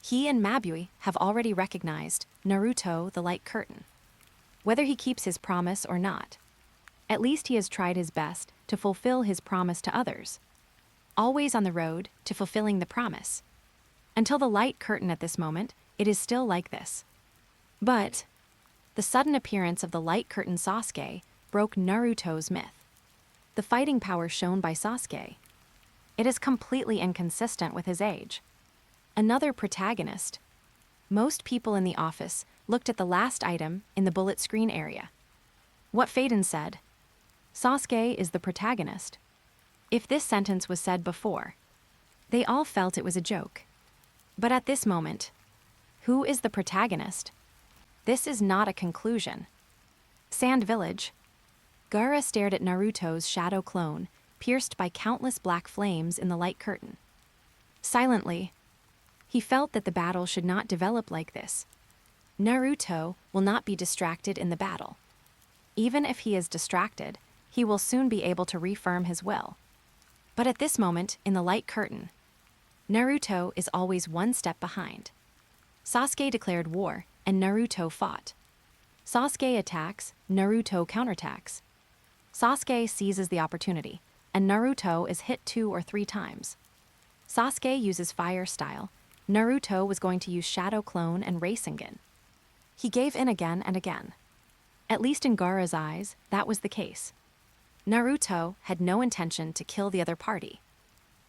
He and Mabuyi have already recognized Naruto, the light curtain. Whether he keeps his promise or not, at least he has tried his best to fulfill his promise to others. Always on the road to fulfilling the promise. Until the light curtain at this moment, it is still like this. But the sudden appearance of the light curtain Sasuke broke Naruto's myth. The fighting power shown by Sasuke. It is completely inconsistent with his age. Another protagonist. Most people in the office looked at the last item in the bullet screen area. What Faden said. Sasuke is the protagonist. If this sentence was said before, they all felt it was a joke. But at this moment, who is the protagonist? This is not a conclusion. Sand Village. Gaara stared at Naruto's shadow clone, pierced by countless black flames in the light curtain. Silently, he felt that the battle should not develop like this. Naruto will not be distracted in the battle. Even if he is distracted, he will soon be able to reaffirm his will. But at this moment, in the light curtain, Naruto is always one step behind. Sasuke declared war, and Naruto fought. Sasuke attacks, Naruto counterattacks. Sasuke seizes the opportunity, and Naruto is hit 2 or 3 times. Sasuke uses fire style. Naruto was going to use Shadow Clone and Rasengan. He gave in again and again. At least in Gaara's eyes, that was the case. Naruto had no intention to kill the other party.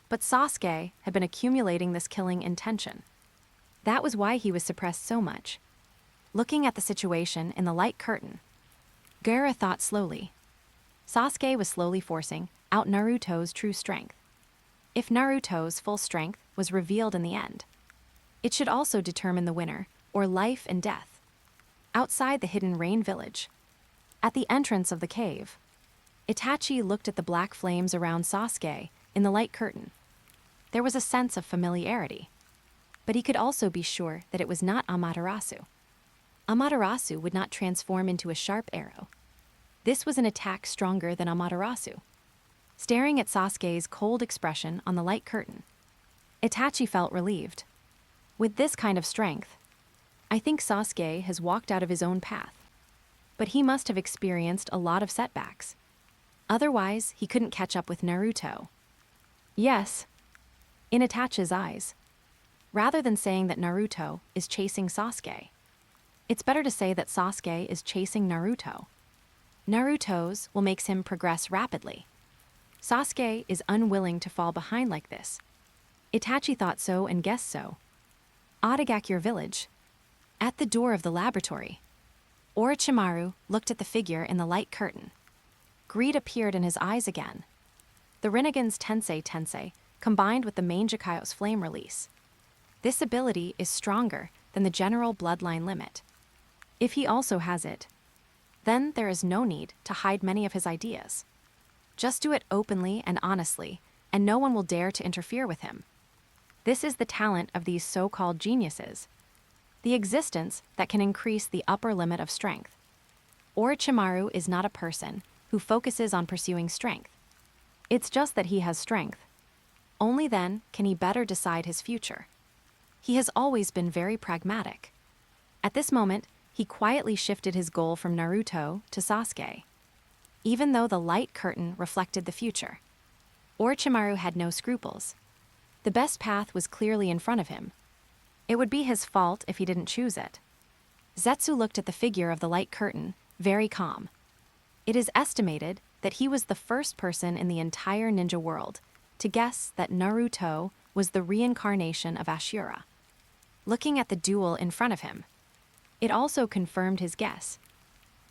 But Sasuke had been accumulating this killing intention. That was why he was suppressed so much. Looking at the situation in the light curtain, Gaara thought slowly. Sasuke was slowly forcing out Naruto's true strength. If Naruto's full strength was revealed in the end, it should also determine the winner, or life and death. Outside the hidden rain village, at the entrance of the cave, Itachi looked at the black flames around Sasuke in the light curtain. There was a sense of familiarity. But he could also be sure that it was not Amaterasu. Amaterasu would not transform into a sharp arrow. This was an attack stronger than Amaterasu. Staring at Sasuke's cold expression on the light curtain, Itachi felt relieved. With this kind of strength, I think Sasuke has walked out of his own path. But he must have experienced a lot of setbacks. Otherwise, he couldn't catch up with Naruto. Yes, in Itachi's eyes. Rather than saying that Naruto is chasing Sasuke, it's better to say that Sasuke is chasing Naruto. Naruto's will make him progress rapidly. Sasuke is unwilling to fall behind like this. Itachi thought so and guessed so. Audiobook Village. At the door of the laboratory, Orochimaru looked at the figure in the light curtain. Greed appeared in his eyes again. The Rinnegan's Tensei combined with the Mangekyo's flame release. This ability is stronger than the general bloodline limit. If he also has it, then there is no need to hide many of his ideas. Just do it openly and honestly, and no one will dare to interfere with him. This is the talent of these so-called geniuses. The existence that can increase the upper limit of strength. Orochimaru is not a person who focuses on pursuing strength. It's just that he has strength. Only then can he better decide his future. He has always been very pragmatic. At this moment, he quietly shifted his goal from Naruto to Sasuke. Even though the light curtain reflected the future, Orochimaru had no scruples. The best path was clearly in front of him. It would be his fault if he didn't choose it. Zetsu looked at the figure of the light curtain, very calm. It is estimated that he was the first person in the entire ninja world to guess that Naruto was the reincarnation of Ashura. Looking at the duel in front of him, it also confirmed his guess.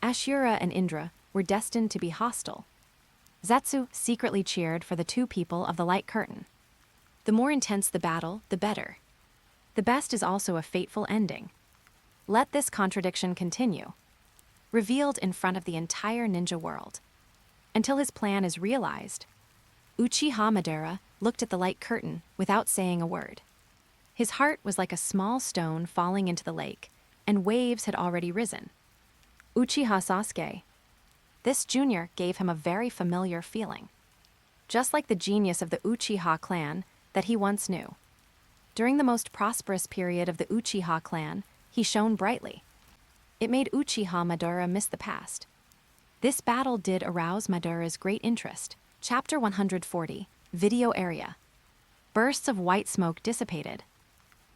Ashura and Indra were destined to be hostile. Zetsu secretly cheered for the two people of the light curtain. The more intense the battle, the better. The best is also a fateful ending. Let this contradiction continue, revealed in front of the entire ninja world. Until his plan is realized, Uchiha Madara looked at the light curtain without saying a word. His heart was like a small stone falling into the lake, and waves had already risen. Uchiha Sasuke. This junior gave him a very familiar feeling. Just like the genius of the Uchiha clan that he once knew. During the most prosperous period of the Uchiha clan, he shone brightly. It made Uchiha Madara miss the past. This battle did arouse Madara's great interest. Chapter 140, Video Area. Bursts of white smoke dissipated.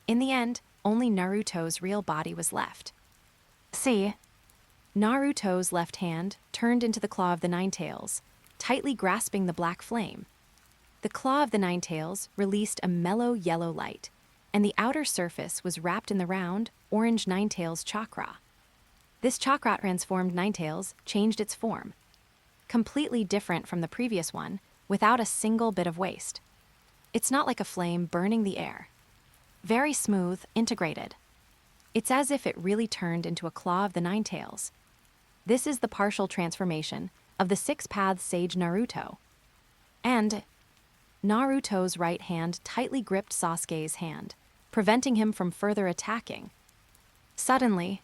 In the end, only Naruto's real body was left. See? Naruto's left hand turned into the claw of the Nine Tails, tightly grasping the black flame. The claw of the Nine Tails released a mellow yellow light, and the outer surface was wrapped in the round, orange Nine Tails chakra. This chakra transformed Nine Tails changed its form, completely different from the previous one, without a single bit of waste. It's not like a flame burning the air. Very smooth, integrated. It's as if it really turned into a claw of the Nine Tails. This is the partial transformation of the Six Paths Sage Naruto. And Naruto's right hand tightly gripped Sasuke's hand, preventing him from further attacking. Suddenly,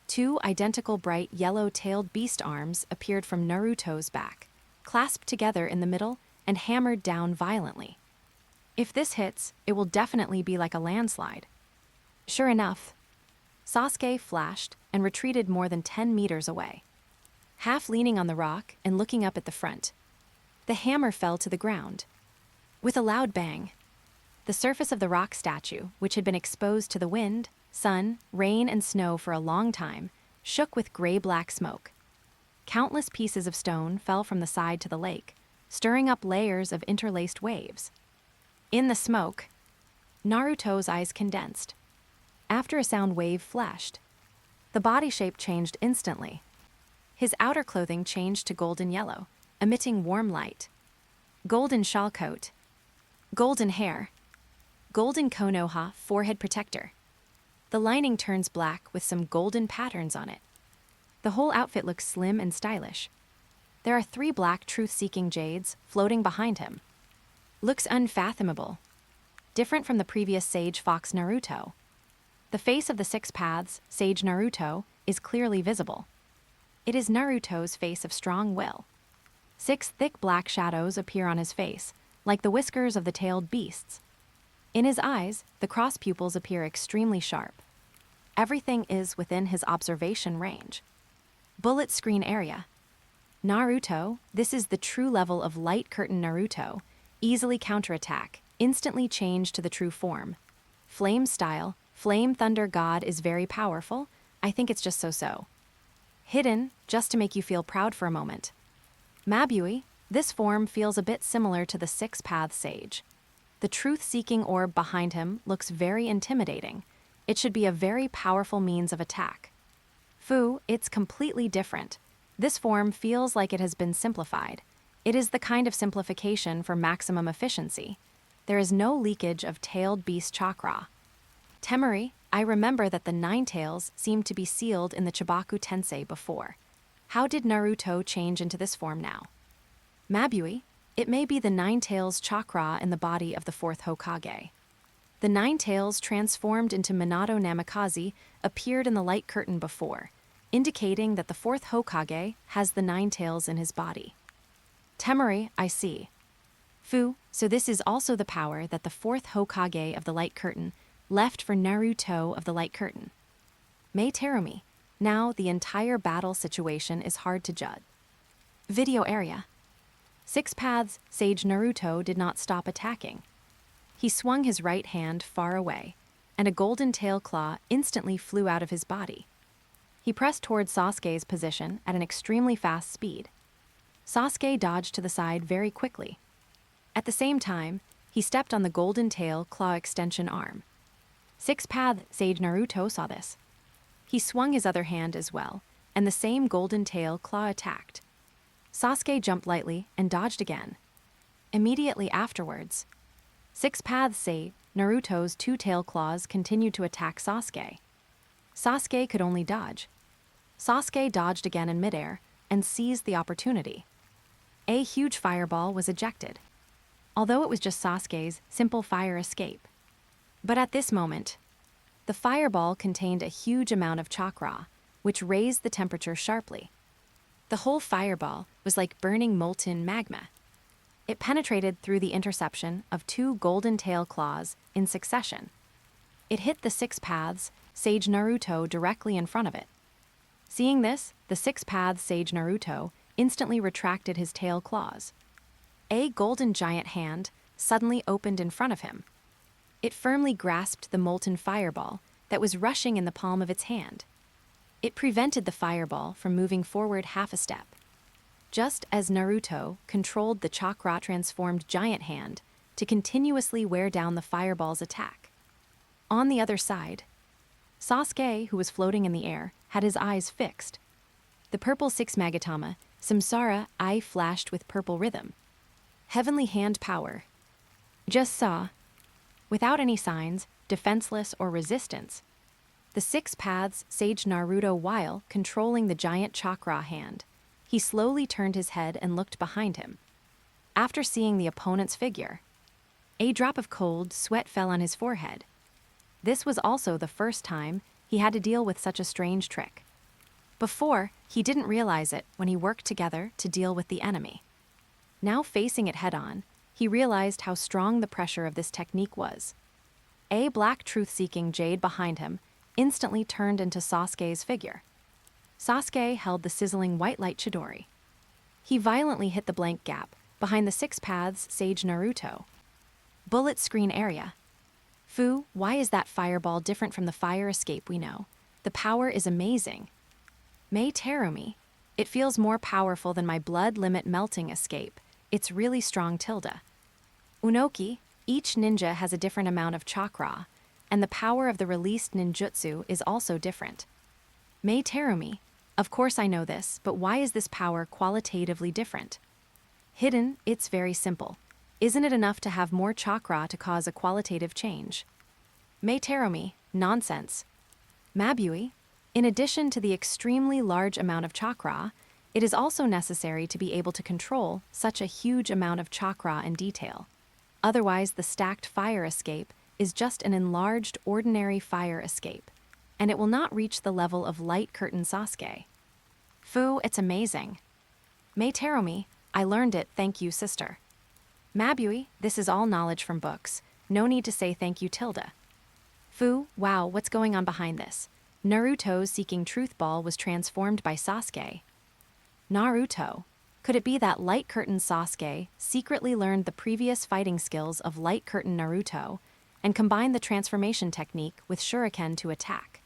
two identical bright yellow-tailed beast arms appeared from Naruto's back, clasped together in the middle and hammered down violently. If this hits, it will definitely be like a landslide. Sure enough, Sasuke flashed and retreated more than 10 meters away. Half leaning on the rock and looking up at the front, the hammer fell to the ground. With a loud bang, the surface of the rock statue, which had been exposed to the wind, sun, rain, and snow for a long time, shook with gray-black smoke. Countless pieces of stone fell from the side to the lake, stirring up layers of interlaced waves. In the smoke, Naruto's eyes condensed. After a sound wave flashed, the body shape changed instantly. His outer clothing changed to golden yellow, emitting warm light. Golden shawl coat, golden hair, golden Konoha forehead protector. The lining turns black with some golden patterns on it. The whole outfit looks slim and stylish. There are 3 black truth-seeking jades floating behind him. Looks unfathomable. Different from the previous sage fox Naruto. The face of the 6 paths, sage Naruto, is clearly visible. It is Naruto's face of strong will. 6 thick black shadows appear on his face, like the whiskers of the tailed beasts. In his eyes, the cross pupils appear extremely sharp. Everything is within his observation range. Bullet screen area. Naruto, this is the true level of light curtain Naruto. Easily counterattack, instantly change to the true form. Flame style, Flame Thunder God is very powerful. I think it's just so-so. Hidden, just to make you feel proud for a moment. Mabui, this form feels a bit similar to the 6 path sage. The truth-seeking orb behind him looks very intimidating. It should be a very powerful means of attack. Fu, it's completely different. This form feels like it has been simplified. It is the kind of simplification for maximum efficiency. There is no leakage of tailed beast chakra. Temari, I remember that the 9 tails seemed to be sealed in the Chibaku Tensei before. How did Naruto change into this form now? Mabui, it may be the 9 tails chakra in the body of the 4th Hokage. The 9 tails transformed into Minato Namikaze appeared in the light curtain before, indicating that the 4th Hokage has the 9 tails in his body. Temari, I see. Fu, so this is also the power that the 4th Hokage of the light curtain left for Naruto of the light curtain. Mei Terumi, now the entire battle situation is hard to judge. Video area. 6 paths, Sage Naruto did not stop attacking. He swung his right hand far away, and a golden tail claw instantly flew out of his body. He pressed toward Sasuke's position at an extremely fast speed. Sasuke dodged to the side very quickly. At the same time, he stepped on the golden tail claw extension arm. 6 path Sage Naruto saw this. He swung his other hand as well, and the same golden tail claw attacked. Sasuke jumped lightly and dodged again. Immediately afterwards, 6 paths Sage Naruto's 2 tail claws continued to attack Sasuke. Sasuke could only dodge. Sasuke dodged again in midair and seized the opportunity. A huge fireball was ejected, although it was just Sasuke's simple fire escape. But at this moment, the fireball contained a huge amount of chakra, which raised the temperature sharply. The whole fireball was like burning molten magma. It penetrated through the interception of 2 golden tail claws in succession. It hit the 6 paths Sage Naruto directly in front of it. Seeing this, the 6 paths Sage Naruto instantly retracted his tail claws. A golden giant hand suddenly opened in front of him. It firmly grasped the molten fireball that was rushing in the palm of its hand. It prevented the fireball from moving forward half a step. Just as Naruto controlled the chakra-transformed giant hand to continuously wear down the fireball's attack. On the other side, Sasuke, who was floating in the air, had his eyes fixed. The purple 6 Magatama, Samsara, eye flashed with purple rhythm. Heavenly hand power. Just saw, without any signs, defenseless or resistance, the 6 paths Sage Naruto while controlling the giant chakra hand. He slowly turned his head and looked behind him. After seeing the opponent's figure, a drop of cold sweat fell on his forehead. This was also the first time he had to deal with such a strange trick. Before, he didn't realize it when he worked together to deal with the enemy. Now facing it head-on, he realized how strong the pressure of this technique was. A black truth-seeking jade behind him instantly turned into Sasuke's figure. Sasuke held the sizzling white light Chidori. He violently hit the blank gap behind the 6 paths Sage Naruto. Bullet screen area. Fu, why is that fireball different from the fire escape we know? The power is amazing. Mei Terumi, it feels more powerful than my blood limit melting escape. It's really strong tilde. Unoki, each ninja has a different amount of chakra, and the power of the released ninjutsu is also different. Mei Terumi, of course I know this, but why is this power qualitatively different? Hidden, it's very simple. Isn't it enough to have more chakra to cause a qualitative change? Mei Terumi, nonsense. Mabui, in addition to the extremely large amount of chakra, It is also necessary to be able to control such a huge amount of chakra in detail. Otherwise, the stacked fire escape is just an enlarged ordinary fire escape, and it will not reach the level of Light Curtain Sasuke. Fu, it's amazing. May Terumi, I learned it, thank you, sister. Mabui, this is all knowledge from books. No need to say thank you, Tilda. Fu, wow, what's going on behind this? Naruto's seeking truth ball was transformed by Sasuke. Naruto. Could it be that Light Curtain Sasuke secretly learned the previous fighting skills of Light Curtain Naruto and combined the transformation technique with shuriken to attack?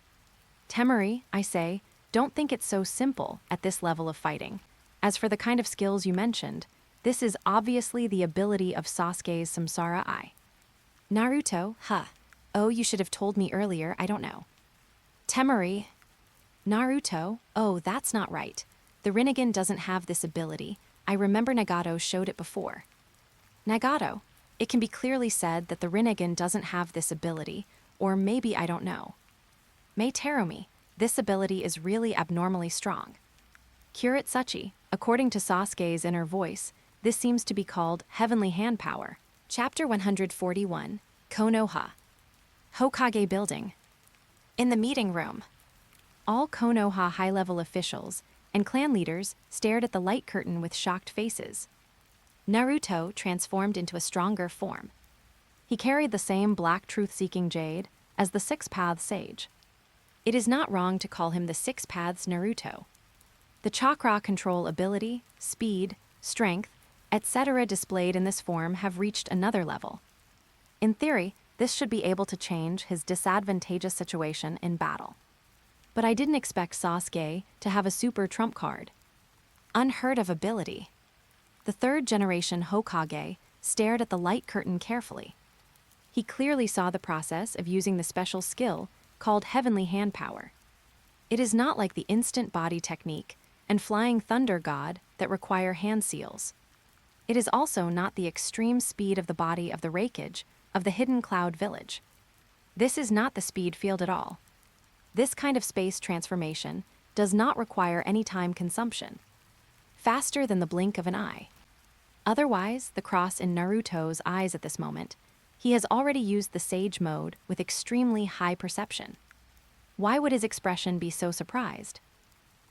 Temuri, I say, don't think it's so simple at this level of fighting. As for the kind of skills you mentioned, this is obviously the ability of Sasuke's Samsara Eye. Naruto, huh. Oh, you should have told me earlier, I don't know. Temuri. Naruto, oh, that's not right. The Rinnegan doesn't have this ability. I remember Nagato showed it before. Nagato, it can be clearly said that the Rinnegan doesn't have this ability, or maybe I don't know. May Terumi, this ability is really abnormally strong. Kuretsuchi, according to Sasuke's inner voice, this seems to be called Heavenly Hand Power. Chapter 141, Konoha. Hokage Building. In the meeting room, all Konoha high-level officials and clan leaders stared at the light curtain with shocked faces. Naruto transformed into a stronger form. He carried the same black truth-seeking jade as the Six Paths Sage. It is not wrong to call him the Six Paths Naruto. The chakra control ability, speed, strength, etc. displayed in this form have reached another level. In theory, this should be able to change his disadvantageous situation in battle. But I didn't expect Sasuke to have a super trump card. Unheard of ability. The third-generation Hokage stared at the light curtain carefully. He clearly saw the process of using the special skill called Heavenly Hand Power. It is not like the instant body technique and flying thunder god that require hand seals. It is also not the extreme speed of the body of the Rekindled of the Hidden Cloud Village. This is not the speed field at all. This kind of space transformation does not require any time consumption. Faster than the blink of an eye. Otherwise, the cross in Naruto's eyes at this moment, he has already used the Sage mode with extremely high perception. Why would his expression be so surprised?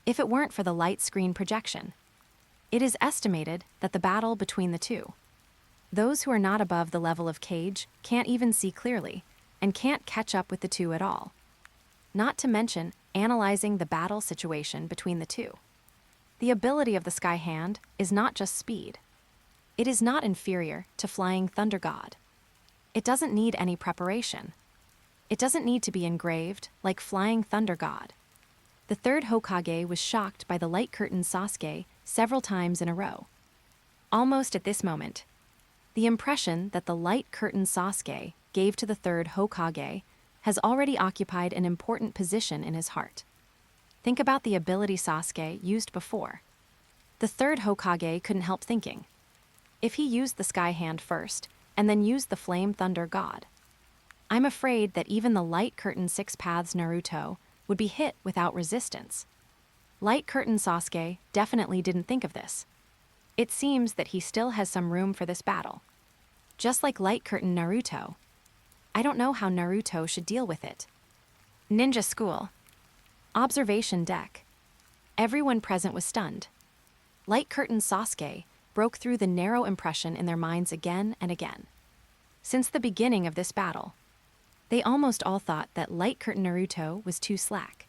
If it weren't for the light screen projection. It is estimated that the battle between the two. Those who are not above the level of Kage can't even see clearly and can't catch up with the two at all. Not to mention analyzing the battle situation between the two. The ability of the Sky Hand is not just speed. It is not inferior to Flying Thunder God. It doesn't need any preparation. It doesn't need to be engraved like Flying Thunder God. The third Hokage was shocked by the light curtain Sasuke several times in a row. Almost at this moment, the impression that the light curtain Sasuke gave to the third Hokage has already occupied an important position in his heart. Think about the ability Sasuke used before. The third Hokage couldn't help thinking. If he used the Sky Hand first, and then used the Flame Thunder God, I'm afraid that even the Light Curtain Six Paths Naruto would be hit without resistance. Light Curtain Sasuke definitely didn't think of this. It seems that he still has some room for this battle. Just like Light Curtain Naruto. I don't know how Naruto should deal with it. Ninja School. Observation deck. Everyone present was stunned. Light Curtain Sasuke broke through the narrow impression in their minds again and again. Since the beginning of this battle, they almost all thought that Light Curtain Naruto was too slack.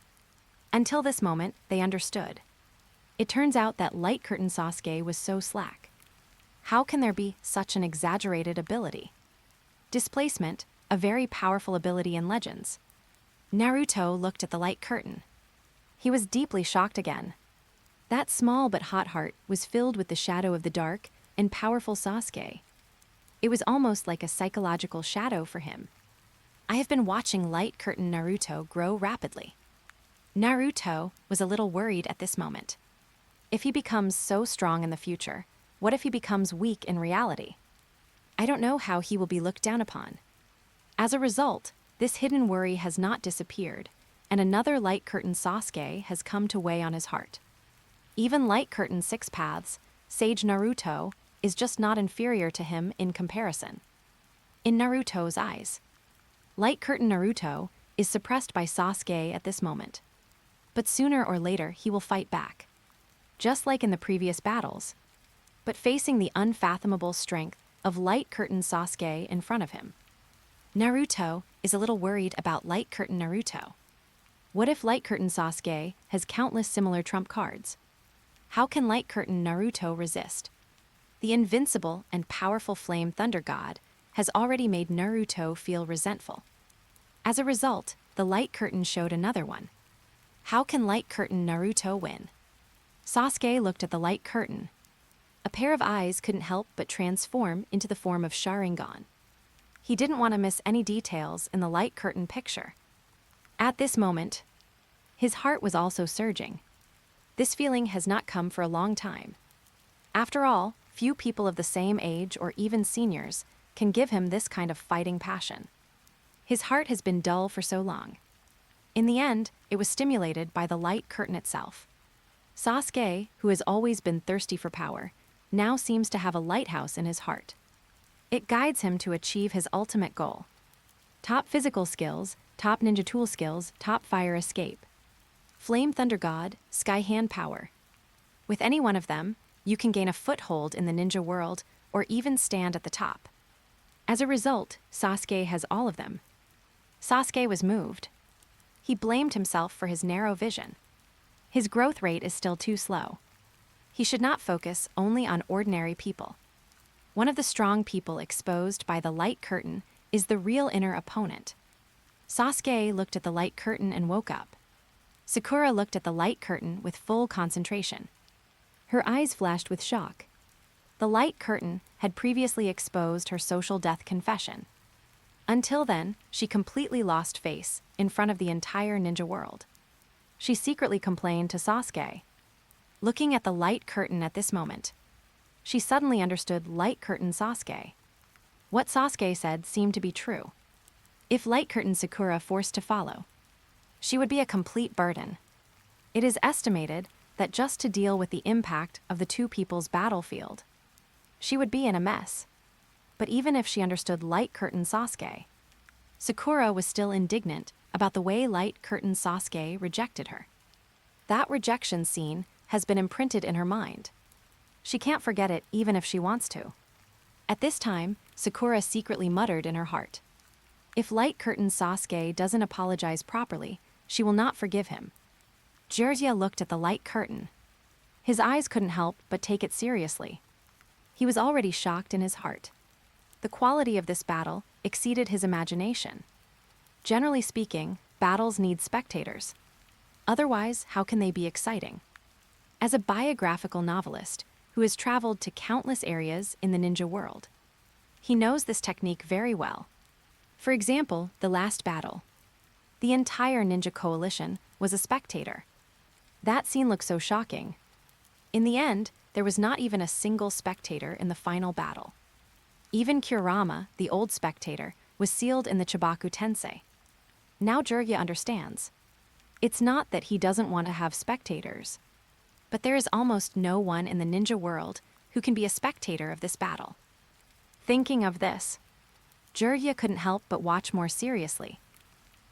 Until this moment, they understood. It turns out that Light Curtain Sasuke was so slack. How can there be such an exaggerated ability? Displacement, a very powerful ability in Legends. Naruto looked at the light curtain. He was deeply shocked again. That small but hot heart was filled with the shadow of the dark and powerful Sasuke. It was almost like a psychological shadow for him. I have been watching Light Curtain Naruto grow rapidly. Naruto was a little worried at this moment. If he becomes so strong in the future, what if he becomes weak in reality? I don't know how he will be looked down upon. As a result, this hidden worry has not disappeared, and another Light Curtain Sasuke has come to weigh on his heart. Even light curtain six paths, Sage Naruto, is just not inferior to him in comparison. In Naruto's eyes, light curtain Naruto is suppressed by Sasuke at this moment. But sooner or later he will fight back. Just like in the previous battles, but facing the unfathomable strength of light curtain Sasuke in front of him. Naruto is a little worried about light curtain Naruto. What if light curtain Sasuke has countless similar trump cards? How can light curtain Naruto resist? The invincible and powerful flame thunder god has already made Naruto feel resentful. As a result, the light curtain showed another one. How can light curtain Naruto win? Sasuke looked at the light curtain. A pair of eyes couldn't help but transform into the form of Sharingan. He didn't want to miss any details in the light curtain picture. At this moment, his heart was also surging. This feeling has not come for a long time. After all, few people of the same age or even seniors can give him this kind of fighting passion. His heart has been dull for so long. In the end, it was stimulated by the light curtain itself. Sasuke, who has always been thirsty for power, now seems to have a lighthouse in his heart. It guides him to achieve his ultimate goal. Top physical skills, top ninja tool skills, top fire escape. Flame Thunder God, Sky Hand Power. With any one of them, you can gain a foothold in the ninja world or even stand at the top. As a result, Sasuke has all of them. Sasuke was moved. He blamed himself for his narrow vision. His growth rate is still too slow. He should not focus only on ordinary people. One of the strong people exposed by the light curtain is the real inner opponent. Sasuke looked at the light curtain and woke up. Sakura looked at the light curtain with full concentration. Her eyes flashed with shock. The light curtain had previously exposed her social death confession. Until then, she completely lost face in front of the entire ninja world. She secretly complained to Sasuke. Looking at the light curtain at this moment, she suddenly understood light curtain Sasuke. What Sasuke said seemed to be true. If light curtain Sakura forced to follow, she would be a complete burden. It is estimated that just to deal with the impact of the two people's battlefield, she would be in a mess. But even if she understood light curtain Sasuke, Sakura was still indignant about the way light curtain Sasuke rejected her. That rejection scene has been imprinted in her mind. She can't forget it even if she wants to. At this time, Sakura secretly muttered in her heart. If light curtain Sasuke doesn't apologize properly, she will not forgive him. Jiraiya looked at the light curtain. His eyes couldn't help but take it seriously. He was already shocked in his heart. The quality of this battle exceeded his imagination. Generally speaking, battles need spectators. Otherwise, how can they be exciting? As a biographical novelist who has traveled to countless areas in the ninja world, he knows this technique very well. For example, the last battle. The entire ninja coalition was a spectator. That scene looked so shocking. In the end, there was not even a single spectator in the final battle. Even Kurama, the old spectator, was sealed in the Chibaku Tensei. Now Jiraiya understands. It's not that he doesn't want to have spectators, but there is almost no one in the ninja world who can be a spectator of this battle. Thinking of this, Jiraiya couldn't help but watch more seriously.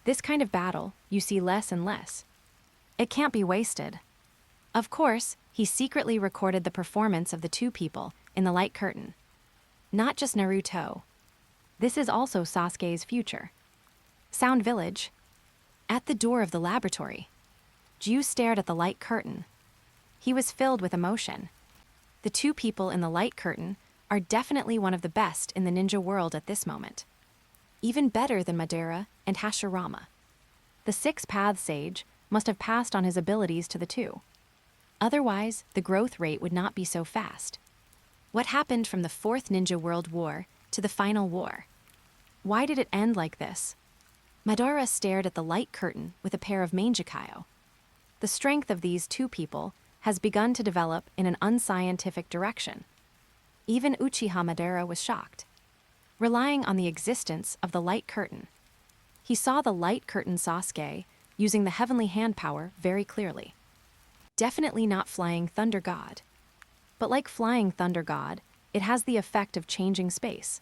This kind of battle, you see less and less. It can't be wasted. Of course, he secretly recorded the performance of the two people in the light curtain. Not just Naruto. This is also Sasuke's future. Sound Village. At the door of the laboratory, Ju stared at the light curtain. He was filled with emotion. The two people in the light curtain are definitely one of the best in the ninja world at this moment. Even better than Madara and Hashirama. The Six Paths Sage must have passed on his abilities to the two. Otherwise, the growth rate would not be so fast. What happened from the Fourth Ninja World War to the final war? Why did it end like this? Madara stared at the light curtain with a pair of Mangekyo. The strength of these two people has begun to develop in an unscientific direction. Even Uchiha Madara was shocked. Relying on the existence of the light curtain, he saw the light curtain Sasuke using the heavenly hand power very clearly. Definitely not Flying Thunder God. But like Flying Thunder God, it has the effect of changing space.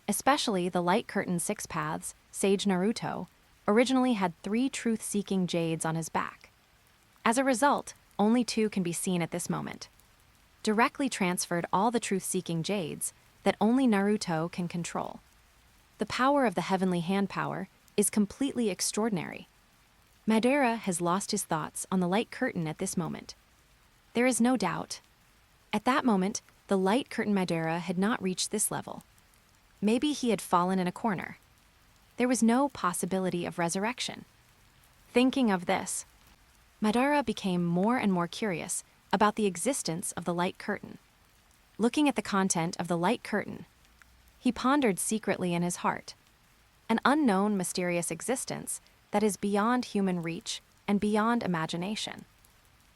Especially the Light Curtain Six Paths, Sage Naruto, originally had 3 truth-seeking jades on his back. As a result, only 2 can be seen at this moment. Directly transferred all the truth-seeking jades that only Naruto can control. The power of the Heavenly Hand power is completely extraordinary. Madara has lost his thoughts on the Light Curtain at this moment. There is no doubt. At that moment, the Light Curtain Madara had not reached this level. Maybe he had fallen in a corner. There was no possibility of resurrection. Thinking of this, Madara became more and more curious about the existence of the Light Curtain. Looking at the content of the Light Curtain, he pondered secretly in his heart. An unknown, mysterious existence that is beyond human reach and beyond imagination.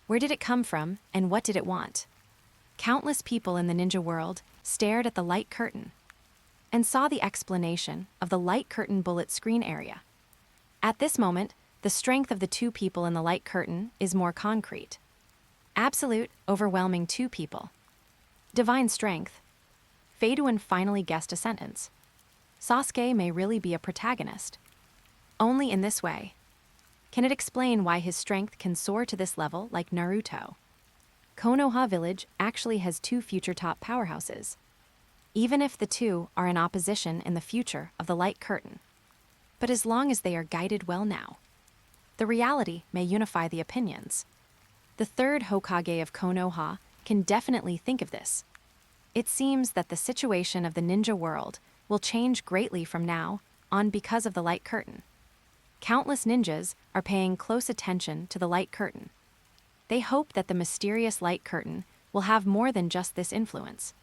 Where did it come from, and what did it want? Countless people in the ninja world stared at the Light Curtain and saw the explanation of the Light Curtain bullet screen area. At this moment, the strength of the 2 people in the Light Curtain is more concrete. Absolute, overwhelming 2 people. Divine strength. Feiduan finally guessed a sentence. Sasuke may really be a protagonist. Only in this way can it explain why his strength can soar to this level like Naruto. Konoha Village actually has 2 future top powerhouses, even if the 2 are in opposition in the future of the Light Curtain. But as long as they are guided well now, the reality may unify the opinions. The 3rd Hokage of Konoha can definitely think of this. It seems that the situation of the ninja world will change greatly from now on because of the Light Curtain. Countless ninjas are paying close attention to the Light Curtain. They hope that the mysterious Light Curtain will have more than just this influence.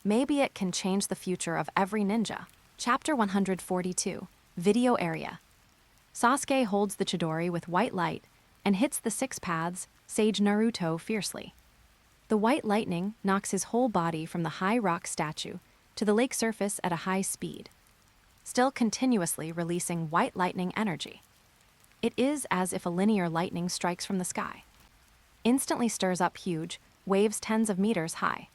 Maybe it can change the future of every ninja. Chapter 142, Video Area. Sasuke holds the Chidori with white light and hits the 6 paths, Sage Naruto, fiercely. The white lightning knocks his whole body from the high rock statue to the lake surface at a high speed, still continuously releasing white lightning energy. It is as if a linear lightning strikes from the sky. Instantly stirs up huge, waves tens of meters high.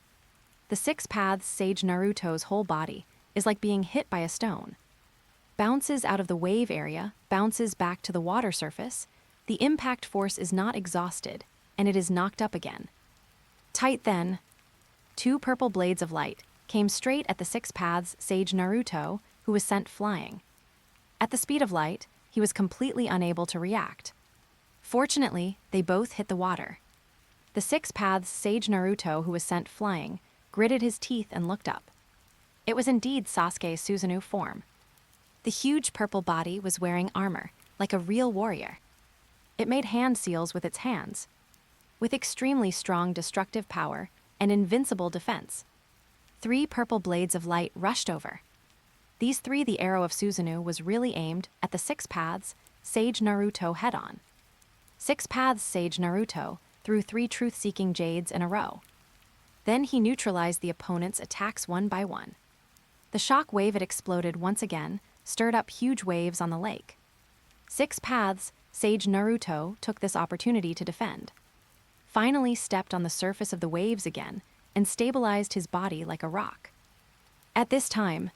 The 6 paths Sage Naruto's whole body is like being hit by a stone. Bounces out of the wave area, bounces back to the water surface. The impact force is not exhausted, and it is knocked up again. Tight then, 2 purple blades of light came straight at the 6 paths Sage Naruto, who was sent flying. At the speed of light, he was completely unable to react. Fortunately, they both hit the water. The 6 paths Sage Naruto, who was sent flying, gritted his teeth and looked up. It was indeed Sasuke's Susanoo form. The huge purple body was wearing armor, like a real warrior. It made hand seals with its hands, with extremely strong destructive power and invincible defense. 3 purple blades of light rushed over. These 3, the arrow of Susanoo was really aimed at the 6 paths Sage Naruto head-on. 6 paths Sage Naruto threw 3 truth-seeking jades in a row. Then he neutralized the opponent's attacks one by one. The shock wave it exploded once again stirred up huge waves on the lake. 6 paths Sage Naruto took this opportunity to defend. Finally stepped on the surface of the waves again and stabilized his body like a rock. At this time,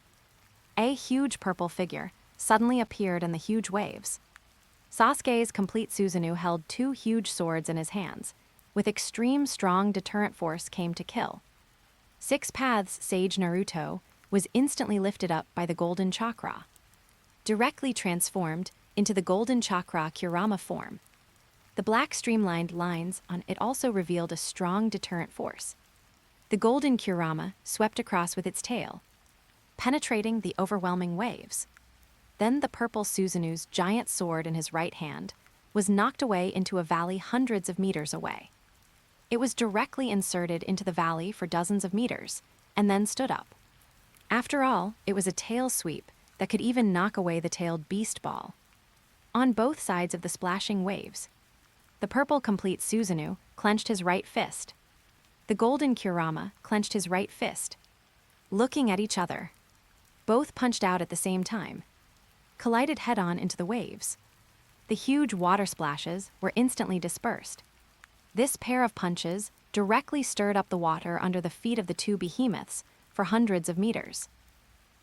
a huge purple figure suddenly appeared in the huge waves. Sasuke's complete Susanoo held 2 huge swords in his hands. With extreme strong deterrent force came to kill. 6 paths Sage Naruto was instantly lifted up by the golden chakra, directly transformed into the golden chakra Kurama form. The black streamlined lines on it also revealed a strong deterrent force. The golden Kurama swept across with its tail, penetrating the overwhelming waves. Then the purple Susanoo's giant sword in his right hand was knocked away into a valley hundreds of meters away. It was directly inserted into the valley for dozens of meters, and then stood up. After all, it was a tail sweep that could even knock away the tailed beast ball. On both sides of the splashing waves, the purple complete Susanoo clenched his right fist. The golden Kurama clenched his right fist. Looking at each other, both punched out at the same time, collided head-on into the waves. The huge water splashes were instantly dispersed. This pair of punches directly stirred up the water under the feet of the two behemoths for hundreds of meters,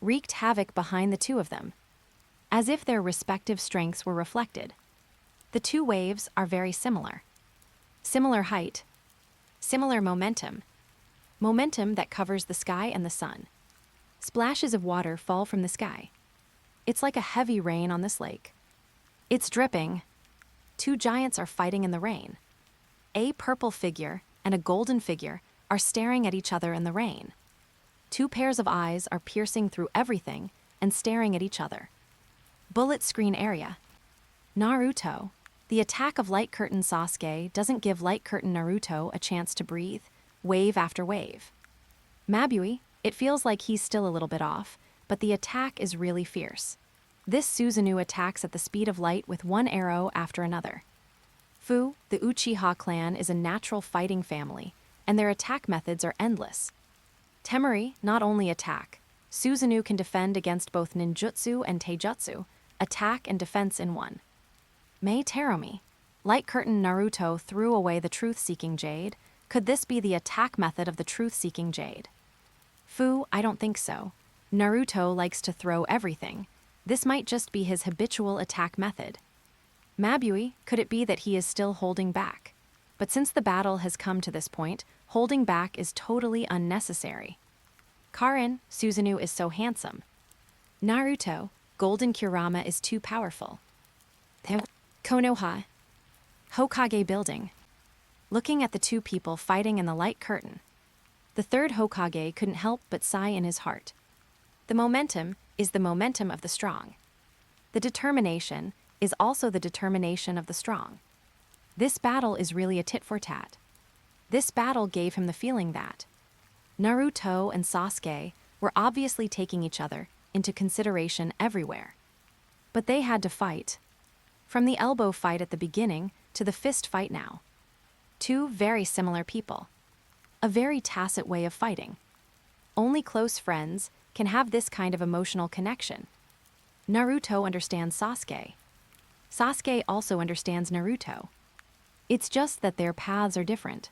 wreaked havoc behind the two of them, as if their respective strengths were reflected. The two waves are very similar. Similar height, similar momentum, momentum that covers the sky and the sun. Splashes of water fall from the sky. It's like a heavy rain on this lake. It's dripping. Two giants are fighting in the rain. A purple figure and a golden figure are staring at each other in the rain. Two pairs of eyes are piercing through everything and staring at each other. Bullet screen area. Naruto. The attack of Light Curtain Sasuke doesn't give Light Curtain Naruto a chance to breathe, wave after wave. Mabui, it feels like he's still a little bit off, but the attack is really fierce. This Susanoo attacks at the speed of light with one arrow after another. Fu, the Uchiha clan, is a natural fighting family, and their attack methods are endless. Temari not only attack, Susanoo can defend against both ninjutsu and taijutsu, attack and defense in one. Mei Teromi. Light Curtain Naruto threw away the truth-seeking jade. Could this be the attack method of the truth-seeking jade? Fu, I don't think so. Naruto likes to throw everything. This might just be his habitual attack method. Mabui, could it be that he is still holding back? But since the battle has come to this point, holding back is totally unnecessary. Karin, Susanoo is so handsome. Naruto, Golden Kurama is too powerful. Konoha. Hokage building. Looking at the two people fighting in the light curtain, the third Hokage couldn't help but sigh in his heart. The momentum is the momentum of the strong. The determination is also the determination of the strong. This battle is really a tit-for-tat. This battle gave him the feeling that Naruto and Sasuke were obviously taking each other into consideration everywhere. But they had to fight. From the elbow fight at the beginning to the fist fight now. Two very similar people. A very tacit way of fighting. Only close friends can have this kind of emotional connection. Naruto understands Sasuke. Sasuke also understands Naruto. It's just that their paths are different.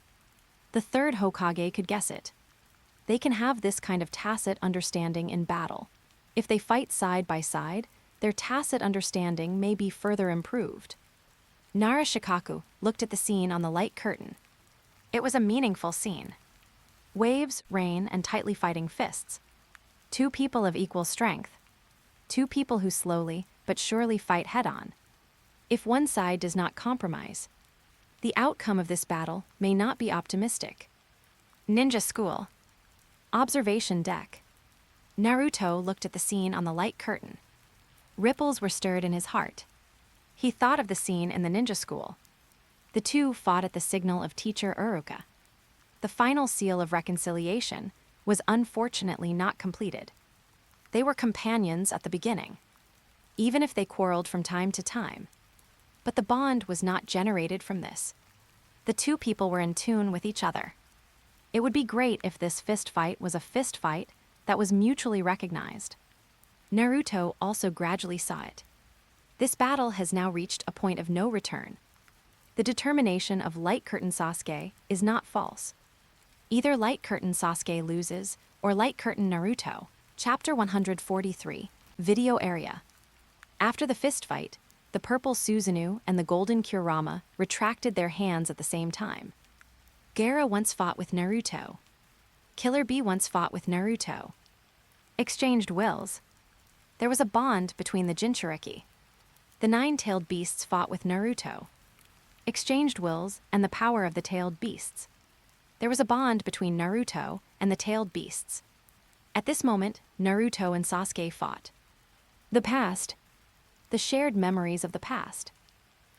The third Hokage could guess it. They can have this kind of tacit understanding in battle. If they fight side by side, their tacit understanding may be further improved. Nara Shikaku looked at the scene on the light curtain. It was a meaningful scene. Waves, rain, and tightly fighting fists. Two people of equal strength. Two people who slowly but surely fight head-on. If one side does not compromise, the outcome of this battle may not be optimistic. Ninja School. Observation deck. Naruto looked at the scene on the light curtain. Ripples were stirred in his heart. He thought of the scene in the ninja school. The two fought at the signal of teacher Uruka. The final seal of reconciliation was unfortunately not completed. They were companions at the beginning, even if they quarreled from time to time. But the bond was not generated from this. The two people were in tune with each other. It would be great if this fist fight was a fist fight that was mutually recognized. Naruto also gradually saw it. This battle has now reached a point of no return. The determination of Light Curtain Sasuke is not false. Either Light Curtain Sasuke loses or Light Curtain Naruto. Chapter 143, Video Area. After the fist fight, the purple Susanoo and the golden Kurama retracted their hands at the same time. Gaara once fought with Naruto. Killer Bee once fought with Naruto. Exchanged wills. There was a bond between the Jinchuriki. The nine-tailed beasts fought with Naruto. Exchanged wills and the power of the tailed beasts. There was a bond between Naruto and the tailed beasts. At this moment, Naruto and Sasuke fought. The past. The shared memories of the past.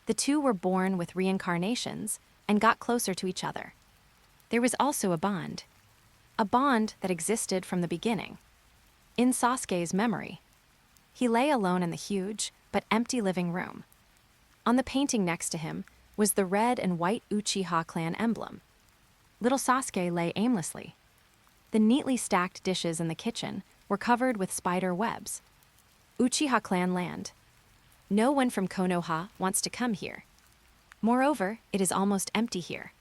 The two were born with reincarnations and got closer to each other. There was also a bond that existed from the beginning. In Sasuke's memory, he lay alone in the huge but empty living room. On the painting next to him was the red and white Uchiha clan emblem. Little Sasuke lay aimlessly. The neatly stacked dishes in the kitchen were covered with spider webs. Uchiha clan land. No one from Konoha wants to come here. Moreover, it is almost empty here.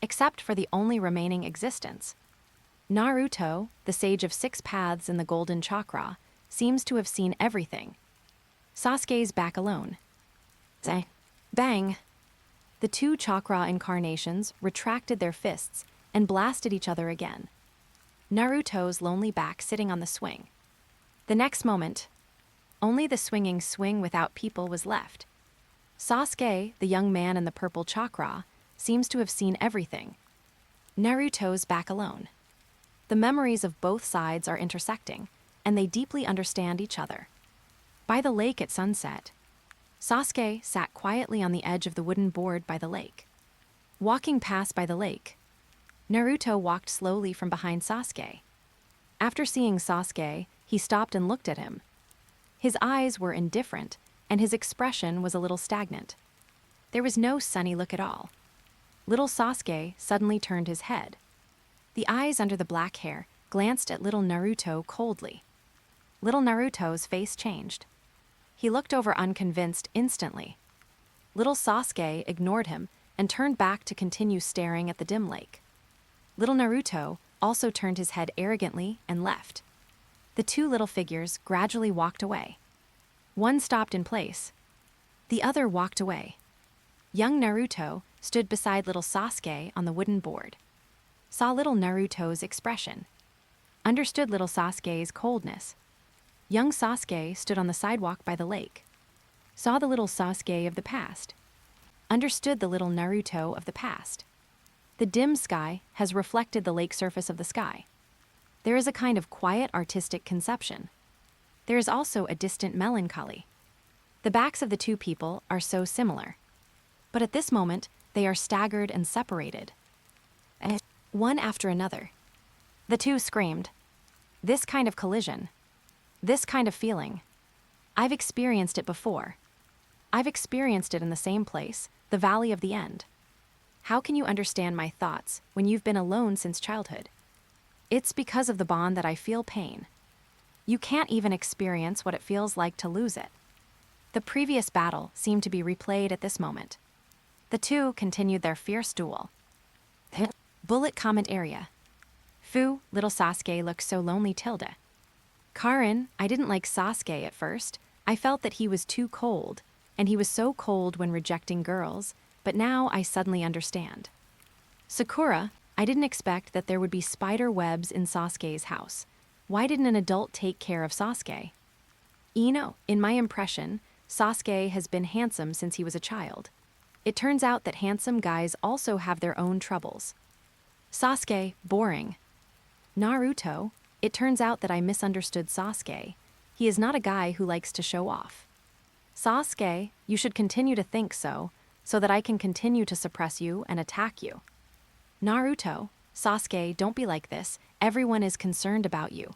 except for the only remaining existence. Naruto, the sage of 6 paths in the golden chakra, seems to have seen everything. Sasuke's back alone. Bang! The 2 chakra incarnations retracted their fists and blasted each other again. Naruto's lonely back sitting on the swing. The next moment, only the swinging swing without people was left. Sasuke, the young man in the purple chakra, seems to have seen everything. Naruto's back alone. The memories of both sides are intersecting, and they deeply understand each other. By the lake at sunset, Sasuke sat quietly on the edge of the wooden board by the lake. Walking past by the lake, Naruto walked slowly from behind Sasuke. After seeing Sasuke, he stopped and looked at him. His eyes were indifferent, and his expression was a little stagnant. There was no sunny look at all. Little Sasuke suddenly turned his head. The eyes under the black hair glanced at little Naruto coldly. Little Naruto's face changed. He looked over unconvinced instantly. Little Sasuke ignored him and turned back to continue staring at the dim lake. Little Naruto also turned his head arrogantly and left. The 2 little figures gradually walked away. One stopped in place. The other walked away. Young Naruto stood beside little Sasuke on the wooden board. Saw little Naruto's expression. Understood little Sasuke's coldness. Young Sasuke stood on the sidewalk by the lake. Saw the little Sasuke of the past. Understood the little Naruto of the past. The dim sky has reflected the lake surface of the sky. There is a kind of quiet artistic conception. There is also a distant melancholy. The backs of the 2 people are so similar. But at this moment, they are staggered and separated. One after another. The 2 screamed. This kind of collision. This kind of feeling. I've experienced it before. I've experienced it in the same place, the Valley of the End. How can you understand my thoughts when you've been alone since childhood? It's because of the bond that I feel pain. You can't even experience what it feels like to lose it. The previous battle seemed to be replayed at this moment. The 2 continued their fierce duel. Bullet comment area. Fu, little Sasuke looks so lonely tilde. Karin, I didn't like Sasuke at first. I felt that he was too cold, and he was so cold when rejecting girls, but now I suddenly understand. Sakura, I didn't expect that there would be spider webs in Sasuke's house. Why didn't an adult take care of Sasuke? Ino, in my impression, Sasuke has been handsome since he was a child. It turns out that handsome guys also have their own troubles. Sasuke, boring. Naruto, it turns out that I misunderstood Sasuke. He is not a guy who likes to show off. Sasuke, you should continue to think so that I can continue to suppress you and attack you. Naruto, Sasuke, don't be like this. Everyone is concerned about you.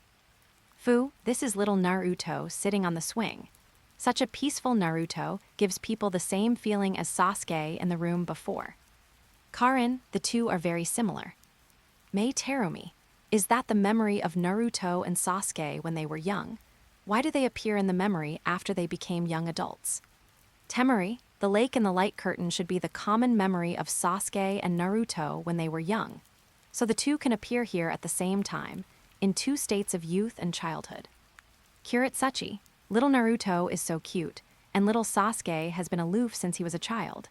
Fu, this is little Naruto sitting on the swing. Such a peaceful Naruto gives people the same feeling as Sasuke in the room before. Karin, the 2 are very similar. Mei Terumi, is that the memory of Naruto and Sasuke when they were young? Why do they appear in the memory after they became young adults? Temari, the lake and the light curtain should be the common memory of Sasuke and Naruto when they were young. So the 2 can appear here at the same time, in 2 states of youth and childhood. Kuretsuchi, little Naruto is so cute, and little Sasuke has been aloof since he was a child.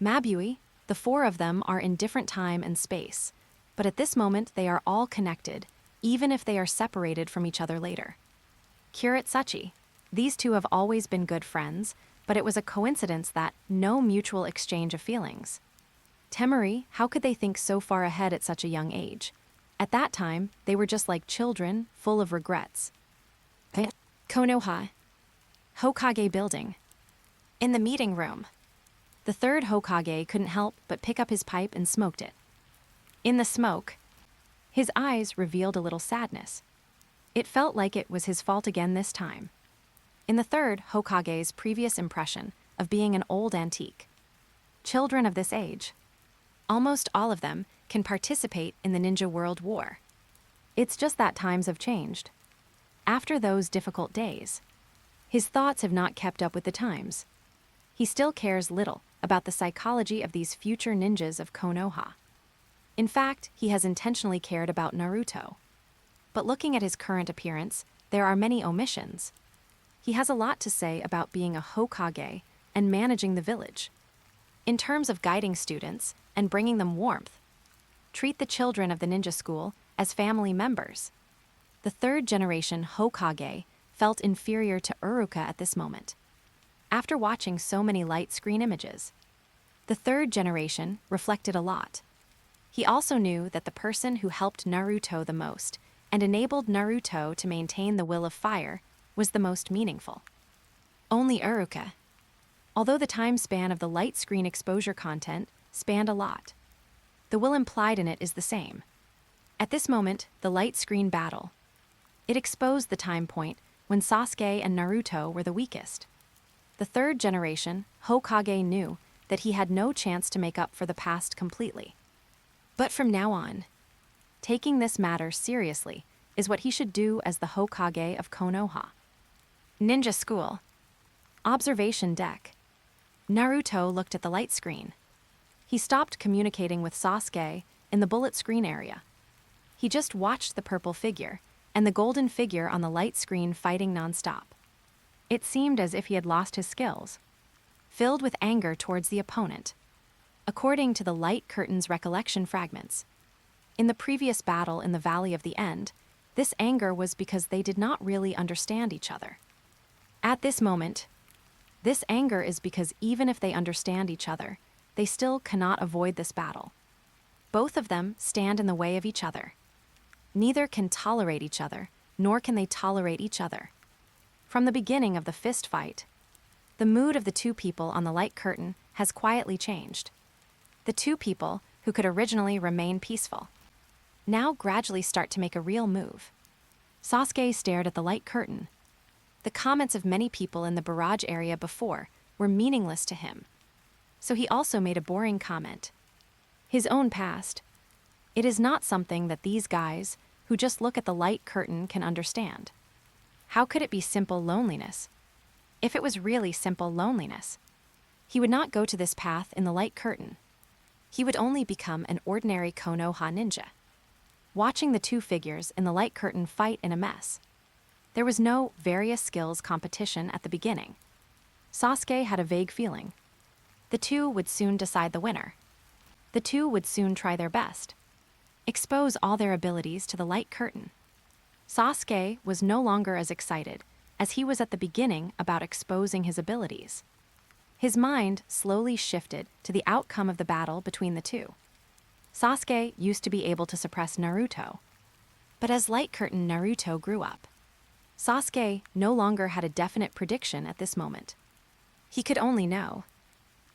Mabui, the 4 of them are in different time and space, but at this moment they are all connected, even if they are separated from each other later. Kuretsuchi, these 2 have always been good friends, but it was a coincidence that no mutual exchange of feelings. Temari, how could they think so far ahead at such a young age? At that time, they were just like children, full of regrets. Konoha. Hokage building. In the meeting room. The 3rd Hokage couldn't help but pick up his pipe and smoked it. In the smoke, his eyes revealed a little sadness. It felt like it was his fault again this time. In the 3rd Hokage's previous impression of being an old antique. Children of this age, almost all of them can participate in the Ninja World War. It's just that times have changed. After those difficult days, his thoughts have not kept up with the times. He still cares little about the psychology of these future ninjas of Konoha. In fact, he has intentionally cared about Naruto. But looking at his current appearance, there are many omissions. He has a lot to say about being a Hokage and managing the village. In terms of guiding students and bringing them warmth, treat the children of the ninja school as family members. The third generation Hokage felt inferior to Uruka at this moment. After watching so many light screen images, the third generation reflected a lot. He also knew that the person who helped Naruto the most and enabled Naruto to maintain the will of fire was the most meaningful. Only Uruka. Although the time span of the light screen exposure content spanned a lot, the will implied in it is the same. At this moment, the light screen battle. It exposed the time point when Sasuke and Naruto were the weakest. The third generation, Hokage, knew that he had no chance to make up for the past completely. But from now on, taking this matter seriously is what he should do as the Hokage of Konoha. Ninja School. Observation deck. Naruto looked at the light screen. He stopped communicating with Sasuke in the bullet screen area. He just watched the purple figure and the golden figure on the light screen fighting nonstop. It seemed as if he had lost his skills, filled with anger towards the opponent. According to the light curtain's recollection fragments, in the previous battle in the Valley of the End, this anger was because they did not really understand each other. At this moment, this anger is because even if they understand each other, they still cannot avoid this battle. Both of them stand in the way of each other. Neither can tolerate each other, nor can they tolerate each other. From the beginning of the fist fight, the mood of the two people on the light curtain has quietly changed. The two people who could originally remain peaceful now gradually start to make a real move. Sasuke stared at the light curtain. The comments of many people in the barrage area before were meaningless to him, so he also made a boring comment. His own past. It is not something that these guys who just look at the light curtain can understand. How could it be simple loneliness? If it was really simple loneliness, he would not go to this path in the light curtain. He would only become an ordinary Konoha ninja. Watching the two figures in the light curtain fight in a mess, there was no various skills competition at the beginning. Sasuke had a vague feeling. The two would soon decide the winner. The two would soon try their best, expose all their abilities to the light curtain. Sasuke was no longer as excited as he was at the beginning about exposing his abilities. His mind slowly shifted to the outcome of the battle between the two. Sasuke used to be able to suppress Naruto, but as light curtain Naruto grew up, Sasuke no longer had a definite prediction at this moment. He could only know.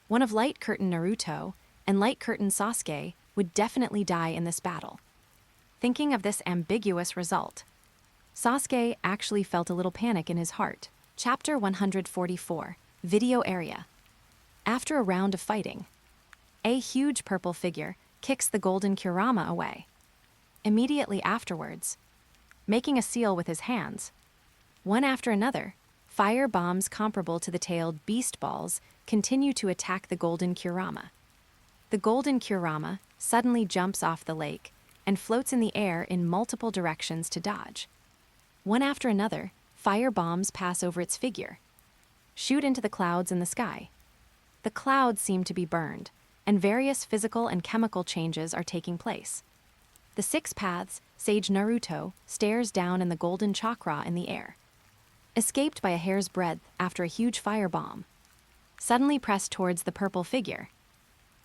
One of light curtain Naruto and light curtain Sasuke would definitely die in this battle. Thinking of this ambiguous result, Sasuke actually felt a little panic in his heart. Chapter 144, Video Area. After a round of fighting, a huge purple figure kicks the golden Kurama away. Immediately afterwards, making a seal with his hands, one after another, fire bombs comparable to the tailed beast balls continue to attack the golden Kurama. The golden Kurama suddenly jumps off the lake and floats in the air in multiple directions to dodge. One after another, fire bombs pass over its figure, shoot into the clouds in the sky. The clouds seem to be burned, and various physical and chemical changes are taking place. The six paths, Sage Naruto stares down in the golden chakra in the air. Escaped by a hair's breadth after a huge firebomb. Suddenly pressed towards the purple figure.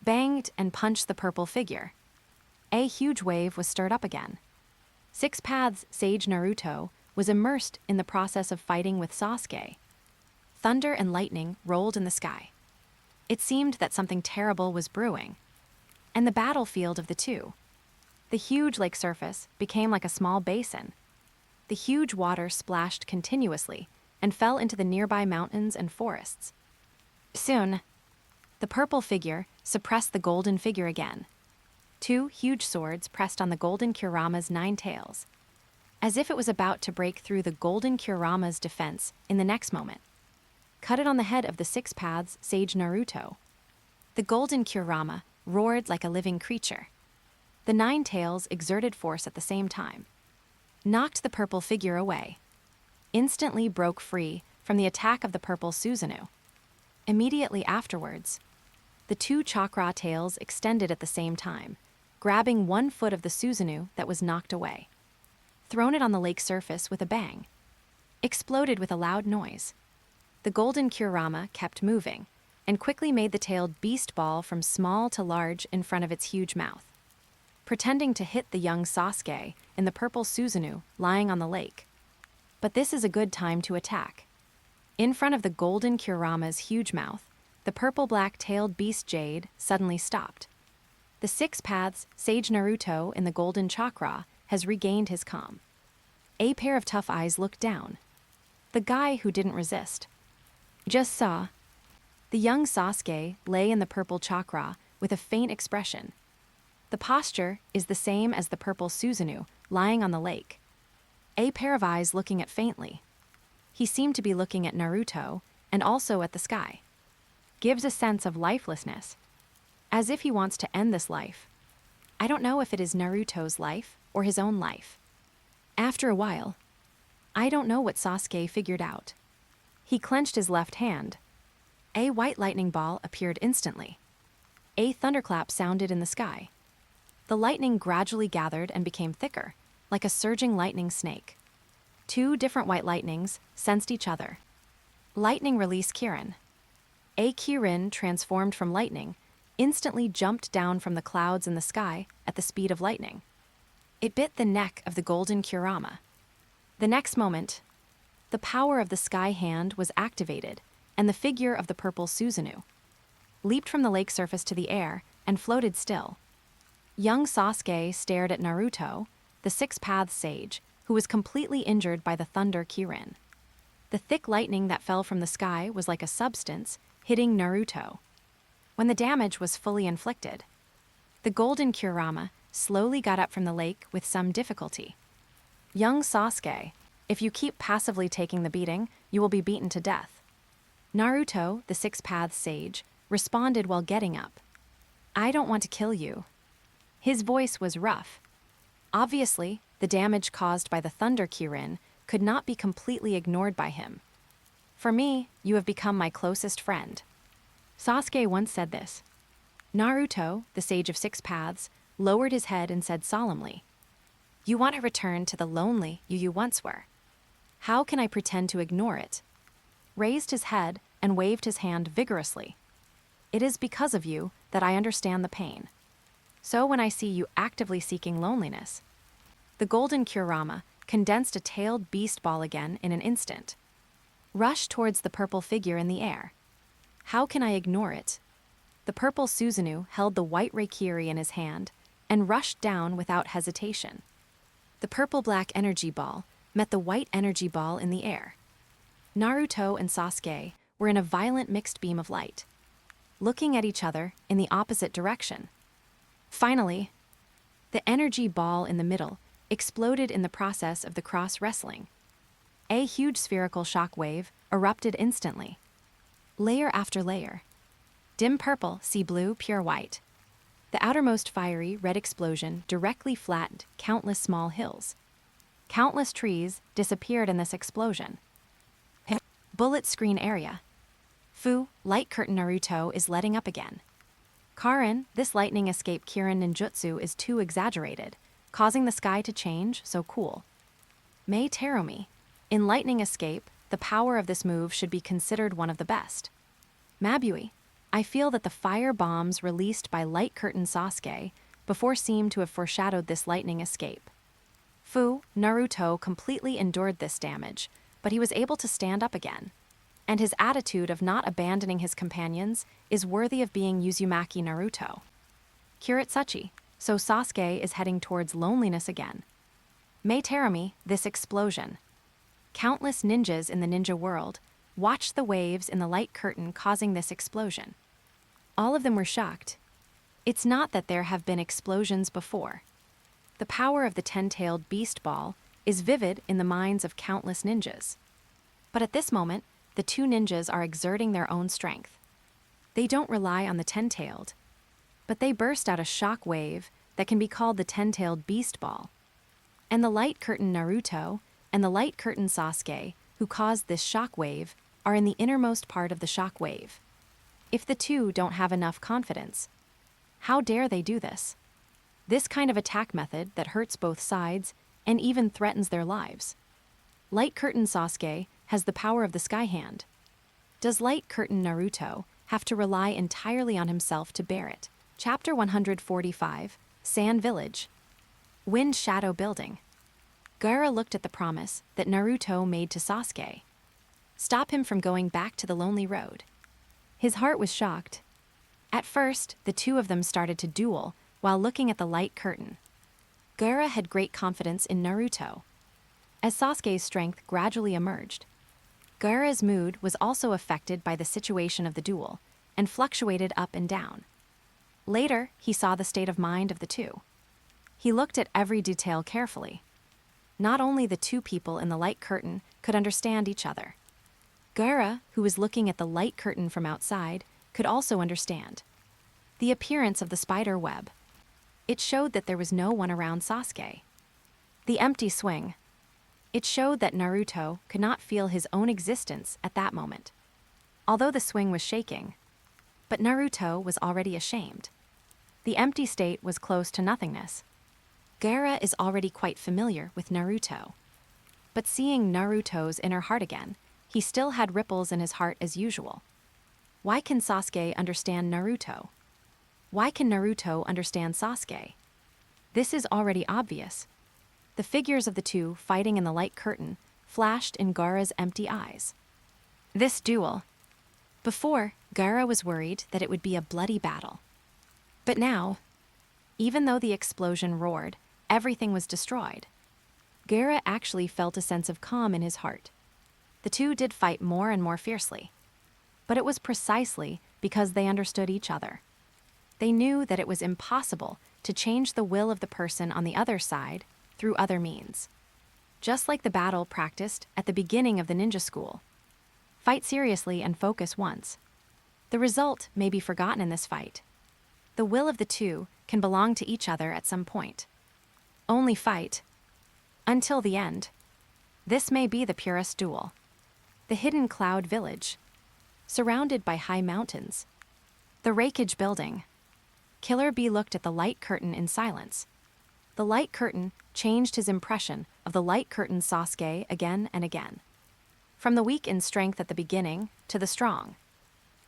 Banged and punched the purple figure. A huge wave was stirred up again. Six paths, Sage Naruto was immersed in the process of fighting with Sasuke. Thunder and lightning rolled in the sky. It seemed that something terrible was brewing. And the battlefield of the two. The huge lake surface became like a small basin. The huge water splashed continuously and fell into the nearby mountains and forests. Soon, the purple figure suppressed the golden figure again. Two huge swords pressed on the golden Kurama's 9 tails, as if it was about to break through the golden Kurama's defense in the next moment. Cut it on the head of the six paths Sage Naruto. The golden Kurama roared like a living creature. The 9 tails exerted force at the same time, knocked the purple figure away, instantly broke free from the attack of the purple Susanoo. Immediately afterwards, the 2 chakra tails extended at the same time, grabbing 1 foot of the Susanoo that was knocked away, thrown it on the lake surface with a bang, exploded with a loud noise. The golden Kurama kept moving, and quickly made the tailed beast ball from small to large in front of its huge mouth, pretending to hit the young Sasuke in the purple Susanoo lying on the lake. But this is a good time to attack. In front of the golden Kurama's huge mouth, the purple-black-tailed beast Jade suddenly stopped. The 6 paths Sage Naruto in the golden chakra has regained his calm. A pair of tough eyes looked down. The guy who didn't resist just saw the young Sasuke lay in the purple chakra with a faint expression. The posture is the same as the purple Susanoo lying on the lake. A pair of eyes looking at faintly. He seemed to be looking at Naruto and also at the sky. Gives a sense of lifelessness, as if he wants to end this life. I don't know if it is Naruto's life or his own life. After a while, I don't know what Sasuke figured out. He clenched his left hand. A white lightning ball appeared instantly. A thunderclap sounded in the sky. The lightning gradually gathered and became thicker, like a surging lightning snake. 2 different white lightnings sensed each other. Lightning release Kirin. A Kirin transformed from lightning, instantly jumped down from the clouds in the sky at the speed of lightning. It bit the neck of the golden Kurama. The next moment, the power of the sky hand was activated, and the figure of the purple Susanoo leaped from the lake surface to the air and floated still. Young Sasuke stared at Naruto, the 6 paths sage, who was completely injured by the thunder Kirin. The thick lightning that fell from the sky was like a substance hitting Naruto. When the damage was fully inflicted, the golden Kurama slowly got up from the lake with some difficulty. Young Sasuke, if you keep passively taking the beating, you will be beaten to death. Naruto, the 6 paths sage, responded while getting up. I don't want to kill you. His voice was rough. Obviously, the damage caused by the thunder Kirin could not be completely ignored by him. For me, you have become my closest friend. Sasuke once said this. Naruto, the sage of 6 paths, lowered his head and said solemnly, You want to return to the lonely you once were. How can I pretend to ignore it? Raised his head and waved his hand vigorously. It is because of you that I understand the pain. So when I see you actively seeking loneliness, the golden Kurama condensed a tailed beast ball again in an instant. Rushed towards the purple figure in the air. How can I ignore it? The purple Susanoo held the white Reikiri in his hand and rushed down without hesitation. The purple-black energy ball met the white energy ball in the air. Naruto and Sasuke were in a violent mixed beam of light, looking at each other in the opposite direction. Finally, the energy ball in the middle exploded in the process of the cross-wrestling. A huge spherical shock wave erupted instantly. Layer after layer. Dim purple, sea blue, pure white. The outermost fiery red explosion directly flattened countless small hills. Countless trees disappeared in this explosion. Bullet screen area. Fu, light curtain Naruto is letting up again. Karin, this lightning escape Kirin ninjutsu is too exaggerated, causing the sky to change so cool. Mei Terumi, in lightning escape, the power of this move should be considered one of the best. Mabui, I feel that the fire bombs released by light curtain Sasuke before seem to have foreshadowed this lightning escape. Fu, Naruto completely endured this damage, but he was able to stand up again. And his attitude of not abandoning his companions is worthy of being Uzumaki Naruto. Kuretsuchi, so Sasuke is heading towards loneliness again. Mei Terumi, this explosion. Countless ninjas in the ninja world watched the waves in the light curtain causing this explosion. All of them were shocked. It's not that there have been explosions before. The power of the 10-tailed beast ball is vivid in the minds of countless ninjas. But at this moment, the 2 ninjas are exerting their own strength. They don't rely on the 10-tailed, but they burst out a shock wave that can be called the 10-tailed beast ball. And the light curtain Naruto and the light curtain Sasuke, who caused this shock wave, are in the innermost part of the shock wave. If the two don't have enough confidence, how dare they do this? This kind of attack method that hurts both sides and even threatens their lives. Light curtain Sasuke has the power of the sky hand. Does light curtain Naruto have to rely entirely on himself to bear it? Chapter 145, Sand Village. Wind Shadow Building. Gaara looked at the promise that Naruto made to Sasuke. Stop him from going back to the lonely road. His heart was shocked. At first, the two of them started to duel while looking at the light curtain. Gaara had great confidence in Naruto. As Sasuke's strength gradually emerged, Gaara's mood was also affected by the situation of the duel and fluctuated up and down. Later, he saw the state of mind of the two. He looked at every detail carefully. Not only the two people in the light curtain could understand each other. Gaara, who was looking at the light curtain from outside, could also understand. The appearance of the spider web. It showed that there was no one around Sasuke. The empty swing. It showed that Naruto could not feel his own existence at that moment. Although the swing was shaking, but Naruto was already ashamed. The empty state was close to nothingness. Gaara is already quite familiar with Naruto. But seeing Naruto's inner heart again, he still had ripples in his heart as usual. Why can Sasuke understand Naruto? Why can Naruto understand Sasuke? This is already obvious. The figures of the two fighting in the light curtain flashed in Gaara's empty eyes. This duel. Before, Gaara was worried that it would be a bloody battle. But now, even though the explosion roared, everything was destroyed. Gaara actually felt a sense of calm in his heart. The two did fight more and more fiercely. But it was precisely because they understood each other. They knew that it was impossible to change the will of the person on the other side through other means. Just like the battle practiced at the beginning of the ninja school. Fight seriously and focus once. The result may be forgotten in this fight. The will of the two can belong to each other at some point. Only fight. Until the end. This may be the purest duel. The hidden cloud village. Surrounded by high mountains. The Rekindled building. Killer Bee looked at the light curtain in silence. The light curtain changed his impression of the light curtain Sasuke again and again. From the weak in strength at the beginning to the strong.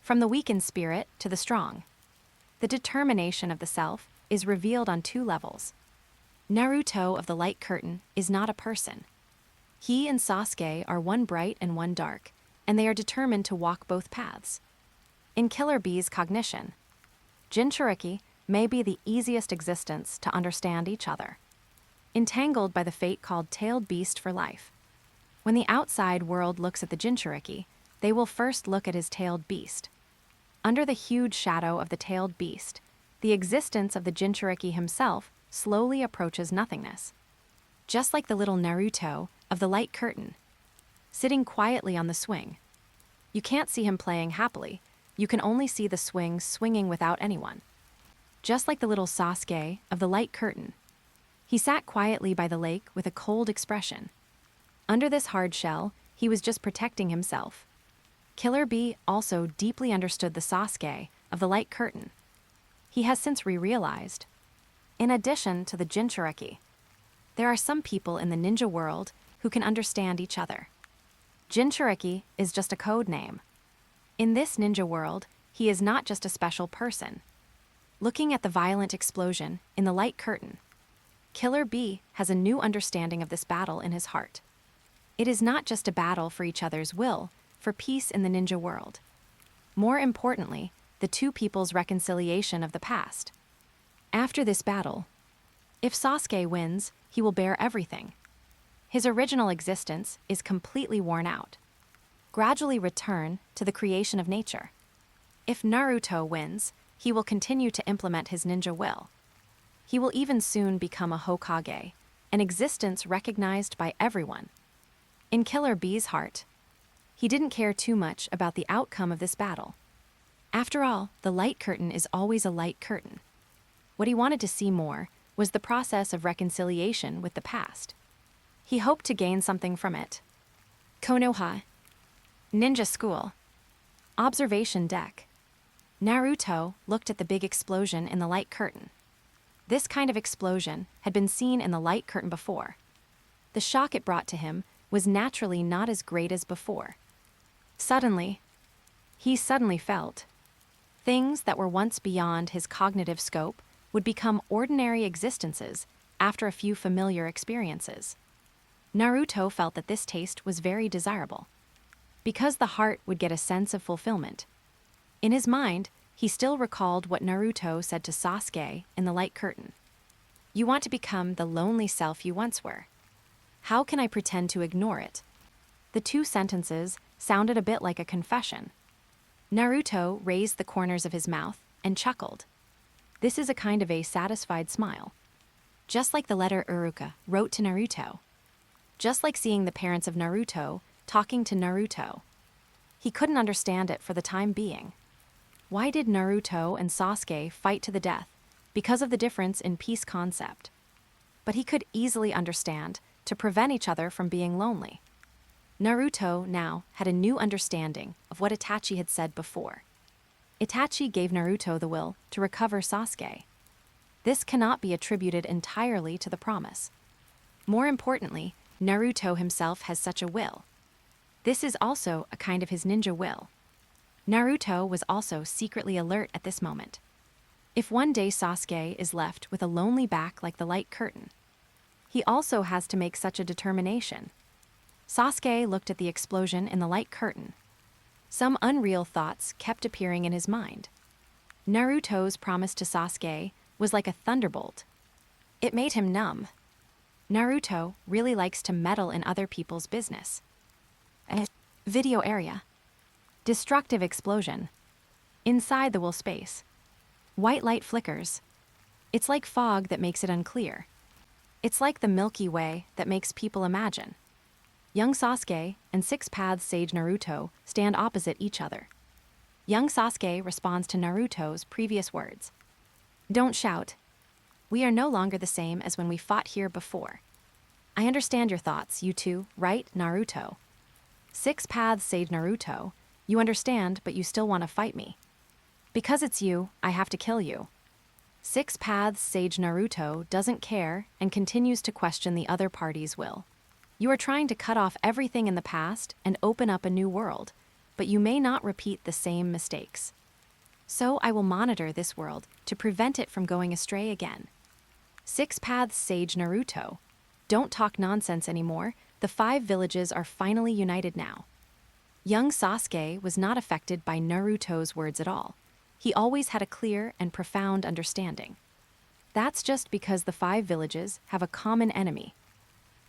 From the weak in spirit to the strong. The determination of the self is revealed on two levels. Naruto of the light curtain is not a person. He and Sasuke are one bright and one dark, and they are determined to walk both paths. In Killer Bee's cognition, Jinchuriki may be the easiest existence to understand each other. Entangled by the fate called tailed beast for life. When the outside world looks at the Jinchuriki, they will first look at his tailed beast. Under the huge shadow of the tailed beast, the existence of the Jinchuriki himself slowly approaches nothingness. Just like the little Naruto of the light curtain, sitting quietly on the swing. You can't see him playing happily, you can only see the swing swinging without anyone. Just like the little Sasuke of the light curtain. He sat quietly by the lake with a cold expression. Under this hard shell, he was just protecting himself. Killer Bee also deeply understood the Sasuke of the light curtain. He has since realized. In addition to the Jinchuriki, there are some people in the ninja world who can understand each other. Jinchuriki is just a code name. In this ninja world, he is not just a special person. Looking at the violent explosion in the light curtain, Killer Bee has a new understanding of this battle in his heart. It is not just a battle for each other's will, for peace in the ninja world. More importantly, the two people's reconciliation of the past. After this battle, if Sasuke wins, he will bear everything. His original existence is completely worn out. Gradually return to the creation of nature. If Naruto wins, he will continue to implement his ninja will. He will even soon become a Hokage, an existence recognized by everyone. In Killer Bee's heart, he didn't care too much about the outcome of this battle. After all, the light curtain is always a light curtain. What he wanted to see more was the process of reconciliation with the past. He hoped to gain something from it. Konoha. Ninja School. Observation deck. Naruto looked at the big explosion in the light curtain. This kind of explosion had been seen in the light curtain before. The shock it brought to him was naturally not as great as before. He suddenly felt things that were once beyond his cognitive scope would become ordinary existences after a few familiar experiences. Naruto felt that this taste was very desirable, because the heart would get a sense of fulfillment. In his mind, he still recalled what Naruto said to Sasuke in the light curtain. "You want to become the lonely self you once were. How can I pretend to ignore it?" The two sentences sounded a bit like a confession. Naruto raised the corners of his mouth and chuckled. This is a kind of a satisfied smile. Just like the letter Uruka wrote to Naruto. Just like seeing the parents of Naruto talking to Naruto. He couldn't understand it for the time being. Why did Naruto and Sasuke fight to the death? Because of the difference in peace concept. But he could easily understand to prevent each other from being lonely. Naruto now had a new understanding of what Itachi had said before. Itachi gave Naruto the will to recover Sasuke. This cannot be attributed entirely to the promise. More importantly, Naruto himself has such a will. This is also a kind of his ninja will. Naruto was also secretly alert at this moment. If one day Sasuke is left with a lonely back like the light curtain, he also has to make such a determination. Sasuke looked at the explosion in the light curtain. Some unreal thoughts kept appearing in his mind. Naruto's promise to Sasuke was like a thunderbolt. It made him numb. Naruto really likes to meddle in other people's business. Video area. Destructive explosion. Inside the will space. White light flickers. It's like fog that makes it unclear. It's like the Milky Way that makes people imagine. Young Sasuke and Six Paths Sage Naruto stand opposite each other. Young Sasuke responds to Naruto's previous words. "Don't shout. We are no longer the same as when we fought here before. I understand your thoughts, you two, right, Naruto? Six Paths Sage Naruto, you understand, but you still want to fight me. Because it's you, I have to kill you." Six Paths Sage Naruto doesn't care and continues to question the other party's will. You are trying to cut off everything in the past and open up a new world, but you may not repeat the same mistakes. So I will monitor this world to prevent it from going astray again. Six Paths Sage Naruto, don't talk nonsense anymore. The 5 villages are finally united now. Young Sasuke was not affected by Naruto's words at all. He always had a clear and profound understanding. That's just because the 5 villages have a common enemy.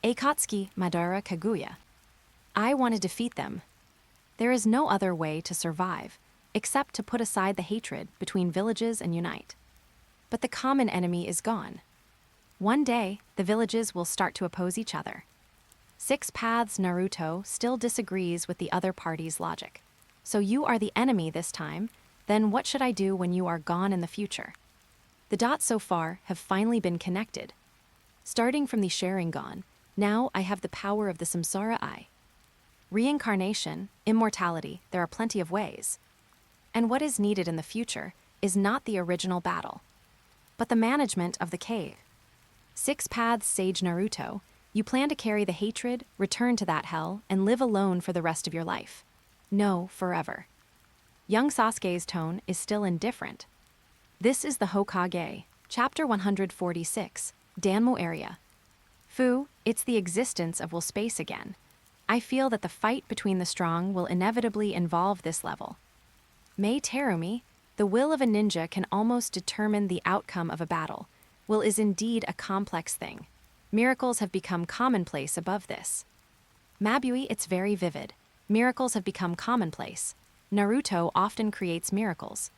Akatsuki, Madara, Kaguya. I want to defeat them. There is no other way to survive, except to put aside the hatred between villages and unite. But the common enemy is gone. One day, the villages will start to oppose each other. Six Paths Naruto still disagrees with the other party's logic. So you are the enemy this time, then what should I do when you are gone in the future? The dots so far have finally been connected. Starting from the Sharingan, now I have the power of the Samsara Eye. Reincarnation, immortality, there are plenty of ways. And what is needed in the future is not the original battle, but the management of the cave. Six Paths Sage Naruto, you plan to carry the hatred, return to that hell, and live alone for the rest of your life. No, forever. Young Sasuke's tone is still indifferent. This is the Hokage, Chapter 146, Danmu area. Fu, it's the existence of will space again. I feel that the fight between the strong will inevitably involve this level. Mei Terumi, the will of a ninja can almost determine the outcome of a battle. Will is indeed a complex thing. Miracles have become commonplace above this. Mabui, it's very vivid. Miracles have become commonplace. Naruto often creates miracles.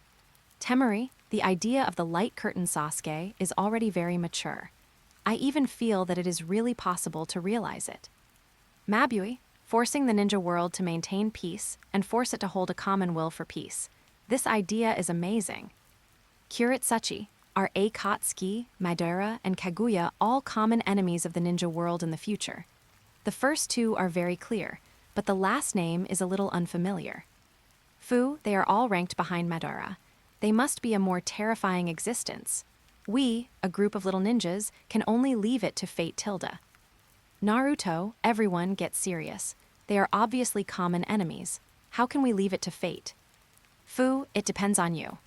Temari, the idea of the light curtain Sasuke is already very mature. I even feel that it is really possible to realize it. Mabui, forcing the ninja world to maintain peace and force it to hold a common will for peace. This idea is amazing. Kuretsuchi, are Akatsuki, Madara, and Kaguya all common enemies of the ninja world in the future. The first two are very clear, but the last name is a little unfamiliar. Fu, they are all ranked behind Madara. They must be a more terrifying existence. We, a group of little ninjas, can only leave it to fate tilde. Naruto, everyone gets serious. They are obviously common enemies. How can we leave it to fate? Fu, it depends on you.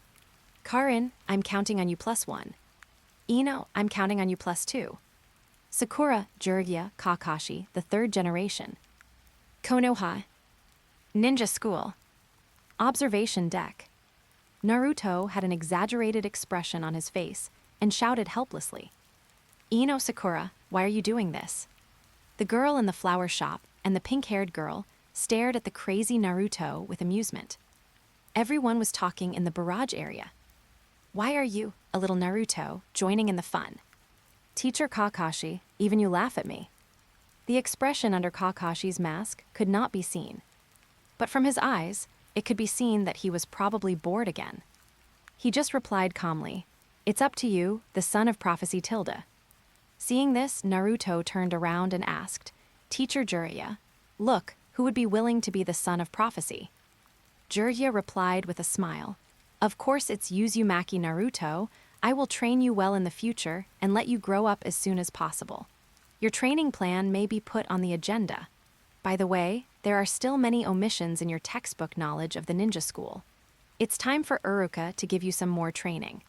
Karin, I'm counting on you +1. Ino, I'm counting on you +2. Sakura, Jiraiya, Kakashi, the third generation. Konoha. Ninja school. Observation deck. Naruto had an exaggerated expression on his face and shouted helplessly. Ino Sakura, why are you doing this? The girl in the flower shop and the pink-haired girl stared at the crazy Naruto with amusement. Everyone was talking in the barrage area. Why are you, a little Naruto, joining in the fun? Teacher Kakashi, even you laugh at me. The expression under Kakashi's mask could not be seen. But from his eyes, it could be seen that he was probably bored again. He just replied calmly, "It's up to you, the son of prophecy tilde." Seeing this, Naruto turned around and asked, "Teacher Jiraiya, look, who would be willing to be the son of prophecy?" Jiraiya replied with a smile, "Of course it's Uzumaki Naruto. I will train you well in the future and let you grow up as soon as possible. Your training plan may be put on the agenda. By the way, there are still many omissions in your textbook knowledge of the ninja school. It's time for Uruka to give you some more training."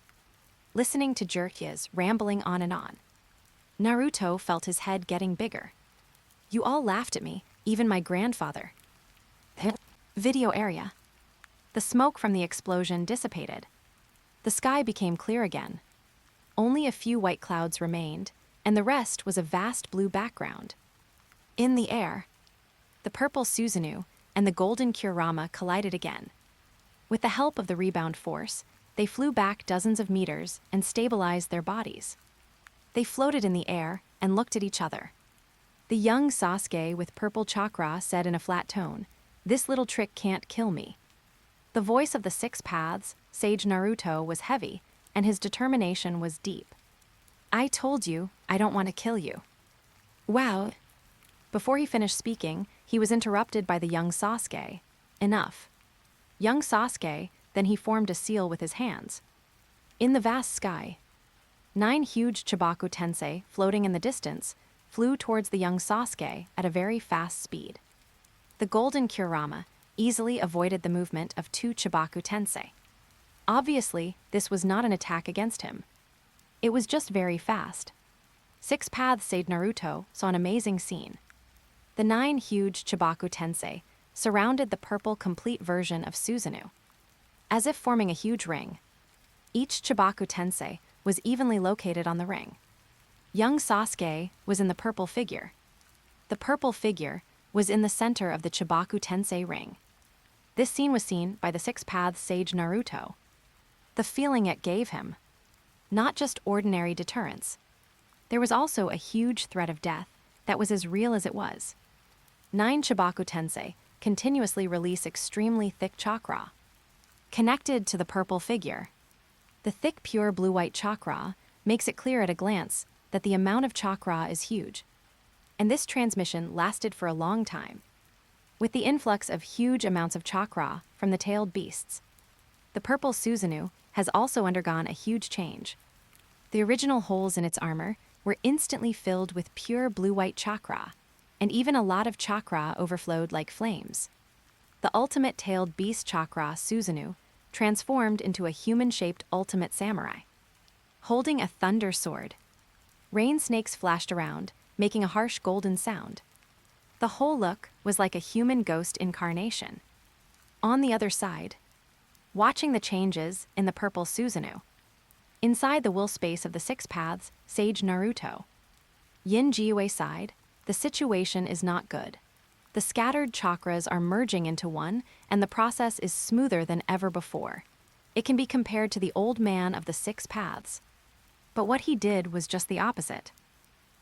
Listening to Jiraiya's rambling on and on, Naruto felt his head getting bigger. You all laughed at me, even my grandfather. Video area. The smoke from the explosion dissipated. The sky became clear again. Only a few white clouds remained, and the rest was a vast blue background. In the air, the purple Susanoo and the golden Kurama collided again. With the help of the rebound force, they flew back dozens of meters and stabilized their bodies. They floated in the air and looked at each other. The young Sasuke with purple chakra said in a flat tone, "This little trick can't kill me." The voice of the Six Paths, Sage Naruto, was heavy, and his determination was deep. "I told you, I don't want to kill you." Wow. Before he finished speaking, he was interrupted by the young Sasuke. Enough. Young Sasuke, then he formed a seal with his hands. In the vast sky, 9 huge Chibaku Tensei, floating in the distance, flew towards the young Sasuke at a very fast speed. The golden Kurama easily avoided the movement of 2 Chibaku Tensei. Obviously, this was not an attack against him. It was just very fast. Six Paths Sage Naruto saw an amazing scene. The 9 huge Chibaku Tensei surrounded the purple complete version of Susanoo, as if forming a huge ring. Each Chibaku Tensei was evenly located on the ring. Young Sasuke was in the purple figure. The purple figure was in the center of the Chibaku Tensei ring. This scene was seen by the Six Paths Sage Naruto. The feeling it gave him, not just ordinary deterrence. There was also a huge threat of death that was as real as it was. 9 Chibaku Tensei continuously release extremely thick chakra. Connected to the purple figure, the thick pure blue-white chakra makes it clear at a glance that the amount of chakra is huge. And this transmission lasted for a long time. With the influx of huge amounts of chakra from the tailed beasts, the purple Susanoo has also undergone a huge change. The original holes in its armor were instantly filled with pure blue-white chakra, and even a lot of chakra overflowed like flames. The ultimate tailed beast chakra Susanoo transformed into a human-shaped ultimate samurai, holding a thunder sword. Rain snakes flashed around, making a harsh golden sound. The whole look was like a human ghost incarnation. On the other side, watching the changes in the purple Susanoo, inside the will space of the Six Paths Sage Naruto, Yin Jiue side, the situation is not good. The scattered chakras are merging into one, and the process is smoother than ever before. It can be compared to the old man of the Six Paths. But what he did was just the opposite.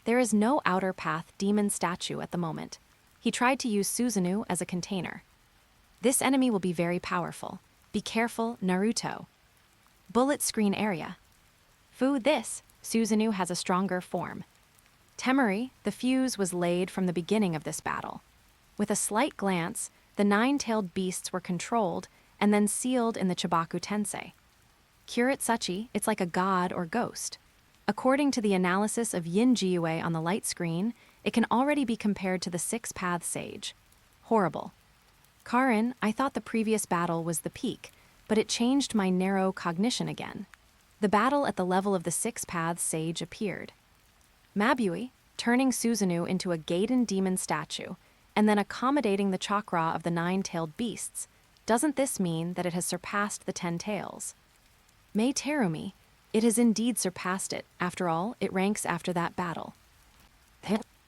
There is no outer path demon statue at the moment. He tried to use Susanoo as a container. This enemy will be very powerful. Be careful, Naruto. Bullet screen area. This, Susanoo has a stronger form. Temari, the fuse was laid from the beginning of this battle. With a slight glance, the nine-tailed beasts were controlled and then sealed in the Chibaku Tensei. Kuretsuchi, it's like a god or ghost. According to the analysis of Yin Jiue on the light screen, it can already be compared to the six-path sage. Horrible. Karin, I thought the previous battle was the peak, but it changed my narrow cognition again. The battle at the level of the six-path sage appeared. Mabui, turning Susanoo into a Gaiden demon statue, and then accommodating the chakra of the nine-tailed beasts. Doesn't this mean that it has surpassed the 10 tails? Mei Terumi, it has indeed surpassed it. After all, it ranks after that battle.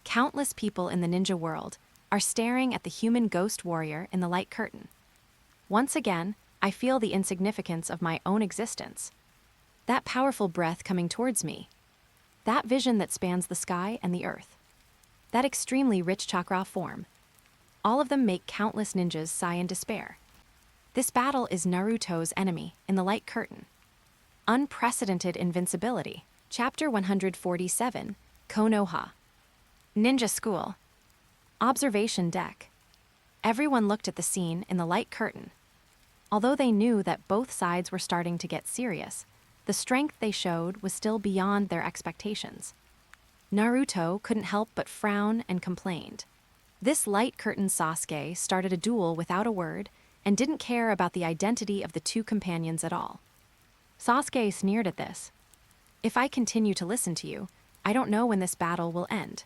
Countless people in the ninja world are staring at the human ghost warrior in the light curtain. Once again, I feel the insignificance of my own existence. That powerful breath coming towards me. That vision that spans the sky and the earth. That extremely rich chakra form. All of them make countless ninjas sigh in despair. This battle is Naruto's enemy in the light curtain. Unprecedented invincibility. Chapter 147, Konoha. Ninja School. Observation deck. Everyone looked at the scene in the light curtain. Although they knew that both sides were starting to get serious, the strength they showed was still beyond their expectations. Naruto couldn't help but frown and complained. This light curtain Sasuke started a duel without a word and didn't care about the identity of the two companions at all. Sasuke sneered at this. If I continue to listen to you, I don't know when this battle will end.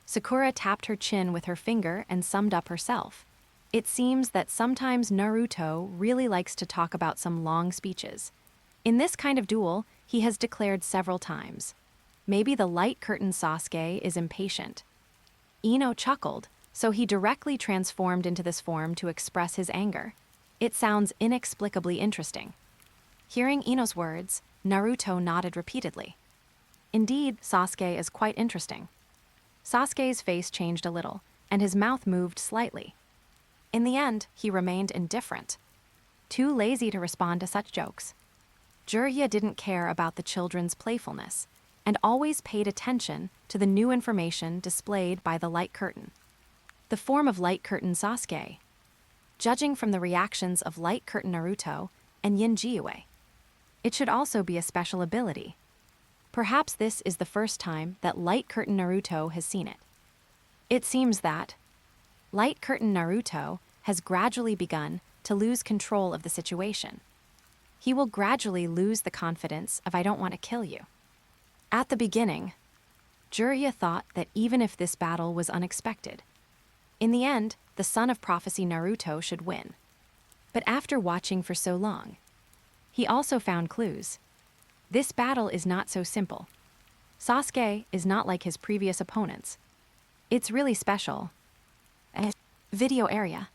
Sakura tapped her chin with her finger and summed up herself. It seems that sometimes Naruto really likes to talk about some long speeches. In this kind of duel, he has declared several times. Maybe the light curtain Sasuke is impatient. Ino chuckled, so he directly transformed into this form to express his anger. It sounds inexplicably interesting. Hearing Ino's words, Naruto nodded repeatedly. Indeed, Sasuke is quite interesting. Sasuke's face changed a little, and his mouth moved slightly. In the end, he remained indifferent. Too lazy to respond to such jokes. Jiraiya didn't care about the children's playfulness, and always paid attention to the new information displayed by the light curtain. The form of light curtain Sasuke. Judging from the reactions of light curtain Naruto and Yin Jiue, it should also be a special ability. Perhaps this is the first time that light curtain Naruto has seen it. It seems that light curtain Naruto has gradually begun to lose control of the situation. He will gradually lose the confidence of I don't want to kill you. At the beginning, Jiraiya thought that even if this battle was unexpected, in the end, the son of prophecy Naruto should win. But after watching for so long, he also found clues. This battle is not so simple. Sasuke is not like his previous opponents. It's really special. Video area.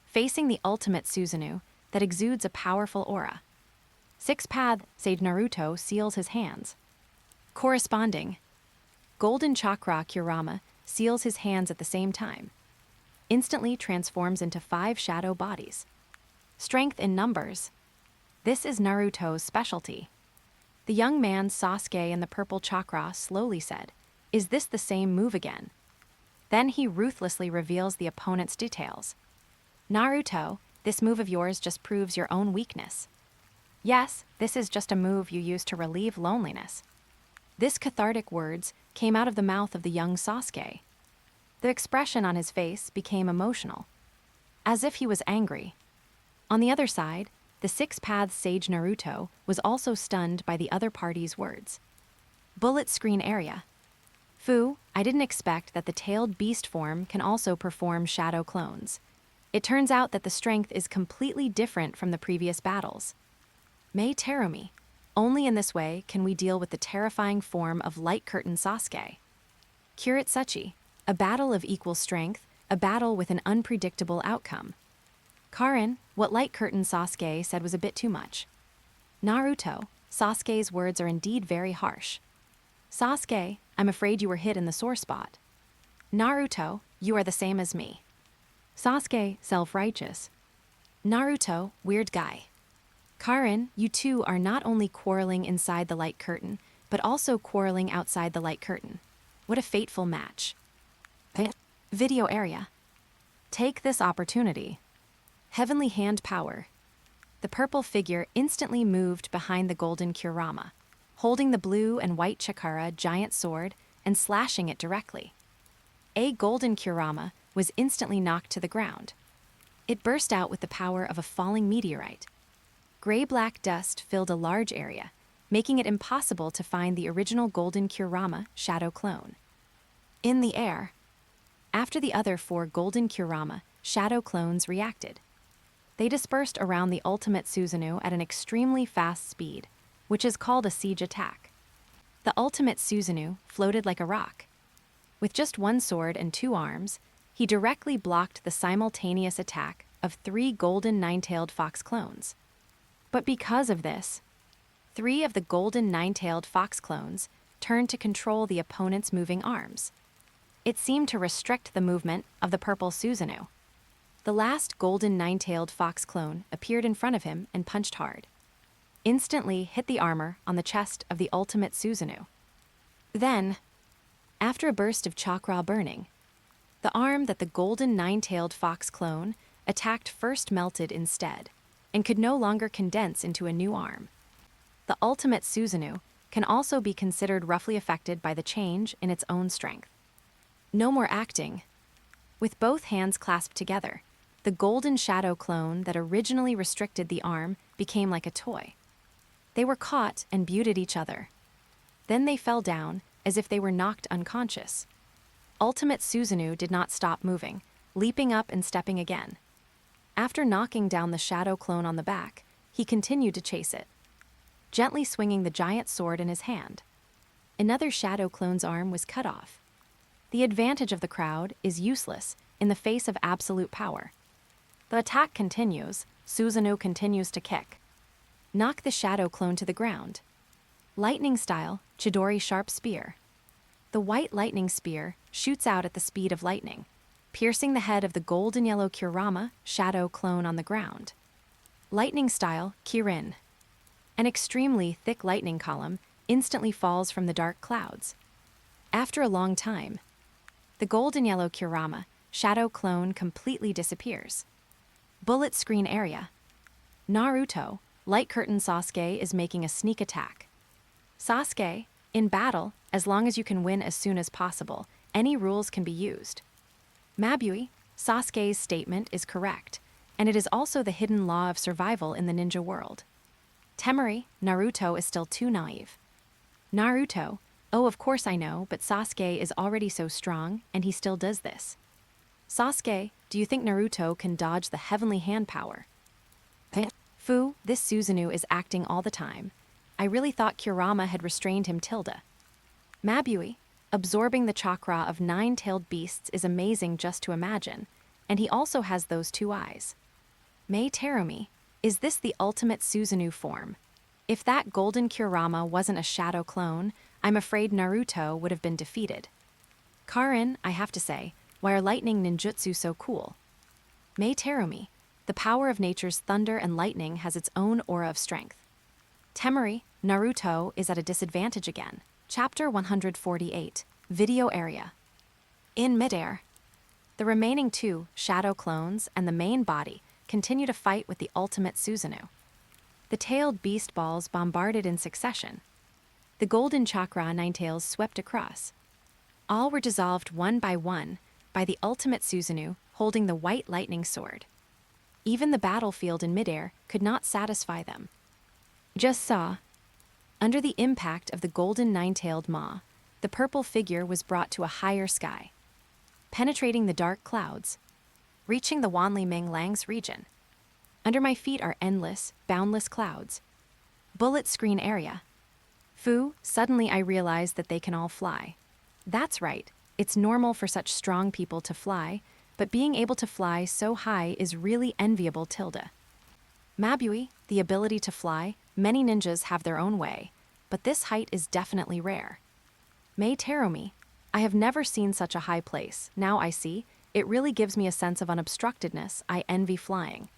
Facing the ultimate Susanoo that exudes a powerful aura. Six-path Sage Naruto seals his hands. Corresponding. Golden Chakra Kurama seals his hands at the same time. Instantly transforms into 5 shadow bodies. Strength in numbers. This is Naruto's specialty. The young man Sasuke in the purple chakra slowly said, "Is this the same move again?" Then he ruthlessly reveals the opponent's details. Naruto, this move of yours just proves your own weakness. Yes, this is just a move you use to relieve loneliness. This cathartic words came out of the mouth of the young Sasuke. The expression on his face became emotional, as if he was angry. On the other side, the six-path sage Naruto was also stunned by the other party's words. Bullet screen area. I didn't expect that the tailed beast form can also perform shadow clones. It turns out that the strength is completely different from the previous battles. Mei Terumi. Only in this way can we deal with the terrifying form of light curtain Sasuke. Kuretsuchi. A battle of equal strength, a battle with an unpredictable outcome. Karin, what light curtain Sasuke said was a bit too much. Naruto, Sasuke's words are indeed very harsh. Sasuke, I'm afraid you were hit in the sore spot. Naruto, you are the same as me. Sasuke, self-righteous. Naruto, weird guy. Karin, you two are not only quarreling inside the light curtain, but also quarreling outside the light curtain. What a fateful match. Video area. Take this opportunity. Heavenly hand power. The purple figure instantly moved behind the golden Kurama, holding the blue and white Chakara giant sword and slashing it directly. A golden Kurama was instantly knocked to the ground. It burst out with the power of a falling meteorite. Gray-black dust filled a large area, making it impossible to find the original golden Kurama shadow clone. In the air, after the other 4 golden Kurama shadow clones reacted, they dispersed around the ultimate Susanoo at an extremely fast speed, which is called a siege attack. The ultimate Susanoo floated like a rock. With just 1 sword and 2 arms, he directly blocked the simultaneous attack of 3 golden nine-tailed fox clones. But because of this, 3 of the golden nine-tailed fox clones turned to control the opponent's moving arms. It seemed to restrict the movement of the purple Susanoo. The last golden nine-tailed fox clone appeared in front of him and punched hard. Instantly hit the armor on the chest of the ultimate Susanoo. Then, after a burst of chakra burning, the arm that the golden nine-tailed fox clone attacked first melted instead, and could no longer condense into a new arm. The ultimate Susanoo can also be considered roughly affected by the change in its own strength. No more acting. With both hands clasped together, the golden shadow clone that originally restricted the arm became like a toy. They were caught and buted each other. Then they fell down as if they were knocked unconscious. Ultimate Susanoo did not stop moving, leaping up and stepping again. After knocking down the shadow clone on the back, he continued to chase it, gently swinging the giant sword in his hand. Another shadow clone's arm was cut off. The advantage of the crowd is useless in the face of absolute power. The attack continues. Susanoo continues to kick. Knock the shadow clone to the ground. Lightning style, Chidori sharp spear. The white lightning spear shoots out at the speed of lightning, piercing the head of the golden yellow Kurama shadow clone on the ground. Lightning style, Kirin. An extremely thick lightning column instantly falls from the dark clouds. After a long time, the golden yellow Kurama shadow clone completely disappears. Bullet screen area. Naruto, light curtain Sasuke is making a sneak attack. Sasuke, in battle, as long as you can win as soon as possible, any rules can be used. Mabui, Sasuke's statement is correct, and it is also the hidden law of survival in the ninja world. Temari, Naruto is still too naive. Naruto, oh of course I know, but Sasuke is already so strong, and he still does this. Sasuke, do you think Naruto can dodge the heavenly hand power? Fu, this Susanoo is acting all the time. I really thought Kurama had restrained him tilde. Mabui, absorbing the chakra of 9-tailed beasts is amazing just to imagine, and he also has those 2 eyes. Mei Terumi, is this the ultimate Susanoo form? If that golden Kurama wasn't a shadow clone, I'm afraid Naruto would have been defeated. Karin, I have to say, why are lightning ninjutsu so cool? Mei Terumi, the power of nature's thunder and lightning has its own aura of strength. Temari, Naruto is at a disadvantage again. Chapter 148, Video Area. In midair, the remaining 2 shadow clones and the main body continue to fight with the ultimate Susanoo. The tailed beast balls bombarded in succession. The golden chakra 9 tails swept across. All were dissolved one by the ultimate Susanoo holding the white lightning sword. Even the battlefield in midair could not satisfy them. Just saw. Under the impact of the golden 9-tailed maw, the purple figure was brought to a higher sky, penetrating the dark clouds, reaching the Wanli Ming Lang's region. Under my feet are endless, boundless clouds. Bullet screen area. Fu, suddenly I realized that they can all fly. That's right, it's normal for such strong people to fly, but being able to fly so high is really enviable tilde. Mabui, the ability to fly, many ninjas have their own way, but this height is definitely rare. Mei Terumi, I have never seen such a high place. Now I see, it really gives me a sense of unobstructedness. I envy flying.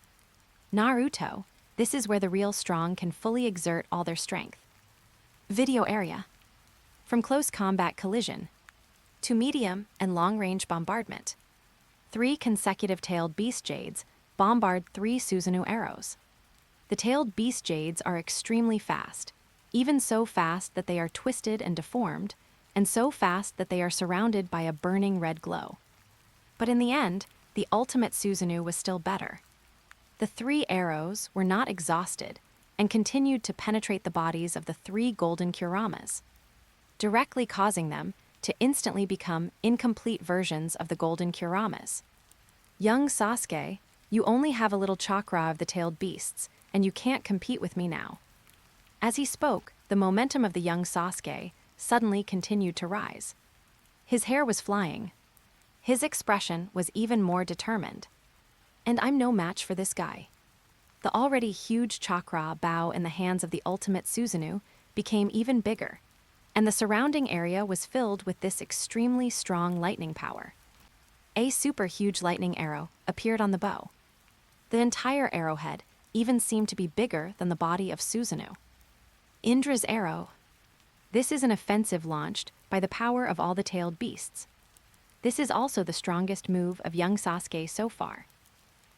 Naruto, This is where the real strong can fully exert all their strength. Video area. From close combat collision to medium and long-range bombardment. 3 consecutive tailed beast jades bombard 3 Susanoo arrows. The tailed beast jades are extremely fast, even so fast that they are twisted and deformed, and so fast that they are surrounded by a burning red glow. But in the end, the ultimate Susanoo was still better. The 3 arrows were not exhausted and continued to penetrate the bodies of the 3 golden Kuramas, directly causing them to instantly become incomplete versions of the golden Kuramas. Young Sasuke, you only have a little chakra of the tailed beasts, and you can't compete with me now. As he spoke, the momentum of the young Sasuke suddenly continued to rise. His hair was flying. His expression was even more determined. And I'm no match for this guy. The already huge chakra bow in the hands of the ultimate Susanoo became even bigger, and the surrounding area was filled with this extremely strong lightning power. A super huge lightning arrow appeared on the bow. The entire arrowhead even seemed to be bigger than the body of Susanoo. Indra's arrow. This is an offensive launched by the power of all the tailed beasts. This is also the strongest move of young Sasuke so far.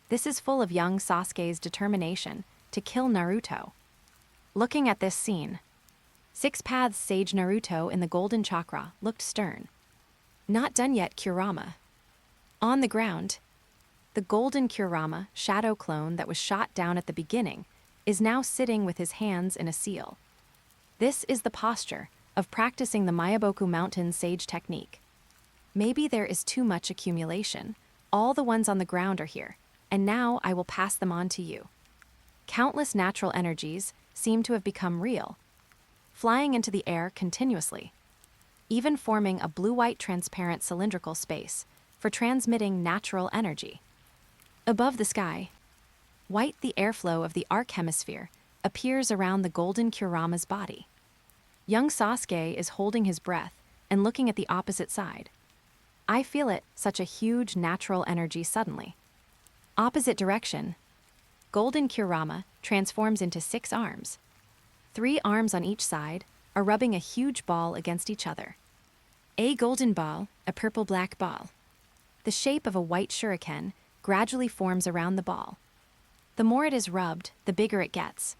This is full of young Sasuke's determination to kill Naruto. Looking at this scene, 6 Paths Sage Naruto in the Golden Chakra looked stern. Not done yet, Kurama. On the ground, the Golden Kurama shadow clone that was shot down at the beginning is now sitting with his hands in a seal. This is the posture of practicing the Mayaboku Mountain Sage technique. Maybe there is too much accumulation. All the ones on the ground are here, and now I will pass them on to you. Countless natural energies seem to have become real, flying into the air continuously, even forming a blue-white transparent cylindrical space for transmitting natural energy. Above the sky, white the airflow of the arc hemisphere appears around the golden Kurama's body. Young Sasuke is holding his breath and looking at the opposite side. I feel it, such a huge natural energy suddenly. Opposite direction, golden Kurama transforms into 6 arms. 3 arms on each side are rubbing a huge ball against each other. A golden ball, a purple-black ball. The shape of a white shuriken gradually forms around the ball. The more it is rubbed, the bigger it gets.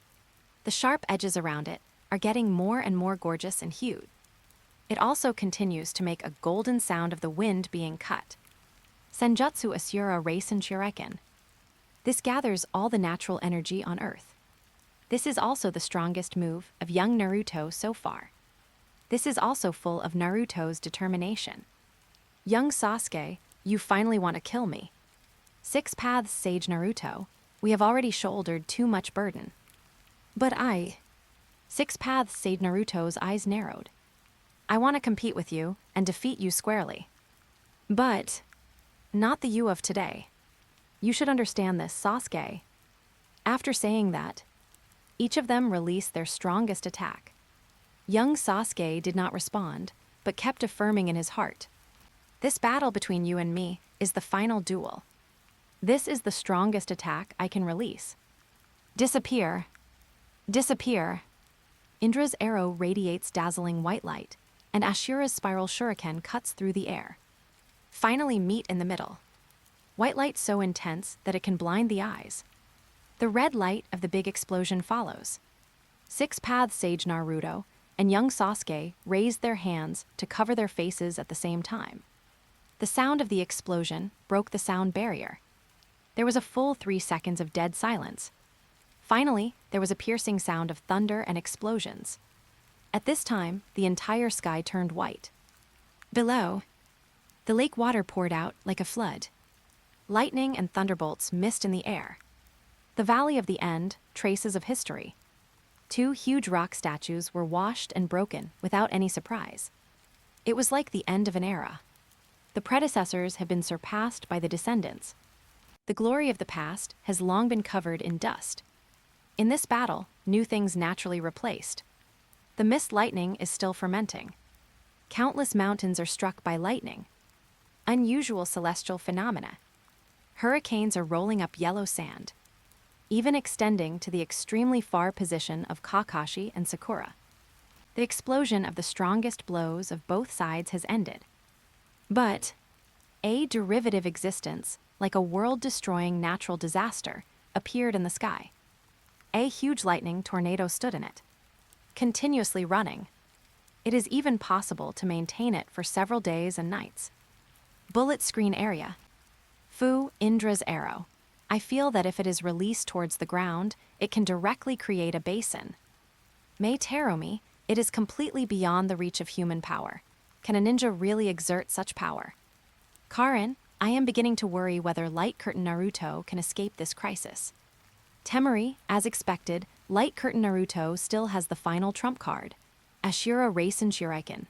The sharp edges around it are getting more and more gorgeous and hued. It also continues to make a golden sound of the wind being cut. Senjutsu Asura Raisen Shuriken. This gathers all the natural energy on Earth. This is also the strongest move of young Naruto so far. This is also full of Naruto's determination. Young Sasuke, you finally want to kill me. 6 Paths Sage Naruto, we have already shouldered too much burden. But 6 Paths Sage Naruto's eyes narrowed. I want to compete with you and defeat you squarely. But not the you of today. You should understand this, Sasuke. After saying that, each of them released their strongest attack. Young Sasuke did not respond, but kept affirming in his heart. This battle between you and me is the final duel. This is the strongest attack I can release. Disappear. Disappear. Indra's arrow radiates dazzling white light, and Ashura's spiral shuriken cuts through the air. Finally meet in the middle. White light so intense that it can blind the eyes. The red light of the big explosion follows. 6 Paths Sage Naruto and young Sasuke raised their hands to cover their faces at the same time. The sound of the explosion broke the sound barrier. There was a full 3 seconds of dead silence. Finally, there was a piercing sound of thunder and explosions. At this time, the entire sky turned white. Below, the lake water poured out like a flood. Lightning and thunderbolts missed in the air. The Valley of the End, traces of history. 2 huge rock statues were washed and broken without any surprise. It was like the end of an era. The predecessors have been surpassed by the descendants. The glory of the past has long been covered in dust. In this battle, new things naturally replaced. The mist lightning is still fermenting. Countless mountains are struck by lightning. Unusual celestial phenomena. Hurricanes are rolling up yellow sand. even extending to the extremely far position of Kakashi and Sakura. The explosion of the strongest blows of both sides has ended. But a derivative existence, like a world-destroying natural disaster, appeared in the sky. A huge lightning tornado stood in it, continuously running. It is even possible to maintain it for several days and nights. Bullet screen area. Fu Indra's arrow. I feel that if it is released towards the ground, it can directly create a basin. Mei Teromi, it is completely beyond the reach of human power. Can a ninja really exert such power? Karin, I am beginning to worry whether Light Curtain Naruto can escape this crisis. Temari, as expected, Light Curtain Naruto still has the final trump card, Ashura Raisen Shuriken.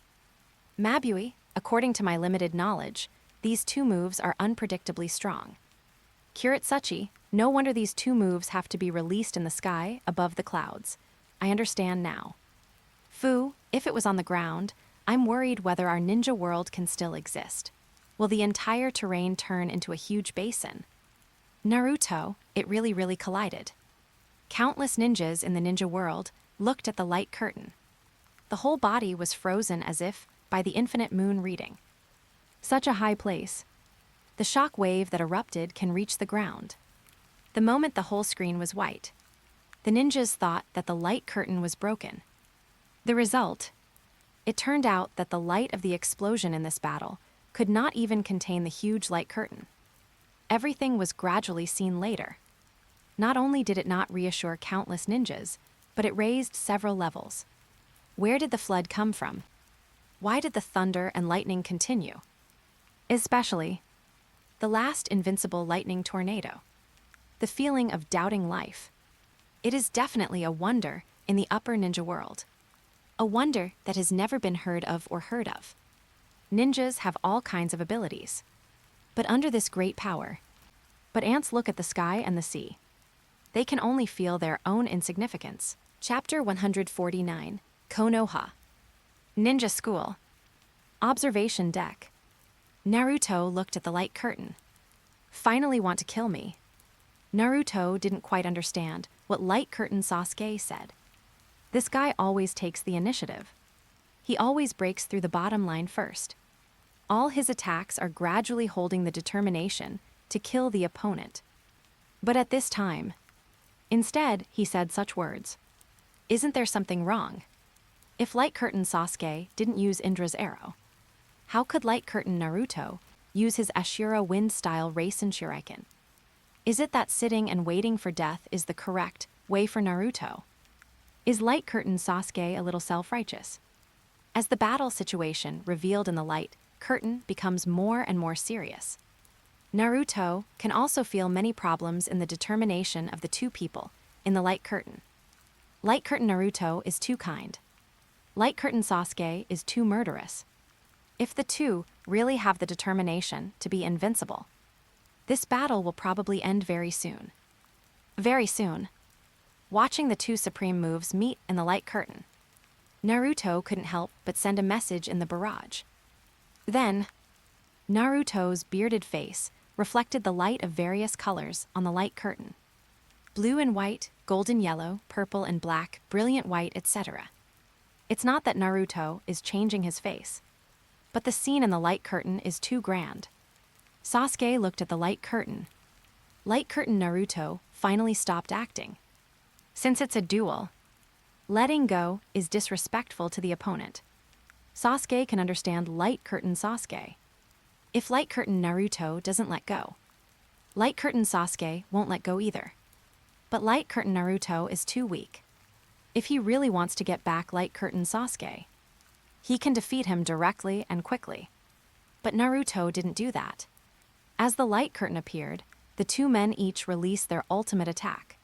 Mabui, according to my limited knowledge, these two moves are unpredictably strong. Kuretsuchi, no wonder these two moves have to be released in the sky above the clouds. I understand now. Fu, if it was on the ground, I'm worried whether our ninja world can still exist. Will the entire terrain turn into a huge basin? Naruto, it really collided. Countless ninjas in the ninja world looked at the light curtain. The whole body was frozen as if by the infinite moon reading. Such a high place. The shock wave that erupted can reach the ground. The moment the whole screen was white, the ninjas thought that the light curtain was broken. The result? It turned out that the light of the explosion in this battle could not even contain the huge light curtain. Everything was gradually seen later. Not only did it not reassure countless ninjas, but it raised several levels. Where did the flood come from? Why did the thunder and lightning continue? Especially the last invincible lightning tornado. The feeling of doubting life. It is definitely a wonder in the upper ninja world. A wonder that has never been heard of. Ninjas have all kinds of abilities. But under this great power, ants look at the sky and the sea. They can only feel their own insignificance. Chapter 149, Konoha. Ninja School. Observation deck. Naruto looked at the light curtain. Finally want to kill me. Naruto didn't quite understand what Light Curtain Sasuke said. This guy always takes the initiative. He always breaks through the bottom line first. All his attacks are gradually holding the determination to kill the opponent. But at this time, instead, he said such words. Isn't there something wrong? If Light Curtain Sasuke didn't use Indra's arrow, how could Light Curtain Naruto use his Ashura wind-style Raisen Shuriken? Is it that sitting and waiting for death is the correct way for Naruto? Is Light Curtain Sasuke a little self-righteous? As the battle situation revealed in the light curtain becomes more and more serious, Naruto can also feel many problems in the determination of the two people in the light curtain. Light Curtain Naruto is too kind. Light Curtain Sasuke is too murderous. If the two really have the determination to be invincible, this battle will probably end very soon. Very soon. Watching the two supreme moves meet in the light curtain, Naruto couldn't help but send a message in the barrage. Then, Naruto's bearded face reflected the light of various colors on the light curtain. Blue and white, golden yellow, purple and black, brilliant white, etc. It's not that Naruto is changing his face, but the scene in the light curtain is too grand. Sasuke looked at the light curtain. Light Curtain Naruto finally stopped acting. Since it's a duel, letting go is disrespectful to the opponent. Sasuke can understand Light Curtain Sasuke. If Light Curtain Naruto doesn't let go, Light Curtain Sasuke won't let go either. But Light Curtain Naruto is too weak. If he really wants to get back Light Curtain Sasuke, he can defeat him directly and quickly. But Naruto didn't do that. As the light curtain appeared, the two men each released their ultimate attack.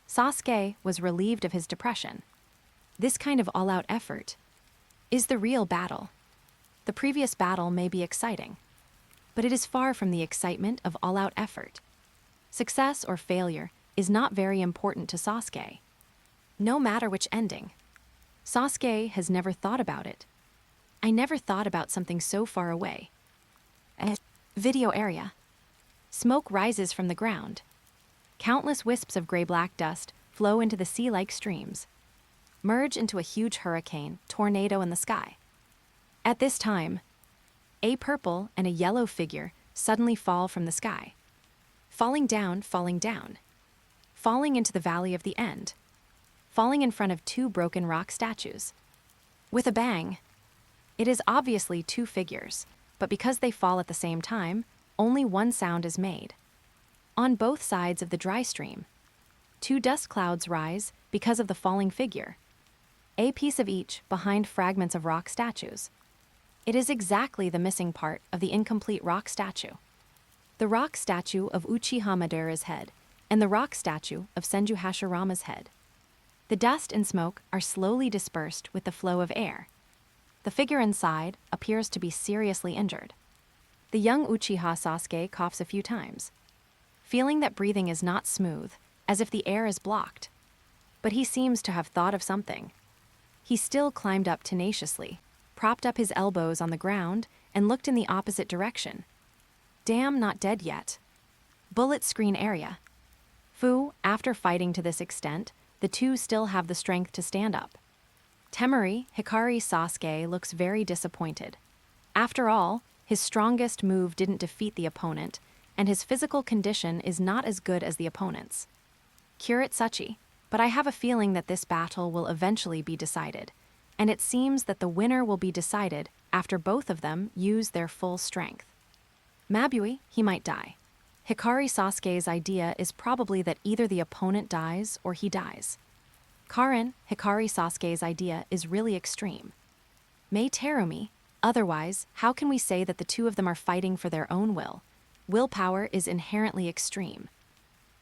Sasuke was relieved of his depression. This kind of all-out effort is the real battle. The previous battle may be exciting, but it is far from the excitement of all-out effort. Success or failure is not very important to Sasuke. No matter which ending. Sasuke has never thought about it. I never thought about something so far away. Video area. Smoke rises from the ground. Countless wisps of gray-black dust flow into the sea-like streams, merge into a huge hurricane, tornado in the sky. At this time, a purple and a yellow figure suddenly fall from the sky. Falling down, falling down. Falling into the valley of the end. Falling in front of two broken rock statues. With a bang. It is obviously two figures, but because they fall at the same time, only one sound is made. On both sides of the dry stream, two dust clouds rise because of the falling figure. A piece of each behind fragments of rock statues. It is exactly the missing part of the incomplete rock statue. The rock statue of Uchiha Madara's head and the rock statue of Senju Hashirama's head. The dust and smoke are slowly dispersed with the flow of air. The figure inside appears to be seriously injured. The young Uchiha Sasuke coughs a few times, feeling that breathing is not smooth, as if the air is blocked. But he seems to have thought of something. He still climbed up tenaciously, propped up his elbows on the ground, and looked in the opposite direction. Damn, not dead yet. Bullet screen area. Fu, after fighting to this extent, the two still have the strength to stand up. Temari, Hikari Sasuke looks very disappointed. After all, his strongest move didn't defeat the opponent, and his physical condition is not as good as the opponent's. Kuretsuchi, but I have a feeling that this battle will eventually be decided, and it seems that the winner will be decided after both of them use their full strength. Mabui, he might die. Hikari Sasuke's idea is probably that either the opponent dies or he dies. Karin, Hikari Sasuke's idea is really extreme. Mei Terumi, otherwise, how can we say that the two of them are fighting for their own will? Willpower is inherently extreme.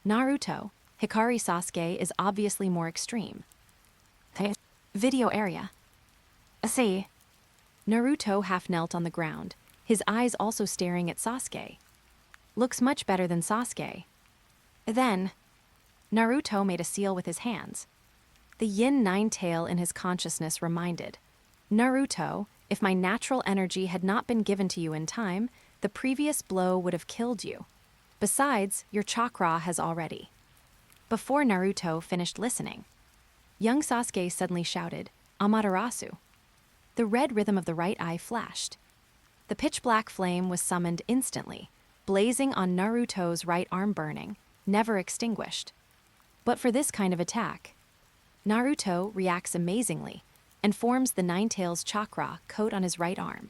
Naruto, Hikari Sasuke is obviously more extreme. Video area. See. Naruto half knelt on the ground, his eyes also staring at Sasuke. Looks much better than Sasuke. Then, Naruto made a seal with his hands. The yin nine-tail in his consciousness reminded, Naruto, if my natural energy had not been given to you in time, the previous blow would have killed you. Besides, your chakra has already. Before Naruto finished listening, young Sasuke suddenly shouted, Amaterasu. The red rhythm of the right eye flashed. The pitch-black flame was summoned instantly, blazing on Naruto's right arm burning, never extinguished. But for this kind of attack, Naruto reacts amazingly and forms the Nine-Tails chakra coat on his right arm.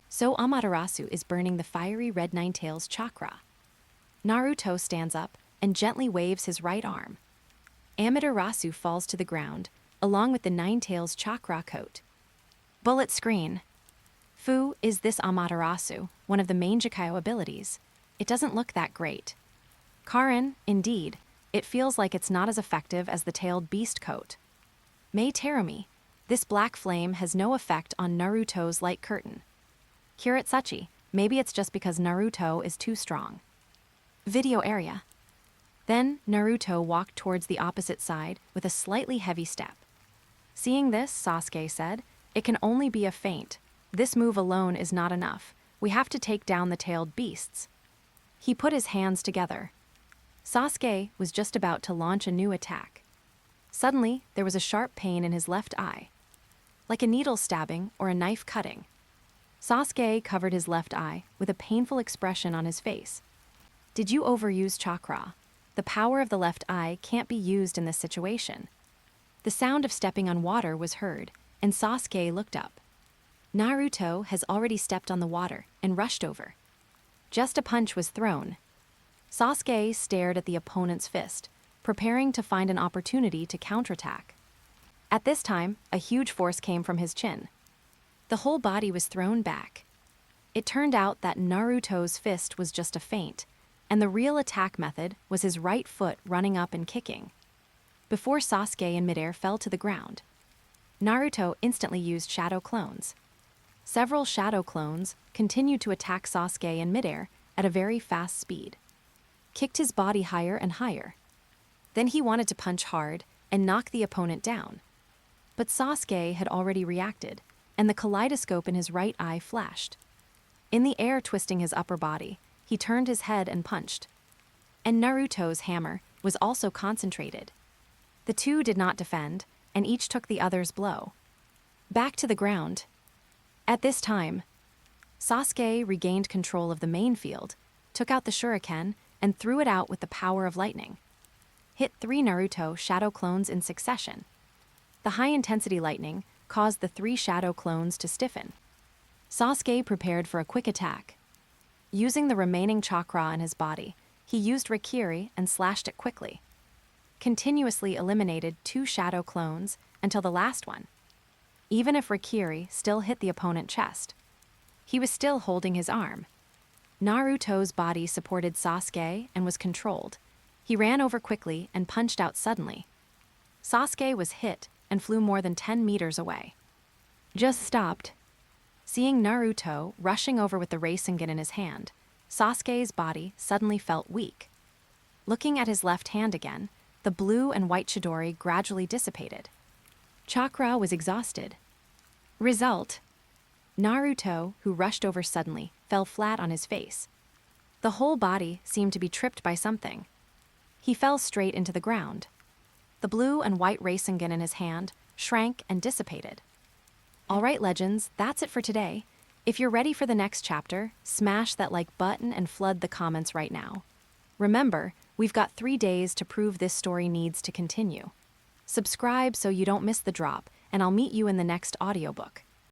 So Amaterasu is burning the fiery red Nine-Tails chakra. Naruto stands up and gently waves his right arm. Amaterasu falls to the ground, along with the Nine-Tails chakra coat. Bullet screen. Fu, is this Amaterasu, one of the main Jikyo abilities? It doesn't look that great. Karin, indeed, it feels like it's not as effective as the tailed beast coat. Mei Terumi, this black flame has no effect on Naruto's light curtain. Kuretsuchi, maybe it's just because Naruto is too strong. Video area. Then Naruto walked towards the opposite side with a slightly heavy step. Seeing this, Sasuke said, it can only be a feint. This move alone is not enough. We have to take down the tailed beasts. He put his hands together. Sasuke was just about to launch a new attack. Suddenly, there was a sharp pain in his left eye, like a needle stabbing or a knife cutting. Sasuke covered his left eye with a painful expression on his face. Did you overuse chakra? The power of the left eye can't be used in this situation. The sound of stepping on water was heard, and Sasuke looked up. Naruto has already stepped on the water and rushed over. Just a punch was thrown. Sasuke stared at the opponent's fist, preparing to find an opportunity to counterattack. At this time, a huge force came from his chin. The whole body was thrown back. It turned out that Naruto's fist was just a feint, and the real attack method was his right foot running up and kicking. Before Sasuke in midair fell to the ground, Naruto instantly used shadow clones. Several shadow clones continued to attack Sasuke in midair at a very fast speed, kicked his body higher and higher. Then he wanted to punch hard and knock the opponent down. But Sasuke had already reacted, and the kaleidoscope in his right eye flashed. In the air twisting his upper body, he turned his head and punched. And Naruto's hammer was also concentrated. The two did not defend, and each took the other's blow. Back to the ground. At this time, Sasuke regained control of the main field, took out the shuriken, and threw it out with the power of lightning. Hit 3 Naruto shadow clones in succession. The high-intensity lightning caused the 3 shadow clones to stiffen. Sasuke prepared for a quick attack. Using the remaining chakra in his body, he used Rikiri and slashed it quickly. Continuously eliminated 2 shadow clones until the last one. Even if Rikiri still hit the opponent's chest, he was still holding his arm. Naruto's body supported Sasuke and was controlled. He ran over quickly and punched out suddenly. Sasuke was hit and flew more than 10 meters away. Just stopped. Seeing Naruto rushing over with the Rasengan in his hand, Sasuke's body suddenly felt weak. Looking at his left hand again, the blue and white Chidori gradually dissipated. Chakra was exhausted. Result: Naruto, who rushed over suddenly, fell flat on his face. The whole body seemed to be tripped by something. He fell straight into the ground. The blue and white Rasengan in his hand shrank and dissipated. All right, legends, that's it for today. If you're ready for the next chapter, smash that like button and flood the comments right now. Remember, we've got 3 days to prove this story needs to continue. Subscribe so you don't miss the drop, and I'll meet you in the next audiobook.